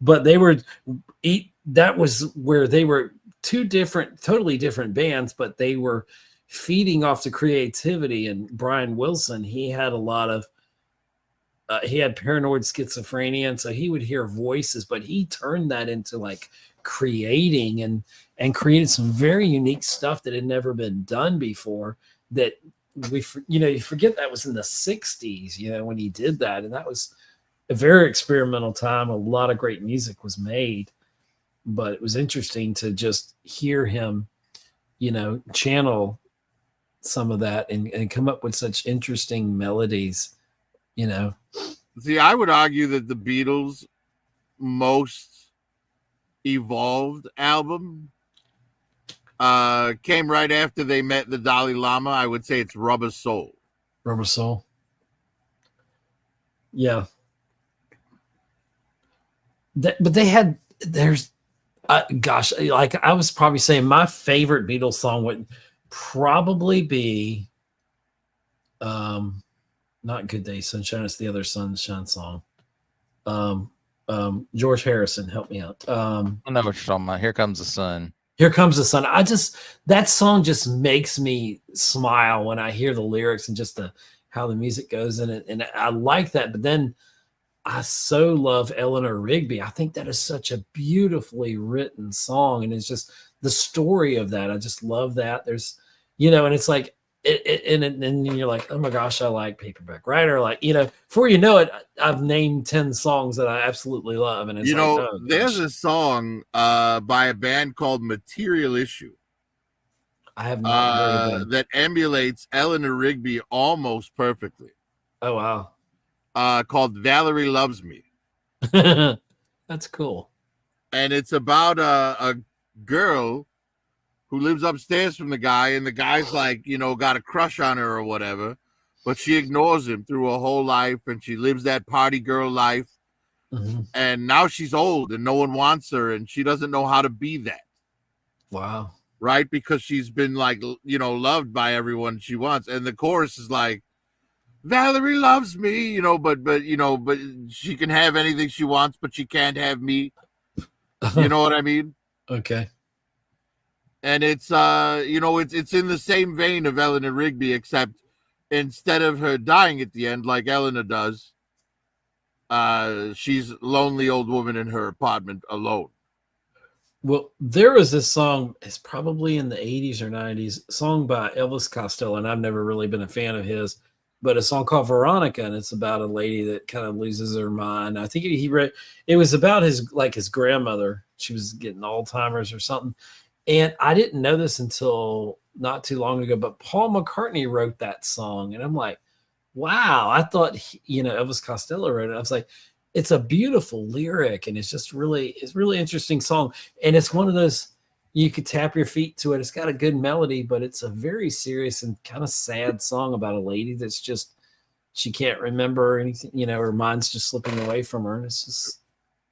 but that was where they were totally different bands, but they were feeding off the creativity. And Brian Wilson, he had a lot of, he had paranoid schizophrenia. And so he would hear voices, but he turned that into like creating and created some very unique stuff that had never been done before that you forget that was in the 60s, when he did that. And that was a very experimental time. A lot of great music was made, but it was interesting to just hear him, channel some of that and come up with such interesting melodies, See, I would argue that the Beatles' most evolved album came right after they met the Dalai Lama. I would say it's Rubber Soul. Rubber Soul. Yeah. But they had, like I was probably saying my favorite Beatles song would probably be not Good Day Sunshine, it's the other Sunshine song. George Harrison, help me out. I know what you're talking about. Here Comes the Sun. Here Comes the Sun. That song just makes me smile when I hear the lyrics and just how the music goes in it. And I like that. But then I so love Eleanor Rigby. I think that is such a beautifully written song. And it's just the story of that. I just love that. There's, and it's like, and you're like, oh my gosh, I like Paperback Writer. Like, before you know it, I've named 10 songs that I absolutely love. And it's there's a song by a band called Material Issue. I have not heard of them. That emulates Eleanor Rigby almost perfectly. Oh, wow. Called Valerie Loves Me. That's cool. And it's about a girl who lives upstairs from the guy, and the guy's like, got a crush on her or whatever, but she ignores him through her whole life, and she lives that party girl life. Mm-hmm. And now she's old and no one wants her, and she doesn't know how to be that. Wow. Right? Because she's been like, loved by everyone she wants. And the chorus is like, Valerie loves me, but she can have anything she wants, but she can't have me. You know what I mean? Okay. And it's it's in the same vein of Eleanor Rigby, except instead of her dying at the end like Eleanor does, she's a lonely old woman in her apartment alone. Well, there was this song, it's probably in the 80s or 90s, song by Elvis Costello, and I've never really been a fan of his, but a song called Veronica, and it's about a lady that kind of loses her mind. I think it was about his grandmother. She was getting Alzheimer's or something. And I didn't know this until not too long ago, but Paul McCartney wrote that song. And I'm like, wow, I thought, Elvis Costello wrote it. I was like, it's a beautiful lyric. And it's just it's really interesting song. And it's one of those, you could tap your feet to it. It's got a good melody, but it's a very serious and kind of sad song about a lady that's just, she can't remember anything, her mind's just slipping away from her. And it's just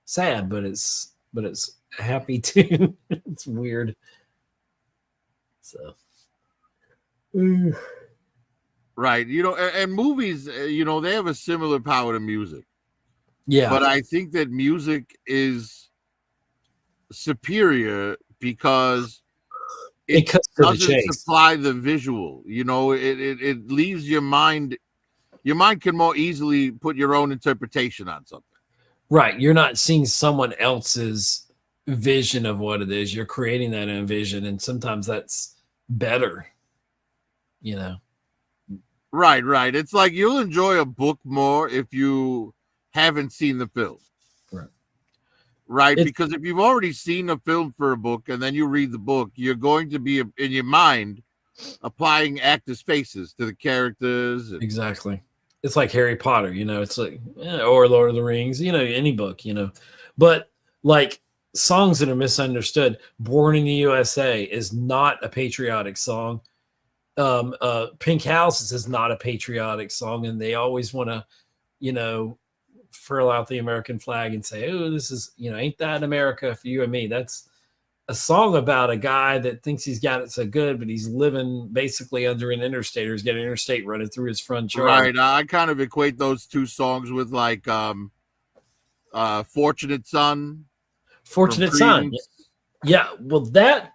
sad, but it's happy too. It's weird. So right, and movies, they have a similar power to music. Yeah, but I think that music is superior because it doesn't supply the visual. It leaves your mind can more easily put your own interpretation on something. Right, you're not seeing someone else's vision of what it is. You're creating that own vision, and sometimes that's better. Right. It's like you'll enjoy a book more if you haven't seen the film. Right, because if you've already seen a film for a book and then you read the book, you're going to be in your mind applying actors' faces to the characters. Exactly. It's like Harry Potter, it's like, or Lord of the Rings, any book, but like songs that are misunderstood. Born in the USA is not a patriotic song. Pink Houses is not a patriotic song, and they always want to, furl out the American flag and say, oh, this is, ain't that America for you and me? That's a song about a guy that thinks he's got it so good, but he's living basically under an interstate, or he's got an interstate running through his front yard. Right. I kind of equate those two songs with like Fortunate Son. Fortunate Son. Yeah. Well,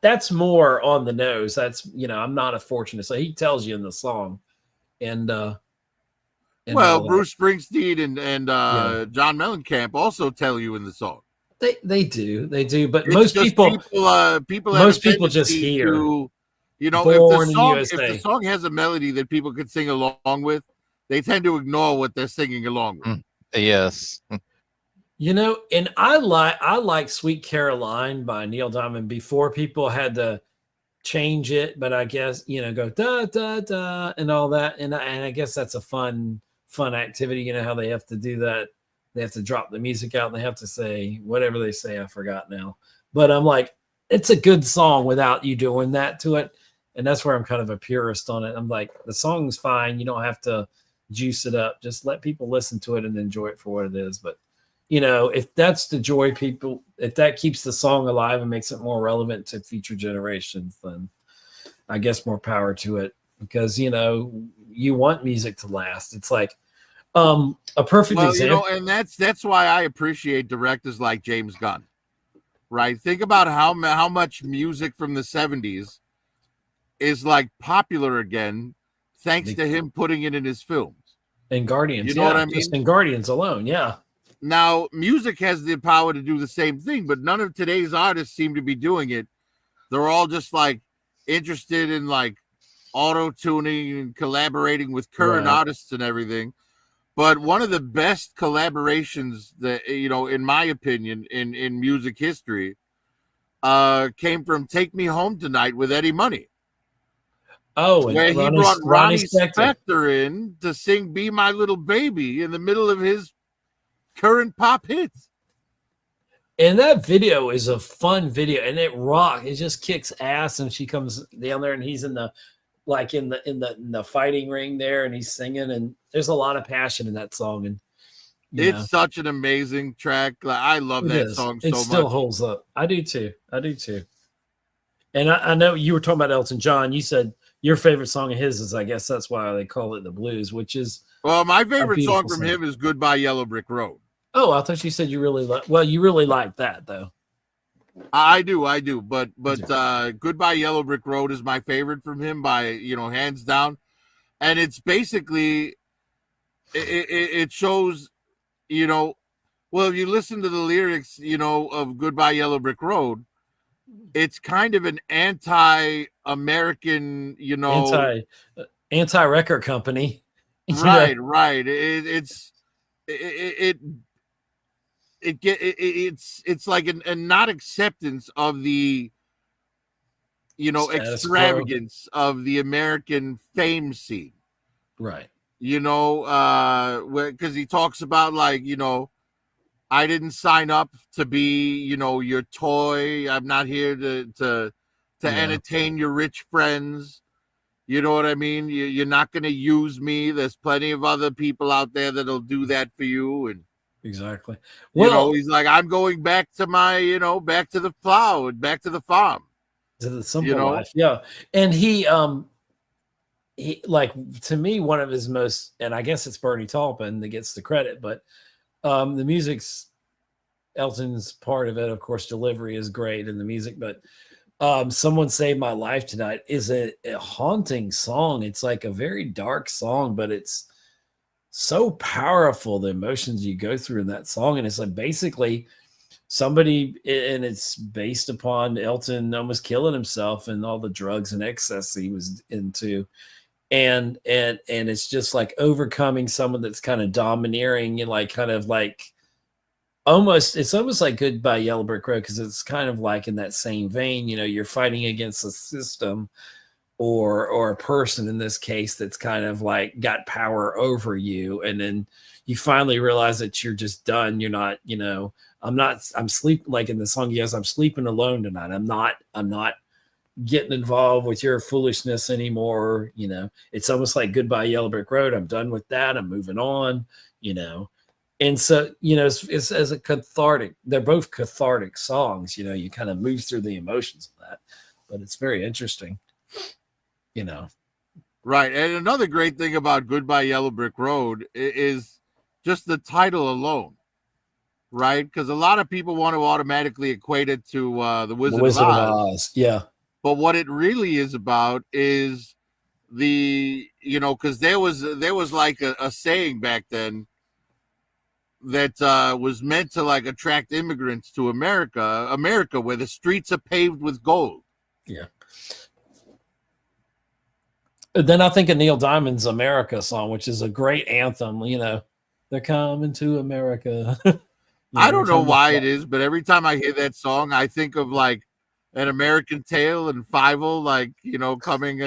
that's more on the nose. That's, I'm not a fortunate. So he tells you in the song. And Bruce Springsteen and John Mellencamp also tell you in the song. They do, but most people just hear. If the song has a melody that people could sing along with, they tend to ignore what they're singing along with. Yes. And I like Sweet Caroline by Neil Diamond before people had to change it, but I guess, go da da da and all that. And I guess that's a fun activity. How they have to do that. They have to drop the music out and they have to say whatever they say. I forgot now, but I'm like, it's a good song without you doing that to it. And that's where I'm kind of a purist on it. I'm like, the song's fine. You don't have to juice it up. Just let people listen to it and enjoy it for what it is. But if that's the joy people, if that keeps the song alive and makes it more relevant to future generations, then I guess more power to it, because, you want music to last. It's like, A perfect example. And that's why I appreciate directors like James Gunn. Right? Think about how much music from the 70s is like popular again, thanks to him putting it in his films. And Guardians, you know what I mean? Just in Guardians alone, yeah. Now, music has the power to do the same thing, but none of today's artists seem to be doing it. They're all just like interested in like auto-tuning and collaborating with current artists and everything. But one of the best collaborations that, in my opinion, in music history, came from "Take Me Home Tonight" with Eddie Money. Oh, and where he brought Ronnie Spector in to sing "Be My Little Baby" in the middle of his current pop hits. And that video is a fun video, and it rocks. It just kicks ass, and she comes down there, and he's in the fighting ring there, and he's singing, and there's a lot of passion in that song. And it's such an amazing track. Like, I love that song so much. It still holds up. I do too. And I know you were talking about Elton John. You said your favorite song of his is, I guess that's why they call it the blues, which is my favorite song from him is "Goodbye Yellow Brick Road." Oh, I thought you said you really like. Well, you really like that though. I do. But "Goodbye Yellow Brick Road" is my favorite from him by hands down, and it's basically it shows well, if you listen to the lyrics of "Goodbye Yellow Brick Road," it's kind of an anti-American anti-record company, right? It's like a not acceptance of the extravagance of the American fame scene, right? Because he talks about like I didn't sign up to be your toy. I'm not here to entertain your rich friends. You know what I mean? You're not going to use me. There's plenty of other people out there that'll do that for you. And exactly. Well, he's like, I'm going back to my, back to the plow and back to the farm. To the simple life. Yeah. And he like, to me, one of his most, and I guess it's Bernie Taupin that gets the credit, but the music's Elton's part of it. Of course, delivery is great in the music, but Someone Saved My Life Tonight is a haunting song. It's like a very dark song, but it's so powerful, the emotions you go through in that song. And it's like basically somebody, and it's based upon Elton almost killing himself and all the drugs and excess he was into. And it's just like overcoming someone that's kind of domineering and like kind of like it's almost like Goodbye Yellow Brick Road, because it's kind of like in that same vein. You're fighting against a system or a person in this case that's kind of like got power over you, and then you finally realize that you're just done. You're not, I'm sleeping, like in the song, yes, I'm sleeping alone tonight. I'm not getting involved with your foolishness anymore. It's almost like Goodbye Yellow Brick Road. I'm done with that. I'm moving on, And so, it's as a cathartic, they're both cathartic songs, you kind of move through the emotions of that, but it's very interesting, Right. And another great thing about Goodbye Yellow Brick Road is just the title alone, right? Because a lot of people want to automatically equate it to the Wizard of Oz. Yeah. But what it really is about is because there was like a saying back then that was meant to like attract immigrants to America, where the streets are paved with gold. Yeah. Then I think of Neil Diamond's America song, which is a great anthem. They're coming to America. I don't know why it is, but every time I hear that song, I think of like An American Tale and Fievel, like, coming,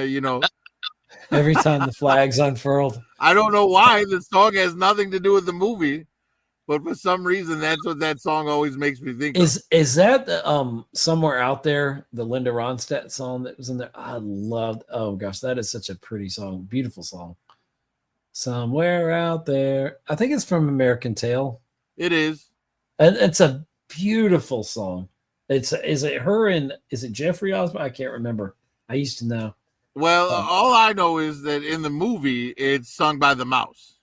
every time the flag's unfurled. I don't know why. The song has nothing to do with the movie. But for some reason, that's what that song always makes me think of. Is that Somewhere Out There, the Linda Ronstadt song that was in there? I loved. Oh gosh, that is such a pretty song, beautiful song. Somewhere Out There. I think it's from American Tail. It is, and it's a beautiful song. Is it Jeffrey Osborne? I can't remember. I used to know. Well, all I know is that in the movie, it's sung by the mouse.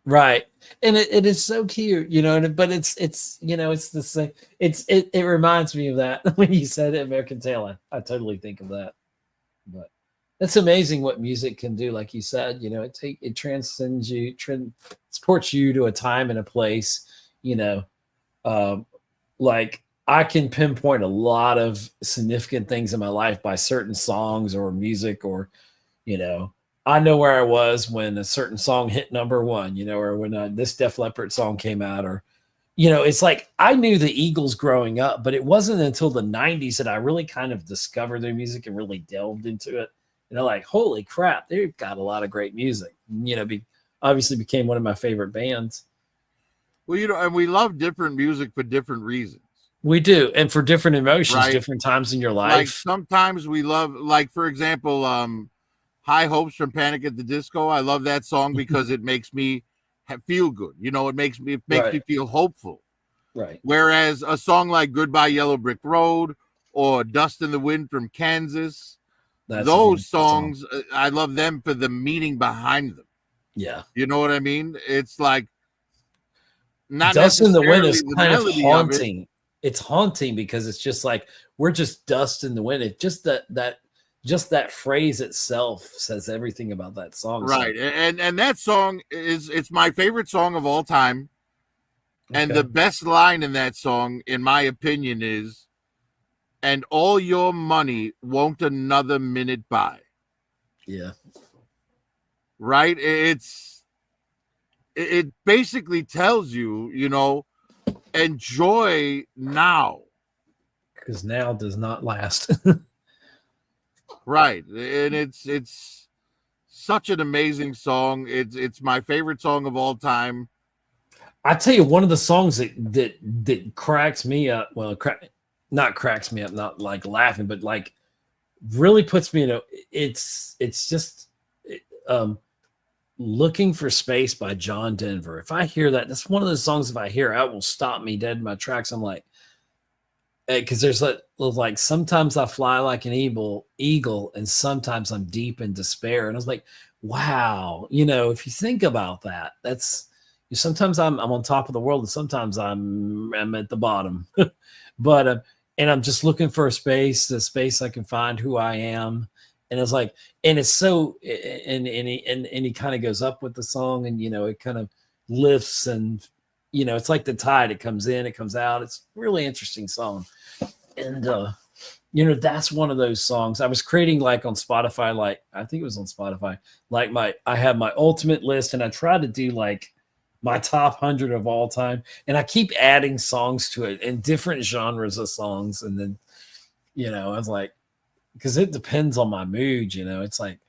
Right. And it is so cute, you know, but it's you know, it's the same. It reminds me of that when you said American Tail. I totally think of that. But it's amazing what music can do. Like you said, you know, it transcends you, transports you to a time and a place, you know. Like I can pinpoint a lot of significant things in my life by certain songs or music, or, you know, I know where I was when a certain song hit number one, you know, or when this Def Leppard song came out, or, you know, it's like I knew the Eagles growing up, but it wasn't until the 90s that I really kind of discovered their music and really delved into it. You know, like, holy crap, they've got a lot of great music, you know, obviously became one of my favorite bands. Well, you know, and we love different music for different reasons. We do. And for different emotions, right? Different times in your life. Like sometimes we love, like, for example, High Hopes from Panic at the Disco. I love that song because it makes me feel good. You know, it makes me feel hopeful. Right. Whereas a song like Goodbye Yellow Brick Road or Dust in the Wind from Kansas, those songs, I love them for the meaning behind them. Yeah. You know what I mean? It's like not Dust in the Wind is the kind of melody haunting. It's haunting because it's just like we're just dust in the wind. It just that phrase itself says everything about that song. Right. So. And that song it's my favorite song of all time. Okay. And the best line in that song, in my opinion, is, "And all your money won't another minute buy." Yeah. Right? It basically tells you, you know, enjoy now. Because now does not last. Right. And it's such an amazing song. It's my favorite song of all time. I tell you, one of the songs that cracks me up, well, not cracks me up, not like laughing, but like really puts me in a, it's just Looking for Space by John Denver. If I hear that, that's one of those songs, if I hear it will stop me dead in my tracks. I'm like, because there's like sometimes I fly like an eagle, and sometimes I'm deep in despair. And I was like, wow, you know, if you think about that, that's, sometimes I'm on top of the world, and sometimes I'm at the bottom. But and I'm just looking for the space I can find who I am. And it's like, and it's so, and he kind of goes up with the song, and, you know, it kind of lifts, and, you know, it's like the tide, it comes in, it comes out. It's a really interesting song. And, you know, that's one of those songs I was creating, like on Spotify, like, I think it was on Spotify, like I have my ultimate list, and I try to do like my top 100 of all time. And I keep adding songs to it and different genres of songs. And then, you know, I was like, because it depends on my mood, you know, it's like,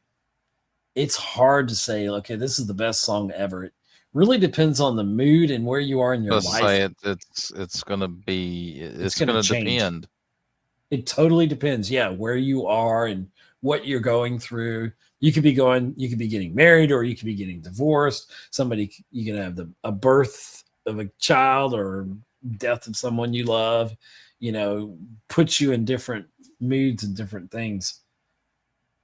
it's hard to say, okay, this is the best song ever. It really depends on the mood and where you are in your life. Say it's going to be, it's going to depend. It totally depends. Yeah. Where you are and what you're going through. You could be getting married, or you could be getting divorced. You can have a birth of a child, or death of someone you love, you know, puts you in different moods and different things.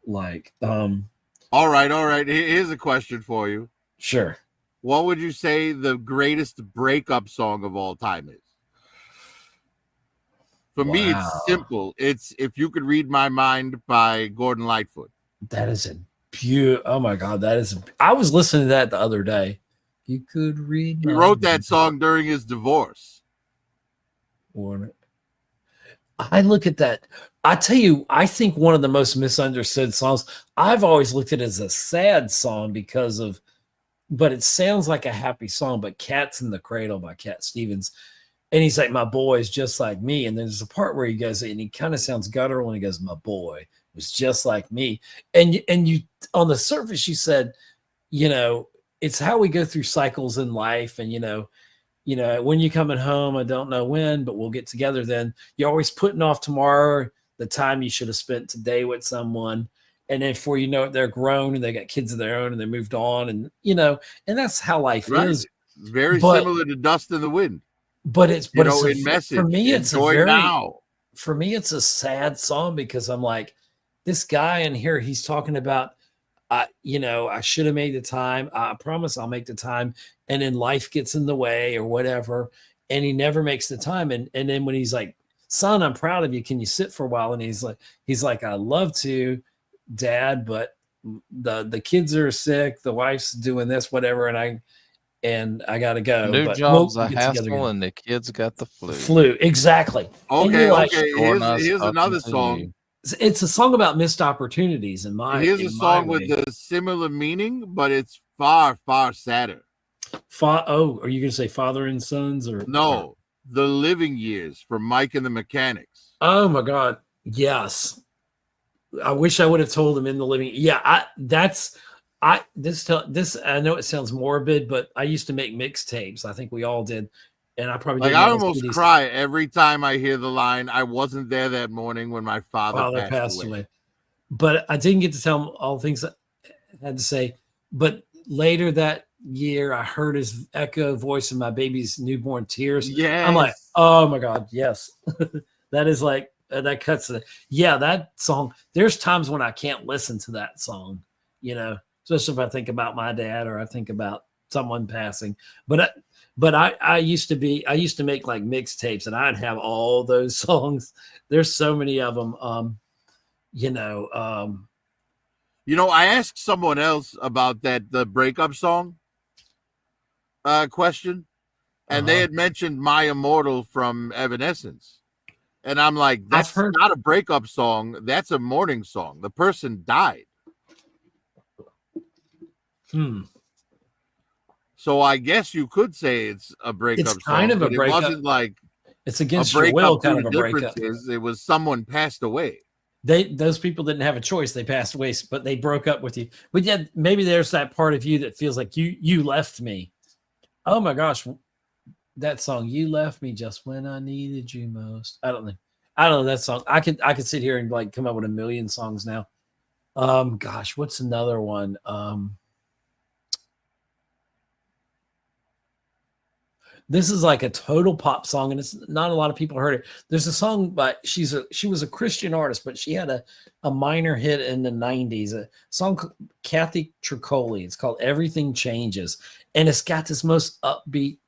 Like, all right. Here's a question for you. Sure. What would you say the greatest breakup song of all time is? For me, it's simple. It's If You Could Read My Mind by Gordon Lightfoot. That is oh my God. I was listening to that the other day. You could read. He wrote that song during his divorce. I look at that. I tell you, I think one of the most misunderstood songs, I've always looked at it as a sad song but it sounds like a happy song, but Cats in the Cradle by Cat Stevens. And he's like, my boy is just like me. And there's a part where he goes, and he kind of sounds guttural, and he goes, my boy was just like me. And you on the surface, you said, you know, it's how we go through cycles in life. And, you know, when you're coming home, I don't know when, but we'll get together then. You're always putting off tomorrow the time you should have spent today with someone. And then before you know it, they're grown and they got kids of their own and they moved on. And, you know, and that's how life is. Very similar to Dust in the Wind. But it's, for me, it's for me, it's a sad song, because I'm like, this guy in here, he's talking about, I should have made the time. I promise I'll make the time. And then life gets in the way or whatever. And he never makes the time. And then when he's like, son, I'm proud of you. Can you sit for a while? And he's like, I love to, Dad, but the kids are sick. The wife's doing this, whatever. And I got to go. New but job's we'll a get together hassle, again. and the kids got the flu. Flu. Exactly. Okay. Like, Okay. Sure nice Here's talking another to song. you. it's a song about missed opportunities Here's a song with a similar meaning, but it's far, far sadder. Are you going to say Father and Sons or no? The Living Years from Mike and the Mechanics. Oh my God. Yes. I wish I would have told him in the living. Yeah. I know it sounds morbid, but I used to make mixtapes. I think we all did. And I probably I almost cry every time I hear the line, I wasn't there that morning when my father passed away. But I didn't get to tell him all the things I had to say. But later that year, I heard his echo voice in my baby's newborn tears. Yes. I'm like, oh my God, yes. That is like, that cuts it. Yeah, that song. There's times when I can't listen to that song, especially if I think about my dad or I think about someone passing. But I used to make like mixtapes and I'd have all those songs. There's so many of them. I asked someone else about the breakup song question, and they had mentioned My Immortal from Evanescence. And I'm like, that's not a breakup song. That's a mourning song. The person died. So I guess you could say it's a breakup song. It's kind of a breakup. It wasn't like it's against your will kind of a breakup. It was someone passed away. Those people didn't have a choice. They passed away, but they broke up with you. But yet maybe there's that part of you that feels like you left me. Oh my gosh. That song, You Left Me Just When I Needed You Most. I don't know that song. I could sit here and like come up with a million songs now. Gosh, what's another one? This is like a total pop song, and it's not a lot of people heard it. There's a song by she was a Christian artist, but she had a minor hit in the 90s. A song called Kathy Tricoli. It's called Everything Changes, and it's got this most upbeat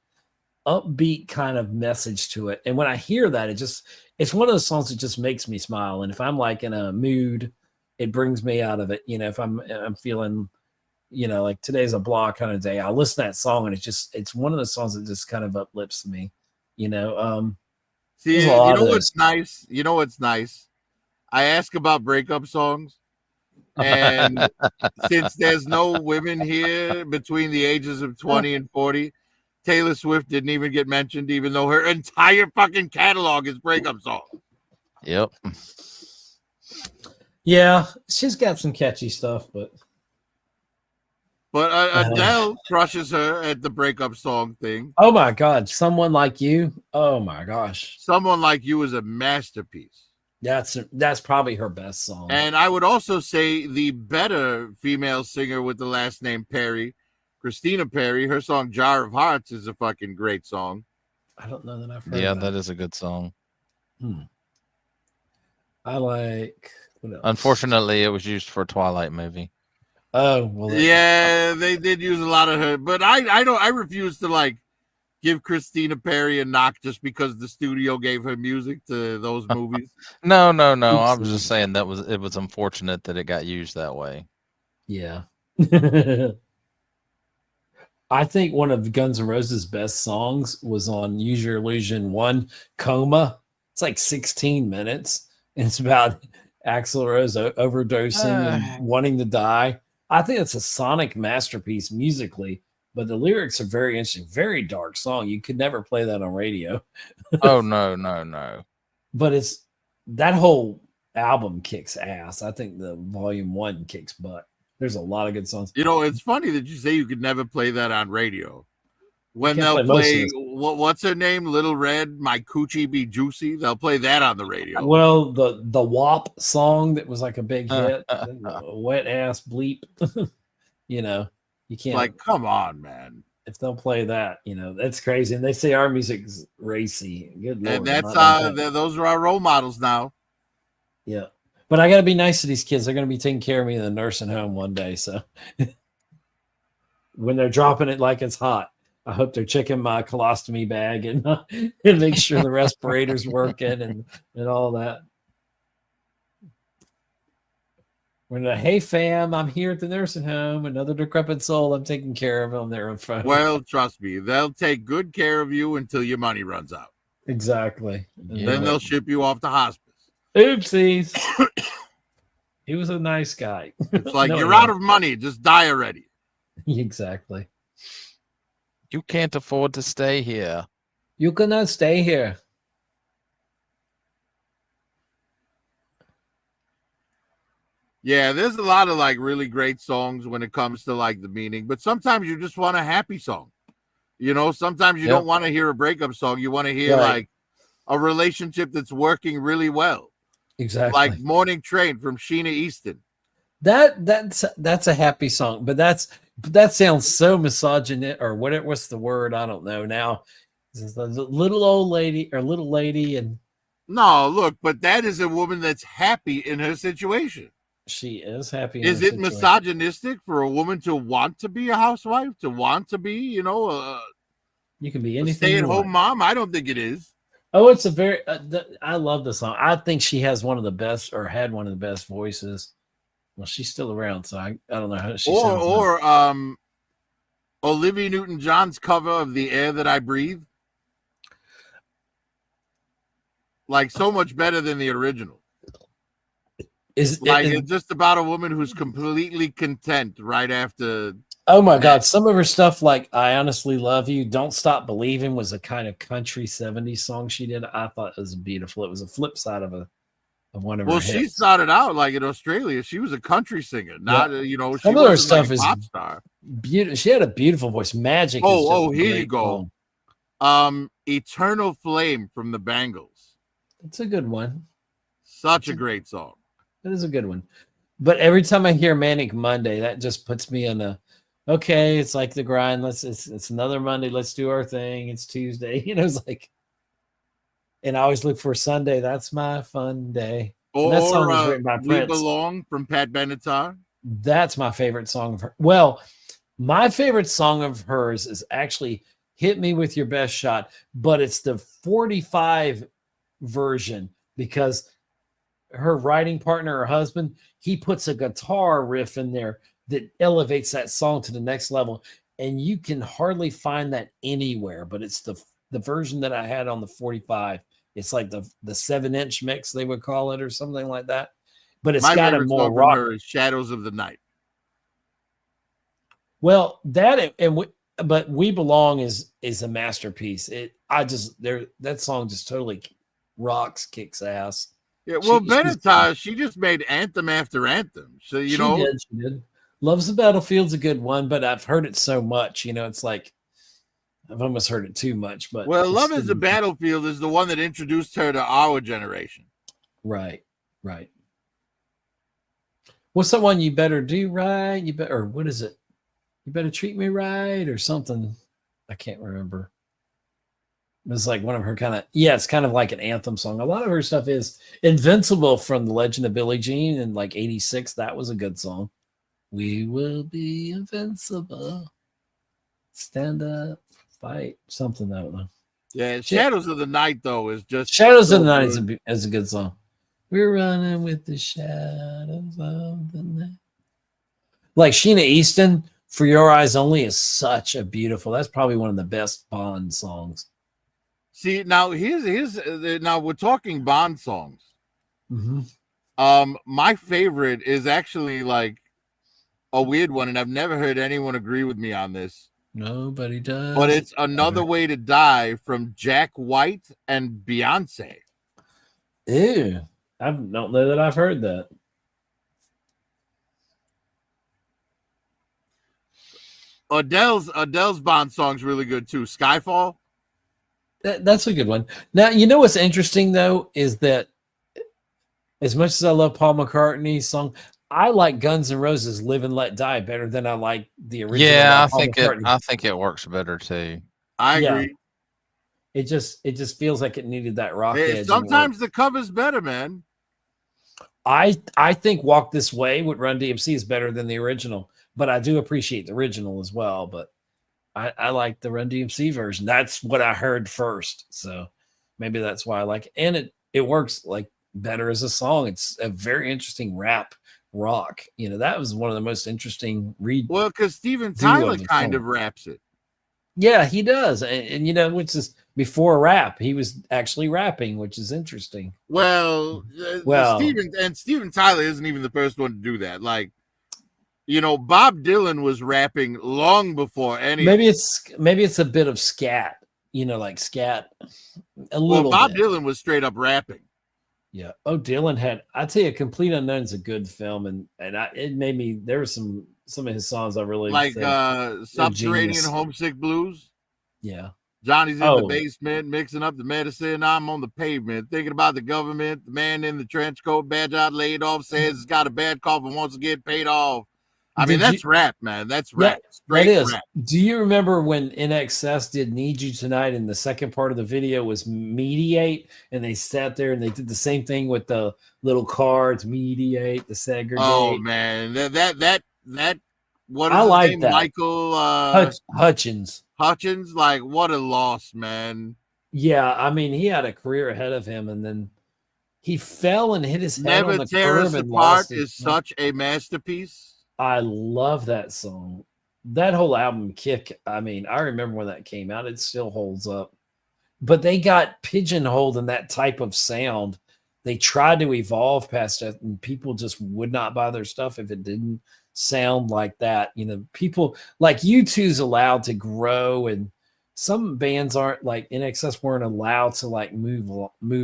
kind of message to it. And when I hear that, it's one of those songs that just makes me smile. And if I'm like in a mood, it brings me out of it. If I'm feeling, like today's a blah kind of day, I'll listen to that song and it's one of the songs that just kind of uplifts me, See, what's nice? What's nice? I ask about breakup songs. And since there's no women here between the ages of 20 and 40, Taylor Swift didn't even get mentioned, even though her entire fucking catalog is breakup songs. Yep. Yeah, she's got some catchy stuff, but Adele crushes her at the breakup song thing. Oh my God, Someone Like You. Oh my gosh, Someone Like You is a masterpiece. That's probably her best song. And I would also say the better female singer with the last name Perry, Christina Perry, her song Jar of Hearts is a fucking great song. I don't know that I've heard that is a good song. I like. Unfortunately, it was used for a Twilight movie. Oh, well. Yeah, they did use a lot of her, but I refuse to give Christina Perry a knock just because the studio gave her music to those movies. No. I was just saying it was unfortunate that it got used that way. Yeah. I think one of Guns N' Roses' best songs was on Use Your Illusion 1, Coma. It's like 16 minutes. And it's about Axl Rose overdosing and wanting to die. I think it's a sonic masterpiece musically, but the lyrics are very interesting. Very dark song. You could never play that on radio. Oh, no. But that whole album kicks ass. I think the volume 1 kicks butt. There's a lot of good songs. It's funny that you say you could never play that on radio. When they'll play what's her name? Little Red, My Coochie Be Juicy. They'll play that on the radio. Well, the WAP song that was like a big hit, Wet Ass Bleep. You can't. Come on, man. If they'll play that, that's crazy. And they say our music's racy. Good Lord. And that's those are our role models now. Yeah. But I got to be nice to these kids. They're going to be taking care of me in the nursing home one day. So when they're dropping it like it's hot, I hope they're checking my colostomy bag and make sure the respirator's working and all that. When hey fam, I'm here at the nursing home. Another decrepit soul. I'm taking care of on their phone. Well, trust me, they'll take good care of you until your money runs out. Exactly. Yeah. Then they'll ship you off to hospice. Oopsies. He was a nice guy. It's like, you're out of money. Just die already. Exactly. You can't afford to stay here. You cannot stay here. Yeah, there's a lot of like really great songs when it comes to like the meaning, but sometimes you just want a happy song. You know, sometimes you don't want to hear a breakup song. You want to hear like a relationship that's working really well. Exactly. Like Morning Train from Sheena Easton. That's a happy song, but that sounds so misogynist or what's the word? I don't know now. The little old lady or little lady and no, look, but that is a woman that's happy in her situation. She is happy. Is it misogynistic for a woman to want to be a housewife, to want to be, you know, you can be anything. Stay-at-home mom? I don't think it is. Oh, it's a very. I love the song. I think she has one of the best, or had one of the best voices. Well, she's still around, so I don't know how she sounds. Or Olivia Newton-John's cover of "The Air That I Breathe," like so much better than the original. It's just about a woman who's completely content right after. Oh my God! Some of her stuff, like "I Honestly Love You," "Don't Stop Believing," was a kind of country '70s song she did. I thought it was beautiful. It was a flip side of one of her hits. She started out like in Australia. She was a country singer, not you know. Some of her stuff like is pop star. Beautiful. She had a beautiful voice. Magic. Here you go. Song. "Eternal Flame" from the Bangles. It's a good one. Such a great song. That is a good one. But every time I hear Manic Monday, that just puts me in okay, it's like the grind. It's another Monday. Let's do our thing. It's Tuesday. You know, it's like, and I always look for Sunday. That's my fun day. Or that song was written by "We Prince. Belong" from Pat Benatar. That's my favorite song of her. Well, my favorite song of hers is actually "Hit Me With Your Best Shot," but it's the 45 version because her writing partner, her husband, he puts a guitar riff in there that elevates that song to the next level. And you can hardly find that anywhere, but it's the version that I had on the 45. It's like the 7-inch mix, they would call it, or something like that. But it's got a more rock. "Shadows of the Night." Well, but "We Belong" is a masterpiece. That song just totally rocks, kicks ass. Yeah, well, Benatar, she just made anthem after anthem. So she did. "Love's the Battlefield's" a good one, but I've heard it so much, you know, it's like I've almost heard it too much. But "Love Is the Battlefield" is the one that introduced her to our generation. Right. What's the one? "You better do right"? Or what is it? "You better treat me right" or something. I can't remember. It's like one of her it's kind of like an anthem song. A lot of her stuff is "Invincible" from The Legend of Billie Jean in like '86. That was a good song. "We will be invincible. Stand up, fight." Something, I don't know. Yeah, "Shadows of the Night" though is just "Shadows of the Night" is a good song. "We're running with the shadows of the night." Like Sheena Easton, "For Your Eyes Only" is such a beautiful. That's probably one of the best Bond songs. See, now now we're talking Bond songs. Mm-hmm. My favorite is actually like a weird one, and I've never heard anyone agree with me on this. Nobody does. But it's "Another Way to Die" from Jack White and Beyonce. Ew. I don't know that I've heard that. Adele's Bond song's really good too. "Skyfall." That's a good one. Now, you know what's interesting though is that as much as I love Paul McCartney's song, I like Guns N' Roses' "Live and Let Die" better than I like the original. Yeah, I think it works better too. I agree. It just feels like it needed that rock edge. Sometimes the cover's better, man. I think Walk This Way with Run DMC is better than the original, but I do appreciate the original as well. But I like the Run DMC version. That's what I heard first. So maybe that's why I like it. And it works like better as a song. It's a very interesting rap rock. That was one of the most interesting Well, because Steven Tyler kind of raps it. Yeah, he does. And which is before rap, he was actually rapping, which is interesting. Well, Steven Tyler isn't even the first one to do that. Like, Bob Dylan was rapping long before any. Maybe it's a bit of scat, like scat. Bob Dylan was straight up rapping. Yeah. Oh, Dylan I'd say A Complete Unknown is a good film, and it made me. There were some of his songs I really like Subterranean Homesick Blues. Yeah. Johnny's in the basement mixing up the medicine. I'm on the pavement thinking about the government. The man in the trench coat, badge out, laid off, says he's got a bad cough and wants to get paid off. I mean, that's rap, man. That's rap. That is. Rap. Do you remember when NXS did Need You Tonight and the second part of the video was Mediate, and they sat there and they did the same thing with the little cards, Mediate, the segregate. Oh man, that what is I his like name? That. Michael Hutchins. Hutchins, like what a loss, man. Yeah, I mean, he had a career ahead of him, and then he fell and hit his head Never on the Tear curb Us and Apart lost is such a masterpiece. I love that song. That whole album, Kick. I mean, I remember when that came out. It still holds up. But they got pigeonholed in that type of sound. They tried to evolve past it, and people just would not buy their stuff if it didn't sound like that. People like U2's allowed to grow, and some bands aren't, like NXS weren't allowed to like move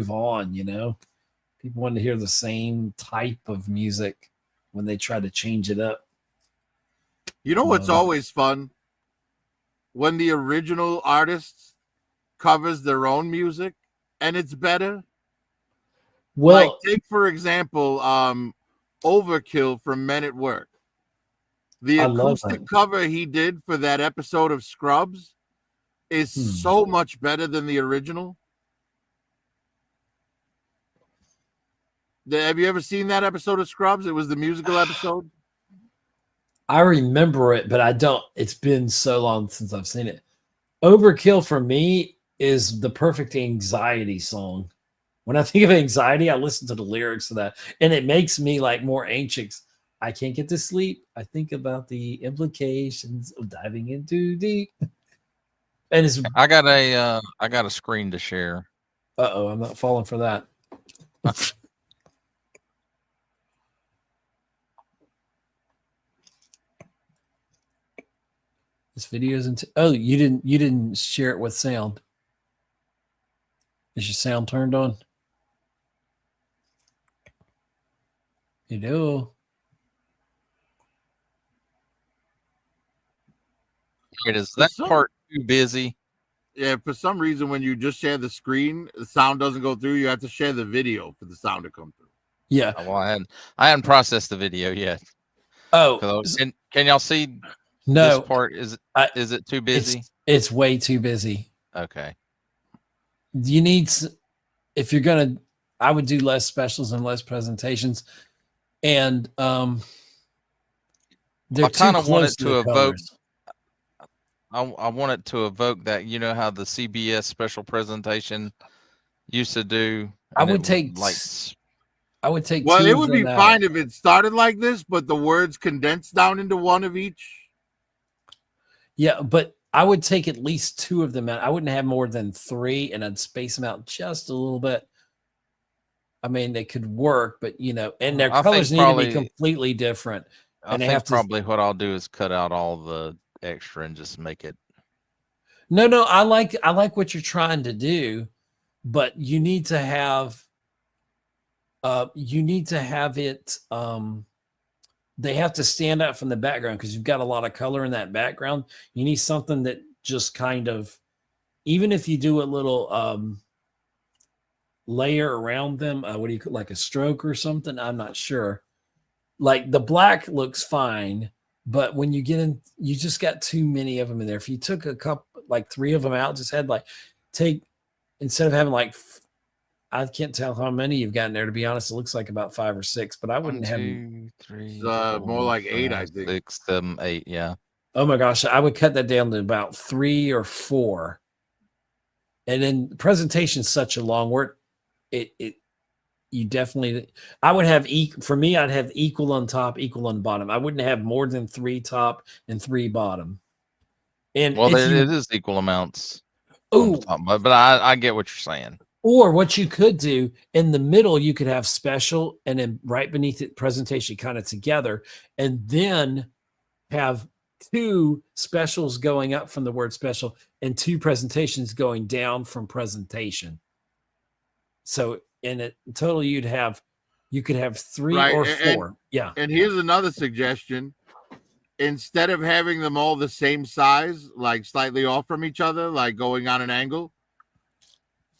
on. People wanted to hear the same type of music when they tried to change it up. What's always fun? When the original artist covers their own music and it's better. Well, like take for example, Overkill from Men at Work. The acoustic cover he did for that episode of Scrubs is so much better than the original. Have you ever seen that episode of Scrubs? It was the musical episode. I remember it, but I don't. It's been so long since I've seen it. Overkill for me is the perfect anxiety song. When I think of anxiety, I listen to the lyrics of that, and it makes me like more anxious. I can't get to sleep. I think about the implications of diving in too deep. And I got a screen to share. I'm not falling for that. This video isn't. You didn't share it with sound. Is your sound turned on? You do. Is that part too busy? Yeah, for some reason, when you just share the screen, the sound doesn't go through. You have to share the video for the sound to come through. Yeah. Well, I hadn't processed the video yet. Oh, can y'all see? No. This part is it too busy? It's way too busy. Okay. You need, if you're gonna, I would do less specials and less presentations, and they're I kind of want it to evoke. colors. I want it to evoke that, how the CBS special presentation used to do. I would take. Well, it would be fine if it started like this, but the words condensed down into one of each. Yeah, but I would take at least two of them out. I wouldn't have more than three, and I'd space them out just a little bit. I mean, they could work, but and their colors need to be completely different. I think probably what I'll do is cut out all the extra and just make it. No, I like what you're trying to do, but you need to have it. They have to stand out from the background because you've got a lot of color in that background. You need something that just kind of, even if you do a little layer around them, what do you call, like a stroke or something? I'm not sure. Like the black looks fine, but when you get in, you just got too many of them in there. If you took a couple, like 3 of them out, just had instead of having like I can't tell how many you've gotten there. To be honest, it looks like about 5 or 6, but I 1, wouldn't have. 2, 3, more 4, like 8, I 5, think. 6, 7, 8. Yeah. Oh my gosh, I would cut that down to about 3 or 4. And then the presentation is such a long word. You definitely, I would have for me, I'd have equal on top, equal on bottom. I wouldn't have more than 3 top and 3 bottom. And well, it is equal amounts. Oh, but I get what you're saying. Or what you could do in the middle, you could have special, and then right beneath it, presentation kind of together, and then have 2 specials going up from the word special and 2 presentations going down from presentation. So in total, you could have 3 or 4. Yeah. And here's another suggestion. Instead of having them all the same size, like slightly off from each other, like going on an angle,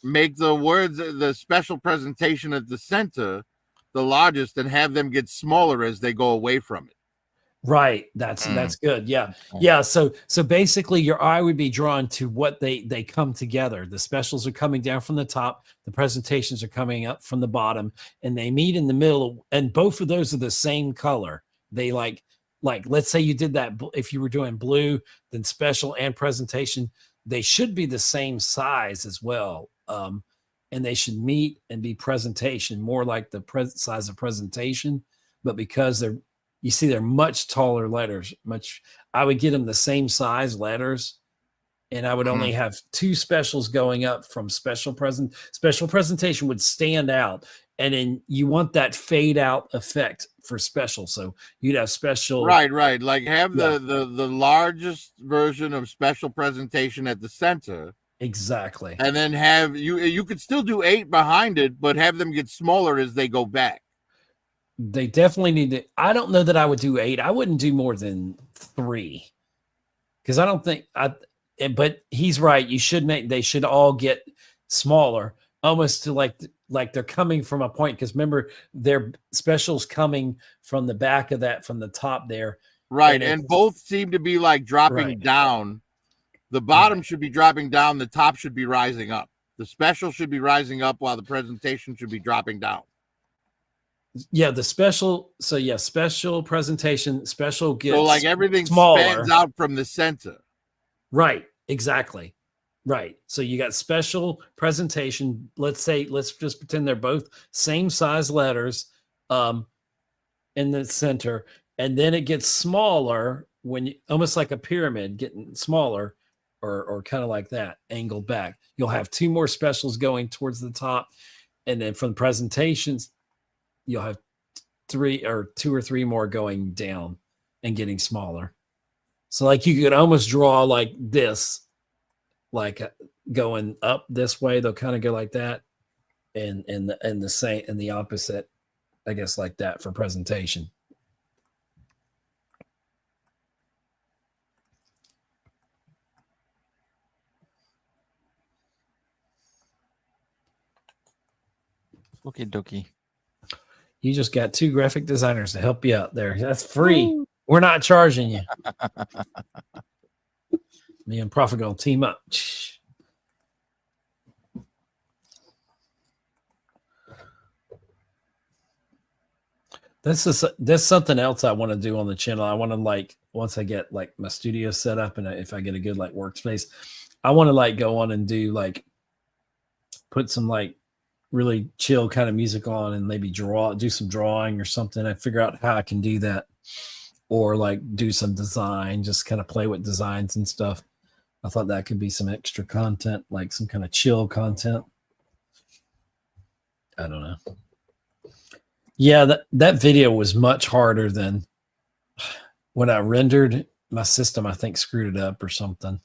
make the special presentation at the center the largest and have them get smaller as they go away from it. Right. That's good. Yeah. Yeah. So basically your eye would be drawn to what they come together. The specials are coming down from the top. The presentations are coming up from the bottom, and they meet in the middle. And both of those are the same color. They like, let's say you did that. If you were doing blue, then special and presentation, they should be the same size as well. And they should meet and be presentation, more like the size of presentation, but because they're much taller letters. I would get them the same size letters, and I would only have 2 specials going up from special presentation would stand out, and then you want that fade out effect for special. So you'd have special. Right. Like have the largest version of special presentation at the center. Exactly. And then have you could still do 8 behind it, but have them get smaller as they go back. They definitely need to. I don't know that I would do 8. I wouldn't do more than 3, because I don't think but he's right. They should all get smaller, almost to like they're coming from a point. Because remember, their specials coming from the back of that, from the top there. Right, and both seem to be like dropping down. The bottom should be dropping down. The top should be rising up. The special should be rising up while the presentation should be dropping down. Yeah, the special. So yeah, special presentation, special gets so like everything smaller. Spans out from the center. Right, exactly. Right. So you got special presentation. Let's just pretend they're both same size letters in the center, and then it gets smaller when almost like a pyramid getting smaller, or kind of like that, angled back. You'll have 2 more specials going towards the top, and then from the presentations, you'll have 2 or 3 more going down and getting smaller. So like you could almost draw like this, like going up this way. They'll kind of go like that, and the same and the opposite, I guess, like that for presentation. Okie dokie. You just got 2 graphic designers to help you out there. That's free. Ooh. We're not charging you. Me and Prof are gonna team up. That's something else I want to do on the channel. I want to once I get my studio set up, and if I get a good workspace, I want to go on and do put some really chill kind of music on, and maybe do some drawing or something. I figure out how I can do that, or do some design, just kind of play with designs and stuff. I thought that could be some extra content, some kind of chill content. I don't know. Yeah, that video was much harder than when I rendered. My system, I think, screwed it up or something.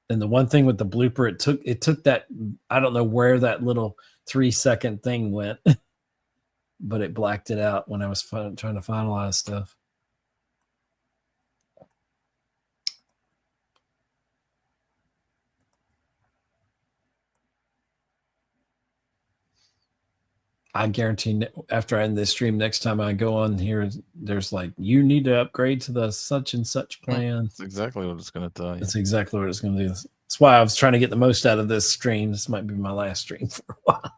And the one thing with the blooper, it took that, I don't know where that little 3-second thing went, but it blacked it out when I was trying to finalize stuff. I guarantee after I end this stream, next time I go on here, there's you need to upgrade to the such and such plan. That's exactly what it's going to tell you. That's exactly what it's going to do. That's why I was trying to get the most out of this stream. This might be my last stream for a while.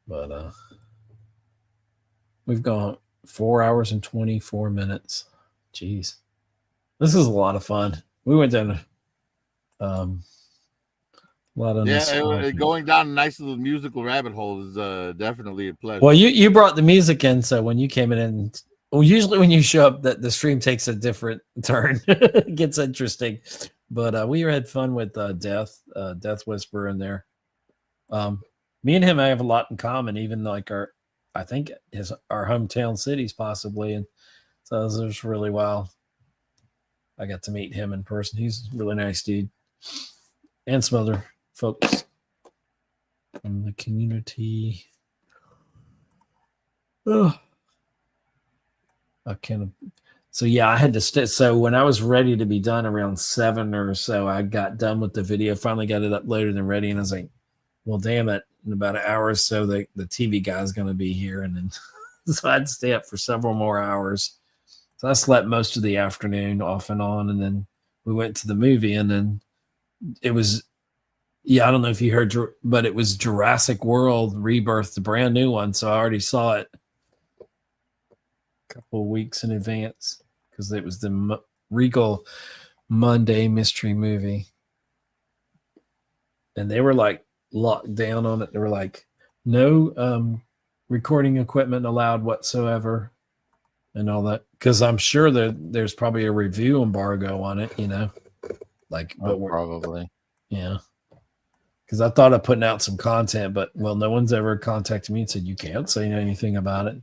But we've gone 4 hours and 24 minutes. Jeez. This is a lot of fun. We went down a lot of going down a nice little musical rabbit hole is definitely a pleasure. Well, you brought the music in, so when you came in, well, usually when you show up, the stream takes a different turn. It gets interesting. But we had fun with Death Whisperer in there. Me and him, I have a lot in common, even like our hometown cities possibly, and so it was really wild. I got to meet him in person. He's a really nice dude, and some other folks from the community. Oh, I can't. So yeah, I had to stay. So when I was ready to be done around 7 or so, I got done with the video. Finally got it uploaded and ready, and I was like, "Well, damn it! In about an hour or so, the TV guy's going to be here," and then so I'd stay up for several more hours. So I slept most of the afternoon off and on, and then we went to the movie, and then it was, I don't know if you heard, but it was Jurassic World Rebirth, the brand new one. So I already saw it a couple of weeks in advance because it was the Regal Monday mystery movie. And they were like locked down on it. They were like, no recording equipment allowed whatsoever. And all that, because I'm sure that there's probably a review embargo on it, like, but probably, yeah. Because I thought of putting out some content, but no one's ever contacted me and said you can't say anything about it.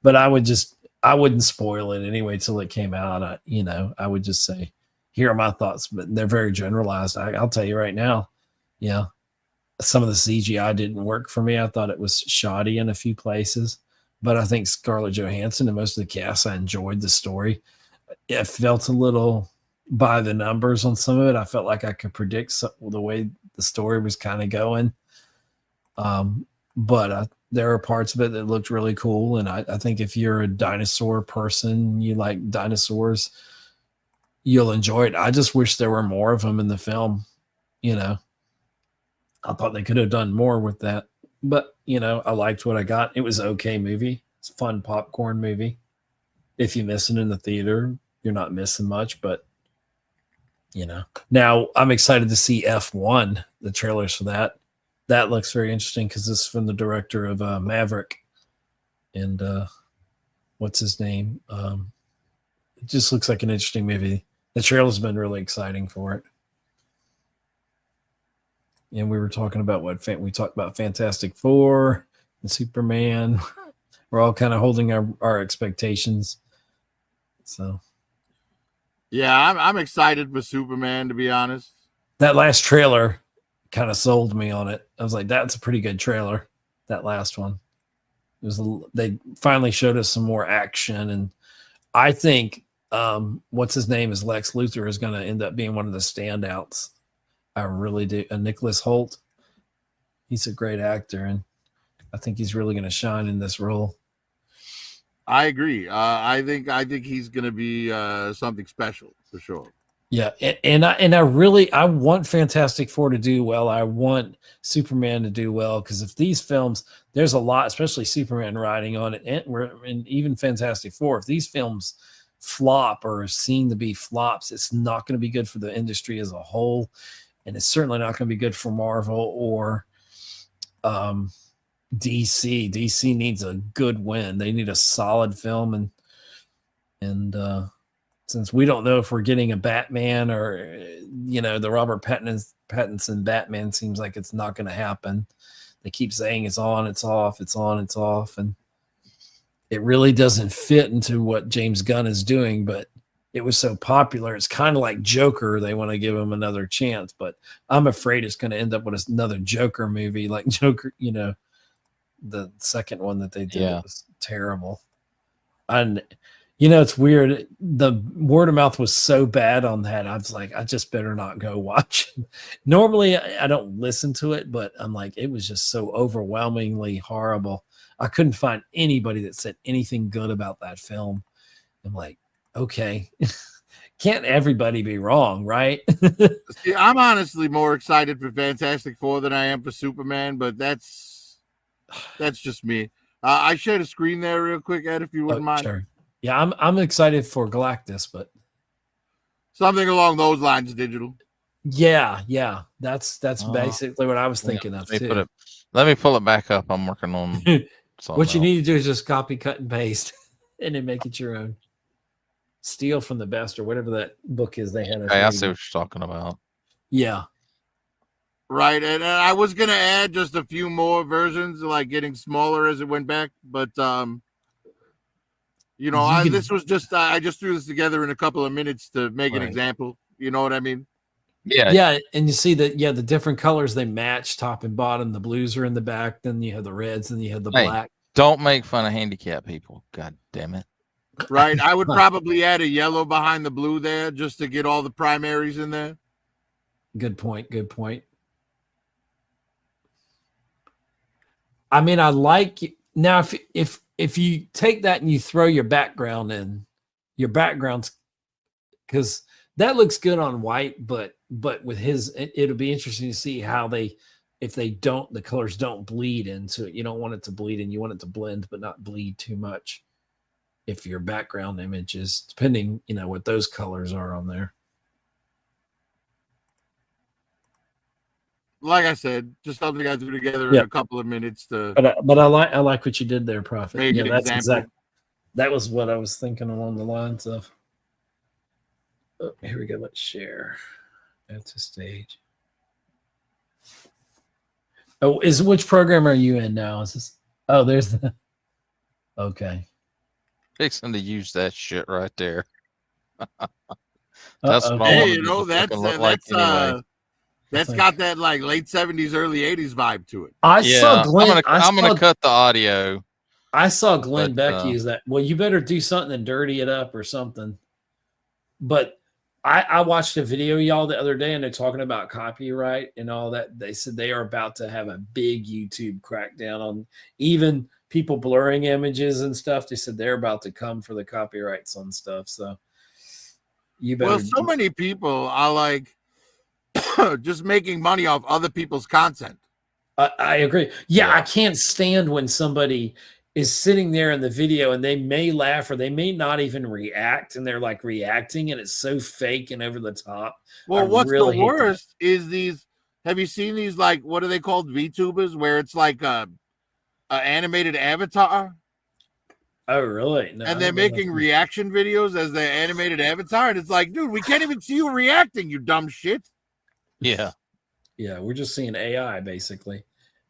But I wouldn't spoil it anyway till it came out. I would just say, here are my thoughts, but they're very generalized. I'll tell you right now, some of the CGI didn't work for me. I thought it was shoddy in a few places. But I think Scarlett Johansson and most of the cast, I enjoyed the story. It felt a little by the numbers on some of it. I felt like I could predict the way the story was kind of going. But there are parts of it that looked really cool. And I think if you're a dinosaur person, you like dinosaurs, you'll enjoy it. I just wish there were more of them in the film. I thought they could have done more with that. But, I liked what I got. It was an okay movie. It's a fun popcorn movie. If you miss it in the theater, you're not missing much. But, Now, I'm excited to see F1, the trailers for that. That looks very interesting because this is from the director of Maverick. And what's his name? It just looks like an interesting movie. The trailer's been really exciting for it. And we were talking about we talked about Fantastic Four and Superman. We're all kind of holding our expectations. So, yeah, I'm excited for Superman, to be honest. That last trailer kind of sold me on it. I was like, that's a pretty good trailer. That last one. They finally showed us some more action, and I think what's his name is Lex Luthor is going to end up being one of the standouts. I really do. And Nicholas Hoult, he's a great actor, and I think he's really going to shine in this role. I agree. I think he's going to be something special for sure. Yeah, and I want Fantastic Four to do well. I want Superman to do well because if these films, there's a lot, especially Superman riding on it, and even Fantastic Four. If these films flop or are seen to be flops, it's not going to be good for the industry as a whole. And it's certainly not going to be good for Marvel or DC. DC needs a good win. They need a solid film. And since we don't know if we're getting a Batman or, the Robert Pattinson Batman seems like it's not going to happen. They keep saying it's on, it's off, it's on, it's off. And it really doesn't fit into what James Gunn is doing, but it was so popular. It's kind of like Joker. They want to give him another chance, but I'm afraid it's going to end up with another Joker movie like Joker, the second one that they did was terrible. And, it's weird. The word of mouth was so bad on that. I was like, I just better not go watch it. Normally I don't listen to it, but I'm like, it was just so overwhelmingly horrible. I couldn't find anybody that said anything good about that film. I'm like, okay. can't everybody be wrong, right? See, I'm honestly more excited for Fantastic Four than I am for Superman, but that's just me. I shared a screen there real quick, Ed, if you wouldn't mind. Sure. Yeah, I'm excited for Galactus, but something along those lines, digital. Yeah, that's basically what I was thinking of too. Let me pull it back up. I'm working on what you need to do is just copy, cut, and paste, and then make it your own. Steal from the best, or whatever that book is they had. I see what you're talking about. Yeah. Right, and I was gonna add just a few more versions, like getting smaller as it went back, but this was just I just threw this together in a couple of minutes to make an example. You know what I mean? Yeah, and you see that the different colors they match top and bottom. The blues are in the back, then you have the reds, and you have the black. Don't make fun of handicapped people. God damn it. Right. I would probably add a yellow behind the blue there just to get all the primaries in there. Good point. I mean, I like now if you take that and you throw your background in, your backgrounds, because that looks good on white, but with his, it'll be interesting to see how the colors don't bleed into it. You don't want it to bleed, and you want it to blend but not bleed too much. If your background image is, depending, what those colors are on there. Like I said, just something I threw together in a couple of minutes to. But I like what you did there, Prophet. Yeah, that's exactly. That was what I was thinking along the lines of. Oh, here we go. Let's share. That's a stage. Oh, which program are you in now? Is this? Oh, there's the. Okay. Fixing to use that shit right there. That's what I anyway. That's got that like late 70s, early 80s vibe to it. I saw Glenn. I'm gonna cut the audio. I saw Glenn Beck use that. Well, you better do something and dirty it up or something. But I watched a video, y'all, the other day, and they're talking about copyright and all that. They said they are about to have a big YouTube crackdown on even people blurring images and stuff. They said they're about to come for the copyrights on stuff. So you better. Well, so many people are like just making money off other people's content. I agree. Yeah, I can't stand when somebody is sitting there in the video and they may laugh or they may not even react, and they're like reacting, and it's so fake and over the top. Well, what's the worst is these. Have you seen these, like, what are they called, VTubers, where it's like a animated avatar? Oh, really? No, and they're making reaction videos as their animated avatar, and it's like, dude, we can't even see you reacting, you dumb shit. Yeah, we're just seeing AI basically.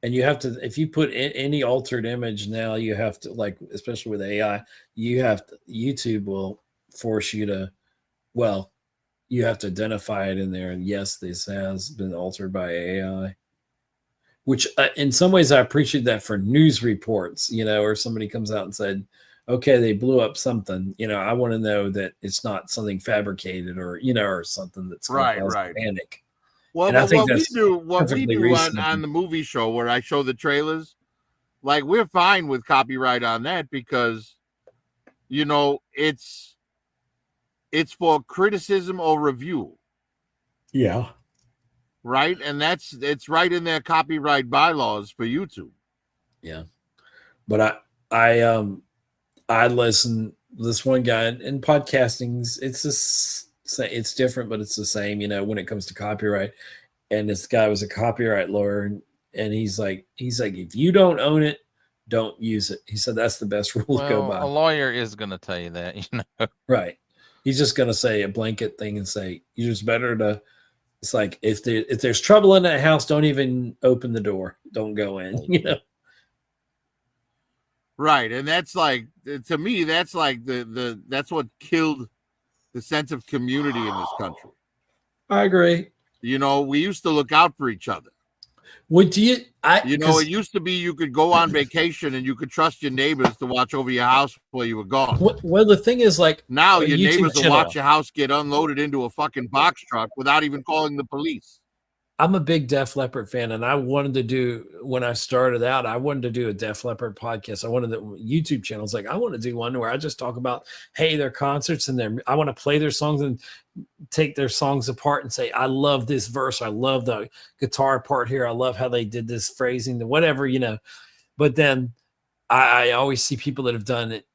And you have to, if you put in any altered image now, you have to, like, especially with AI, YouTube will force you to, you have to identify it in there. And yes, this has been altered by AI, which in some ways I appreciate that for news reports, or somebody comes out and said, okay, they blew up something, I want to know that it's not something fabricated or, or something that's right. panic. Well, but what we do on the movie show where I show the trailers, like, we're fine with copyright on that because, it's for criticism or review. Yeah. Right. And it's right in their copyright bylaws for YouTube. Yeah. But I listen, this one guy in podcasting, it's different, but it's the same, when it comes to copyright. And this guy was a copyright lawyer, and he's like, if you don't own it, don't use it. He said that's the best rule to go by. A lawyer is going to tell you that, Right. He's just going to say a blanket thing and say, you're just better to. It's like, if there's trouble in that house, don't even open the door. Don't go in. Right, and that's like, to me, that's like that's what killed the sense of community in this country. I agree. We used to look out for each other. Would you? It used to be you could go on vacation and you could trust your neighbors to watch over your house while you were gone. Well, the thing is, like, now your neighbors will watch your house get unloaded into a fucking box truck without even calling the police. I'm a big Def Leppard fan, and I wanted to do, when I started out, I wanted to do a Def Leppard podcast. I wanted the YouTube channels. Like, I want to do one where I just talk about, hey, their concerts and I want to play their songs and take their songs apart and say, I love this verse. I love the guitar part here. I love how they did this phrasing, the whatever, you know. But then I always see people that have done it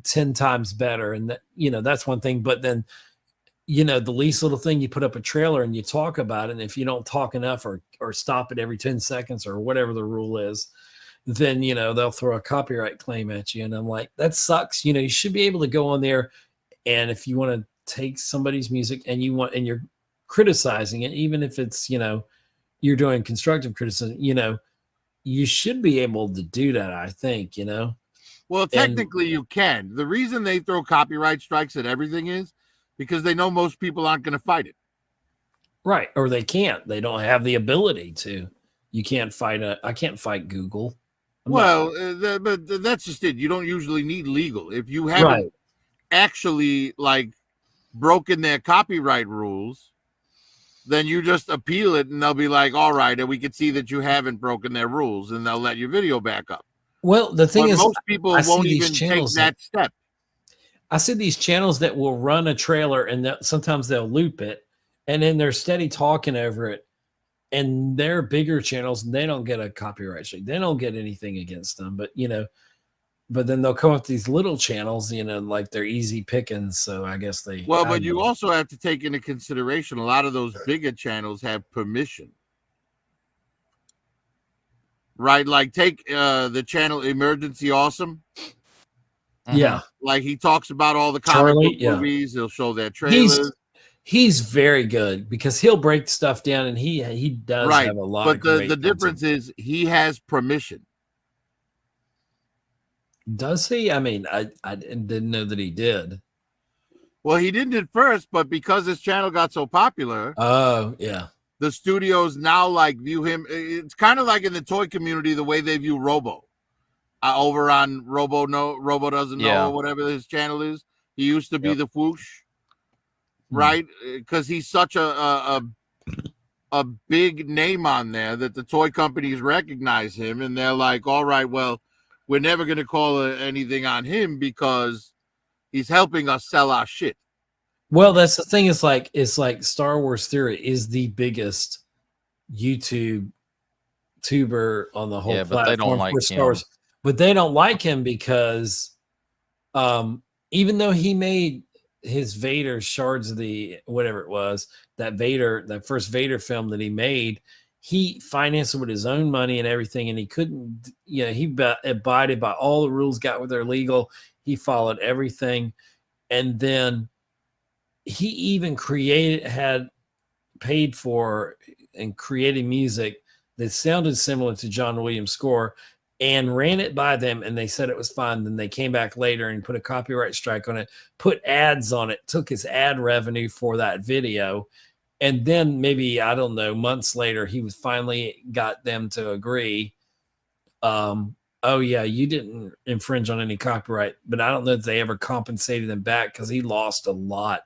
10 times better. And that, you know, that's one thing. But then, you know, the least little thing, you put up a trailer and you talk about it. And if you don't talk enough or stop it every 10 seconds or whatever the rule is, then, you know, they'll throw a copyright claim at you. And I'm like, that sucks. You know, you should be able to go on there. And if you want to take somebody's music and you're criticizing it, even if it's, you know, you're doing constructive criticism, you know, you should be able to do that, I think, you know. Well, technically you can. The reason they throw copyright strikes at everything is because they know most people aren't going to fight it. Right. Or they can't. They don't have the ability to. You can't fight I can't fight Google. But that's just it. You don't usually need legal. If you haven't actually like broken their copyright rules, then you just appeal it and they'll be like, all right, and we can see that you haven't broken their rules, and they'll let your video back up. Well, the thing is, most people won't even take that step. I see these channels that will run a trailer and that sometimes they'll loop it and then they're steady talking over it. And they're bigger channels and they don't get a copyright strike. They don't get anything against them. But, you know, but then they'll come up with these little channels, you know, like they're easy pickings. So I guess they. Well, but you also have to take into consideration a lot of those bigger channels have permission. Right, like take the channel Emergency Awesome. Yeah, like he talks about all the comic book movies. He'll show their trailers. He's very good because he'll break stuff down, and he does have a lot. But of great the difference is he has permission. Does he? I mean, I didn't know that he did. Well, he didn't at first, but because his channel got so popular, oh yeah. The studios now like view him. It's kind of like in the toy community, the way they view Robo over on Robo doesn't know or whatever his channel is. He used to be the Whoosh, right? Because he's such a big name on there that the toy companies recognize him, and they're like, all right, well, we're never going to call anything on him because he's helping us sell our shit. Well, that's the thing. It's like Star Wars Theory is the biggest YouTube tuber on the whole platform. But they don't like Star Wars. But they don't like him because even though he made his Vader Shards of the whatever it was, that first Vader film that he made, he financed it with his own money and everything, and he couldn't, you know, he abided by all the rules, got where they're legal. He followed everything, and then he even had paid for and created music that sounded similar to John Williams' score and ran it by them, and they said it was fine. Then they came back later and put a copyright strike on it, put ads on it, took his ad revenue for that video. And then maybe, I don't know, months later, he was finally got them to agree. Oh yeah, you didn't infringe on any copyright, but I don't know if they ever compensated him back because he lost a lot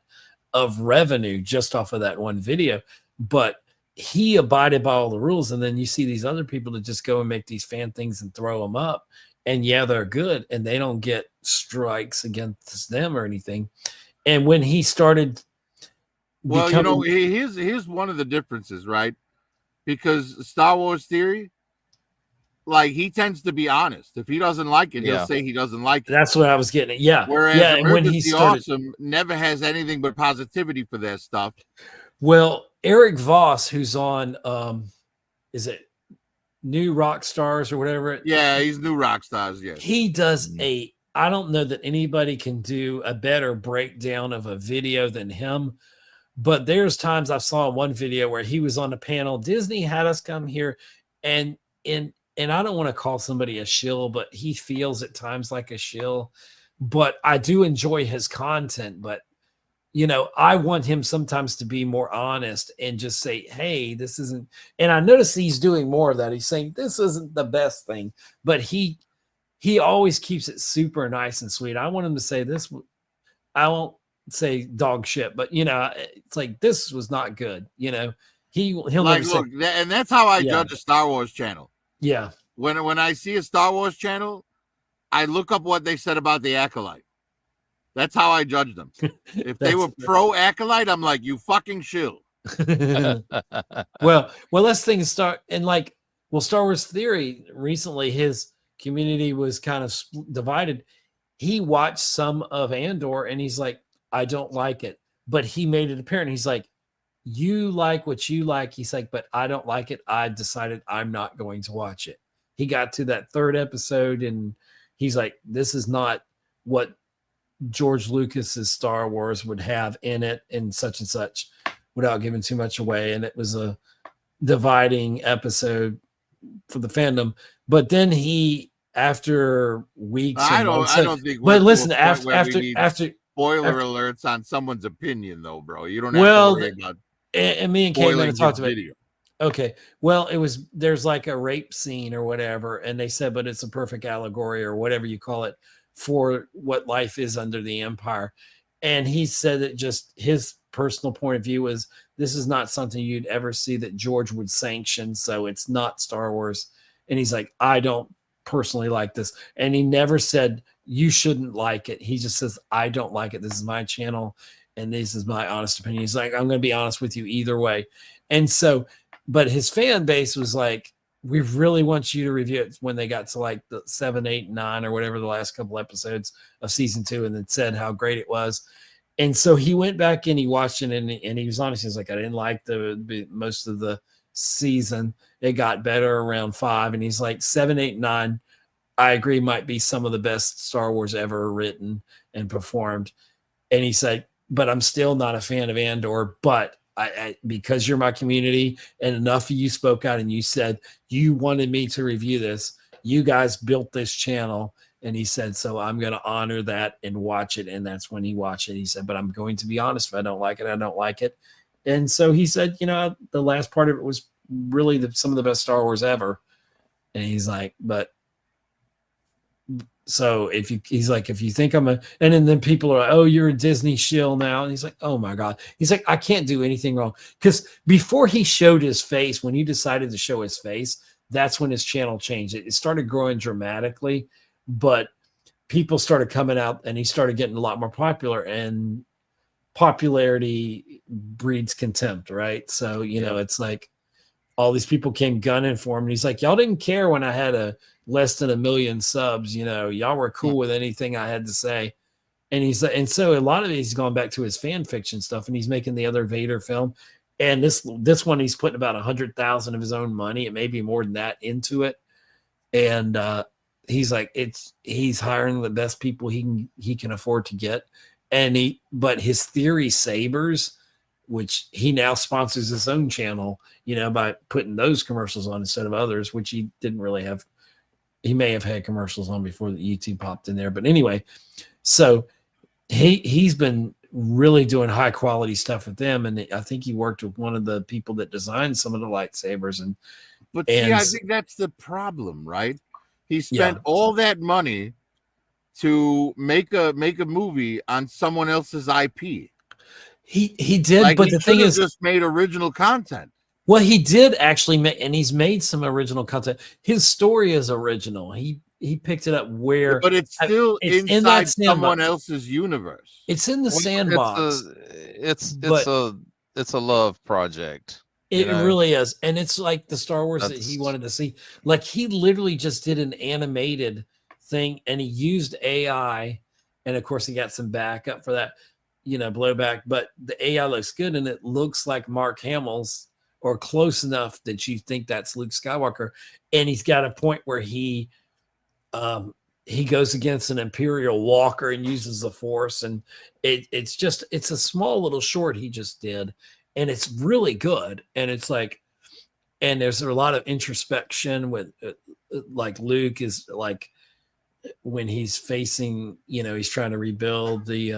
of revenue just off of that one video. But he abided by all the rules. And then you see these other people that just go and make these fan things and throw them up. And yeah, they're good and they don't get strikes against them or anything. And when he started, well, you know, here's one of the differences, right? Because Star Wars Theory, like, he tends to be honest. If he doesn't like it, he'll say he doesn't like it. That's what I was getting at. Yeah. Whereas and when he started, Awesome never has anything but positivity for their stuff. Well, Eric Voss, who's on, is it New Rock Stars or whatever? Yeah, he's New Rock Stars. Yeah, he does I don't know that anybody can do a better breakdown of a video than him. But there's times I saw one video where he was on a panel. Disney had us come here, and I don't want to call somebody a shill, but he feels at times like a shill. But I do enjoy his content. But, you know, I want him sometimes to be more honest and just say, hey, this isn't. And I notice he's doing more of that. He's saying this isn't the best thing. But he always keeps it super nice and sweet. I want him to say this. I won't say dog shit, but, you know, it's like this was not good. You know, he'll like, never look, and that's how I Yeah. judge a Star Wars channel. Yeah. When I see a Star Wars channel, I look up what they said about the Acolyte. That's how I judge them. If they were pro Acolyte, I'm like, you fucking shill. well, let's think of Star Wars Theory. Recently, his community was kind of divided. He watched some of Andor, and he's like, I don't like it. But he made it apparent. He's like, you like what you like. He's like, but I don't like it. I decided I'm not going to watch it. He got to that third episode, and he's like, this is not what George Lucas's Star Wars would have in it, and such, without giving too much away. And it was a dividing episode for the fandom. But then he, after weeks, I don't think. But listen, after spoiler alerts on someone's opinion, though, bro. You don't have to worry about. And me and Caitlin talked about video. Okay, well, there's like a rape scene or whatever, and they said, but it's a perfect allegory or whatever you call it for what life is under the Empire. And he said that just his personal point of view is this is not something you'd ever see that George would sanction, so it's not Star Wars. And he's like, I don't personally like this. And he never said you shouldn't like it. He just says, I don't like it. This is my channel, and this is my honest opinion. He's like, I'm going to be honest with you either way. And so, but his fan base was like, we really want you to review it when they got to like the 7, 8, 9 or whatever the last couple episodes of season 2, and then said how great it was. And so he went back and he watched it, and he was honest. He was like, I didn't like the most of the season. It got better around 5. And he's like, 7, 8, 9, I agree, might be some of the best Star Wars ever written and performed. And he said, but I'm still not a fan of Andor, but I because you're my community and enough of you spoke out and you said you wanted me to review this. You guys built this channel. And he said, so I'm going to honor that and watch it. And that's when he watched it. He said, but I'm going to be honest. If I don't like it, I don't like it. And so he said, the last part of it was really some of the best Star Wars ever. And he's like, but so he's like, if you think and then people are like, oh, you're a Disney shill now. And he's like, oh my God. He's like, I can't do anything wrong. Because before he showed his face, when he decided to show his face, that's when his channel changed. It started growing dramatically, but people started coming out and he started getting a lot more popular, and popularity breeds contempt, right? So, it's like all these people came gunning for him. And he's like, y'all didn't care when I had less than 1 million subs, y'all were cool with anything I had to say. And and so a lot of it, he's gone back to his fan fiction stuff, and he's making the other Vader film. And this one, he's putting about 100,000 of his own money, it may be more than that, into it. And he's like, he's hiring the best people he can afford to get. But his Theory Sabers, which he now sponsors his own channel, by putting those commercials on instead of others, which he didn't really have. He may have had commercials on before the YouTube popped in there. But anyway, so he's been really doing high quality stuff with them. And I think he worked with one of the people that designed some of the lightsabers. I think that's the problem, right? He spent all that money to make a movie on someone else's IP. He did, but the thing is, just made original content. Well, he did actually make, and he's made some original content. His story is original. He picked it up but it's still inside someone else's universe. It's in the sandbox. It's a love project. It really is, and it's like the Star Wars that he wanted to see. Like, he literally just did an animated thing, and he used AI, and of course he got some backup for that, blowback. But the AI looks good, and it looks like Mark Hamill's, or close enough that you think that's Luke Skywalker. And he's got a point where he goes against an Imperial walker and uses the Force, and it's a small little short he just did. And it's really good. And it's like, and there's a lot of introspection with like Luke is like, when he's facing, he's trying to rebuild the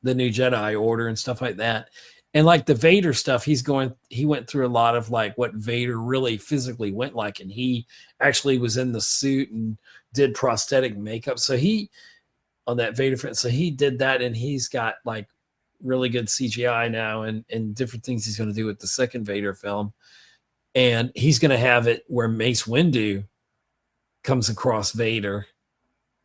new Jedi Order and stuff like that. And like the Vader stuff, he went through a lot of like what Vader really physically went like. And he actually was in the suit and did prosthetic makeup. So on that Vader friend, so he did that, and he's got like really good CGI now and different things he's going to do with the second Vader film. And he's going to have it where Mace Windu comes across Vader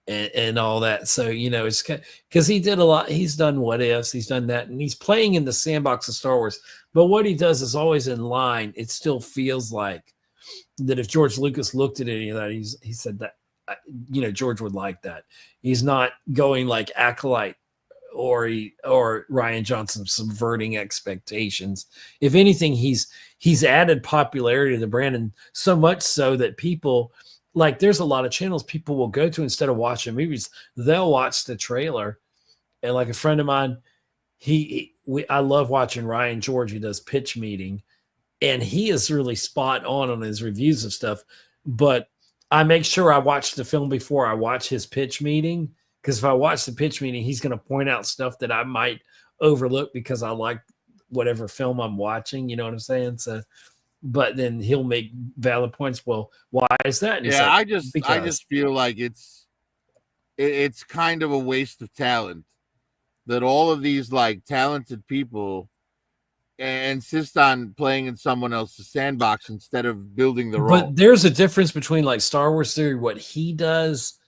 and all that. So, you know, it's because he did a lot. He's done What Ifs, he's done that, and he's playing in the sandbox of Star Wars. But what he does is always in line. It still feels like that if George Lucas looked at any of that, he said that, you know, George would like that. He's not going like Acolyte or Rian Johnson subverting expectations. If anything, he's added popularity to the brand, and so much so that people, like, there's a lot of channels people will go to instead of watching movies. They'll watch the trailer. And like a friend of mine, I love watching Ryan George, who does Pitch Meeting, and he is really spot on his reviews of stuff. But I make sure I watch the film before I watch his pitch meeting, because if I watch the pitch meeting, he's going to point out stuff that I might overlook because I like whatever film I'm watching. You know what I'm saying? So, but then he'll make valid points. Well, why is that? And yeah, like, I just feel like it's kind of a waste of talent that all of these like talented people insist on playing in someone else's sandbox instead of building their own. But there's a difference between like Star Wars theory, what he does,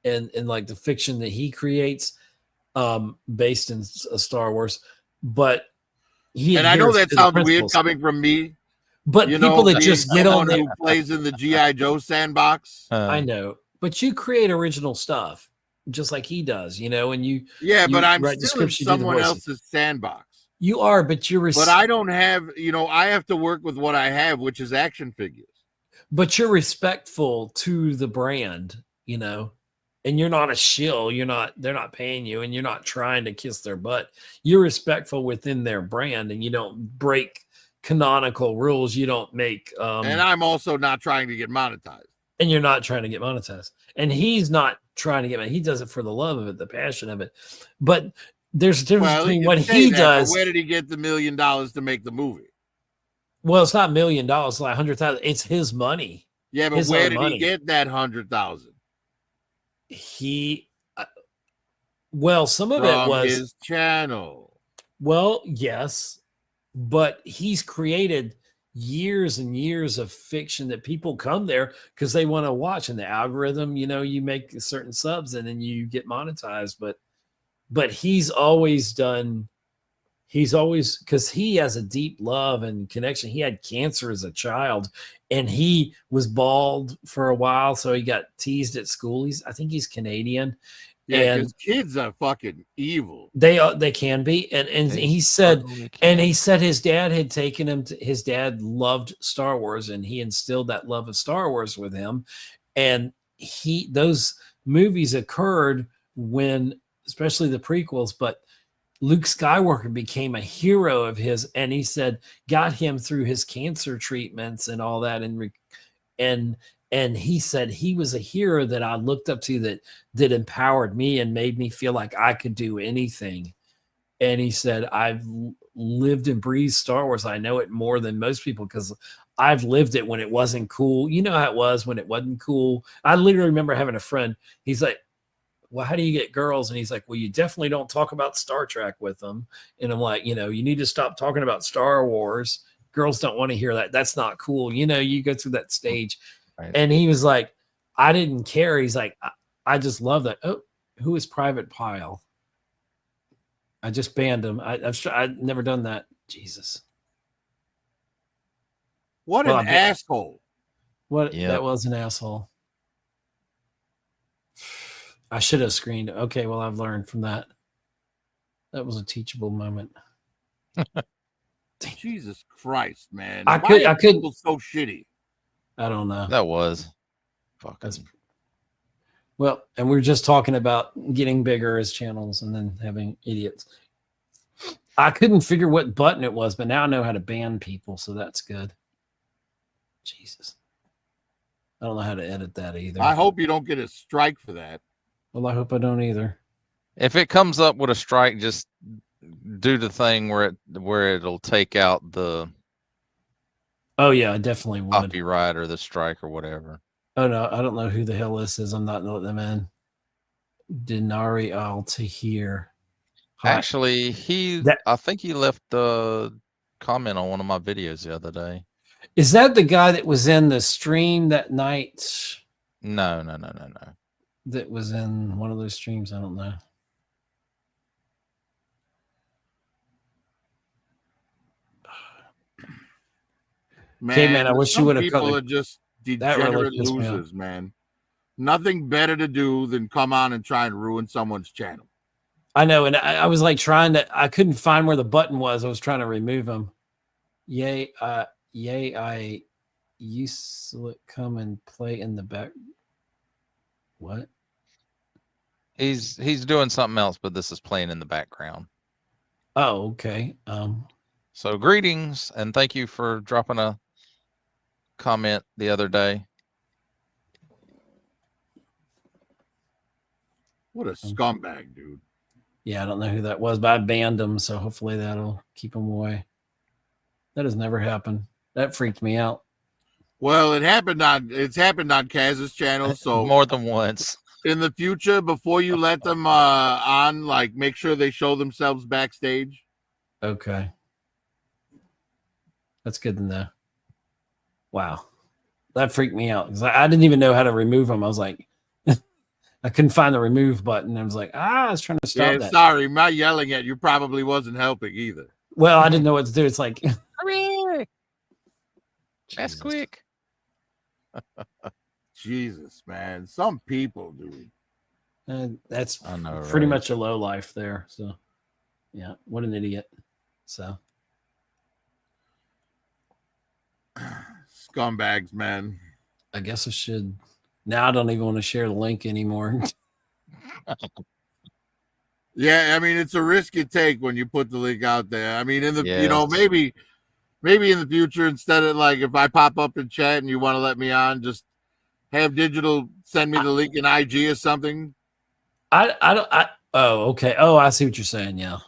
and like the fiction that he creates, based in Star Wars. But I know that sounds weird coming from me. But you people that just get on who plays in the G.I. Joe sandbox. I know, but you create original stuff just like he does, you know, and but I'm still in someone else's sandbox. You are, but but I don't have, you know, I have to work with what I have, which is action figures. But you're respectful to the brand, you know, and you're not a shill. They're not paying you, and you're not trying to kiss their butt. You're respectful within their brand, and you don't break canonical rules. You don't make and I'm also not trying to get monetized. And you're not trying to get monetized. And he's not trying to get monetized. He does it for the love of it, the passion of it. But there's a difference between what he does. Where did he get the $1 million to make the movie? Well, it's not $1 million, it's like 100,000. It's his money. Yeah, but where did he get that 100,000? Well, some of it was his channel. Well, yes, but he's created years and years of fiction that people come there because they want to watch. And the algorithm, you know, you make certain subs and then you get monetized. But he's always, because he has a deep love and connection. He had cancer as a child, and he was bald for a while, so he got teased at school. I think he's Canadian. Yeah, because kids are fucking evil. They can be, and he said, his dad had taken him to, his dad loved Star Wars, and he instilled that love of Star Wars with him. And those movies occurred when, especially the prequels, but Luke Skywalker became a hero of his, and he said got him through his cancer treatments and all that, and he said he was a hero that I looked up to, that empowered me and made me feel like I could do anything. And he said, I've lived and breathed Star Wars. I know it more than most people because I've lived it when it wasn't cool. You know how it was when it wasn't cool. I literally remember having a friend. He's like, well, how do you get girls? And he's like, well, you definitely don't talk about Star Trek with them. And I'm like, you know, you need to stop talking about Star Wars. Girls don't want to hear that. That's not cool. You know, you go through that stage. Right. And he was like, I didn't care. He's like, I just love that. Oh, who is Private Pile? I just banned him. I've never done that. Jesus. What an asshole. That was an asshole. I should have screened it. Okay, well, I've learned from that. That was a teachable moment. Jesus Christ, man. I could so shitty. I don't know. That was well, and we were just talking about getting bigger as channels and then having idiots. I couldn't figure what button it was, but now I know how to ban people, so that's good. Jesus. I don't know how to edit that either. I hope you don't get a strike for that. Well, I hope I don't either. If it comes up with a strike, just do the thing where it'll take out the Oh yeah, I definitely would. Copyright or the strike or whatever. Oh no, I don't know who the hell this is. I'm not letting them in. Denari Al Tahir. Actually, I think he left the comment on one of my videos the other day. Is that the guy that was in the stream that night? No. That was in one of those streams? I don't know. Man, I wish you would have. People are just degenerate losers, man. Nothing better to do than come on and try and ruin someone's channel. I know, and I was like I couldn't find where the button was. I was trying to remove him. Yay, I used to come and play in the back. What? He's doing something else, but this is playing in the background. Oh, okay. So greetings and thank you for dropping a comment the other day. What a scumbag, dude. Yeah, I don't know who that was, but I banned him, so hopefully that'll keep him away. That has never happened. That freaked me out. Well, it's happened on Kaz's channel, so more than once. In the future, before you let them on, like, make sure they show themselves backstage. Okay. That's good to know. Wow. That freaked me out because I didn't even know how to remove them. I was like, I couldn't find the remove button. I was like, I was trying to stop that. Sorry, my yelling at you probably wasn't helping either. Well, I didn't know what to do. It's like, hurry! That's quick. Jesus, man. Some people, dude. That's pretty much a low life there. So, yeah, what an idiot. So, scumbags, man. I guess I should. Now I don't even want to share the link anymore. Yeah, I mean, it's a risk you take when you put the link out there. I mean, maybe in the future, instead of like if I pop up in chat and you want to let me on, just have Digital send me the link in IG or something. Oh, okay. Oh, I see what you're saying. Yeah.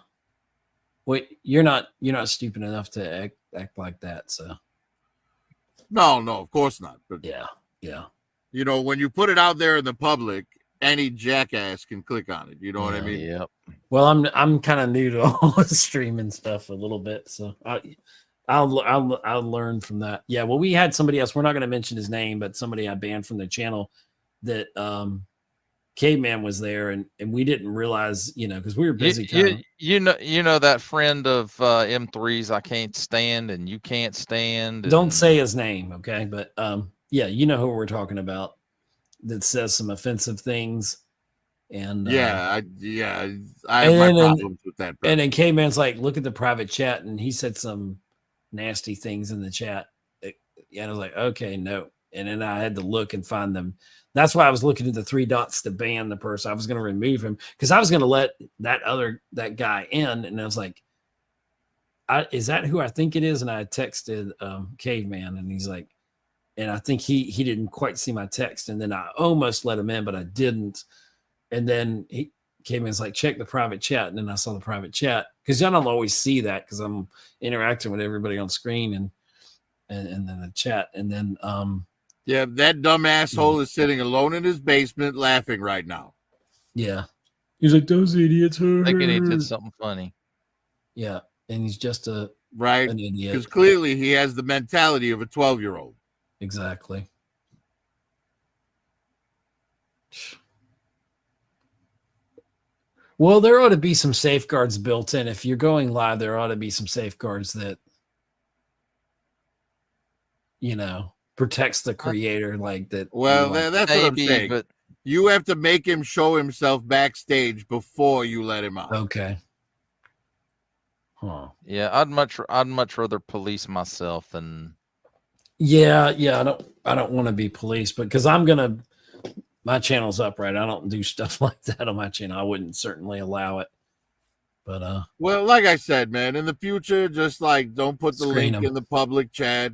Wait, you're not stupid enough to act like that. So. No, of course not. But yeah. When you put it out there in the public, any jackass can click on it. You know what I mean? Yep. Well, I'm kind of new to all the streaming stuff a little bit, so I'll learn from that. Yeah. Well, we had somebody else. We're not going to mention his name, but somebody I banned from the channel that Caveman was there, and we didn't realize, because we were busy. You know that friend of M3's I can't stand, and you can't stand. Don't say his name, okay? But yeah, you know who we're talking about. That says some offensive things, and I have my problems with that. And then Caveman's like, look at the private chat, and he said some nasty things in the chat. And I was like, okay, no. And then I had to look and find them. That's why I was looking at the 3 dots to ban the person. I was going to remove him because I was going to let that guy in. And I was like, is that who I think it is? And I texted Caveman, and he's like, and I think he didn't quite see my text. And then I almost let him in, but I didn't. And then he Caveman's like, check the private chat. And then I saw the private chat because I don't always see that because I'm interacting with everybody on screen and then the chat. And then yeah, that dumb asshole is sitting alone in his basement laughing right now. Yeah. He's like, those idiots are thinking he did something funny. Yeah. And he's just an idiot. Because clearly he has the mentality of a 12-year-old. Exactly. Well, there ought to be some safeguards built in. If you're going live, there ought to be some safeguards that, protects the creator like that. Well, that's what I'm saying. But you have to make him show himself backstage before you let him on. Okay. Huh. Yeah, I'd much rather police myself than. Yeah. I don't want to be policed, but because my channel's up, right? I don't do stuff like that on my channel. I wouldn't certainly allow it. But well, like I said, man, in the future, just like don't put the link in the public chat.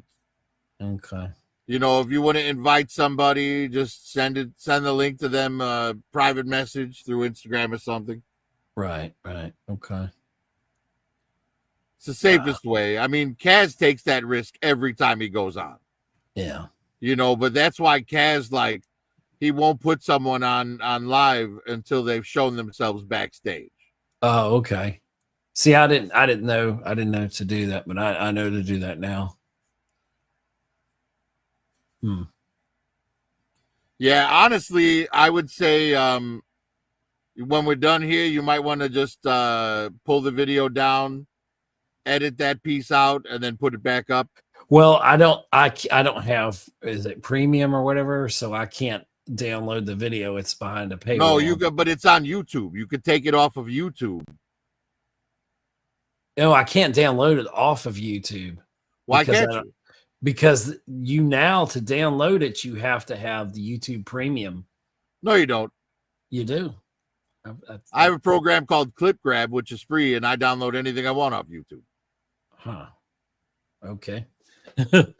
Okay. If you want to invite somebody, just send the link to them private message through Instagram or something. Right. Okay. It's the safest way. I mean, Kaz takes that risk every time he goes on. Yeah. But that's why Kaz, he won't put someone on live until they've shown themselves backstage. Oh, okay. See, I didn't know to do that, but I know to do that now. Yeah, honestly, I would say when we're done here, you might want to just pull the video down, edit that piece out, and then put it back up. Well, I don't have, is it premium or whatever, so I can't download the video. It's behind a paywall. No, you could, but it's on YouTube. You could take it off of YouTube. No, I can't download it off of YouTube. Why can't you? Because you now, to download it, you have to have the YouTube Premium. No, you don't. You do. I have a program called Clip Grab, which is free, and I download anything I want off YouTube. Huh. Okay. I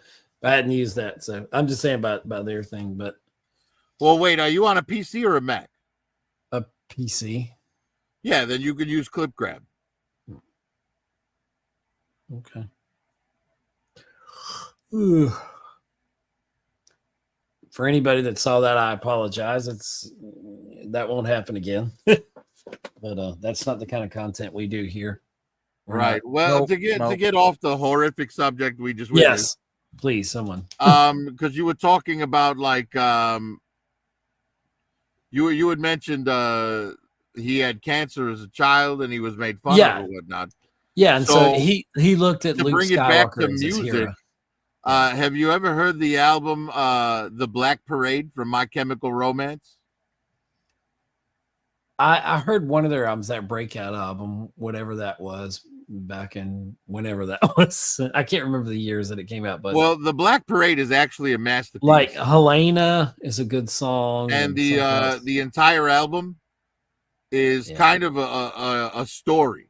hadn't used that, so I'm just saying about their thing. But well, wait, are you on a PC or a Mac? A PC. Yeah, then you can use Clip Grab. Okay. Ooh. For anybody that saw that, I apologize. That won't happen again. But that's not the kind of content we do here. Right. Well, to get off the horrific subject we just witnessed. Yes, please, someone. Because you were talking about like you had mentioned he had cancer as a child and he was made fun of or whatnot. Yeah, and so he looked at to Luke bring Skywalker it back to as music. his hero. Have you ever heard the album The Black Parade from My Chemical Romance? I heard one of their albums, that breakout album, whatever that was, back in whenever that was. I can't remember the years that it came out, but well, The Black Parade is actually a masterpiece. Like Helena is a good song, and the entire album is kind of a story,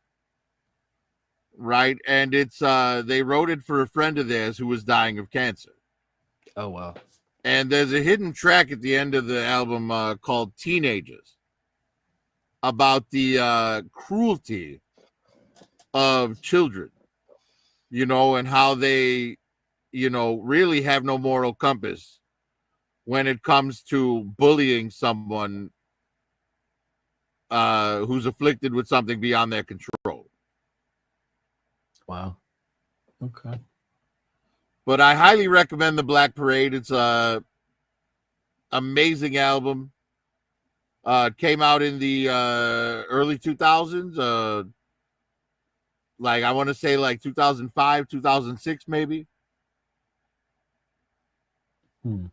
right? And it's they wrote it for a friend of theirs who was dying of cancer. Oh wow! And there's a hidden track at the end of the album called "Teenagers," about the cruelty of children, and how they, really have no moral compass when it comes to bullying someone who's afflicted with something beyond their control. Wow. Okay. But I highly recommend The Black Parade. It's a amazing album. It came out in the early 2000s. Like I want to say like 2005, 2006, maybe. Cool.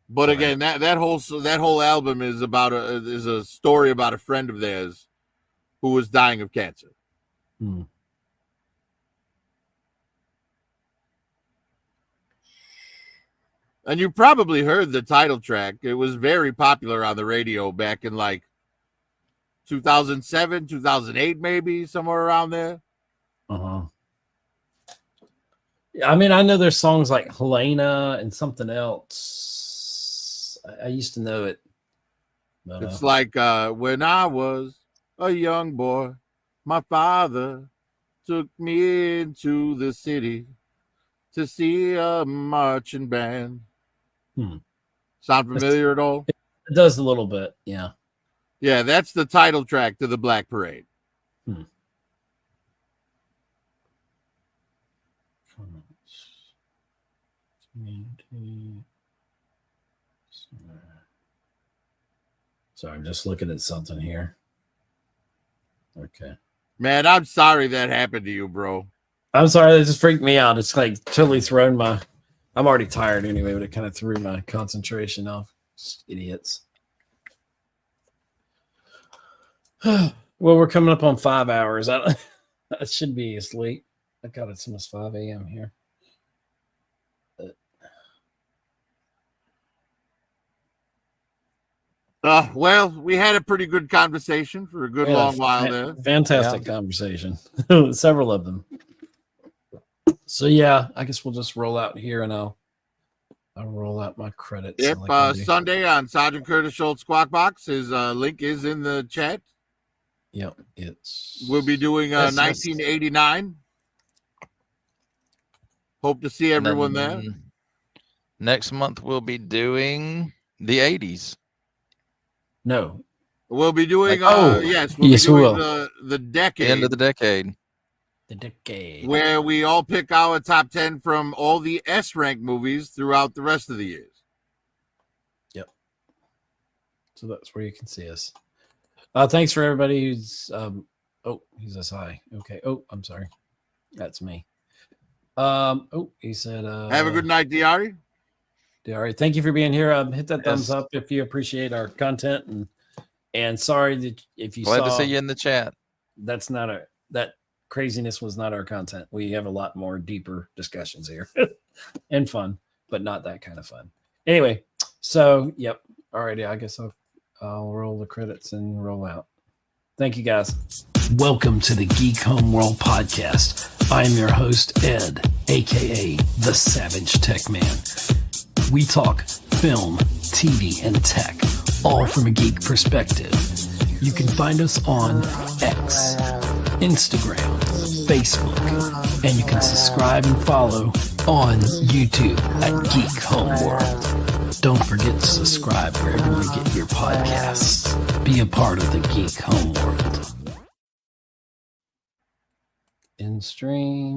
But again, that whole album is about a story about a friend of theirs who was dying of cancer. And you probably heard the title track. It was very popular on the radio back in like 2007, 2008, maybe somewhere around there. I mean, I know there's songs like Helena and something else. I used to know it. But, it's like when I was a young boy, my father took me into the city to see a marching band. Sound familiar at all? It does a little bit, yeah. Yeah, that's the title track to The Black Parade. Sorry, I'm just looking at something here. Okay. Man, I'm sorry that happened to you, bro. I'm sorry, that just freaked me out. It's like totally thrown my... I'm already tired anyway, but it kind of threw my concentration off. Just idiots. Well, we're coming up on 5 hours. I should be asleep. I got it's almost 5 a.m. here. Well, we had a pretty good conversation for a good long while there. Fantastic conversation. Several of them. So yeah, I guess we'll just roll out here and I'll roll out my credits. Yep, Sunday on Sergeant Curtis Schultz Squawk Box. His link is in the chat. Yep, we'll be doing 1989. Hope to see everyone there. Next month we'll be doing the 80s. No. We'll be doing yes, be we doing will. the decade. End of the decade. The decade. Where we all pick our top 10 from all the S rank movies throughout the rest of the years. Yep. So that's where you can see us. Thanks for everybody who's he says hi. Okay. Oh, I'm sorry. That's me. He said have a good night, Diari. Diari, thank you for being here. Hit that thumbs up if you appreciate our content, and sorry that if you glad to see you in the chat. That's not that craziness was not our content. We have a lot more deeper discussions here and fun, but not that kind of fun. Anyway, so yep. Alrighty, I guess I'll roll the credits and roll out. Thank you guys. Welcome to the Geek Homeworld podcast. I'm your host, Ed, aka the Savage Tech Man. We talk film, TV, and tech, all from a geek perspective. You can find us on X, Instagram, Facebook, and you can subscribe and follow on YouTube at Geek Homeworld. Don't forget to subscribe wherever you get your podcasts. Be a part of the Geek Homeworld. In stream.